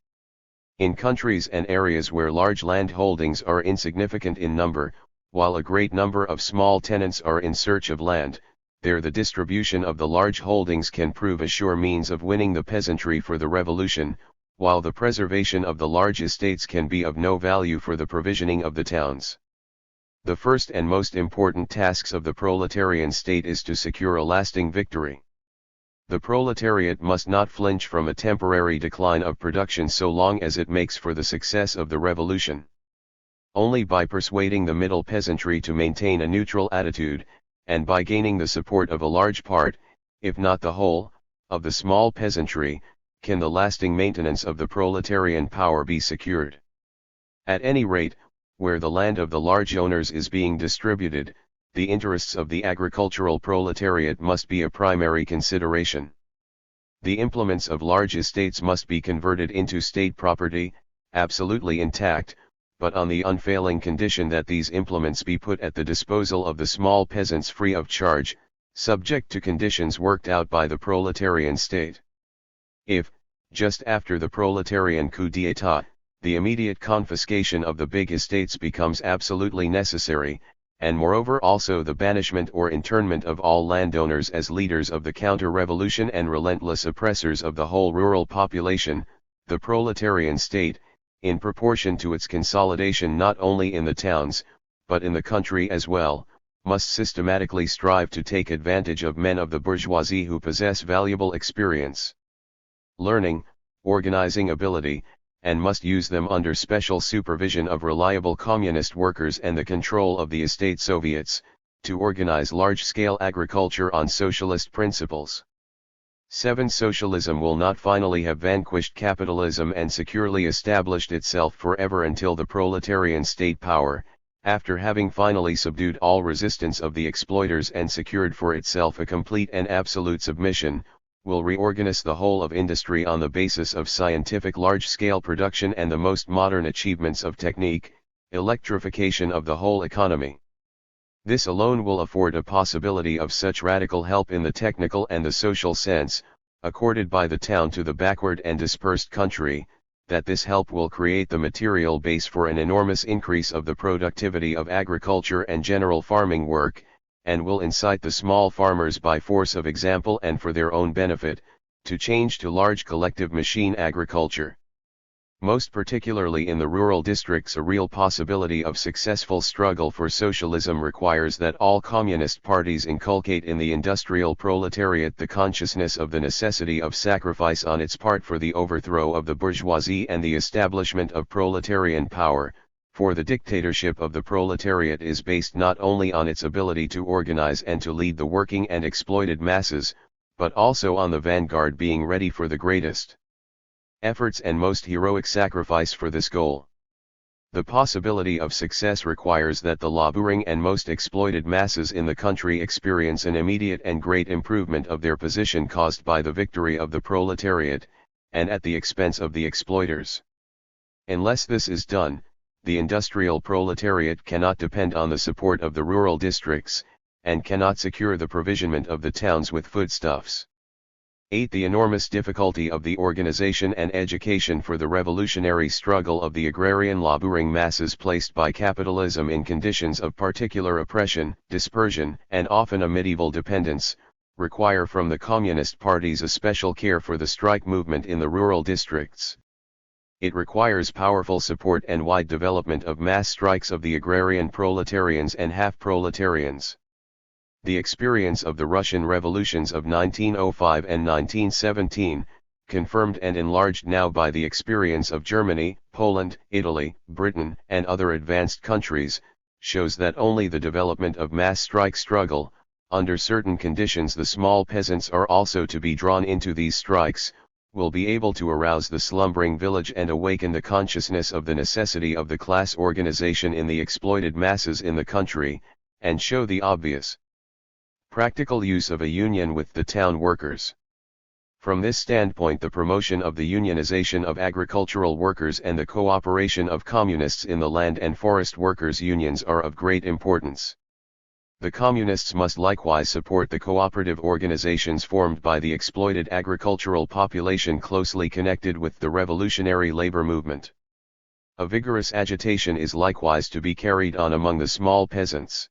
In countries and areas where large land holdings are insignificant in number, while a great number of small tenants are in search of land, there the distribution of the large holdings can prove a sure means of winning the peasantry for the revolution, while the preservation of the large estates can be of no value for the provisioning of the towns. The first and most important tasks of the proletarian state is to secure a lasting victory. The proletariat must not flinch from a temporary decline of production so long as it makes for the success of the revolution. Only by persuading the middle peasantry to maintain a neutral attitude, and by gaining the support of a large part, if not the whole, of the small peasantry, can the lasting maintenance of the proletarian power be secured. At any rate, where the land of the large owners is being distributed, the interests of the agricultural proletariat must be a primary consideration. The implements of large estates must be converted into state property, absolutely intact, but on the unfailing condition that these implements be put at the disposal of the small peasants free of charge, subject to conditions worked out by the proletarian state. If, just after the proletarian coup d'état, the immediate confiscation of the big estates becomes absolutely necessary, and moreover also the banishment or internment of all landowners as leaders of the counter-revolution and relentless oppressors of the whole rural population, the proletarian state, in proportion to its consolidation not only in the towns, but in the country as well, must systematically strive to take advantage of men of the bourgeoisie who possess valuable experience, learning, organizing ability, and must use them under special supervision of reliable communist workers and the control of the estate Soviets, to organize large-scale agriculture on socialist principles. 7. Socialism will not finally have vanquished capitalism and securely established itself forever until the proletarian state power, after having finally subdued all resistance of the exploiters and secured for itself a complete and absolute submission, will reorganize the whole of industry on the basis of scientific large-scale production and the most modern achievements of technique, electrification of the whole economy. This alone will afford a possibility of such radical help in the technical and the social sense, accorded by the town to the backward and dispersed country, that this help will create the material base for an enormous increase of the productivity of agriculture and general farming work, and will incite the small farmers by force of example and for their own benefit, to change to large collective machine agriculture. Most particularly in the rural districts, a real possibility of successful struggle for socialism requires that all communist parties inculcate in the industrial proletariat the consciousness of the necessity of sacrifice on its part for the overthrow of the bourgeoisie and the establishment of proletarian power, for the dictatorship of the proletariat is based not only on its ability to organize and to lead the working and exploited masses, but also on the vanguard being ready for the greatest efforts and most heroic sacrifice for this goal. The possibility of success requires that the laboring and most exploited masses in the country experience an immediate and great improvement of their position caused by the victory of the proletariat, and at the expense of the exploiters. Unless this is done, the industrial proletariat cannot depend on the support of the rural districts, and cannot secure the provisionment of the towns with foodstuffs. 8. The enormous difficulty of the organization and education for the revolutionary struggle of the agrarian laboring masses placed by capitalism in conditions of particular oppression, dispersion, and often a medieval dependence, require from the communist parties a special care for the strike movement in the rural districts. It requires powerful support and wide development of mass strikes of the agrarian proletarians and half-proletarians. The experience of the Russian revolutions of 1905 and 1917, confirmed and enlarged now by the experience of Germany, Poland, Italy, Britain, and other advanced countries, shows that only the development of mass strike struggle, under certain conditions the small peasants are also to be drawn into these strikes, will be able to arouse the slumbering village and awaken the consciousness of the necessity of the class organization in the exploited masses in the country, and show the obvious practical use of a union with the town workers. From this standpoint, the promotion of the unionization of agricultural workers and the cooperation of communists in the land and forest workers' unions are of great importance. The communists must likewise support the cooperative organizations formed by the exploited agricultural population closely connected with the revolutionary labor movement. A vigorous agitation is likewise to be carried on among the small peasants.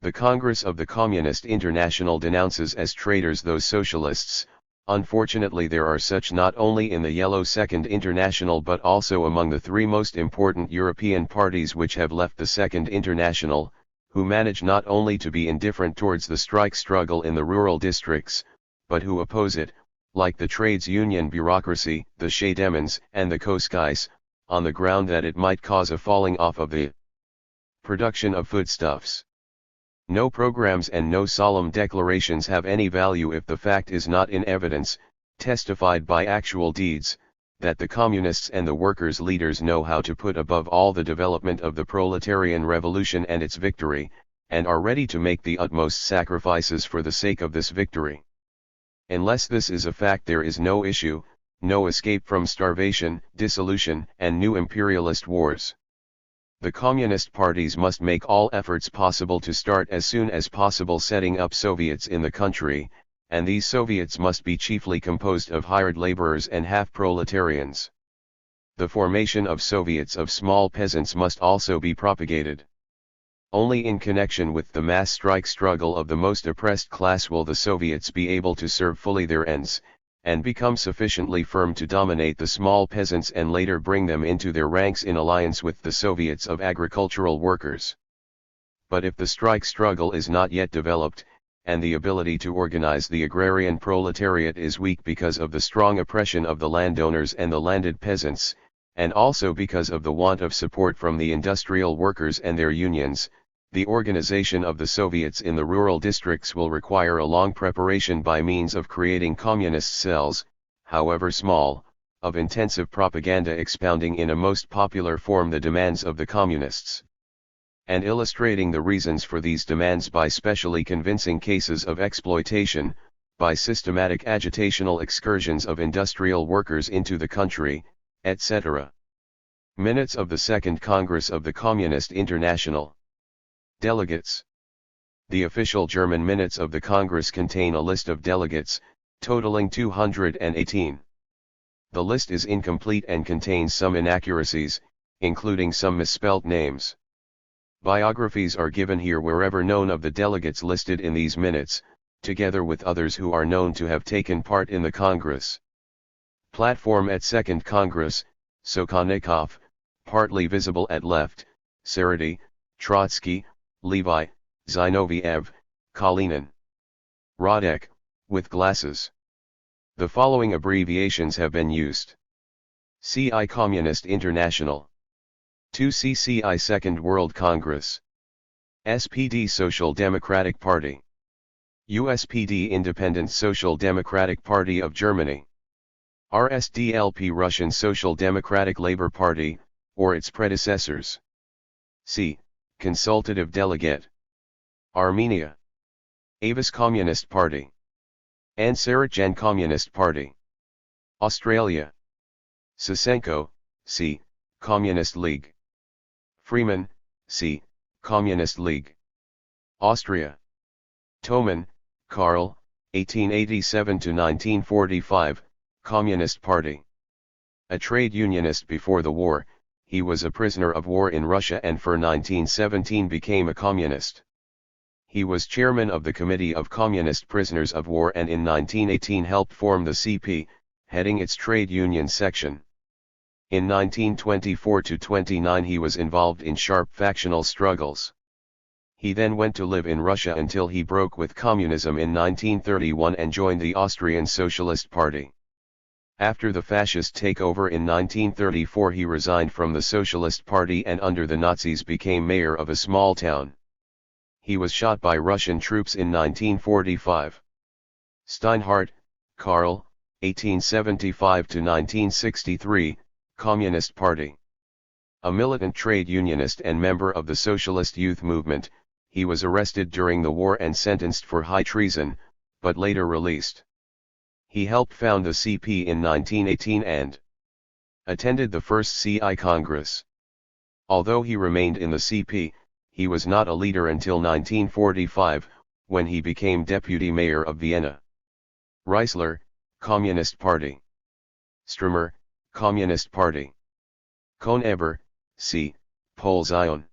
The Congress of the Communist International denounces as traitors those socialists. Unfortunately, there are such not only in the Yellow Second International but also among the three most important European parties which have left the Second International, who manage not only to be indifferent towards the strike struggle in the rural districts, but who oppose it, like the trades union bureaucracy, the Shademans and the Koskais, on the ground that it might cause a falling off of the production of foodstuffs. No programs and no solemn declarations have any value if the fact is not in evidence, testified by actual deeds, that the communists and the workers' leaders know how to put above all the development of the proletarian revolution and its victory, and are ready to make the utmost sacrifices for the sake of this victory. Unless this is a fact, there is no issue, no escape from starvation, dissolution, and new imperialist wars. The communist parties must make all efforts possible to start as soon as possible setting up Soviets in the country, and these Soviets must be chiefly composed of hired laborers and half-proletarians. The formation of Soviets of small peasants must also be propagated. Only in connection with the mass strike struggle of the most oppressed class will the Soviets be able to serve fully their ends, and become sufficiently firm to dominate the small peasants and later bring them into their ranks in alliance with the Soviets of agricultural workers. But if the strike struggle is not yet developed, and the ability to organize the agrarian proletariat is weak because of the strong oppression of the landowners and the landed peasants, and also because of the want of support from the industrial workers and their unions, the organization of the Soviets in the rural districts will require a long preparation by means of creating communist cells, however small, of intensive propaganda expounding in a most popular form the demands of the communists, and illustrating the reasons for these demands by specially convincing cases of exploitation, by systematic agitational excursions of industrial workers into the country, etc. Minutes of the Second Congress of the Communist International. Delegates. The official German minutes of the Congress contain a list of delegates, totaling 218. The list is incomplete and contains some inaccuracies, including some misspelt names. Biographies are given here wherever known of the delegates listed in these minutes, together with others who are known to have taken part in the Congress. Platform at Second Congress, Sokhonikov, partly visible at left, Sarady, Trotsky, Levi, Zinoviev, Kalinin. Radek, with glasses. The following abbreviations have been used. CI Communist International. 2CCI Second World Congress. SPD Social Democratic Party. USPD Independent Social Democratic Party of Germany. RSDLP Russian Social Democratic Labor Party, or its predecessors. C. Consultative Delegate. Armenia. Avis Communist Party. Ansarutjan Communist Party. Australia. Sasenko, C. Communist League. Freeman, C. Communist League. Austria. Thoman, Karl, 1887 to 1945, Communist Party. A trade unionist before the war, he was a prisoner of war in Russia and for 1917 became a communist. He was chairman of the Committee of Communist Prisoners of War and in 1918 helped form the CP, heading its trade union section. In 1924-29 he was involved in sharp factional struggles. He then went to live in Russia until he broke with communism in 1931 and joined the Austrian Socialist Party. After the fascist takeover in 1934 he resigned from the Socialist Party and under the Nazis became mayor of a small town. He was shot by Russian troops in 1945. Steinhardt, Karl, 1875 to 1963, Communist Party. A militant trade unionist and member of the Socialist Youth Movement, he was arrested during the war and sentenced for high treason, but later released. He helped found the CP in 1918 and attended the first CI Congress. Although he remained in the CP, he was not a leader until 1945, when he became deputy mayor of Vienna. Reisler, Communist Party. Strumer, Communist Party. Konever, C. Polzion.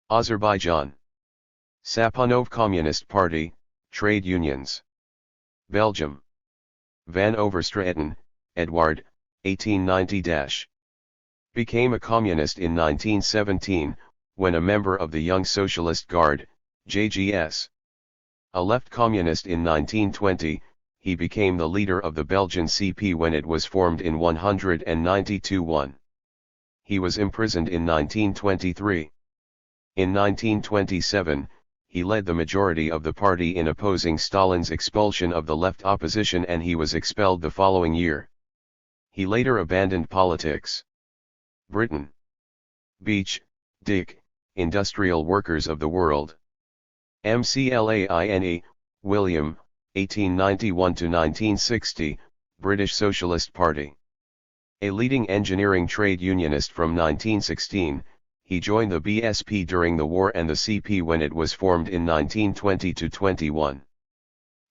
Azerbaijan. Sapunov Communist Party, Trade Unions. Belgium. Van Overstraeten, Edward, 1890-. Became a communist in 1917, when a member of the Young Socialist Guard, JGS. A left communist in 1920, he became the leader of the Belgian CP when it was formed in 1992-1. He was imprisoned in 1923. In 1927, he led the majority of the party in opposing Stalin's expulsion of the left opposition and he was expelled the following year. He later abandoned politics. Britain. Beach, Dick, Industrial Workers of the World. McLean, William, 1891-1960, British Socialist Party. A leading engineering trade unionist from 1916, he joined the BSP during the war and the CP when it was formed in 1920-21.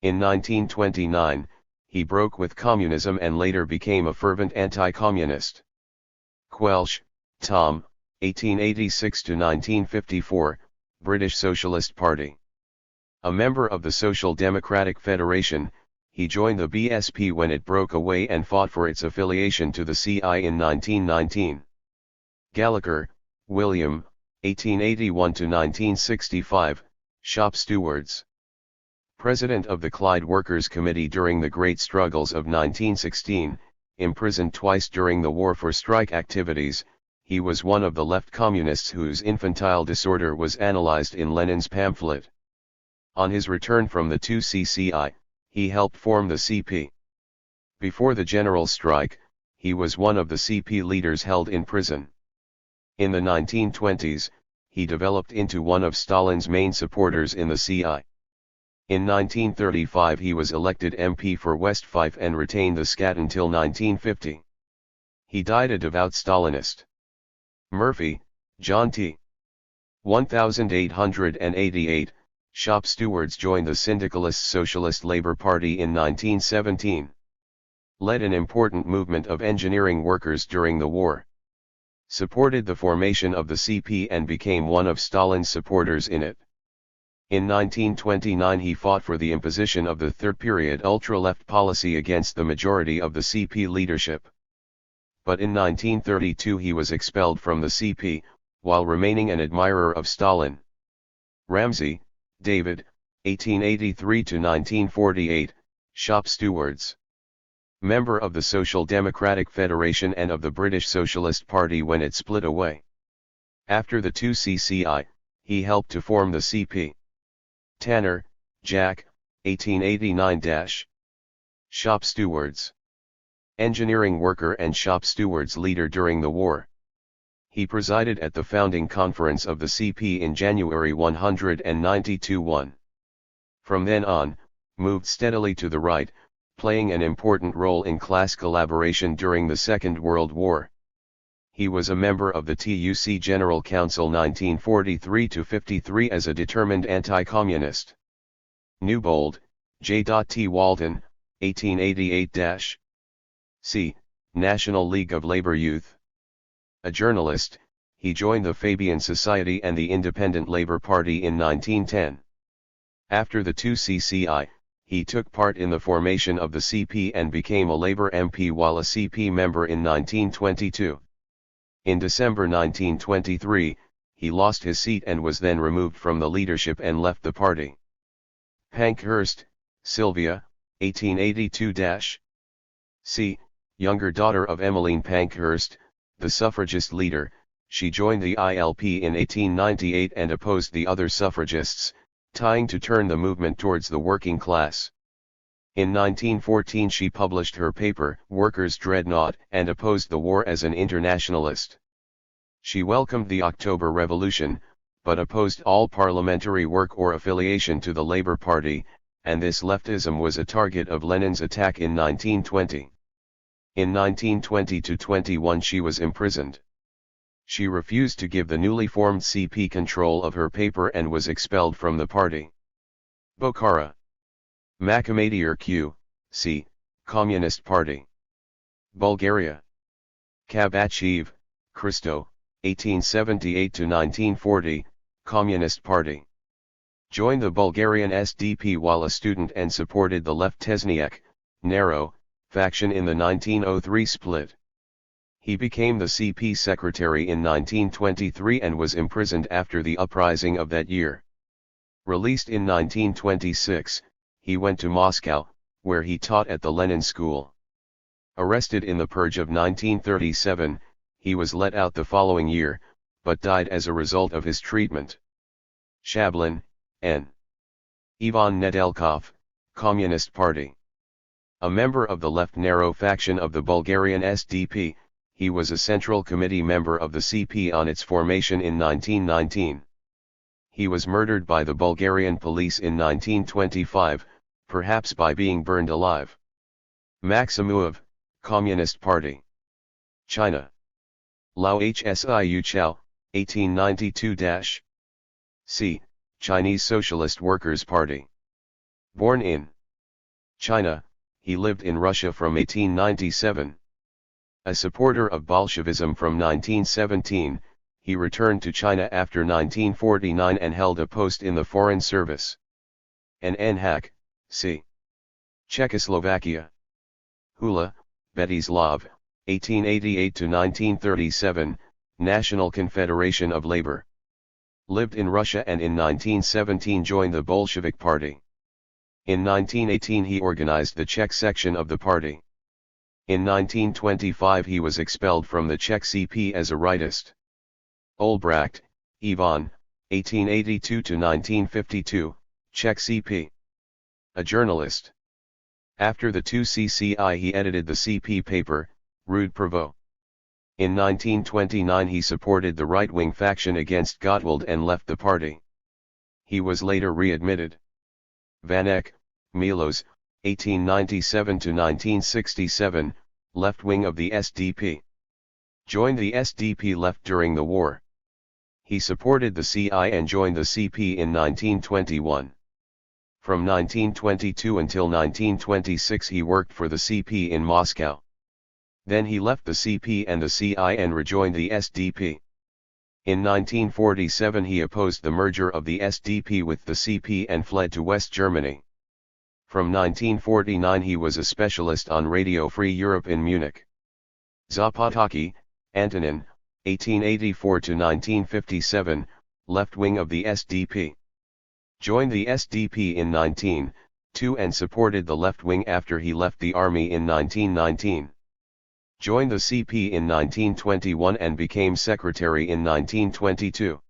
In 1929, he broke with communism and later became a fervent anti-communist. Quelch, Tom, 1886-1954, British Socialist Party. A member of the Social Democratic Federation, he joined the BSP when it broke away and fought for its affiliation to the CI in 1919. Gallagher, William, 1881–1965, shop stewards. President of the Clyde Workers' Committee during the Great Struggles of 1916, imprisoned twice during the war for strike activities, he was one of the left communists whose infantile disorder was analyzed in Lenin's pamphlet. On his return from the 2CCI, he helped form the CP. Before the general strike, he was one of the CP leaders held in prison. In the 1920s, he developed into one of Stalin's main supporters in the CI. In 1935 he was elected MP for West Fife and retained the SCAT until 1950. He died a devout Stalinist. Murphy, John T. 1888, shop stewards joined the Syndicalist Socialist Labour Party in 1917. Led an important movement of engineering workers during the war. Supported the formation of the CP and became one of Stalin's supporters in it. In 1929 he fought for the imposition of the third-period ultra-left policy against the majority of the CP leadership. But in 1932 he was expelled from the CP, while remaining an admirer of Stalin. Ramsey, David, 1883–1948, shop stewards. Member of the Social Democratic Federation and of the British Socialist Party when it split away. After the 2CCI, he helped to form the CP. Tanner, Jack, 1889-. Shop stewards. Engineering worker and shop stewards leader during the war. He presided at the founding conference of the CP in January 192-1. From then on, moved steadily to the right, playing an important role in class collaboration during the Second World War. He was a member of the TUC General Council 1943–53 as a determined anti-communist. Newbold, J. T. Walton, 1888-. C. National League of Labor Youth. A journalist, he joined the Fabian Society and the Independent Labour Party in 1910. After the 2CCI, he took part in the formation of the CP and became a Labour MP while a CP member in 1922. In December 1923, he lost his seat and was then removed from the leadership and left the party. Pankhurst, Sylvia, 1882-. C. Younger daughter of Emmeline Pankhurst, the suffragist leader, she joined the ILP in 1898 and opposed the other suffragists, trying to turn the movement towards the working class. In 1914 she published her paper, Workers' Dreadnought, and opposed the war as an internationalist. She welcomed the October Revolution, but opposed all parliamentary work or affiliation to the Labour Party, and this leftism was a target of Lenin's attack in 1920. In 1920–21 she was imprisoned. She refused to give the newly formed CP control of her paper and was expelled from the party. Bokhara. Makhamadir Q. C. Communist Party. Bulgaria. Kabachev, Christo, 1878–1940, Communist Party. Joined the Bulgarian SDP while a student and supported the Left Tesniak, narrow, faction in the 1903 split. He became the CP secretary in 1923 and was imprisoned after the uprising of that year. Released in 1926, he went to Moscow, where he taught at the Lenin School. Arrested in the Purge of 1937, he was let out the following year, but died as a result of his treatment. Shablin, N. Ivan Nedelkov, Communist Party. A member of the left narrow faction of the Bulgarian SDP, he was a Central Committee member of the CP on its formation in 1919. He was murdered by the Bulgarian police in 1925, perhaps by being burned alive. Maximuov, Communist Party. China. Lao Hsiu Chao, 1892-. C. Chinese Socialist Workers' Party. Born in China, he lived in Russia from 1897. A supporter of Bolshevism from 1917, he returned to China after 1949 and held a post in the Foreign Service. N. Hack, c. Czechoslovakia. Hula, Betislav, 1888–1937, National Confederation of Labor. Lived in Russia and in 1917 joined the Bolshevik Party. In 1918 he organized the Czech section of the party. In 1925 he was expelled from the Czech CP as a rightist. Olbracht, Ivan, 1882–1952, Czech CP. A journalist. After the 2CCI he edited the CP paper, Rude Provo. In 1929 he supported the right-wing faction against Gottwald and left the party. He was later readmitted. Van Eck, Milos, 1897–1967, left wing of the SDP. Joined the SDP left during the war. He supported the CI and joined the CP in 1921. From 1922 until 1926 he worked for the CP in Moscow. Then he left the CP and the CI and rejoined the SDP. In 1947 he opposed the merger of the SDP with the CP and fled to West Germany. From 1949 he was a specialist on Radio Free Europe in Munich. Zapotocki, Antonin, 1884–1957, left wing of the SDP. Joined the SDP in 1902 and supported the left wing after he left the army in 1919. Joined the CP in 1921 and became secretary in 1922.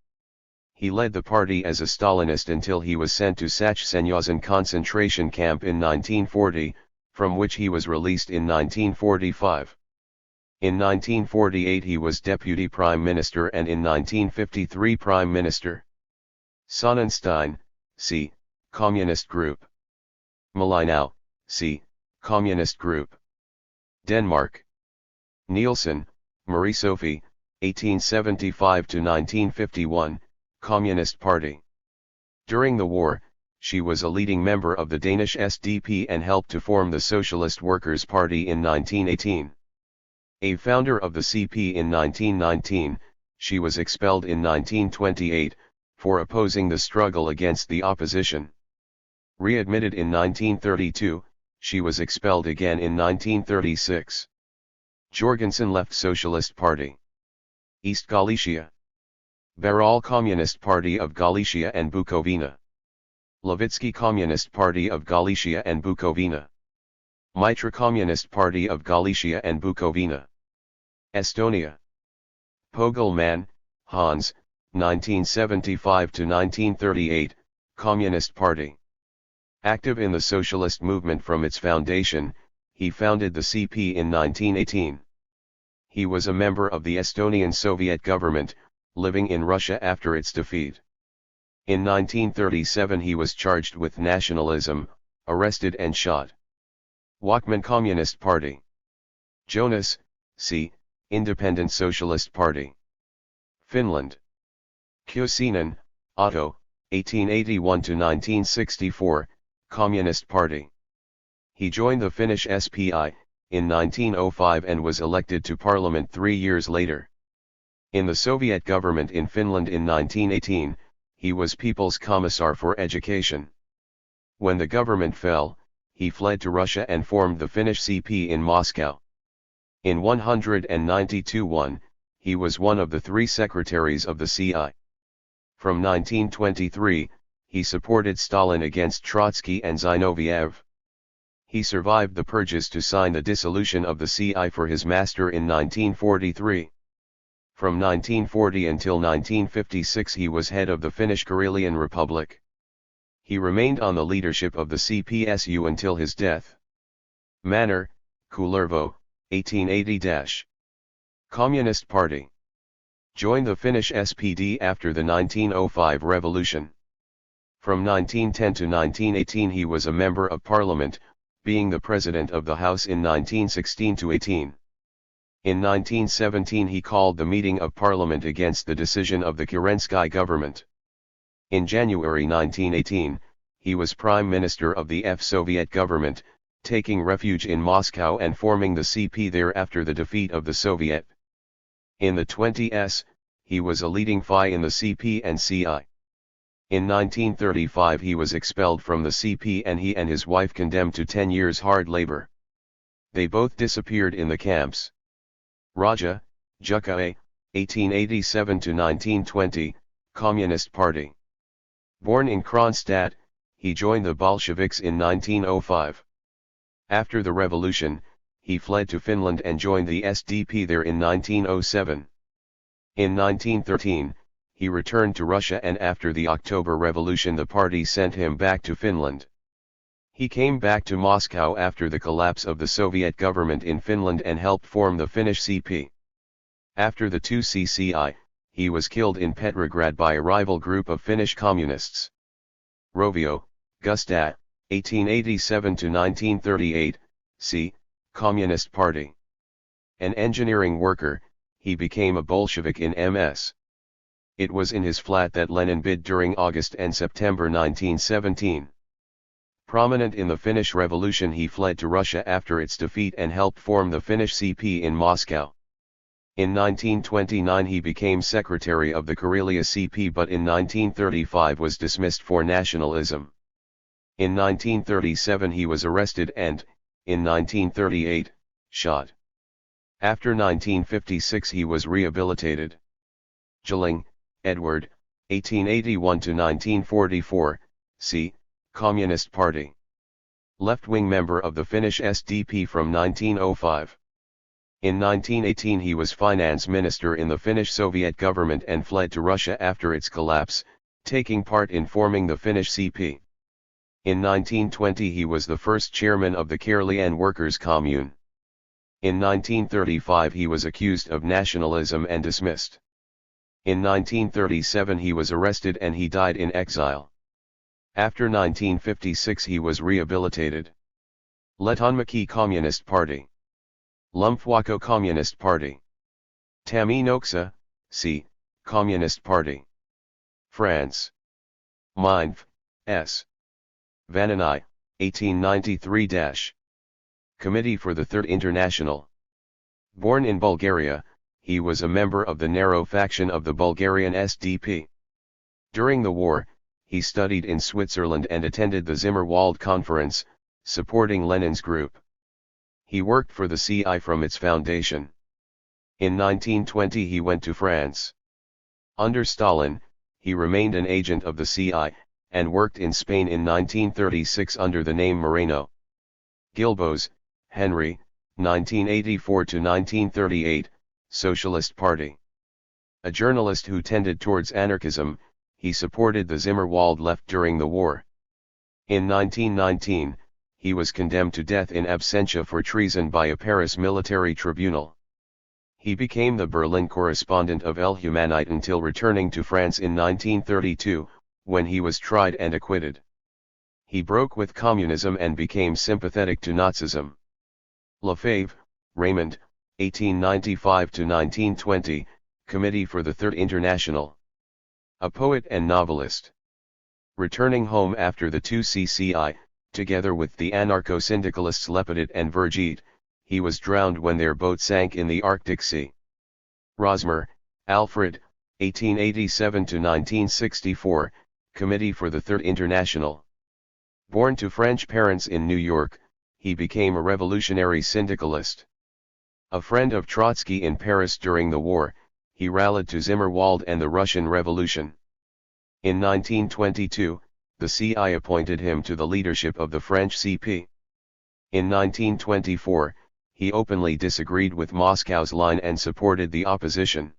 He led the party as a Stalinist until he was sent to Sachsenhausen concentration camp in 1940, from which he was released in 1945. In 1948 he was deputy prime minister and in 1953 prime minister. Sonnenstein, c. Communist Group. Malinau, c. Communist Group. Denmark. Nielsen, Marie-Sophie, 1875–1951, Communist Party. During the war, she was a leading member of the Danish SDP and helped to form the Socialist Workers' Party in 1918. A founder of the CP in 1919, she was expelled in 1928, for opposing the struggle against the opposition. Readmitted in 1932, she was expelled again in 1936. Jorgensen left Socialist Party. East Galicia. Beral Communist Party of Galicia and Bukovina. Levitsky Communist Party of Galicia and Bukovina. Mitra Communist Party of Galicia and Bukovina. Estonia. Pogelman, Hans, 1975–1938, Communist Party. Active in the socialist movement from its foundation, he founded the CP in 1918. He was a member of the Estonian Soviet government, living in Russia after its defeat. In 1937 he was charged with nationalism, arrested and shot. Walkman Communist Party. Jonas, c. Independent Socialist Party. Finland. Kyösinen, Otto, 1881–1964, Communist Party. He joined the Finnish SPI, in 1905 and was elected to parliament 3 years later. In the Soviet government in Finland in 1918, he was People's Commissar for Education. When the government fell, he fled to Russia and formed the Finnish CP in Moscow. In 192-1, he was one of the 3 secretaries of the CI. From 1923, he supported Stalin against Trotsky and Zinoviev. He survived the purges to sign the dissolution of the CI for his master in 1943. From 1940 until 1956 he was head of the Finnish Karelian Republic. He remained on the leadership of the CPSU until his death. Manner, Kullervo, 1880-. Communist Party. Joined the Finnish SPD after the 1905 revolution. From 1910 to 1918 he was a member of parliament, being the president of the House in 1916–18. In 1917 he called the meeting of parliament against the decision of the Kerensky government. In January 1918, he was prime minister of the Soviet government, taking refuge in Moscow and forming the CP there after the defeat of the Soviet. In the 20s, he was a leading Phi in the CP and CI. In 1935 he was expelled from the CP and he and his wife condemned to 10 years hard labor. They both disappeared in the camps. Raja, Jukka, 1887–1920, Communist Party. Born in Kronstadt, he joined the Bolsheviks in 1905. After the revolution, he fled to Finland and joined the SDP there in 1907. In 1913, he returned to Russia and after the October Revolution the party sent him back to Finland. He came back to Moscow after the collapse of the Soviet government in Finland and helped form the Finnish CP. After the 2CCI, he was killed in Petrograd by a rival group of Finnish communists. Rovio, Gustav, 1887–1938, C. Communist Party. An engineering worker, he became a Bolshevik in MS. It was in his flat that Lenin died during August and September 1917. Prominent in the Finnish Revolution, he fled to Russia after its defeat and helped form the Finnish CP in Moscow. In 1929 he became secretary of the Karelia CP but in 1935 was dismissed for nationalism. In 1937 he was arrested and, in 1938, shot. After 1956 he was rehabilitated. Gilling, Edward, 1881–1944, C. Communist Party. Left-wing member of the Finnish SDP from 1905. In 1918 he was finance minister in the Finnish Soviet government and fled to Russia after its collapse, taking part in forming the Finnish CP. In 1920 he was the first chairman of the Karelian Workers' Commune. In 1935 he was accused of nationalism and dismissed. In 1937 he was arrested and he died in exile. After 1956 he was rehabilitated. Letonmaki Communist Party. Lumfwako Communist Party. Tami Noksa, C. Communist Party. France. Minv. S. Vanini, 1893-. Committee for the Third International. Born in Bulgaria, he was a member of the narrow faction of the Bulgarian SDP. During the war, he studied in Switzerland and attended the Zimmerwald Conference, supporting Lenin's group. He worked for the CI from its foundation. In 1920 he went to France. Under Stalin, he remained an agent of the CI, and worked in Spain in 1936 under the name Moreno. Gilbos, Henry, 1984–1938, Socialist Party. A journalist who tended towards anarchism, he supported the Zimmerwald left during the war. In 1919, he was condemned to death in absentia for treason by a Paris military tribunal. He became the Berlin correspondent of El Humanite until returning to France in 1932, when he was tried and acquitted. He broke with communism and became sympathetic to Nazism. Lefebvre, Raymond, 1895–1920, Committee for the Third International. A poet and novelist. Returning home after the 2CCI, together with the anarcho-syndicalists Lepidot and Vergeet, he was drowned when their boat sank in the Arctic Sea. Rosmer, Alfred, 1887–1964, Committee for the Third International. Born to French parents in New York, he became a revolutionary syndicalist. A friend of Trotsky in Paris during the war, he rallied to Zimmerwald and the Russian Revolution. In 1922, the CI appointed him to the leadership of the French CP. In 1924, he openly disagreed with Moscow's line and supported the opposition.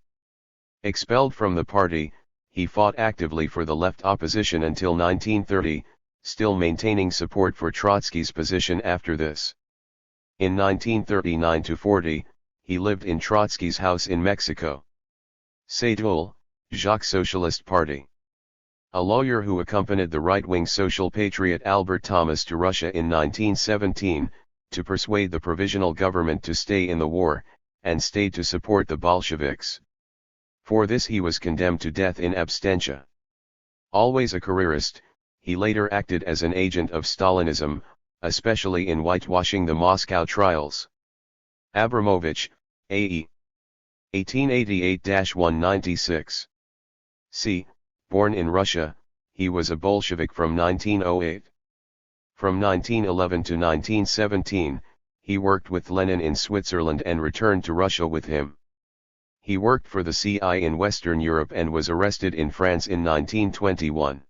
Expelled from the party, he fought actively for the left opposition until 1930, still maintaining support for Trotsky's position after this. In 1939–40, he lived in Trotsky's house in Mexico. Seydoux, Jacques Socialist Party. A lawyer who accompanied the right-wing social patriot Albert Thomas to Russia in 1917, to persuade the provisional government to stay in the war, and stayed to support the Bolsheviks. For this he was condemned to death in absentia. Always a careerist, he later acted as an agent of Stalinism, especially in whitewashing the Moscow trials. Abramovich, A.E. 1888-196. C. Born in Russia, he was a Bolshevik from 1908. From 1911 to 1917, he worked with Lenin in Switzerland and returned to Russia with him. He worked for the CI in Western Europe and was arrested in France in 1921.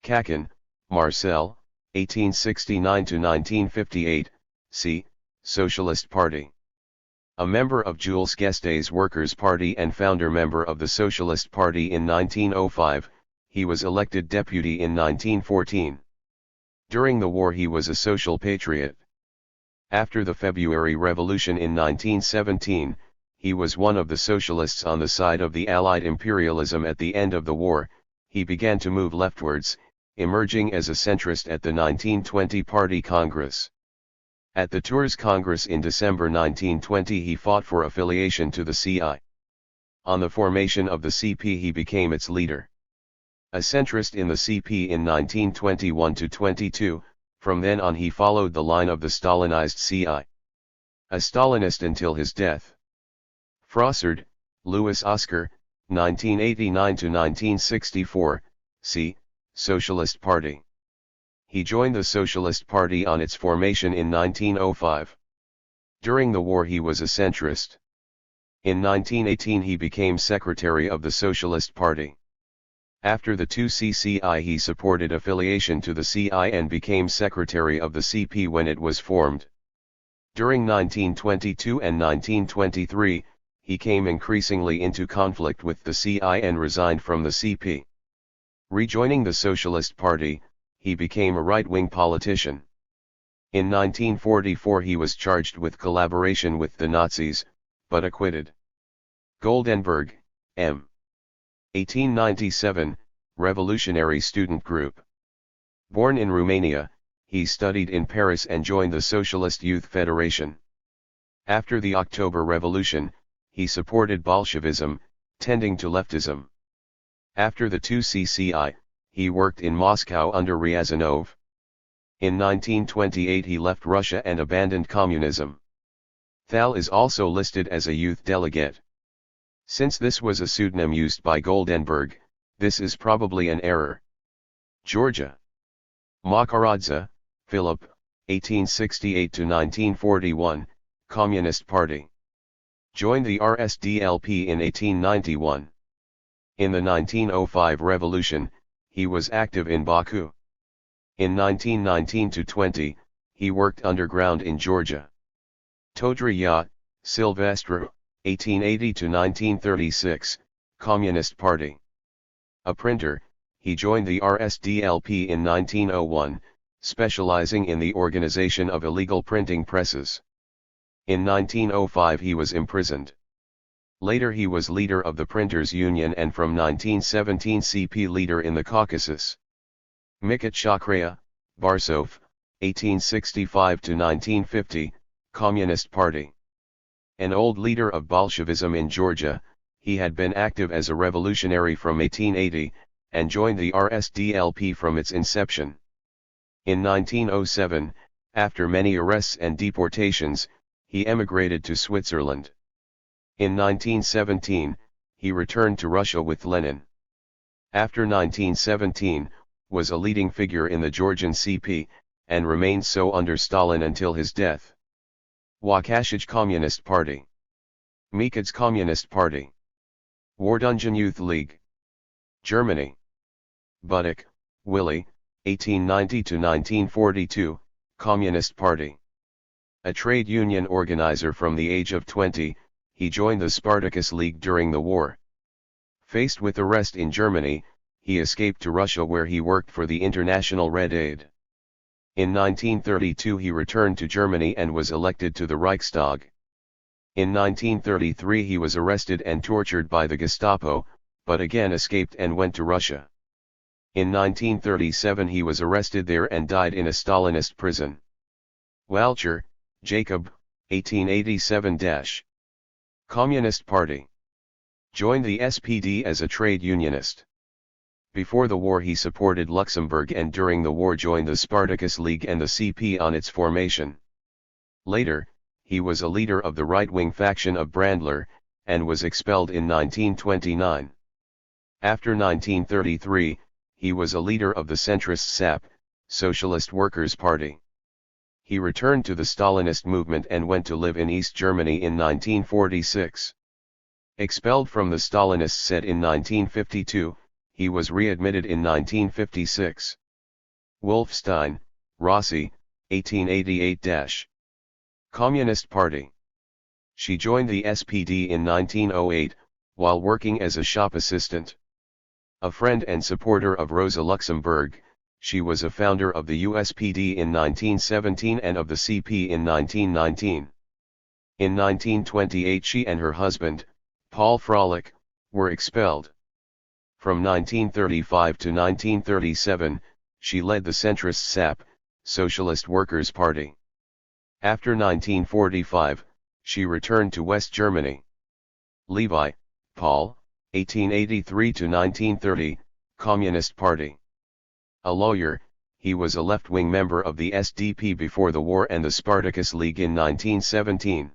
Kakin, Marcel, 1869 to 1958, C. Socialist Party. A member of Jules Guesde's Workers' Party and founder member of the Socialist Party in 1905, he was elected deputy in 1914. During the war he was a social patriot. After the February Revolution in 1917, he was one of the socialists on the side of the Allied imperialism. At the end of the war, he began to move leftwards, emerging as a centrist at the 1920 Party Congress. At the Tours Congress in December 1920 he fought for affiliation to the CI. On the formation of the CP he became its leader. A centrist in the CP in 1921-22, from then on he followed the line of the Stalinized CI. A Stalinist until his death. Frossard, Louis Oscar, 1989-1964, C. Socialist Party. He joined the Socialist Party on its formation in 1905. During the war he was a centrist. In 1918 he became secretary of the Socialist Party. After the 2CCI he supported affiliation to the CI and became secretary of the CP when it was formed. During 1922 and 1923, he came increasingly into conflict with the CI and resigned from the CP. Rejoining the Socialist Party, he became a right-wing politician. In 1944 he was charged with collaboration with the Nazis, but acquitted. Goldenberg, M. 1897, Revolutionary Student Group. Born in Romania, he studied in Paris and joined the Socialist Youth Federation. After the October Revolution, he supported Bolshevism, tending to leftism. After the 2CCI, he worked in Moscow under Ryazanov. In 1928 he left Russia and abandoned communism. Thal is also listed as a youth delegate. Since this was a pseudonym used by Goldenberg, this is probably an error. Georgia. Makaradze, Philip, 1868-1941, Communist Party. Joined the RSDLP in 1891. In the 1905 revolution, he was active in Baku. In 1919-20, he worked underground in Georgia. Todrya, Sylvestre, 1880-1936, Communist Party. A printer, he joined the RSDLP in 1901, specializing in the organization of illegal printing presses. In 1905 he was imprisoned. Later he was leader of the Printers' Union and from 1917 CP leader in the Caucasus. Mikhail Shakreya, Barsov, 1865-1950, Communist Party. An old leader of Bolshevism in Georgia, he had been active as a revolutionary from 1880, and joined the RSDLP from its inception. In 1907, after many arrests and deportations, he emigrated to Switzerland. In 1917, he returned to Russia with Lenin. After 1917, was a leading figure in the Georgian CP, and remained so under Stalin until his death. Waukesha Communist Party. Mikhail Communist Party. Wardungen Youth League. Germany. Budek, Willy, 1890-1942, Communist Party. A trade union organizer from the age of 20, he joined the Spartacus League during the war. Faced with arrest in Germany, he escaped to Russia where he worked for the International Red Aid. In 1932 he returned to Germany and was elected to the Reichstag. In 1933 he was arrested and tortured by the Gestapo, but again escaped and went to Russia. In 1937 he was arrested there and died in a Stalinist prison. Walcher, Jacob, 1887-. Communist Party. Joined the SPD as a trade unionist. Before the war he supported Luxembourg and during the war joined the Spartacus League and the CP on its formation. Later, he was a leader of the right-wing faction of Brandler, and was expelled in 1929. After 1933, he was a leader of the centrist SAP, Socialist Workers' Party. He returned to the Stalinist movement and went to live in East Germany in 1946. Expelled from the Stalinist set in 1952, he was readmitted in 1956. Wolfstein, Rossi, 1888-. Communist Party. She joined the SPD in 1908, while working as a shop assistant. A friend and supporter of Rosa Luxemburg, she was a founder of the USPD in 1917 and of the CP in 1919. In 1928 she and her husband, Paul Froelich, were expelled. From 1935 to 1937, she led the centrist SAP, Socialist Workers' Party. After 1945, she returned to West Germany. Levi, Paul, 1883 to 1930, Communist Party. A lawyer, he was a left-wing member of the SDP before the war and the Spartacus League in 1917.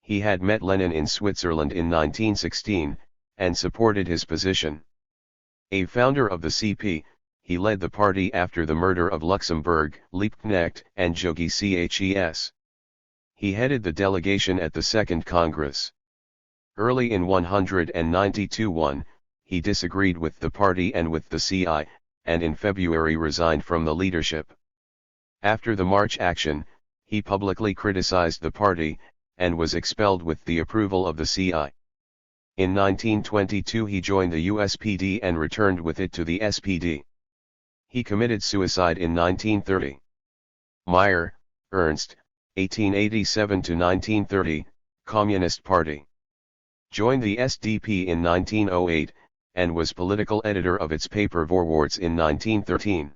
He had met Lenin in Switzerland in 1916, and supported his position. A founder of the CP, he led the party after the murder of Luxemburg, Liebknecht, and Jogi Ces. He headed the delegation at the Second Congress. Early in 192-1, he disagreed with the party and with the CI, and in February resigned from the leadership. After the March action, he publicly criticized the party, and was expelled with the approval of the CI. In 1922 he joined the USPD and returned with it to the SPD. He committed suicide in 1930. Meyer, Ernst, 1887 to 1930, Communist Party. Joined the SDP in 1908, and was political editor of its paper Vorwärts in 1913.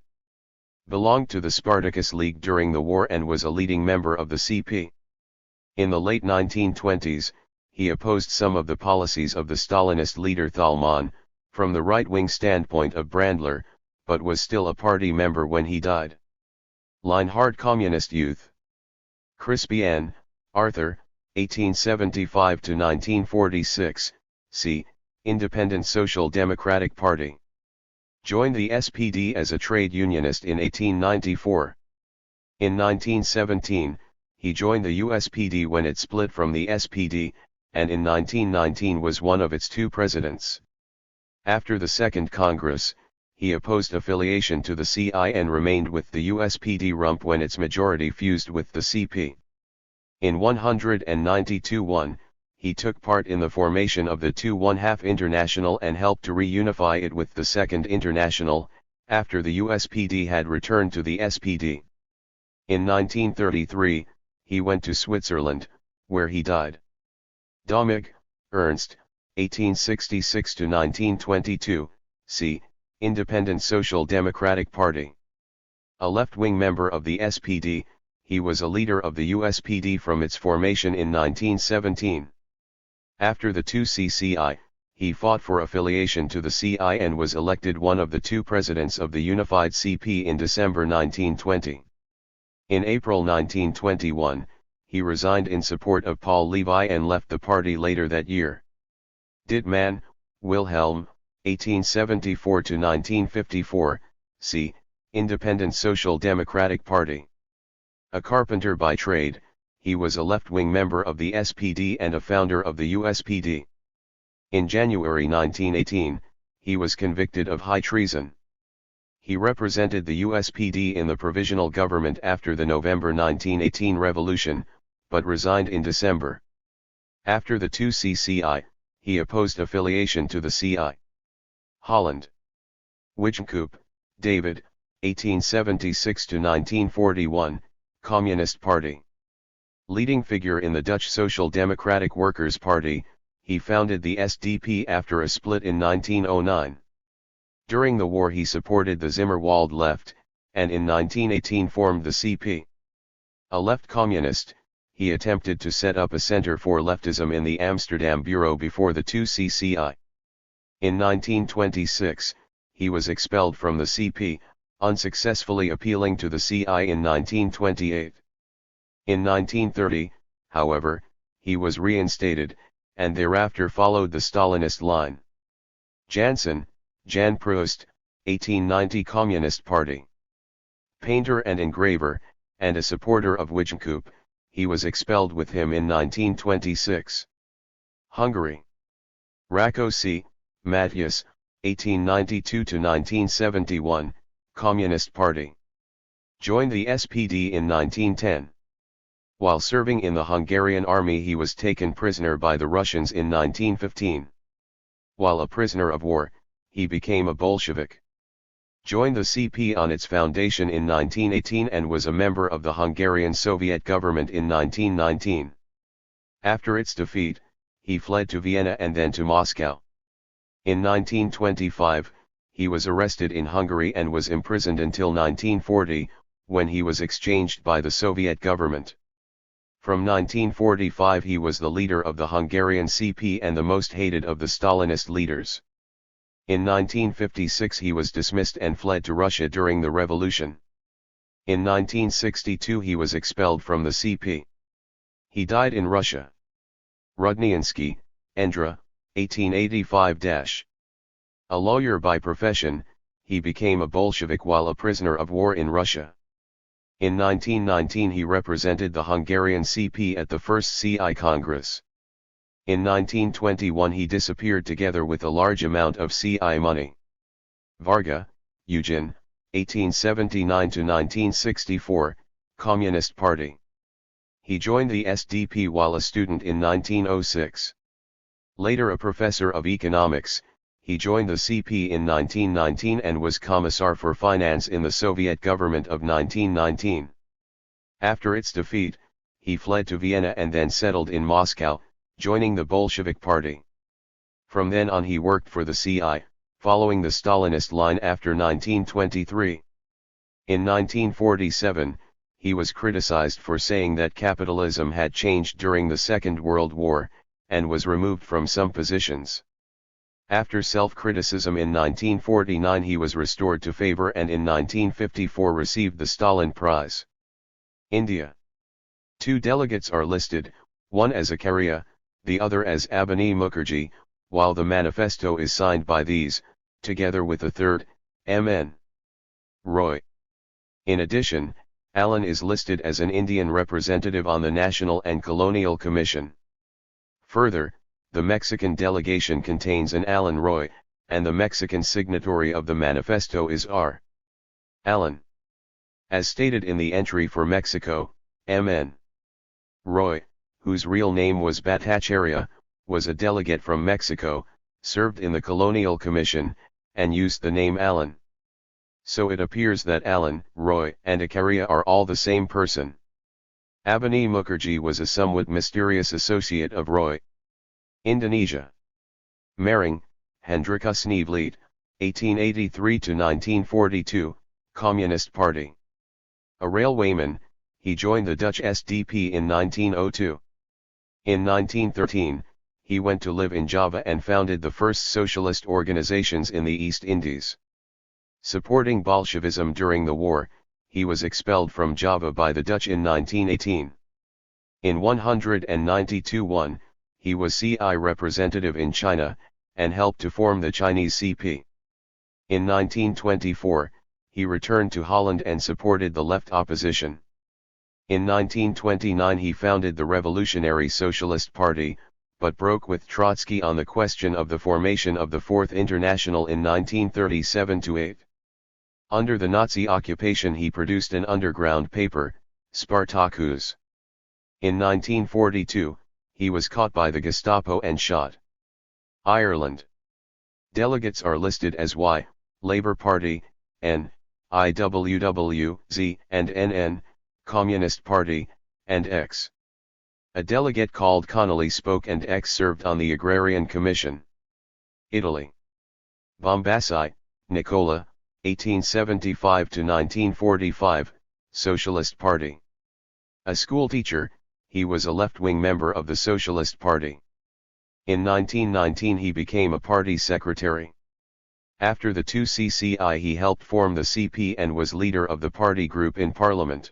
Belonged to the Spartacus League during the war and was a leading member of the CP. In the late 1920s, he opposed some of the policies of the Stalinist leader Thalmann, from the right-wing standpoint of Brandler, but was still a party member when he died. Linehard Communist Youth. Crispian, Arthur, 1875 to 1946, c. Independent Social Democratic Party. Joined the SPD as a trade unionist in 1894. In 1917, he joined the USPD when it split from the SPD, and in 1919 was one of its two presidents. After the Second Congress, he opposed affiliation to the CI and remained with the USPD rump when its majority fused with the CP. In 192-1, he took part in the formation of the 2½ International and helped to reunify it with the Second International, after the USPD had returned to the SPD. In 1933, he went to Switzerland, where he died. Domig, Ernst, 1866 to 1922, c. Independent Social Democratic Party. A left-wing member of the SPD, he was a leader of the USPD from its formation in 1917. After the 2CCI, he fought for affiliation to the CI and was elected one of the two presidents of the unified CP in December 1920. In April 1921, he resigned in support of Paul Levi and left the party later that year. Dittmann, Wilhelm, 1874 to 1954, c. Independent Social Democratic Party. A carpenter by trade, he was a left-wing member of the SPD and a founder of the USPD. In January 1918, he was convicted of high treason. He represented the USPD in the provisional government after the November 1918 revolution, but resigned in December. After the 2CCI, he opposed affiliation to the CI. Holland. Wijnkoop, David, 1876 to 1941, Communist Party. Leading figure in the Dutch Social Democratic Workers' Party, he founded the SDP after a split in 1909. During the war he supported the Zimmerwald left, and in 1918 formed the CP. A left communist, he attempted to set up a center for leftism in the Amsterdam Bureau before the 2CCI. In 1926, he was expelled from the CP, unsuccessfully appealing to the CI in 1928. In 1930, however, he was reinstated, and thereafter followed the Stalinist line. Jansen, Jan Proust, 1890 Communist Party. Painter and engraver, and a supporter of Wijnkoop, he was expelled with him in 1926. Hungary. Rákóczi, Matthias, 1892–1971, Communist Party. Joined the SPD in 1910. While serving in the Hungarian army he was taken prisoner by the Russians in 1915. While a prisoner of war, he became a Bolshevik. Joined the CP on its foundation in 1918 and was a member of the Hungarian Soviet government in 1919. After its defeat, he fled to Vienna and then to Moscow. In 1925, he was arrested in Hungary and was imprisoned until 1940, when he was exchanged by the Soviet government. From 1945 he was the leader of the Hungarian CP and the most hated of the Stalinist leaders. In 1956 he was dismissed and fled to Russia during the revolution. In 1962 he was expelled from the CP. He died in Russia. Rudniansky, Endra, 1885-. A lawyer by profession, he became a Bolshevik while a prisoner of war in Russia. In 1919 he represented the Hungarian CP at the First CI Congress. In 1921 he disappeared together with a large amount of CI money. Varga, Eugen, 1879–1964, Communist Party. He joined the SDP while a student in 1906. Later a professor of economics, he joined the CP in 1919 and was Commissar for Finance in the Soviet government of 1919. After its defeat, he fled to Vienna and then settled in Moscow, joining the Bolshevik Party. From then on he worked for the CI, following the Stalinist line after 1923. In 1947, he was criticized for saying that capitalism had changed during the Second World War, and was removed from some positions. After self-criticism in 1949 he was restored to favor and in 1954 received the Stalin Prize. India. 2 delegates are listed, one as Acharya, the other as Abani Mukherjee, while the manifesto is signed by these, together with a third, M.N. Roy. In addition, Allen is listed as an Indian representative on the National and Colonial Commission. Further, the Mexican delegation contains an Allen Roy, and the Mexican signatory of the manifesto is R. Allen. As stated in the entry for Mexico, M.N. Roy, whose real name was Bhattacharya, was a delegate from Mexico, served in the Colonial Commission, and used the name Allen. So it appears that Allen, Roy, and Acharya are all the same person. Abani Mukherjee was a somewhat mysterious associate of Roy. Indonesia. Maring, Hendrika Sneevliet, 1883–1942, Communist Party. A railwayman, he joined the Dutch SDP in 1902. In 1913, he went to live in Java and founded the first socialist organizations in the East Indies. Supporting Bolshevism during the war, he was expelled from Java by the Dutch in 1918. In 192-1, he was CI representative in China, and helped to form the Chinese CP. In 1924, he returned to Holland and supported the left opposition. In 1929 he founded the Revolutionary Socialist Party, but broke with Trotsky on the question of the formation of the Fourth International in 1937–8. Under the Nazi occupation he produced an underground paper, Spartacus. In 1942, he was caught by the Gestapo and shot. Ireland. Delegates are listed as Y, Labour Party, N, IWW, Z, and NN, Communist Party, and X. A delegate called Connolly spoke and X served on the Agrarian Commission. Italy. Bombassi, Nicola, 1875–1945, Socialist Party. A schoolteacher, he was a left-wing member of the Socialist Party. In 1919 he became a party secretary. After the 2CCI he helped form the CP and was leader of the party group in parliament.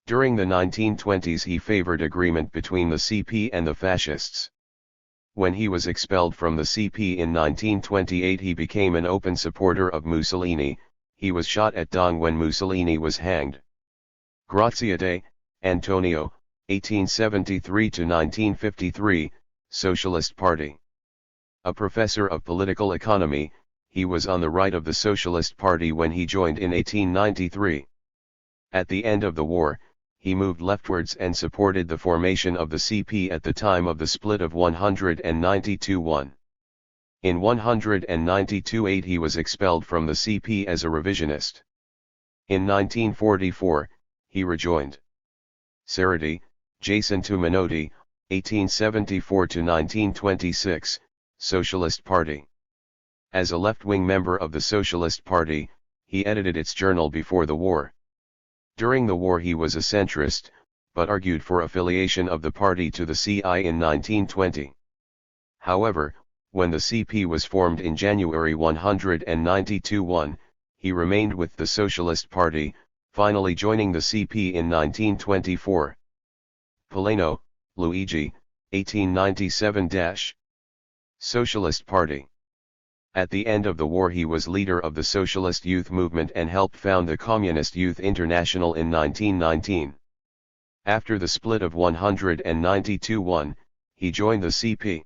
During the 1920s he favored agreement between the CP and the fascists. When he was expelled from the CP in 1928, he became an open supporter of Mussolini. He was shot at dawn when Mussolini was hanged. Grazia de Antonio, 1873 to 1953, Socialist Party. A professor of political economy, he was on the right of the Socialist Party when he joined in 1893. At the end of the war, he moved leftwards and supported the formation of the CP at the time of the split of 192-1. In 192-8 he was expelled from the CP as a revisionist. In 1944, he rejoined. Cerruti, Jacinto Menotti, 1874 to 1926, Socialist Party. As a left-wing member of the Socialist Party, he edited its journal before the war. During the war he was a centrist, but argued for affiliation of the party to the CI in 1920. However, when the CP was formed in January 192-1, he remained with the Socialist Party, finally joining the CP in 1924. Polano, Luigi, 1897-. Socialist Party. At the end of the war he was leader of the Socialist Youth Movement and helped found the Communist Youth International in 1919. After the split of 192-1, he joined the CP.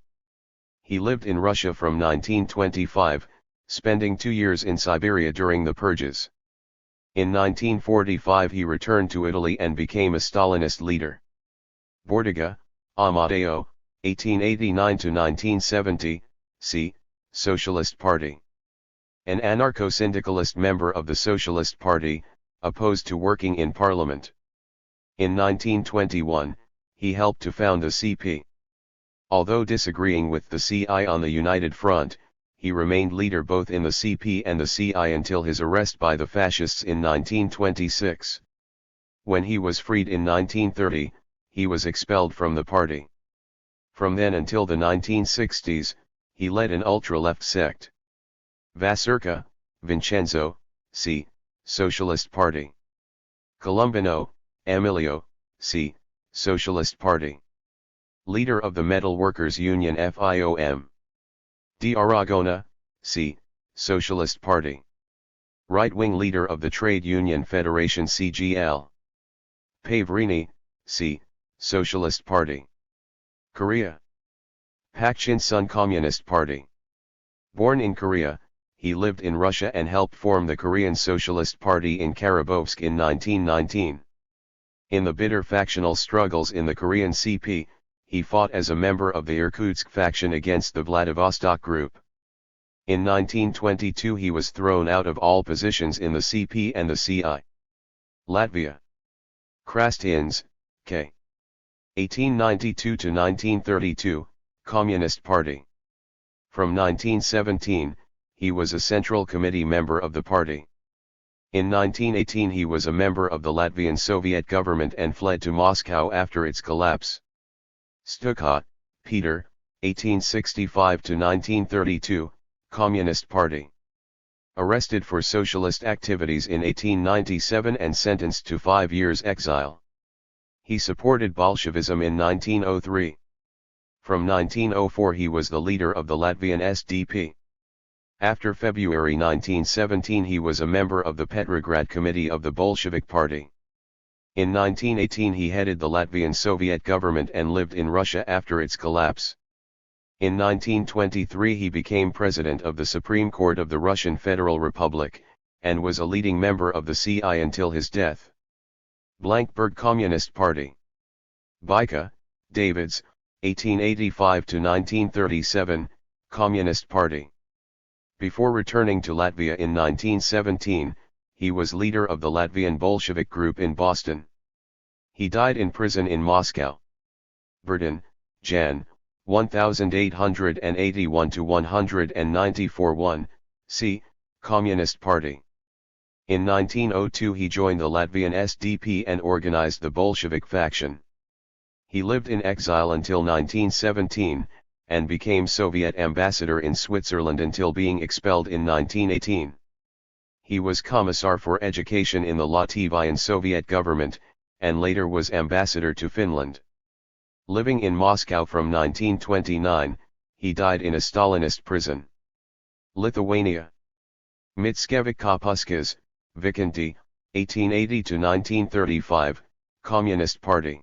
He lived in Russia from 1925, spending 2 years in Siberia during the purges. In 1945 he returned to Italy and became a Stalinist leader. Bordiga, Amadeo, 1889 to 1970, c. Socialist Party. An anarcho-syndicalist member of the Socialist Party, opposed to working in Parliament. In 1921, he helped to found the CP. Although disagreeing with the CI on the United Front, he remained leader both in the CP and the CI until his arrest by the fascists in 1926. When he was freed in 1930, he was expelled from the party. From then until the 1960s, he led an ultra-left sect. Vasurka, Vincenzo, c. Socialist Party. Colombino, Emilio, c. Socialist Party. Leader of the Metal Workers Union FIOM. De Aragona, c. Socialist Party. Right-wing leader of the Trade Union Federation CGL. Pavrini, c. Socialist Party. Korea. Pak Sun Communist Party. Born in Korea, he lived in Russia and helped form the Korean Socialist Party in Kharabovsk in 1919. In the bitter factional struggles in the Korean CP, he fought as a member of the Irkutsk faction against the Vladivostok group. In 1922 he was thrown out of all positions in the CP and the CI. Latvia. Krastins, K. 1892 to 1932, Communist Party. From 1917, he was a Central Committee member of the party. In 1918 he was a member of the Latvian Soviet government and fled to Moscow after its collapse. Stukat, Peter, 1865 to 1932, Communist Party. Arrested for socialist activities in 1897 and sentenced to 5 years exile. He supported Bolshevism in 1903. From 1904 he was the leader of the Latvian SDP. After February 1917 he was a member of the Petrograd Committee of the Bolshevik Party. In 1918 he headed the Latvian Soviet government and lived in Russia after its collapse. In 1923 he became president of the Supreme Court of the Russian Federal Republic, and was a leading member of the CI until his death. Blankberg Communist Party. Bika, Davids, 1885 to 1937, Communist Party. Before returning to Latvia in 1917, he was leader of the Latvian Bolshevik group in Boston. He died in prison in Moscow. Burden, Jan, 1881 to 194 1, c. Communist Party. In 1902 he joined the Latvian SDP and organized the Bolshevik faction. He lived in exile until 1917, and became Soviet ambassador in Switzerland until being expelled in 1918. He was Commissar for Education in the Latvian Soviet government, and later was ambassador to Finland. Living in Moscow from 1929, he died in a Stalinist prison. Lithuania. Mickiewicz Kapuskas, Vykintai, 1880–1935, Communist Party.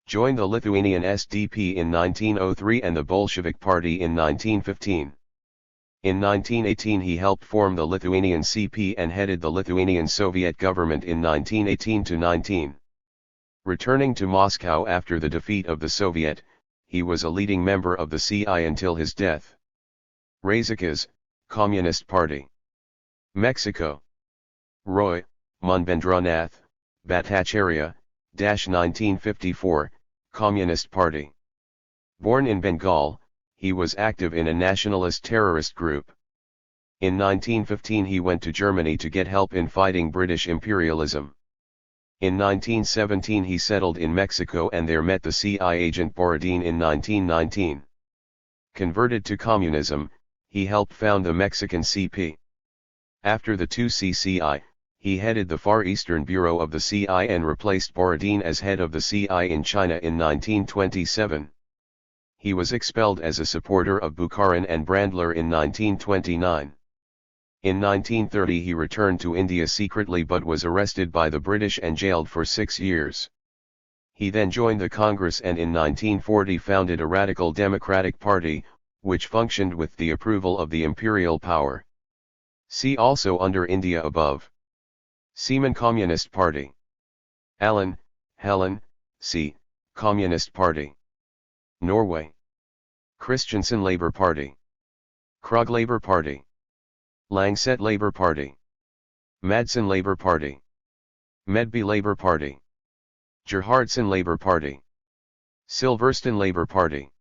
Joined the Lithuanian SDP in 1903 and the Bolshevik Party in 1915. In 1918 he helped form the Lithuanian CP and headed the Lithuanian Soviet government in 1918–19. Returning to Moscow after the defeat of the Soviet, he was a leading member of the CI until his death. Razakas, Communist Party. Mexico. Roy, Munbendranath, Bhattacharya, 1954, Communist Party. Born in Bengal, he was active in a nationalist terrorist group. In 1915 he went to Germany to get help in fighting British imperialism. In 1917 he settled in Mexico and there met the CI agent Borodin in 1919. Converted to communism, he helped found the Mexican CP. After the 2CCI, he headed the Far Eastern Bureau of the CI and replaced Borodin as head of the CI in China in 1927. He was expelled as a supporter of Bukharin and Brandler in 1929. In 1930 he returned to India secretly but was arrested by the British and jailed for 6 years. He then joined the Congress and in 1940 founded a radical democratic party, which functioned with the approval of the imperial power. See also under India above. Seaman Communist Party. Allen, Helen, C. Communist Party. Norway. Christensen Labour Party. Krog Labour Party. Langset Labour Party. Madsen Labour Party. Medby Labour Party. Gerhardsen Labour Party. Silverstone Labour Party.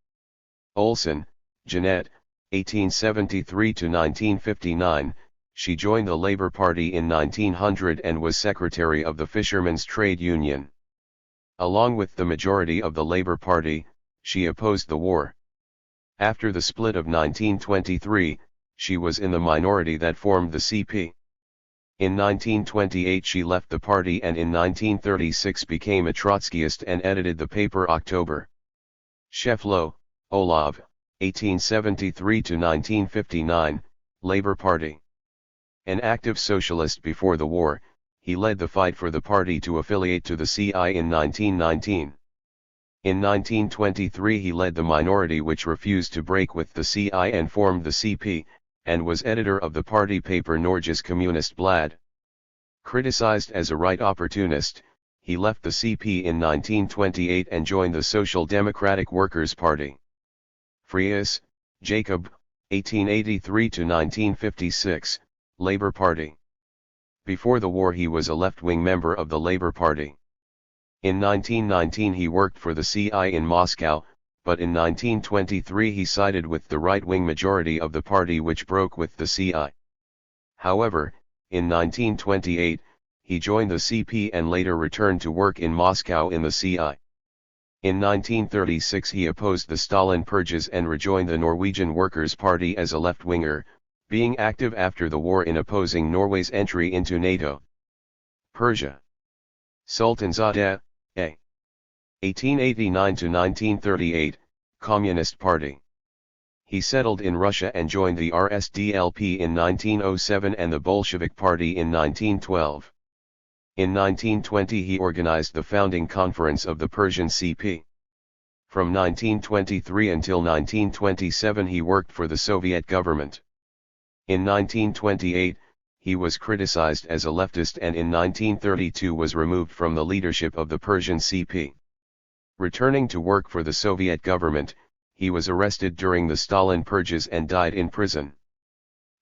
Olsen, Jeanette, 1873–1959, she joined the Labour Party in 1900 and was secretary of the Fishermen's Trade Union. Along with the majority of the Labour Party, she opposed the war. After the split of 1923, she was in the minority that formed the CP. In 1928 she left the party and in 1936 became a Trotskyist and edited the paper October. Sheflo, Olav, 1873–1959, Labour Party. An active socialist before the war, he led the fight for the party to affiliate to the CI in 1919. In 1923 he led the minority which refused to break with the CI and formed the CP, and was editor of the party paper Norges Communist Blad. Criticized as a right opportunist, he left the CP in 1928 and joined the Social Democratic Workers' Party. Frias, Jacob, 1883–1956, Labour Party. Before the war he was a left-wing member of the Labour Party. In 1919 he worked for the CI in Moscow, but in 1923 he sided with the right-wing majority of the party which broke with the CI. However, in 1928, he joined the CP and later returned to work in Moscow in the CI. In 1936 he opposed the Stalin purges and rejoined the Norwegian Workers' Party as a left-winger, being active after the war in opposing Norway's entry into NATO. Persia. Sultanzadeh, A. 1889–1938, Communist Party. He settled in Russia and joined the RSDLP in 1907 and the Bolshevik Party in 1912. In 1920 he organized the founding conference of the Persian CP. From 1923 until 1927 he worked for the Soviet government. In 1928, he was criticized as a leftist and in 1932 was removed from the leadership of the Persian CP. Returning to work for the Soviet government, he was arrested during the Stalin purges and died in prison.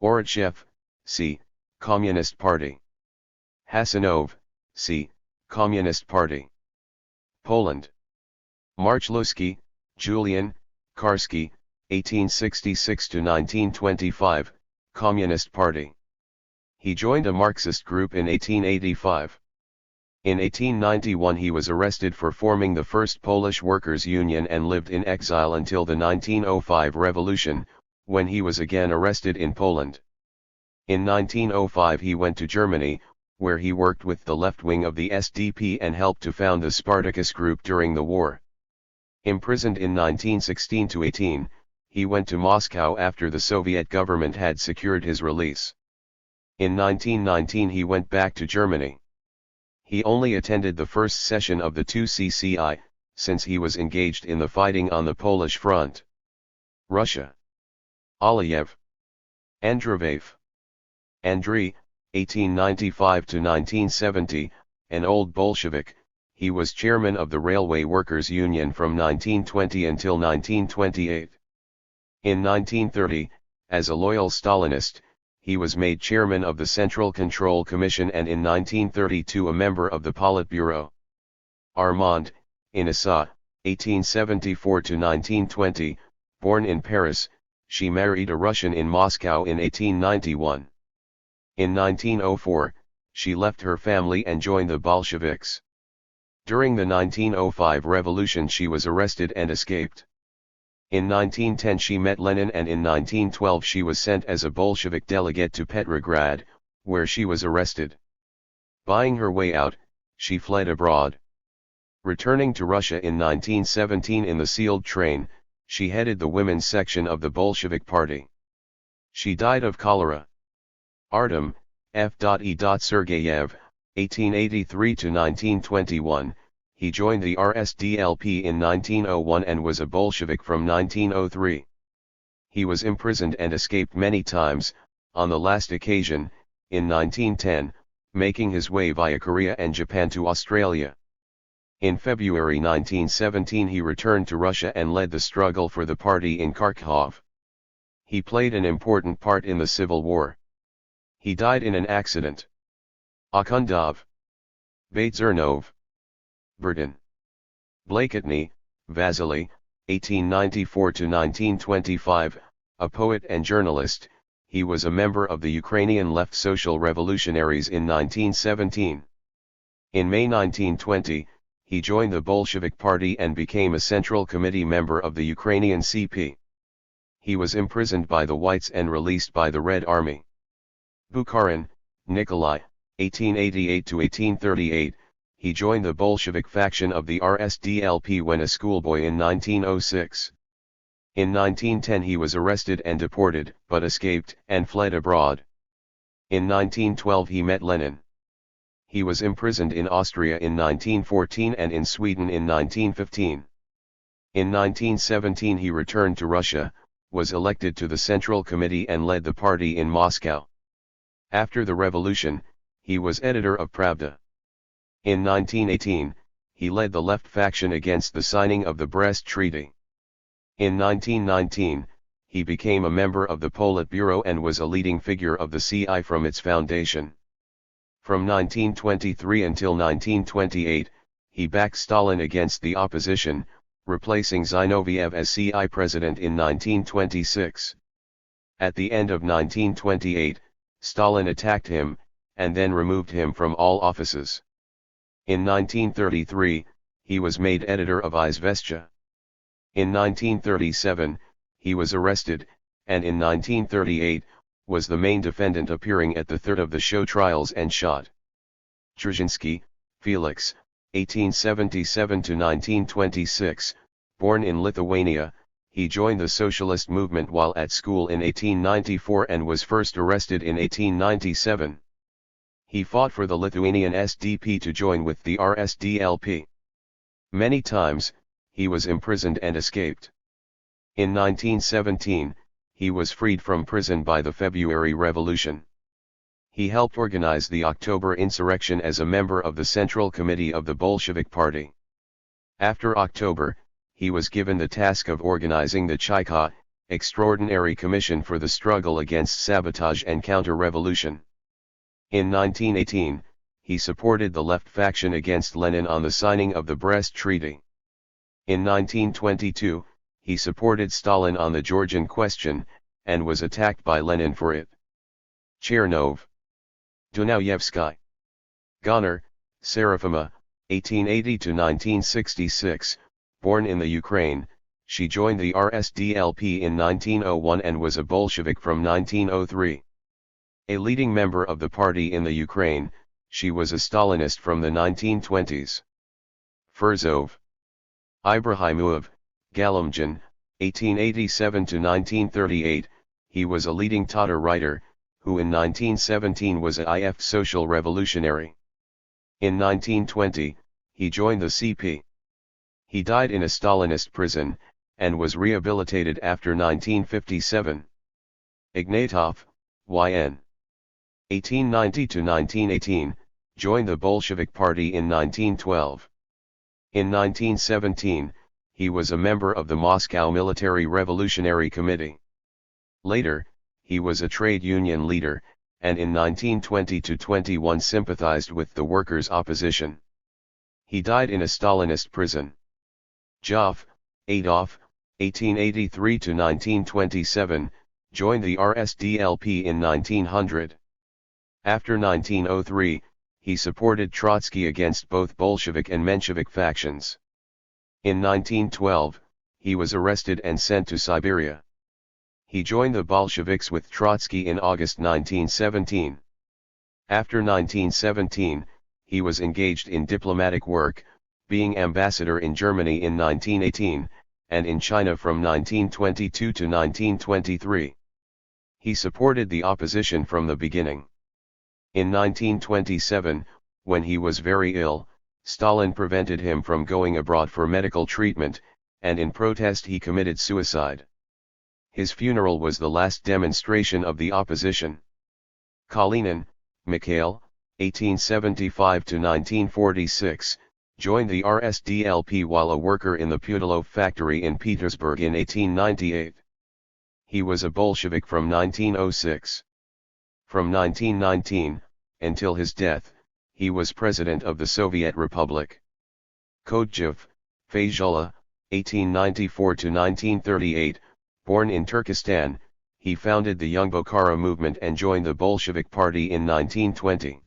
Oratchev, C. Communist Party. Hasanov, C. Communist Party. Poland. Marchluski, Julian, Karski, 1866–1925, Communist Party. He joined a Marxist group in 1885. In 1891 he was arrested for forming the first Polish Workers' Union and lived in exile until the 1905 revolution, when he was again arrested in Poland. In 1905 he went to Germany, where he worked with the left wing of the SDP and helped to found the Spartacus group during the war. Imprisoned in 1916–18, he went to Moscow after the Soviet government had secured his release. In 1919 he went back to Germany. He only attended the first session of the 2CCI, since he was engaged in the fighting on the Polish front. Russia. Aliyev. Andreev. Andrei, 1895–1970, an old Bolshevik, he was chairman of the Railway Workers' Union from 1920 until 1928. In 1930, as a loyal Stalinist, he was made chairman of the Central Control Commission and in 1932 a member of the Politburo. Armand, Inessa, 1874–1920, born in Paris, she married a Russian in Moscow in 1891. In 1904, she left her family and joined the Bolsheviks. During the 1905 revolution she was arrested and escaped. In 1910 she met Lenin and in 1912 she was sent as a Bolshevik delegate to Petrograd, where she was arrested. Buying her way out, she fled abroad. Returning to Russia in 1917 in the sealed train, she headed the women's section of the Bolshevik Party. She died of cholera. Artem, F. E. Sergeyev, 1883–1921, he joined the RSDLP in 1901 and was a Bolshevik from 1903. He was imprisoned and escaped many times, on the last occasion, in 1910, making his way via Korea and Japan to Australia. In February 1917 he returned to Russia and led the struggle for the party in Kharkov. He played an important part in the Civil War. He died in an accident. Akhundov. Baitzernov. Burton. Blaketny, Vasily, 1894–1925, a poet and journalist, he was a member of the Ukrainian Left Social Revolutionaries in 1917. In May 1920, he joined the Bolshevik Party and became a Central Committee member of the Ukrainian CP. He was imprisoned by the Whites and released by the Red Army. Bukharin, Nikolai, 1888–1838, he joined the Bolshevik faction of the RSDLP when a schoolboy in 1906. In 1910 he was arrested and deported, but escaped and fled abroad. In 1912 he met Lenin. He was imprisoned in Austria in 1914 and in Sweden in 1915. In 1917 he returned to Russia, was elected to the Central Committee and led the party in Moscow. After the revolution, he was editor of Pravda. In 1918, he led the left faction against the signing of the Brest Treaty. In 1919, he became a member of the Politburo and was a leading figure of the CI from its foundation. From 1923 until 1928, he backed Stalin against the opposition, replacing Zinoviev as CI president in 1926. At the end of 1928, Stalin attacked him, and then removed him from all offices. In 1933, he was made editor of Izvestia. In 1937, he was arrested, and in 1938, was the main defendant appearing at the third of the show trials and shot. Trzynski, Felix, 1877–1926, born in Lithuania, he joined the socialist movement while at school in 1894 and was first arrested in 1897. He fought for the Lithuanian SDP to join with the RSDLP. Many times, he was imprisoned and escaped. In 1917, he was freed from prison by the February Revolution. He helped organize the October insurrection as a member of the Central Committee of the Bolshevik Party. After October, he was given the task of organizing the Chayka, Extraordinary Commission for the Struggle Against Sabotage and Counter-Revolution. In 1918, he supported the left faction against Lenin on the signing of the Brest Treaty. In 1922, he supported Stalin on the Georgian question, and was attacked by Lenin for it. Chernov. Dunauyevsky. Goner, Serafima, 1880–1966, born in the Ukraine, she joined the RSDLP in 1901 and was a Bolshevik from 1903. A leading member of the party in the Ukraine, she was a Stalinist from the 1920s. Furzov. Ibrahimov, Galimjan, 1887 to 1938, he was a leading Tatar writer, who in 1917 was a IF social revolutionary. In 1920, he joined the CP. He died in a Stalinist prison, and was rehabilitated after 1957. Ignatov, Y.N. 1890 to 1918, joined the Bolshevik Party in 1912. In 1917, he was a member of the Moscow Military Revolutionary Committee. Later, he was a trade union leader, and in 1920-21 sympathized with the workers' opposition. He died in a Stalinist prison. Joff, Adolf, 1883-1927, joined the RSDLP in 1900. After 1903, he supported Trotsky against both Bolshevik and Menshevik factions. In 1912, he was arrested and sent to Siberia. He joined the Bolsheviks with Trotsky in August 1917. After 1917, he was engaged in diplomatic work, being ambassador in Germany in 1918, and in China from 1922 to 1923. He supported the opposition from the beginning. In 1927, when he was very ill, Stalin prevented him from going abroad for medical treatment, and in protest he committed suicide. His funeral was the last demonstration of the opposition. Kalinin, Mikhail, 1875-1946, joined the RSDLP while a worker in the Putilov factory in Petersburg in 1898. He was a Bolshevik from 1906. From 1919, until his death, he was president of the Soviet Republic. Kodjev, Fazullah, 1894-1938, born in Turkestan, he founded the Young Bokhara movement and joined the Bolshevik Party in 1920.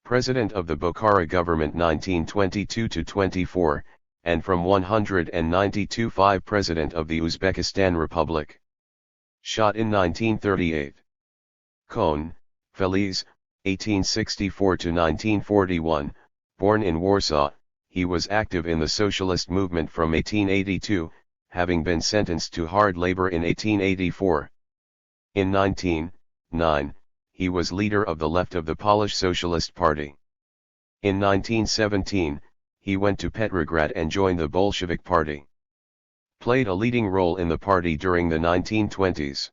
President of the Bokhara government 1922-24, and from 192-5 President of the Uzbekistan Republic. Shot in 1938. Kohn, Feliz, 1864-1941, born in Warsaw, he was active in the socialist movement from 1882, having been sentenced to hard labor in 1884. In 1909, he was leader of the left of the Polish Socialist Party. In 1917, he went to Petrograd and joined the Bolshevik Party. Played a leading role in the party during the 1920s.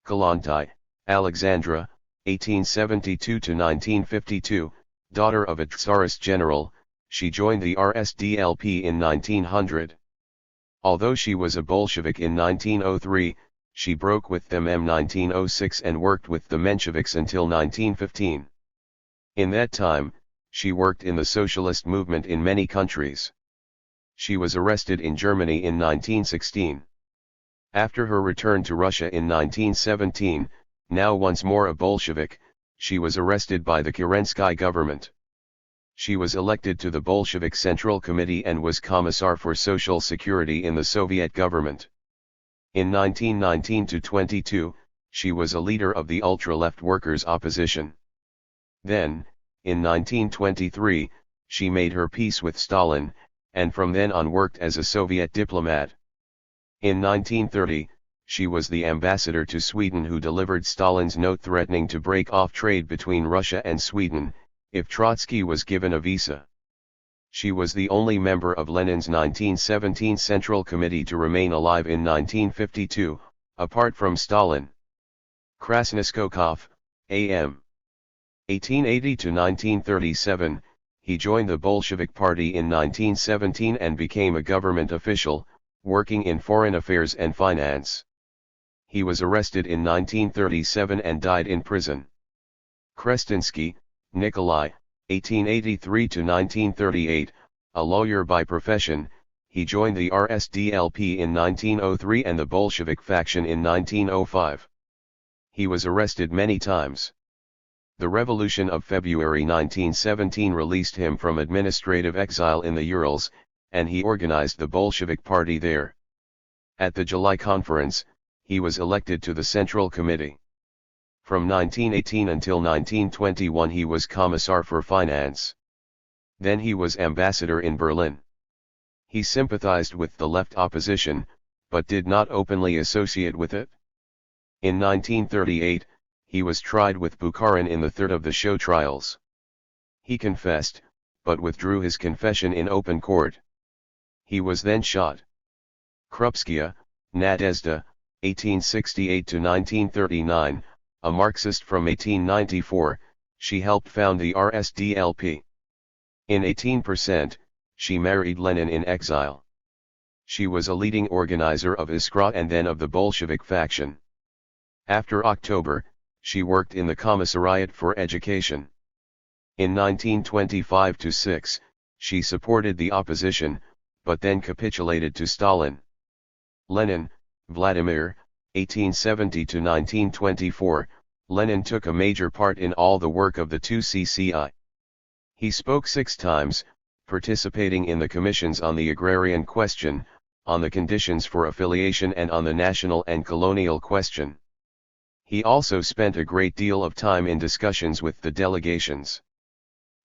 Kollontai, Alexandra, 1872-1952, daughter of a Tsarist general, she joined the RSDLP in 1900. Although she was a Bolshevik in 1903, she broke with them in 1906 and worked with the Mensheviks until 1915. In that time, she worked in the socialist movement in many countries. She was arrested in Germany in 1916. After her return to Russia in 1917, now once more a Bolshevik, she was arrested by the Kerensky government. She was elected to the Bolshevik Central Committee and was Commissar for Social Security in the Soviet government. In 1919-22, she was a leader of the ultra-left workers' opposition. Then, in 1923, she made her peace with Stalin, and from then on worked as a Soviet diplomat. In 1930, she was the ambassador to Sweden who delivered Stalin's note threatening to break off trade between Russia and Sweden, if Trotsky was given a visa. She was the only member of Lenin's 1917 Central Committee to remain alive in 1952, apart from Stalin. Krasnoskokov, A.M. 1880-1937, he joined the Bolshevik Party in 1917 and became a government official, working in foreign affairs and finance. He was arrested in 1937 and died in prison. Krestinsky, Nikolai, 1883-1938, a lawyer by profession, he joined the RSDLP in 1903 and the Bolshevik faction in 1905. He was arrested many times. The Revolution of February 1917 released him from administrative exile in the Urals, and he organized the Bolshevik Party there. At the July Conference, he was elected to the Central Committee. From 1918 until 1921 he was Commissar for Finance. Then he was ambassador in Berlin. He sympathized with the left opposition, but did not openly associate with it. In 1938, he was tried with Bukharin in the third of the show trials. He confessed, but withdrew his confession in open court. He was then shot. Krupskaya, Nadezhda, 1868–1939, a Marxist from 1894, she helped found the RSDLP. In 18%, she married Lenin in exile. She was a leading organizer of Iskra and then of the Bolshevik faction. After October, she worked in the Commissariat for Education. In 1925–6, she supported the opposition, but then capitulated to Stalin. Lenin, Vladimir, 1870–1924, Lenin took a major part in all the work of the 2CCI. He spoke 6 times, participating in the commissions on the agrarian question, on the conditions for affiliation and on the national and colonial question. He also spent a great deal of time in discussions with the delegations.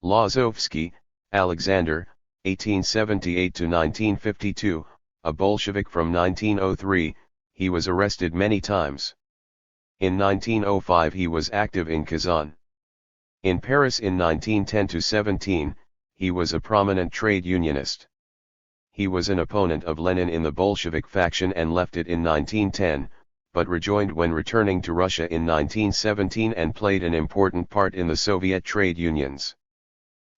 Lozovsky, Alexander, 1878–1952, a Bolshevik from 1903, he was arrested many times. In 1905 he was active in Kazan. In Paris in 1910–17, he was a prominent trade unionist. He was an opponent of Lenin in the Bolshevik faction and left it in 1910, but rejoined when returning to Russia in 1917 and played an important part in the Soviet trade unions.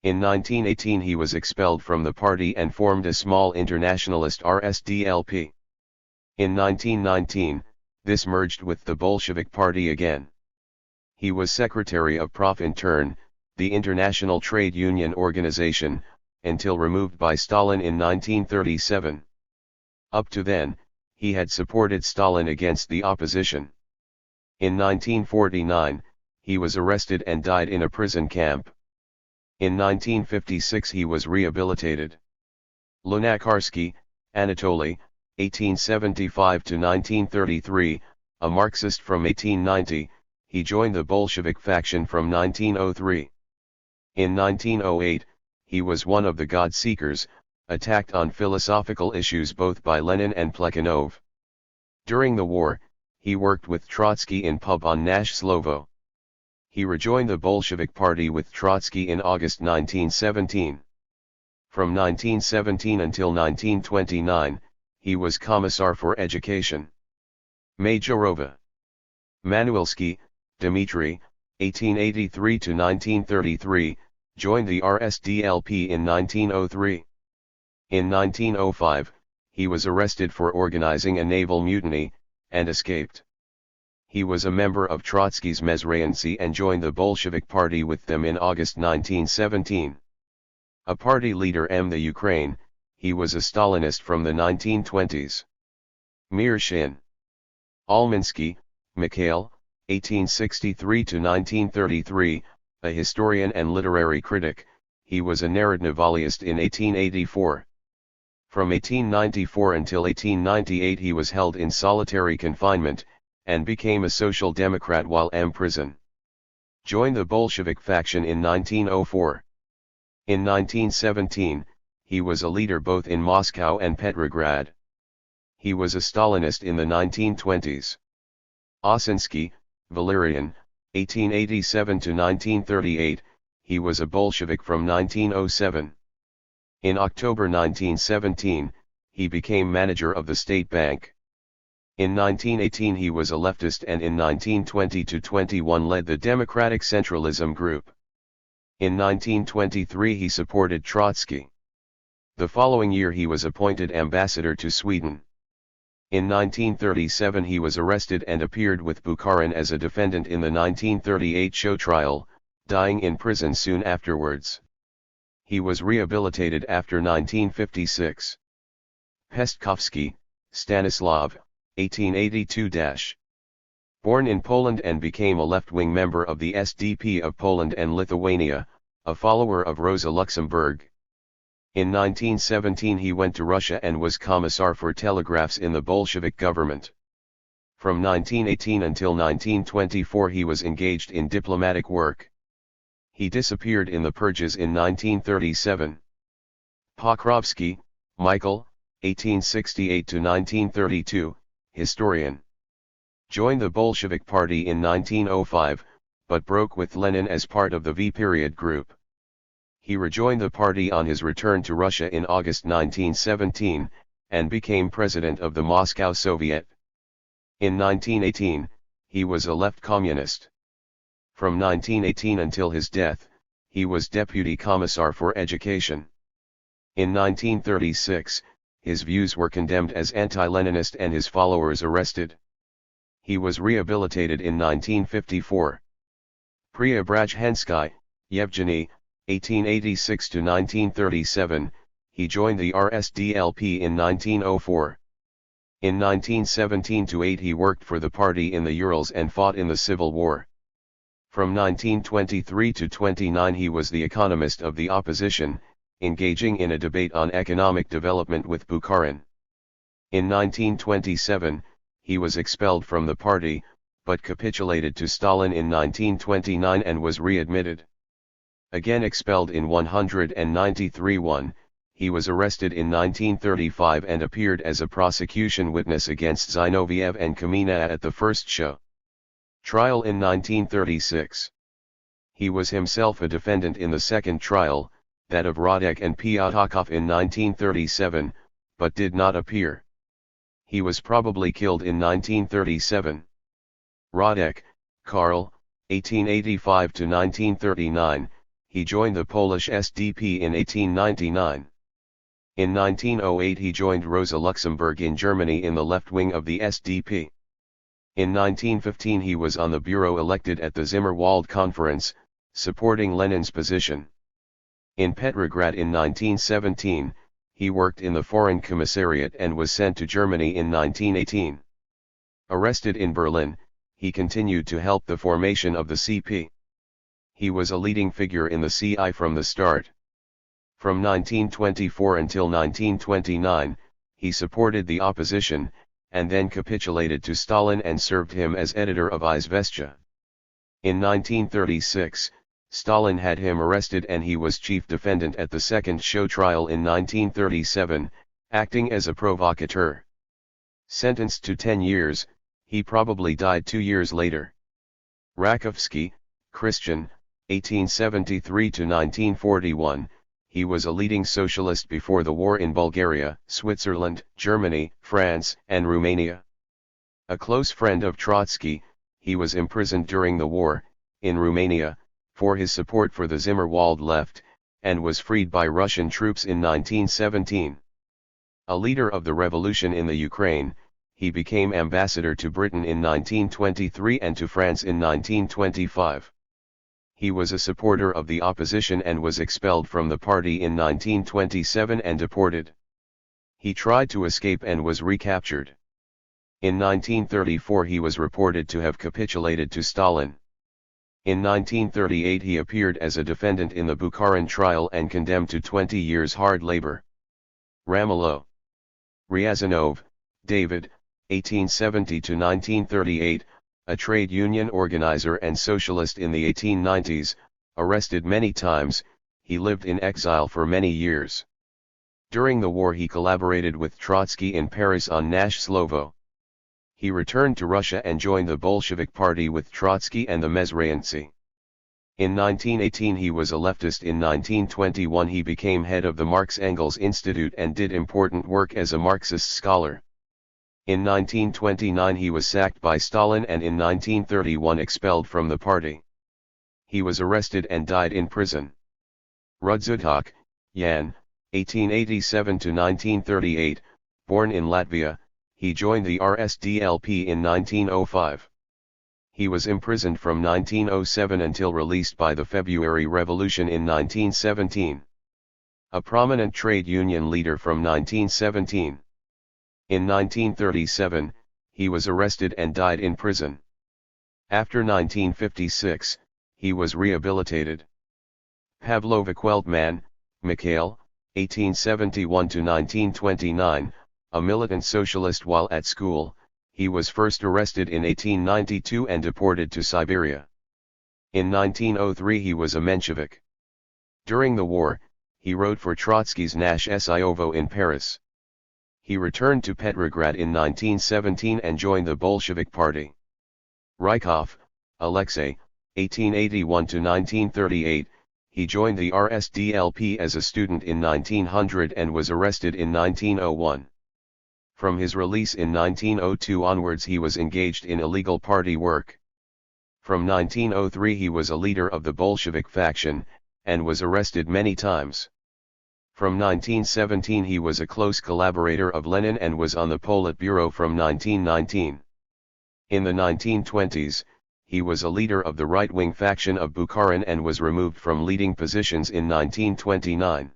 In 1918 he was expelled from the party and formed a small internationalist RSDLP. In 1919, this merged with the Bolshevik Party again. He was secretary of Profintern, the International Trade Union Organization, until removed by Stalin in 1937. Up to then, he had supported Stalin against the opposition. In 1949, he was arrested and died in a prison camp. In 1956 he was rehabilitated. Lunacharsky, Anatoly, 1875–1933, a Marxist from 1890, he joined the Bolshevik faction from 1903. In 1908, he was one of the God-seekers, attacked on philosophical issues both by Lenin and Plekhanov. During the war, he worked with Trotsky in pub on Nash Slovo. He rejoined the Bolshevik Party with Trotsky in August 1917. From 1917 until 1929, he was Commissar for Education. Majorova. Manuelsky, Dmitry, 1883–1933, joined the RSDLP in 1903. In 1905, he was arrested for organizing a naval mutiny, and escaped. He was a member of Trotsky's Mezrayancy and joined the Bolshevik Party with them in August 1917. A party leader in the Ukraine, he was a Stalinist from the 1920s. Mirshin. Almansky, Mikhail, 1863–1933, a historian and literary critic, he was a narrativist in 1884. From 1894 until 1898 he was held in solitary confinement, and became a social democrat while in prison. Joined the Bolshevik faction in 1904. In 1917, he was a leader both in Moscow and Petrograd. He was a Stalinist in the 1920s. Ossinsky, Valerian, 1887–1938, he was a Bolshevik from 1907. In October 1917, he became manager of the State Bank. In 1918 he was a leftist and in 1920–21 led the Democratic Centralism Group. In 1923 he supported Trotsky. The following year he was appointed ambassador to Sweden. In 1937 he was arrested and appeared with Bukharin as a defendant in the 1938 show trial, dying in prison soon afterwards. He was rehabilitated after 1956. Pestkovsky, Stanislav, 1882-. Born in Poland and became a left-wing member of the SDP of Poland and Lithuania, a follower of Rosa Luxemburg. In 1917 he went to Russia and was Commissar for Telegraphs in the Bolshevik government. From 1918 until 1924 he was engaged in diplomatic work. He disappeared in the purges in 1937. Pokrovsky, Michael, 1868 to 1932, historian. Joined the Bolshevik Party in 1905, but broke with Lenin as part of the V-period group. He rejoined the party on his return to Russia in August 1917, and became president of the Moscow Soviet. In 1918, he was a left communist. From 1918 until his death, he was Deputy Commissar for Education. In 1936, his views were condemned as anti-Leninist and his followers arrested. He was rehabilitated in 1954. Preobrazhensky, Yevgeny, 1886 to 1937, he joined the RSDLP in 1904. In 1917-8 he worked for the party in the Urals and fought in the Civil War. From 1923 to 29 he was the economist of the opposition, engaging in a debate on economic development with Bukharin. In 1927, he was expelled from the party, but capitulated to Stalin in 1929 and was readmitted. Again expelled in 193-1, he was arrested in 1935 and appeared as a prosecution witness against Zinoviev and Kamina at the first show trial in 1936. He was himself a defendant in the second trial, that of Radek and Pyatakov in 1937, but did not appear. He was probably killed in 1937. Radek, Karl, 1885 to 1939, he joined the Polish SDP in 1899. In 1908 he joined Rosa Luxemburg in Germany in the left wing of the SDP. In 1915 he was on the bureau elected at the Zimmerwald Conference, supporting Lenin's position. In Petrograd in 1917, he worked in the Foreign Commissariat and was sent to Germany in 1918. Arrested in Berlin, he continued to help the formation of the CP. He was a leading figure in the CI from the start. From 1924 until 1929, he supported the opposition, and then capitulated to Stalin and served him as editor of Izvestia. In 1936, Stalin had him arrested and he was chief defendant at the second show trial in 1937, acting as a provocateur. Sentenced to 10 years, he probably died 2 years later. Rakovsky, Christian, 1873 to 1941, he was a leading socialist before the war in Bulgaria, Switzerland, Germany, France, and Romania. A close friend of Trotsky, he was imprisoned during the war, in Romania, for his support for the Zimmerwald left, and was freed by Russian troops in 1917. A leader of the revolution in the Ukraine, he became ambassador to Britain in 1923 and to France in 1925. He was a supporter of the opposition and was expelled from the party in 1927 and deported. He tried to escape and was recaptured. In 1934 he was reported to have capitulated to Stalin. In 1938 he appeared as a defendant in the Bukharin trial and condemned to 20 years hard labor. Ramelow. Ryazanov, David, 1870 to 1938, a trade union organizer and socialist in the 1890s, arrested many times, he lived in exile for many years. During the war he collaborated with Trotsky in Paris on Nash Slovo. He returned to Russia and joined the Bolshevik Party with Trotsky and the Mezrayantsy. In 1918 he was a leftist. In 1921 he became head of the Marx-Engels Institute and did important work as a Marxist scholar. In 1929 he was sacked by Stalin and in 1931 expelled from the party. He was arrested and died in prison. Rudzutak, Jan, 1887 to 1938, born in Latvia, he joined the RSDLP in 1905. He was imprisoned from 1907 until released by the February Revolution in 1917. A prominent trade union leader from 1917. In 1937, he was arrested and died in prison. After 1956, he was rehabilitated. Pavlova Kveldman, Mikhail, 1871 to 1929, a militant socialist while at school, he was first arrested in 1892 and deported to Siberia. In 1903 he was a Menshevik. During the war, he wrote for Trotsky's Nash Siovo in Paris. He returned to Petrograd in 1917 and joined the Bolshevik Party. Rykov, Alexei, 1881–1938, he joined the RSDLP as a student in 1900 and was arrested in 1901. From his release in 1902 onwards he was engaged in illegal party work. From 1903 he was a leader of the Bolshevik faction, and was arrested many times. From 1917 he was a close collaborator of Lenin and was on the Politburo from 1919. In the 1920s, he was a leader of the right-wing faction of Bukharin and was removed from leading positions in 1929.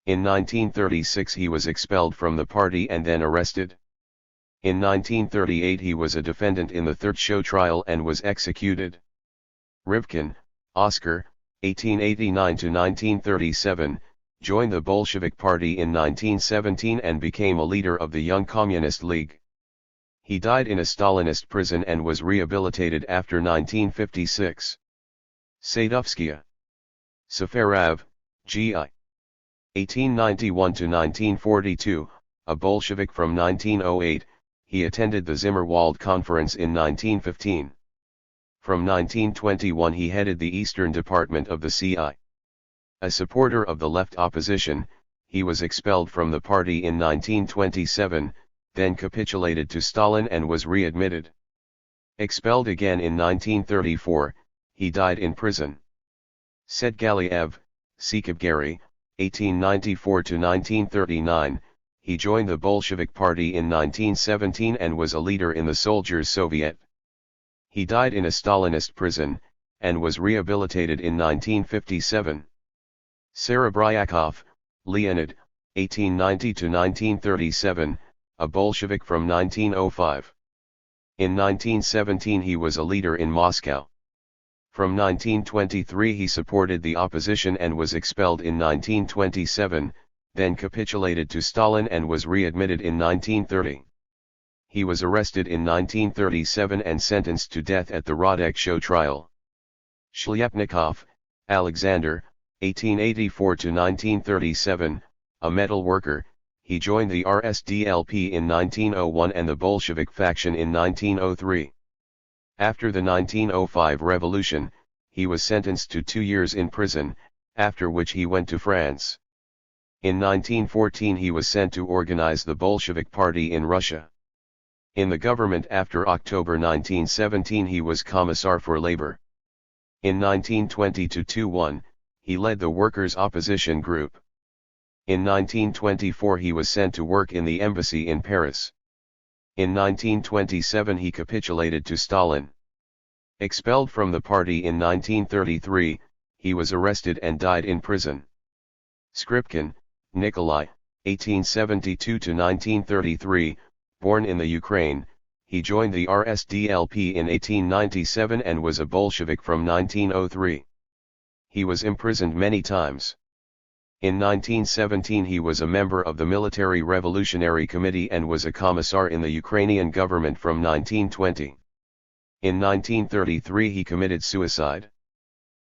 In 1936 he was expelled from the party and then arrested. In 1938 he was a defendant in the Third Show trial and was executed. Rivkin, Oscar, 1889–1937, joined the Bolshevik Party in 1917 and became a leader of the Young Communist League. He died in a Stalinist prison and was rehabilitated after 1956. Sadovskaya. Safarov, G.I. 1891–1942, a Bolshevik from 1908, he attended the Zimmerwald Conference in 1915. From 1921 he headed the Eastern Department of the CI. A supporter of the left opposition, he was expelled from the party in 1927, then capitulated to Stalin and was readmitted. Expelled again in 1934, he died in prison. Sedgaliev, Sikibgary, 1894–1939, he joined the Bolshevik Party in 1917 and was a leader in the Soldiers' Soviet. He died in a Stalinist prison, and was rehabilitated in 1957. Serebryakov, Leonid, 1890–1937, a Bolshevik from 1905. In 1917 he was a leader in Moscow. From 1923 he supported the opposition and was expelled in 1927, then capitulated to Stalin and was readmitted in 1930. He was arrested in 1937 and sentenced to death at the Radek Show trial. Shlyapnikov, Alexander, 1884–1937, a metal worker, he joined the RSDLP in 1901 and the Bolshevik faction in 1903. After the 1905 revolution, he was sentenced to 2 years in prison, after which he went to France. In 1914 he was sent to organize the Bolshevik Party in Russia. In the government after October 1917 he was Commissar for Labor. In 1920–21, he led the Workers' Opposition Group. In 1924 he was sent to work in the embassy in Paris. In 1927 he capitulated to Stalin. Expelled from the party in 1933, he was arrested and died in prison. Skripkin, Nikolai, 1872–1933, born in the Ukraine, he joined the RSDLP in 1897 and was a Bolshevik from 1903. He was imprisoned many times. In 1917 he was a member of the Military Revolutionary Committee and was a commissar in the Ukrainian government from 1920. In 1933 he committed suicide.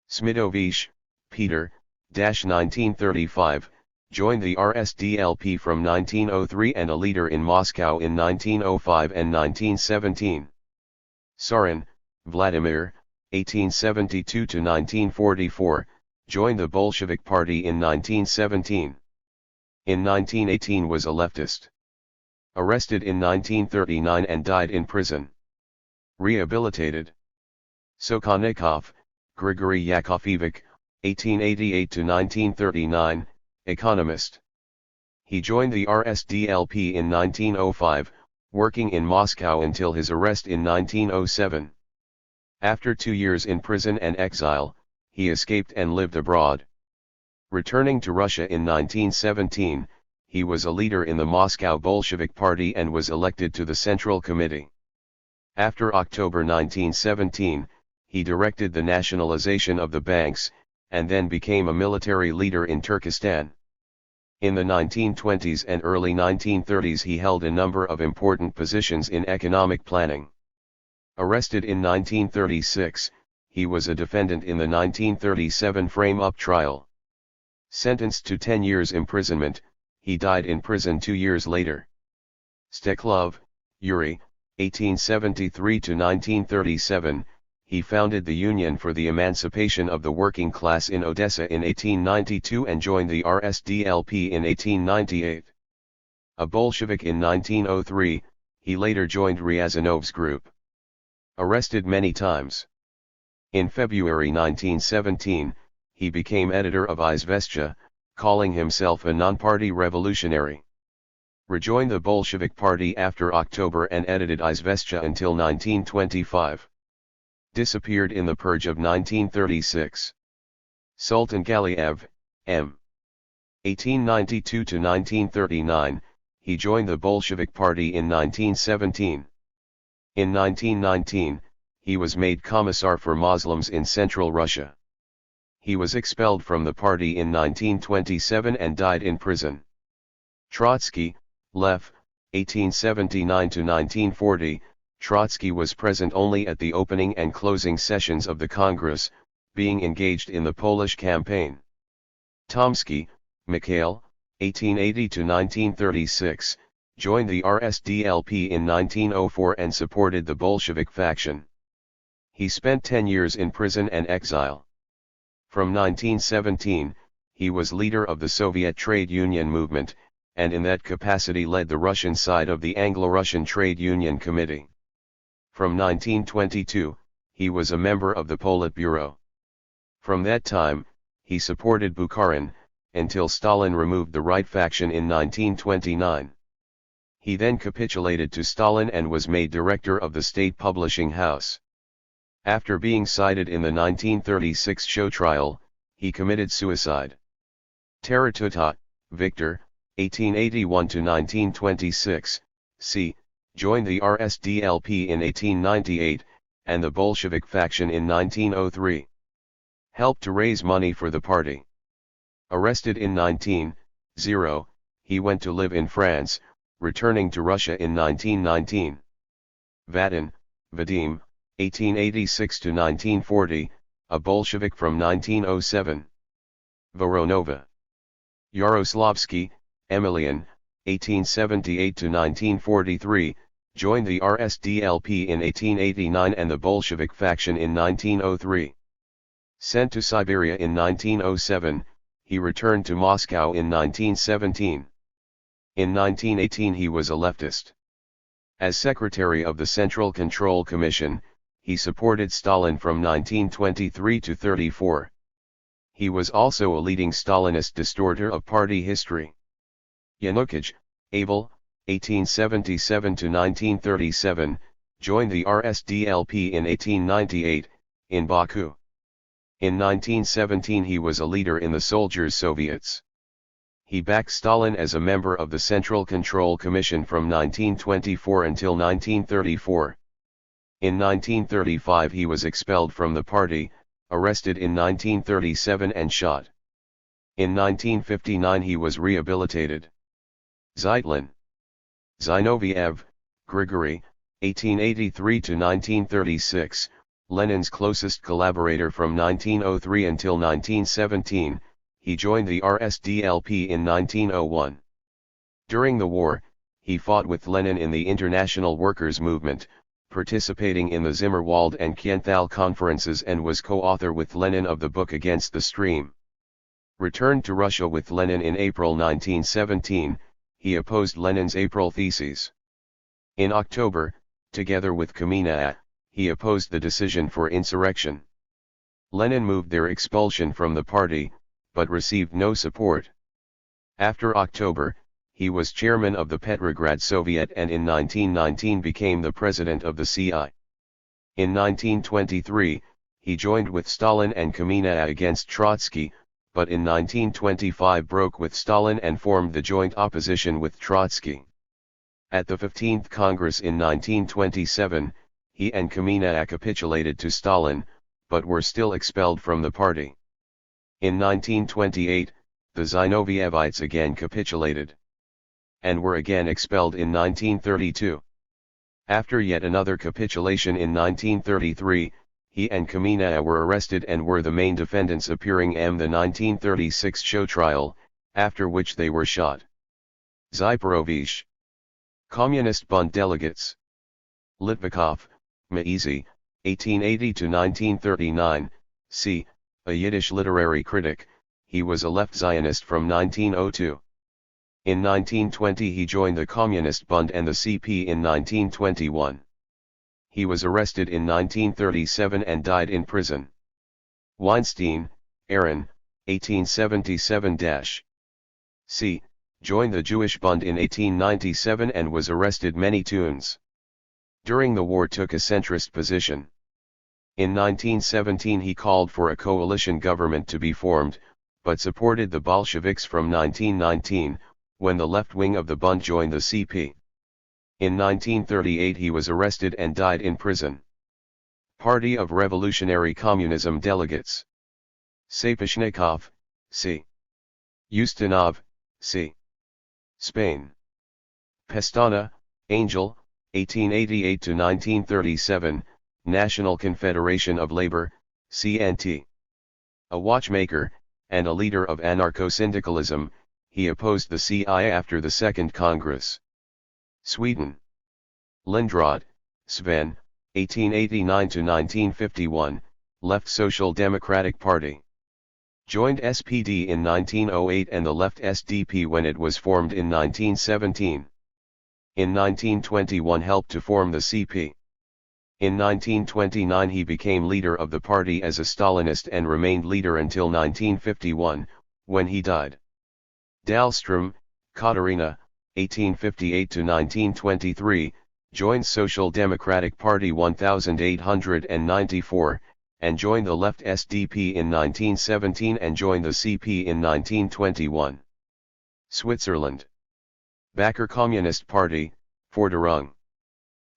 Smidovich, Peter, 1935, joined the RSDLP from 1903 and a leader in Moscow in 1905 and 1917. Sarin, Vladimir, 1872–1944, joined the Bolshevik Party in 1917. In 1918 was a leftist. Arrested in 1939 and died in prison. Rehabilitated. Sokolnikov, Grigory Yakovlevich, 1888–1939, economist. He joined the RSDLP in 1905, working in Moscow until his arrest in 1907. After 2 years in prison and exile, he escaped and lived abroad. Returning to Russia in 1917, he was a leader in the Moscow Bolshevik Party and was elected to the Central Committee. After October 1917, he directed the nationalization of the banks, and then became a military leader in Turkestan. In the 1920s and early 1930s he held a number of important positions in economic planning. Arrested in 1936, he was a defendant in the 1937 frame-up trial. Sentenced to 10 years imprisonment, he died in prison 2 years later. Steklov, Yuri, 1873–1937, he founded the Union for the Emancipation of the Working Class in Odessa in 1892 and joined the RSDLP in 1898. A Bolshevik in 1903, he later joined Ryazanov's group. Arrested many times. In February 1917, he became editor of Izvestia, calling himself a non-party revolutionary. Rejoined the Bolshevik Party after October and edited Izvestia until 1925. Disappeared in the purge of 1936. Sultan Galiev, M. 1892–1939, he joined the Bolshevik Party in 1917. In 1919, he was made Commissar for Muslims in Central Russia. He was expelled from the party in 1927 and died in prison. Trotsky, Lev, 1879–1940, Trotsky was present only at the opening and closing sessions of the Congress, being engaged in the Polish campaign. Tomsky, Mikhail, 1880–1936, joined the RSDLP in 1904 and supported the Bolshevik faction. He spent 10 years in prison and exile. From 1917, he was leader of the Soviet trade union movement, and in that capacity led the Russian side of the Anglo-Russian Trade Union Committee. From 1922, he was a member of the Politburo. From that time, he supported Bukharin, until Stalin removed the right faction in 1929. He then capitulated to Stalin and was made director of the state publishing house. After being cited in the 1936 show trial, he committed suicide. Teratuta, Victor, 1881–1926, c. joined the RSDLP in 1898, and the Bolshevik faction in 1903. Helped to raise money for the party. Arrested in 1900, he went to live in France, returning to Russia in 1919. Vadim, Vadim, 1886–1940, a Bolshevik from 1907. Voronova. Yaroslavsky, Emilian, 1878–1943, joined the RSDLP in 1889 and the Bolshevik faction in 1903. Sent to Siberia in 1907, he returned to Moscow in 1917. In 1918 he was a leftist. As secretary of the Central Control Commission, he supported Stalin from 1923 to 34. He was also a leading Stalinist distorter of party history. Yanukovych, Abel, 1877–1937, joined the RSDLP in 1898, in Baku. In 1917 he was a leader in the Soldiers' Soviets. He backed Stalin as a member of the Central Control Commission from 1924 until 1934. In 1935 he was expelled from the party, arrested in 1937 and shot. In 1959 he was rehabilitated. Zeitlin. Zinoviev, Grigory, 1883–1936, Lenin's closest collaborator from 1903 until 1917, he joined the RSDLP in 1901. During the war, he fought with Lenin in the International Workers' Movement, participating in the Zimmerwald and Kienthal conferences and was co-author with Lenin of the book Against the Stream. Returned to Russia with Lenin in April 1917, he opposed Lenin's April Theses. In October, together with Kamina, he opposed the decision for insurrection. Lenin moved their expulsion from the party, but received no support. After October, he was chairman of the Petrograd Soviet and in 1919 became the president of the CI. In 1923, he joined with Stalin and Kamina against Trotsky, but in 1925 broke with Stalin and formed the joint opposition with Trotsky. At the 15th Congress in 1927, he and Kamina capitulated to Stalin, but were still expelled from the party. In 1928, the Zinovievites again capitulated, and were again expelled in 1932. After yet another capitulation in 1933, he and Kamina were arrested and were the main defendants appearing in the 1936 show trial, after which they were shot. Zaporozhye. Communist Bund delegates. Litvikov, Maizy, 1880–1939, c. A Yiddish literary critic, he was a left Zionist from 1902. In 1920 he joined the Communist Bund and the CP in 1921. He was arrested in 1937 and died in prison. Weinstein, Aaron, 1877-c. Joined the Jewish Bund in 1897 and was arrested many tunes. During the war took a centrist position. In 1917 he called for a coalition government to be formed, but supported the Bolsheviks from 1919, when the left wing of the Bund joined the CP. In 1938 he was arrested and died in prison. Party of Revolutionary Communism delegates. Sapochnikov, c. Ustinov, c. Spain. Pestana, Angel, 1888–1937, National Confederation of Labor, CNT. A watchmaker, and a leader of anarcho-syndicalism, he opposed the CI after the Second Congress. Sweden. Lindrad, Sven, 1889–1951, Left Social Democratic Party. Joined SPD in 1908 and the Left SDP when it was formed in 1917. In 1921 helped to form the CP. In 1929 he became leader of the party as a Stalinist and remained leader until 1951, when he died. Dahlstrom, Katarina, 1858–1923, joined Social Democratic Party 1894, and joined the Left SDP in 1917 and joined the CP in 1921. Switzerland. Backer Communist Party, Forderung.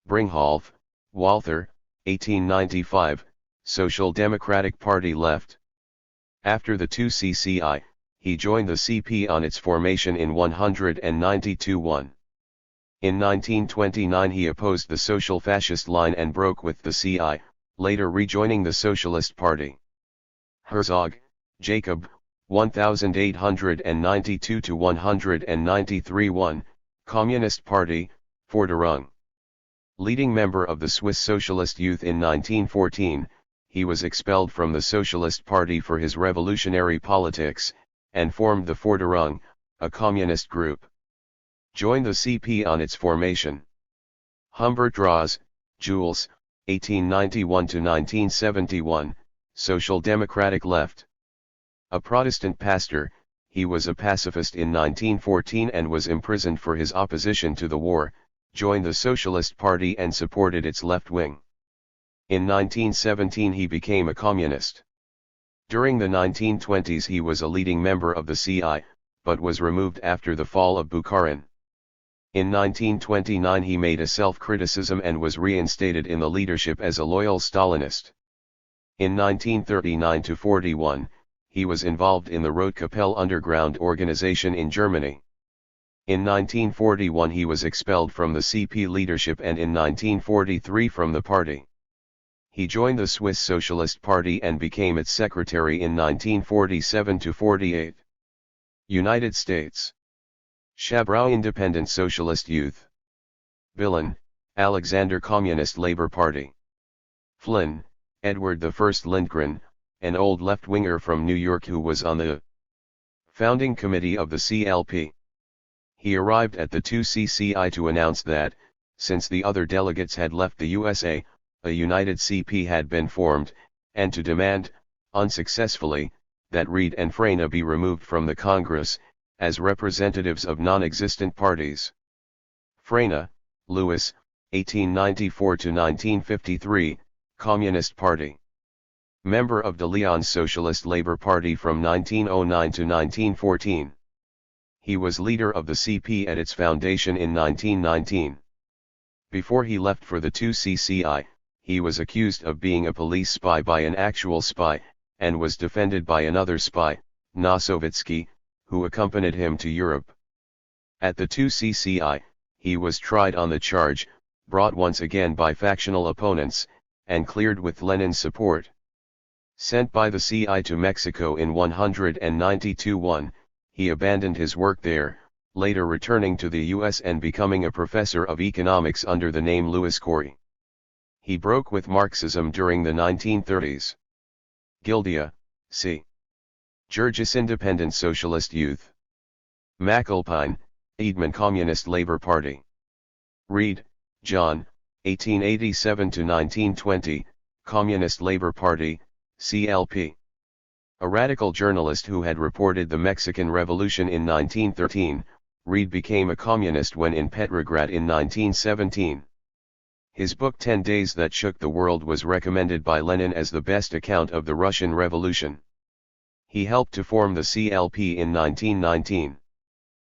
Bringhoff, Walther, 1895, Social Democratic Party Left. After the 2CCI, he joined the CP on its formation in 192-1. In 1929 he opposed the social fascist line and broke with the CI, later rejoining the Socialist Party. Herzog, Jacob, 1892–193-1, Communist Party, Forderung. Leading member of the Swiss Socialist Youth in 1914, he was expelled from the Socialist Party for his revolutionary politics, and formed the Forderung, a communist group. Joined the CP on its formation. Humbert Ross, Jules, 1891–1971, Social Democratic Left. A Protestant pastor, he was a pacifist in 1914 and was imprisoned for his opposition to the war, joined the Socialist Party and supported its left wing. In 1917 he became a communist. During the 1920s he was a leading member of the CI, but was removed after the fall of Bukharin. In 1929 he made a self-criticism and was reinstated in the leadership as a loyal Stalinist. In 1939–41, he was involved in the Rotkapelle underground organization in Germany. In 1941 he was expelled from the CP leadership and in 1943 from the party. He joined the Swiss Socialist Party and became its secretary in 1947–48. United States. Shabrow Independent Socialist Youth. Billen, Alexander Communist Labor Party. Flynn, Edward I Lindgren, an old left-winger from New York who was on the founding committee of the CLP. He arrived at the 2CCI to announce that, since the other delegates had left the USA, a united CP had been formed, and to demand, unsuccessfully, that Reed and Freyna be removed from the Congress, as representatives of non-existent parties. Freyna, Louis, 1894–1953, Communist Party. Member of de Leon's Socialist Labor Party from 1909 to 1914. He was leader of the CP at its foundation in 1919. Before he left for the 2CCI, he was accused of being a police spy by an actual spy, and was defended by another spy, Nosovitsky, who accompanied him to Europe. At the 2CCI, he was tried on the charge, brought once again by factional opponents, and cleared with Lenin's support. Sent by the CI to Mexico in 192-1, he abandoned his work there, later returning to the US and becoming a professor of economics under the name Louis Corey. He broke with Marxism during the 1930s. Gildia, c. Georgis Independent Socialist Youth. McAlpine, Eadman Communist Labour Party. Reed, John, 1887–1920, Communist Labour Party, CLP. A radical journalist who had reported the Mexican Revolution in 1913, Reed became a communist when in Petrograd in 1917. His book 10 Days That Shook the World was recommended by Lenin as the best account of the Russian Revolution. He helped to form the CLP in 1919.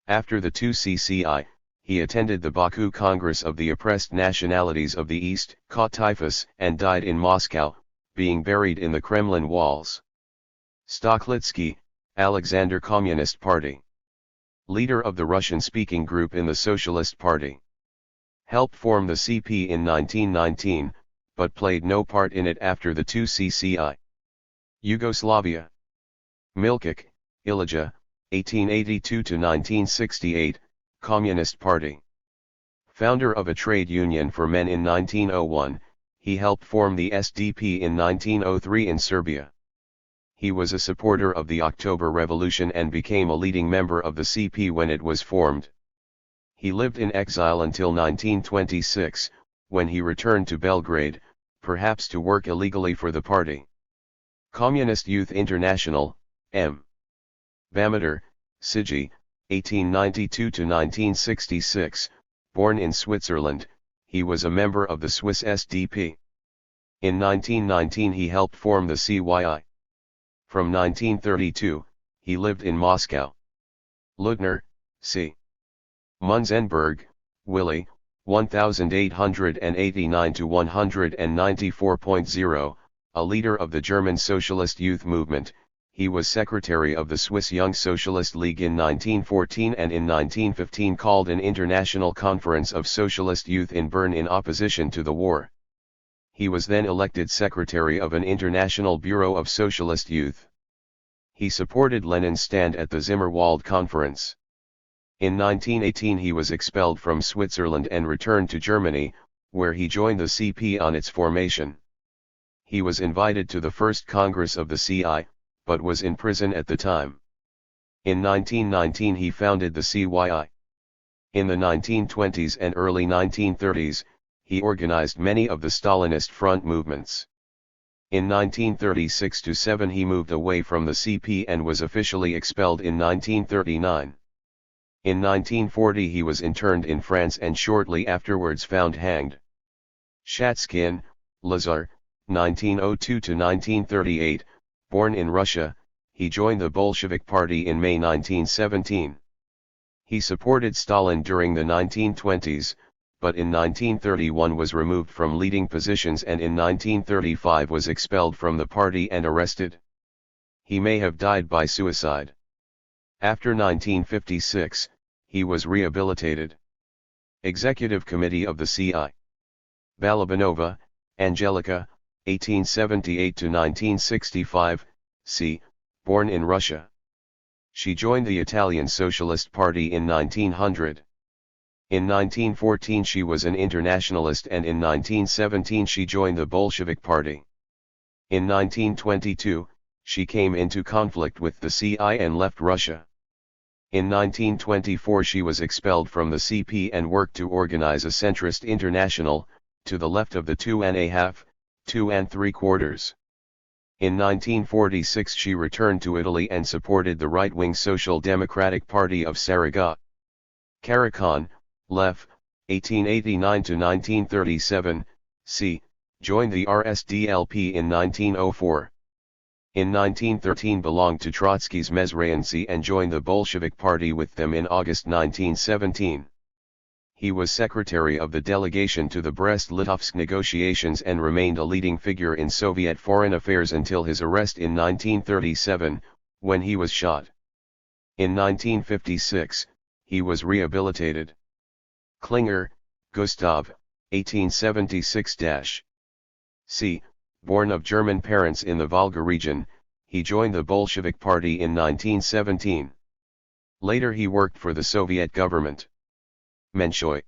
After the 2CCI, he attended the Baku Congress of the Oppressed Nationalities of the East, caught typhus, and died in Moscow, being buried in the Kremlin walls. Stoklitsky, Alexander, Communist Party. Leader of the Russian-speaking group in the Socialist Party. Helped form the CP in 1919, but played no part in it after the 2CCI. Yugoslavia. Milkic, Ilija, 1882–1968, Communist Party. Founder of a trade union for men in 1901, he helped form the SDP in 1903 in Serbia. He was a supporter of the October Revolution and became a leading member of the CP when it was formed. He lived in exile until 1926, when he returned to Belgrade, perhaps to work illegally for the party. Communist Youth International, M. Bameter, Sigi, 1892–1966, born in Switzerland, he was a member of the Swiss SDP. In 1919 he helped form the CYI. From 1932, he lived in Moscow. Ludner, c. Munzenberg, Willy, 1889–194.0, a leader of the German Socialist Youth Movement. He was secretary of the Swiss Young Socialist League in 1914 and in 1915 called an International Conference of Socialist Youth in Bern in opposition to the war. He was then elected secretary of an International Bureau of Socialist Youth. He supported Lenin's stand at the Zimmerwald Conference. In 1918 he was expelled from Switzerland and returned to Germany, where he joined the CP on its formation. He was invited to the first Congress of the CI, but was in prison at the time. In 1919 he founded the CYI. In the 1920s and early 1930s, he organized many of the Stalinist front movements. In 1936–7 he moved away from the CP and was officially expelled in 1939. In 1940 he was interned in France and shortly afterwards found hanged. Shatskin, Lazar, 1902–1938, born in Russia, he joined the Bolshevik Party in May 1917. He supported Stalin during the 1920s, but in 1931 was removed from leading positions and in 1935 was expelled from the party and arrested. He may have died by suicide. After 1956, he was rehabilitated. Executive Committee of the CI. Balabanova, Angelika, 1878–1965, c. born in Russia. She joined the Italian Socialist Party in 1900. In 1914 she was an internationalist and in 1917 she joined the Bolshevik Party. In 1922, she came into conflict with the CI and left Russia. In 1924 she was expelled from the CP and worked to organize a centrist international, to the left of the 2½, 2 3/4. In 1946 she returned to Italy and supported the right-wing Social Democratic Party of Saragat. Karakan, Lev, 1889–1937, c. joined the RSDLP in 1904. In 1913 belonged to Trotsky's Mezrayancy and joined the Bolshevik Party with them in August 1917. He was secretary of the delegation to the Brest-Litovsk negotiations and remained a leading figure in Soviet foreign affairs until his arrest in 1937, when he was shot. In 1956, he was rehabilitated. Klinger, Gustav, 1876-c. born of German parents in the Volga region, he joined the Bolshevik Party in 1917. Later he worked for the Soviet government. Menshoy.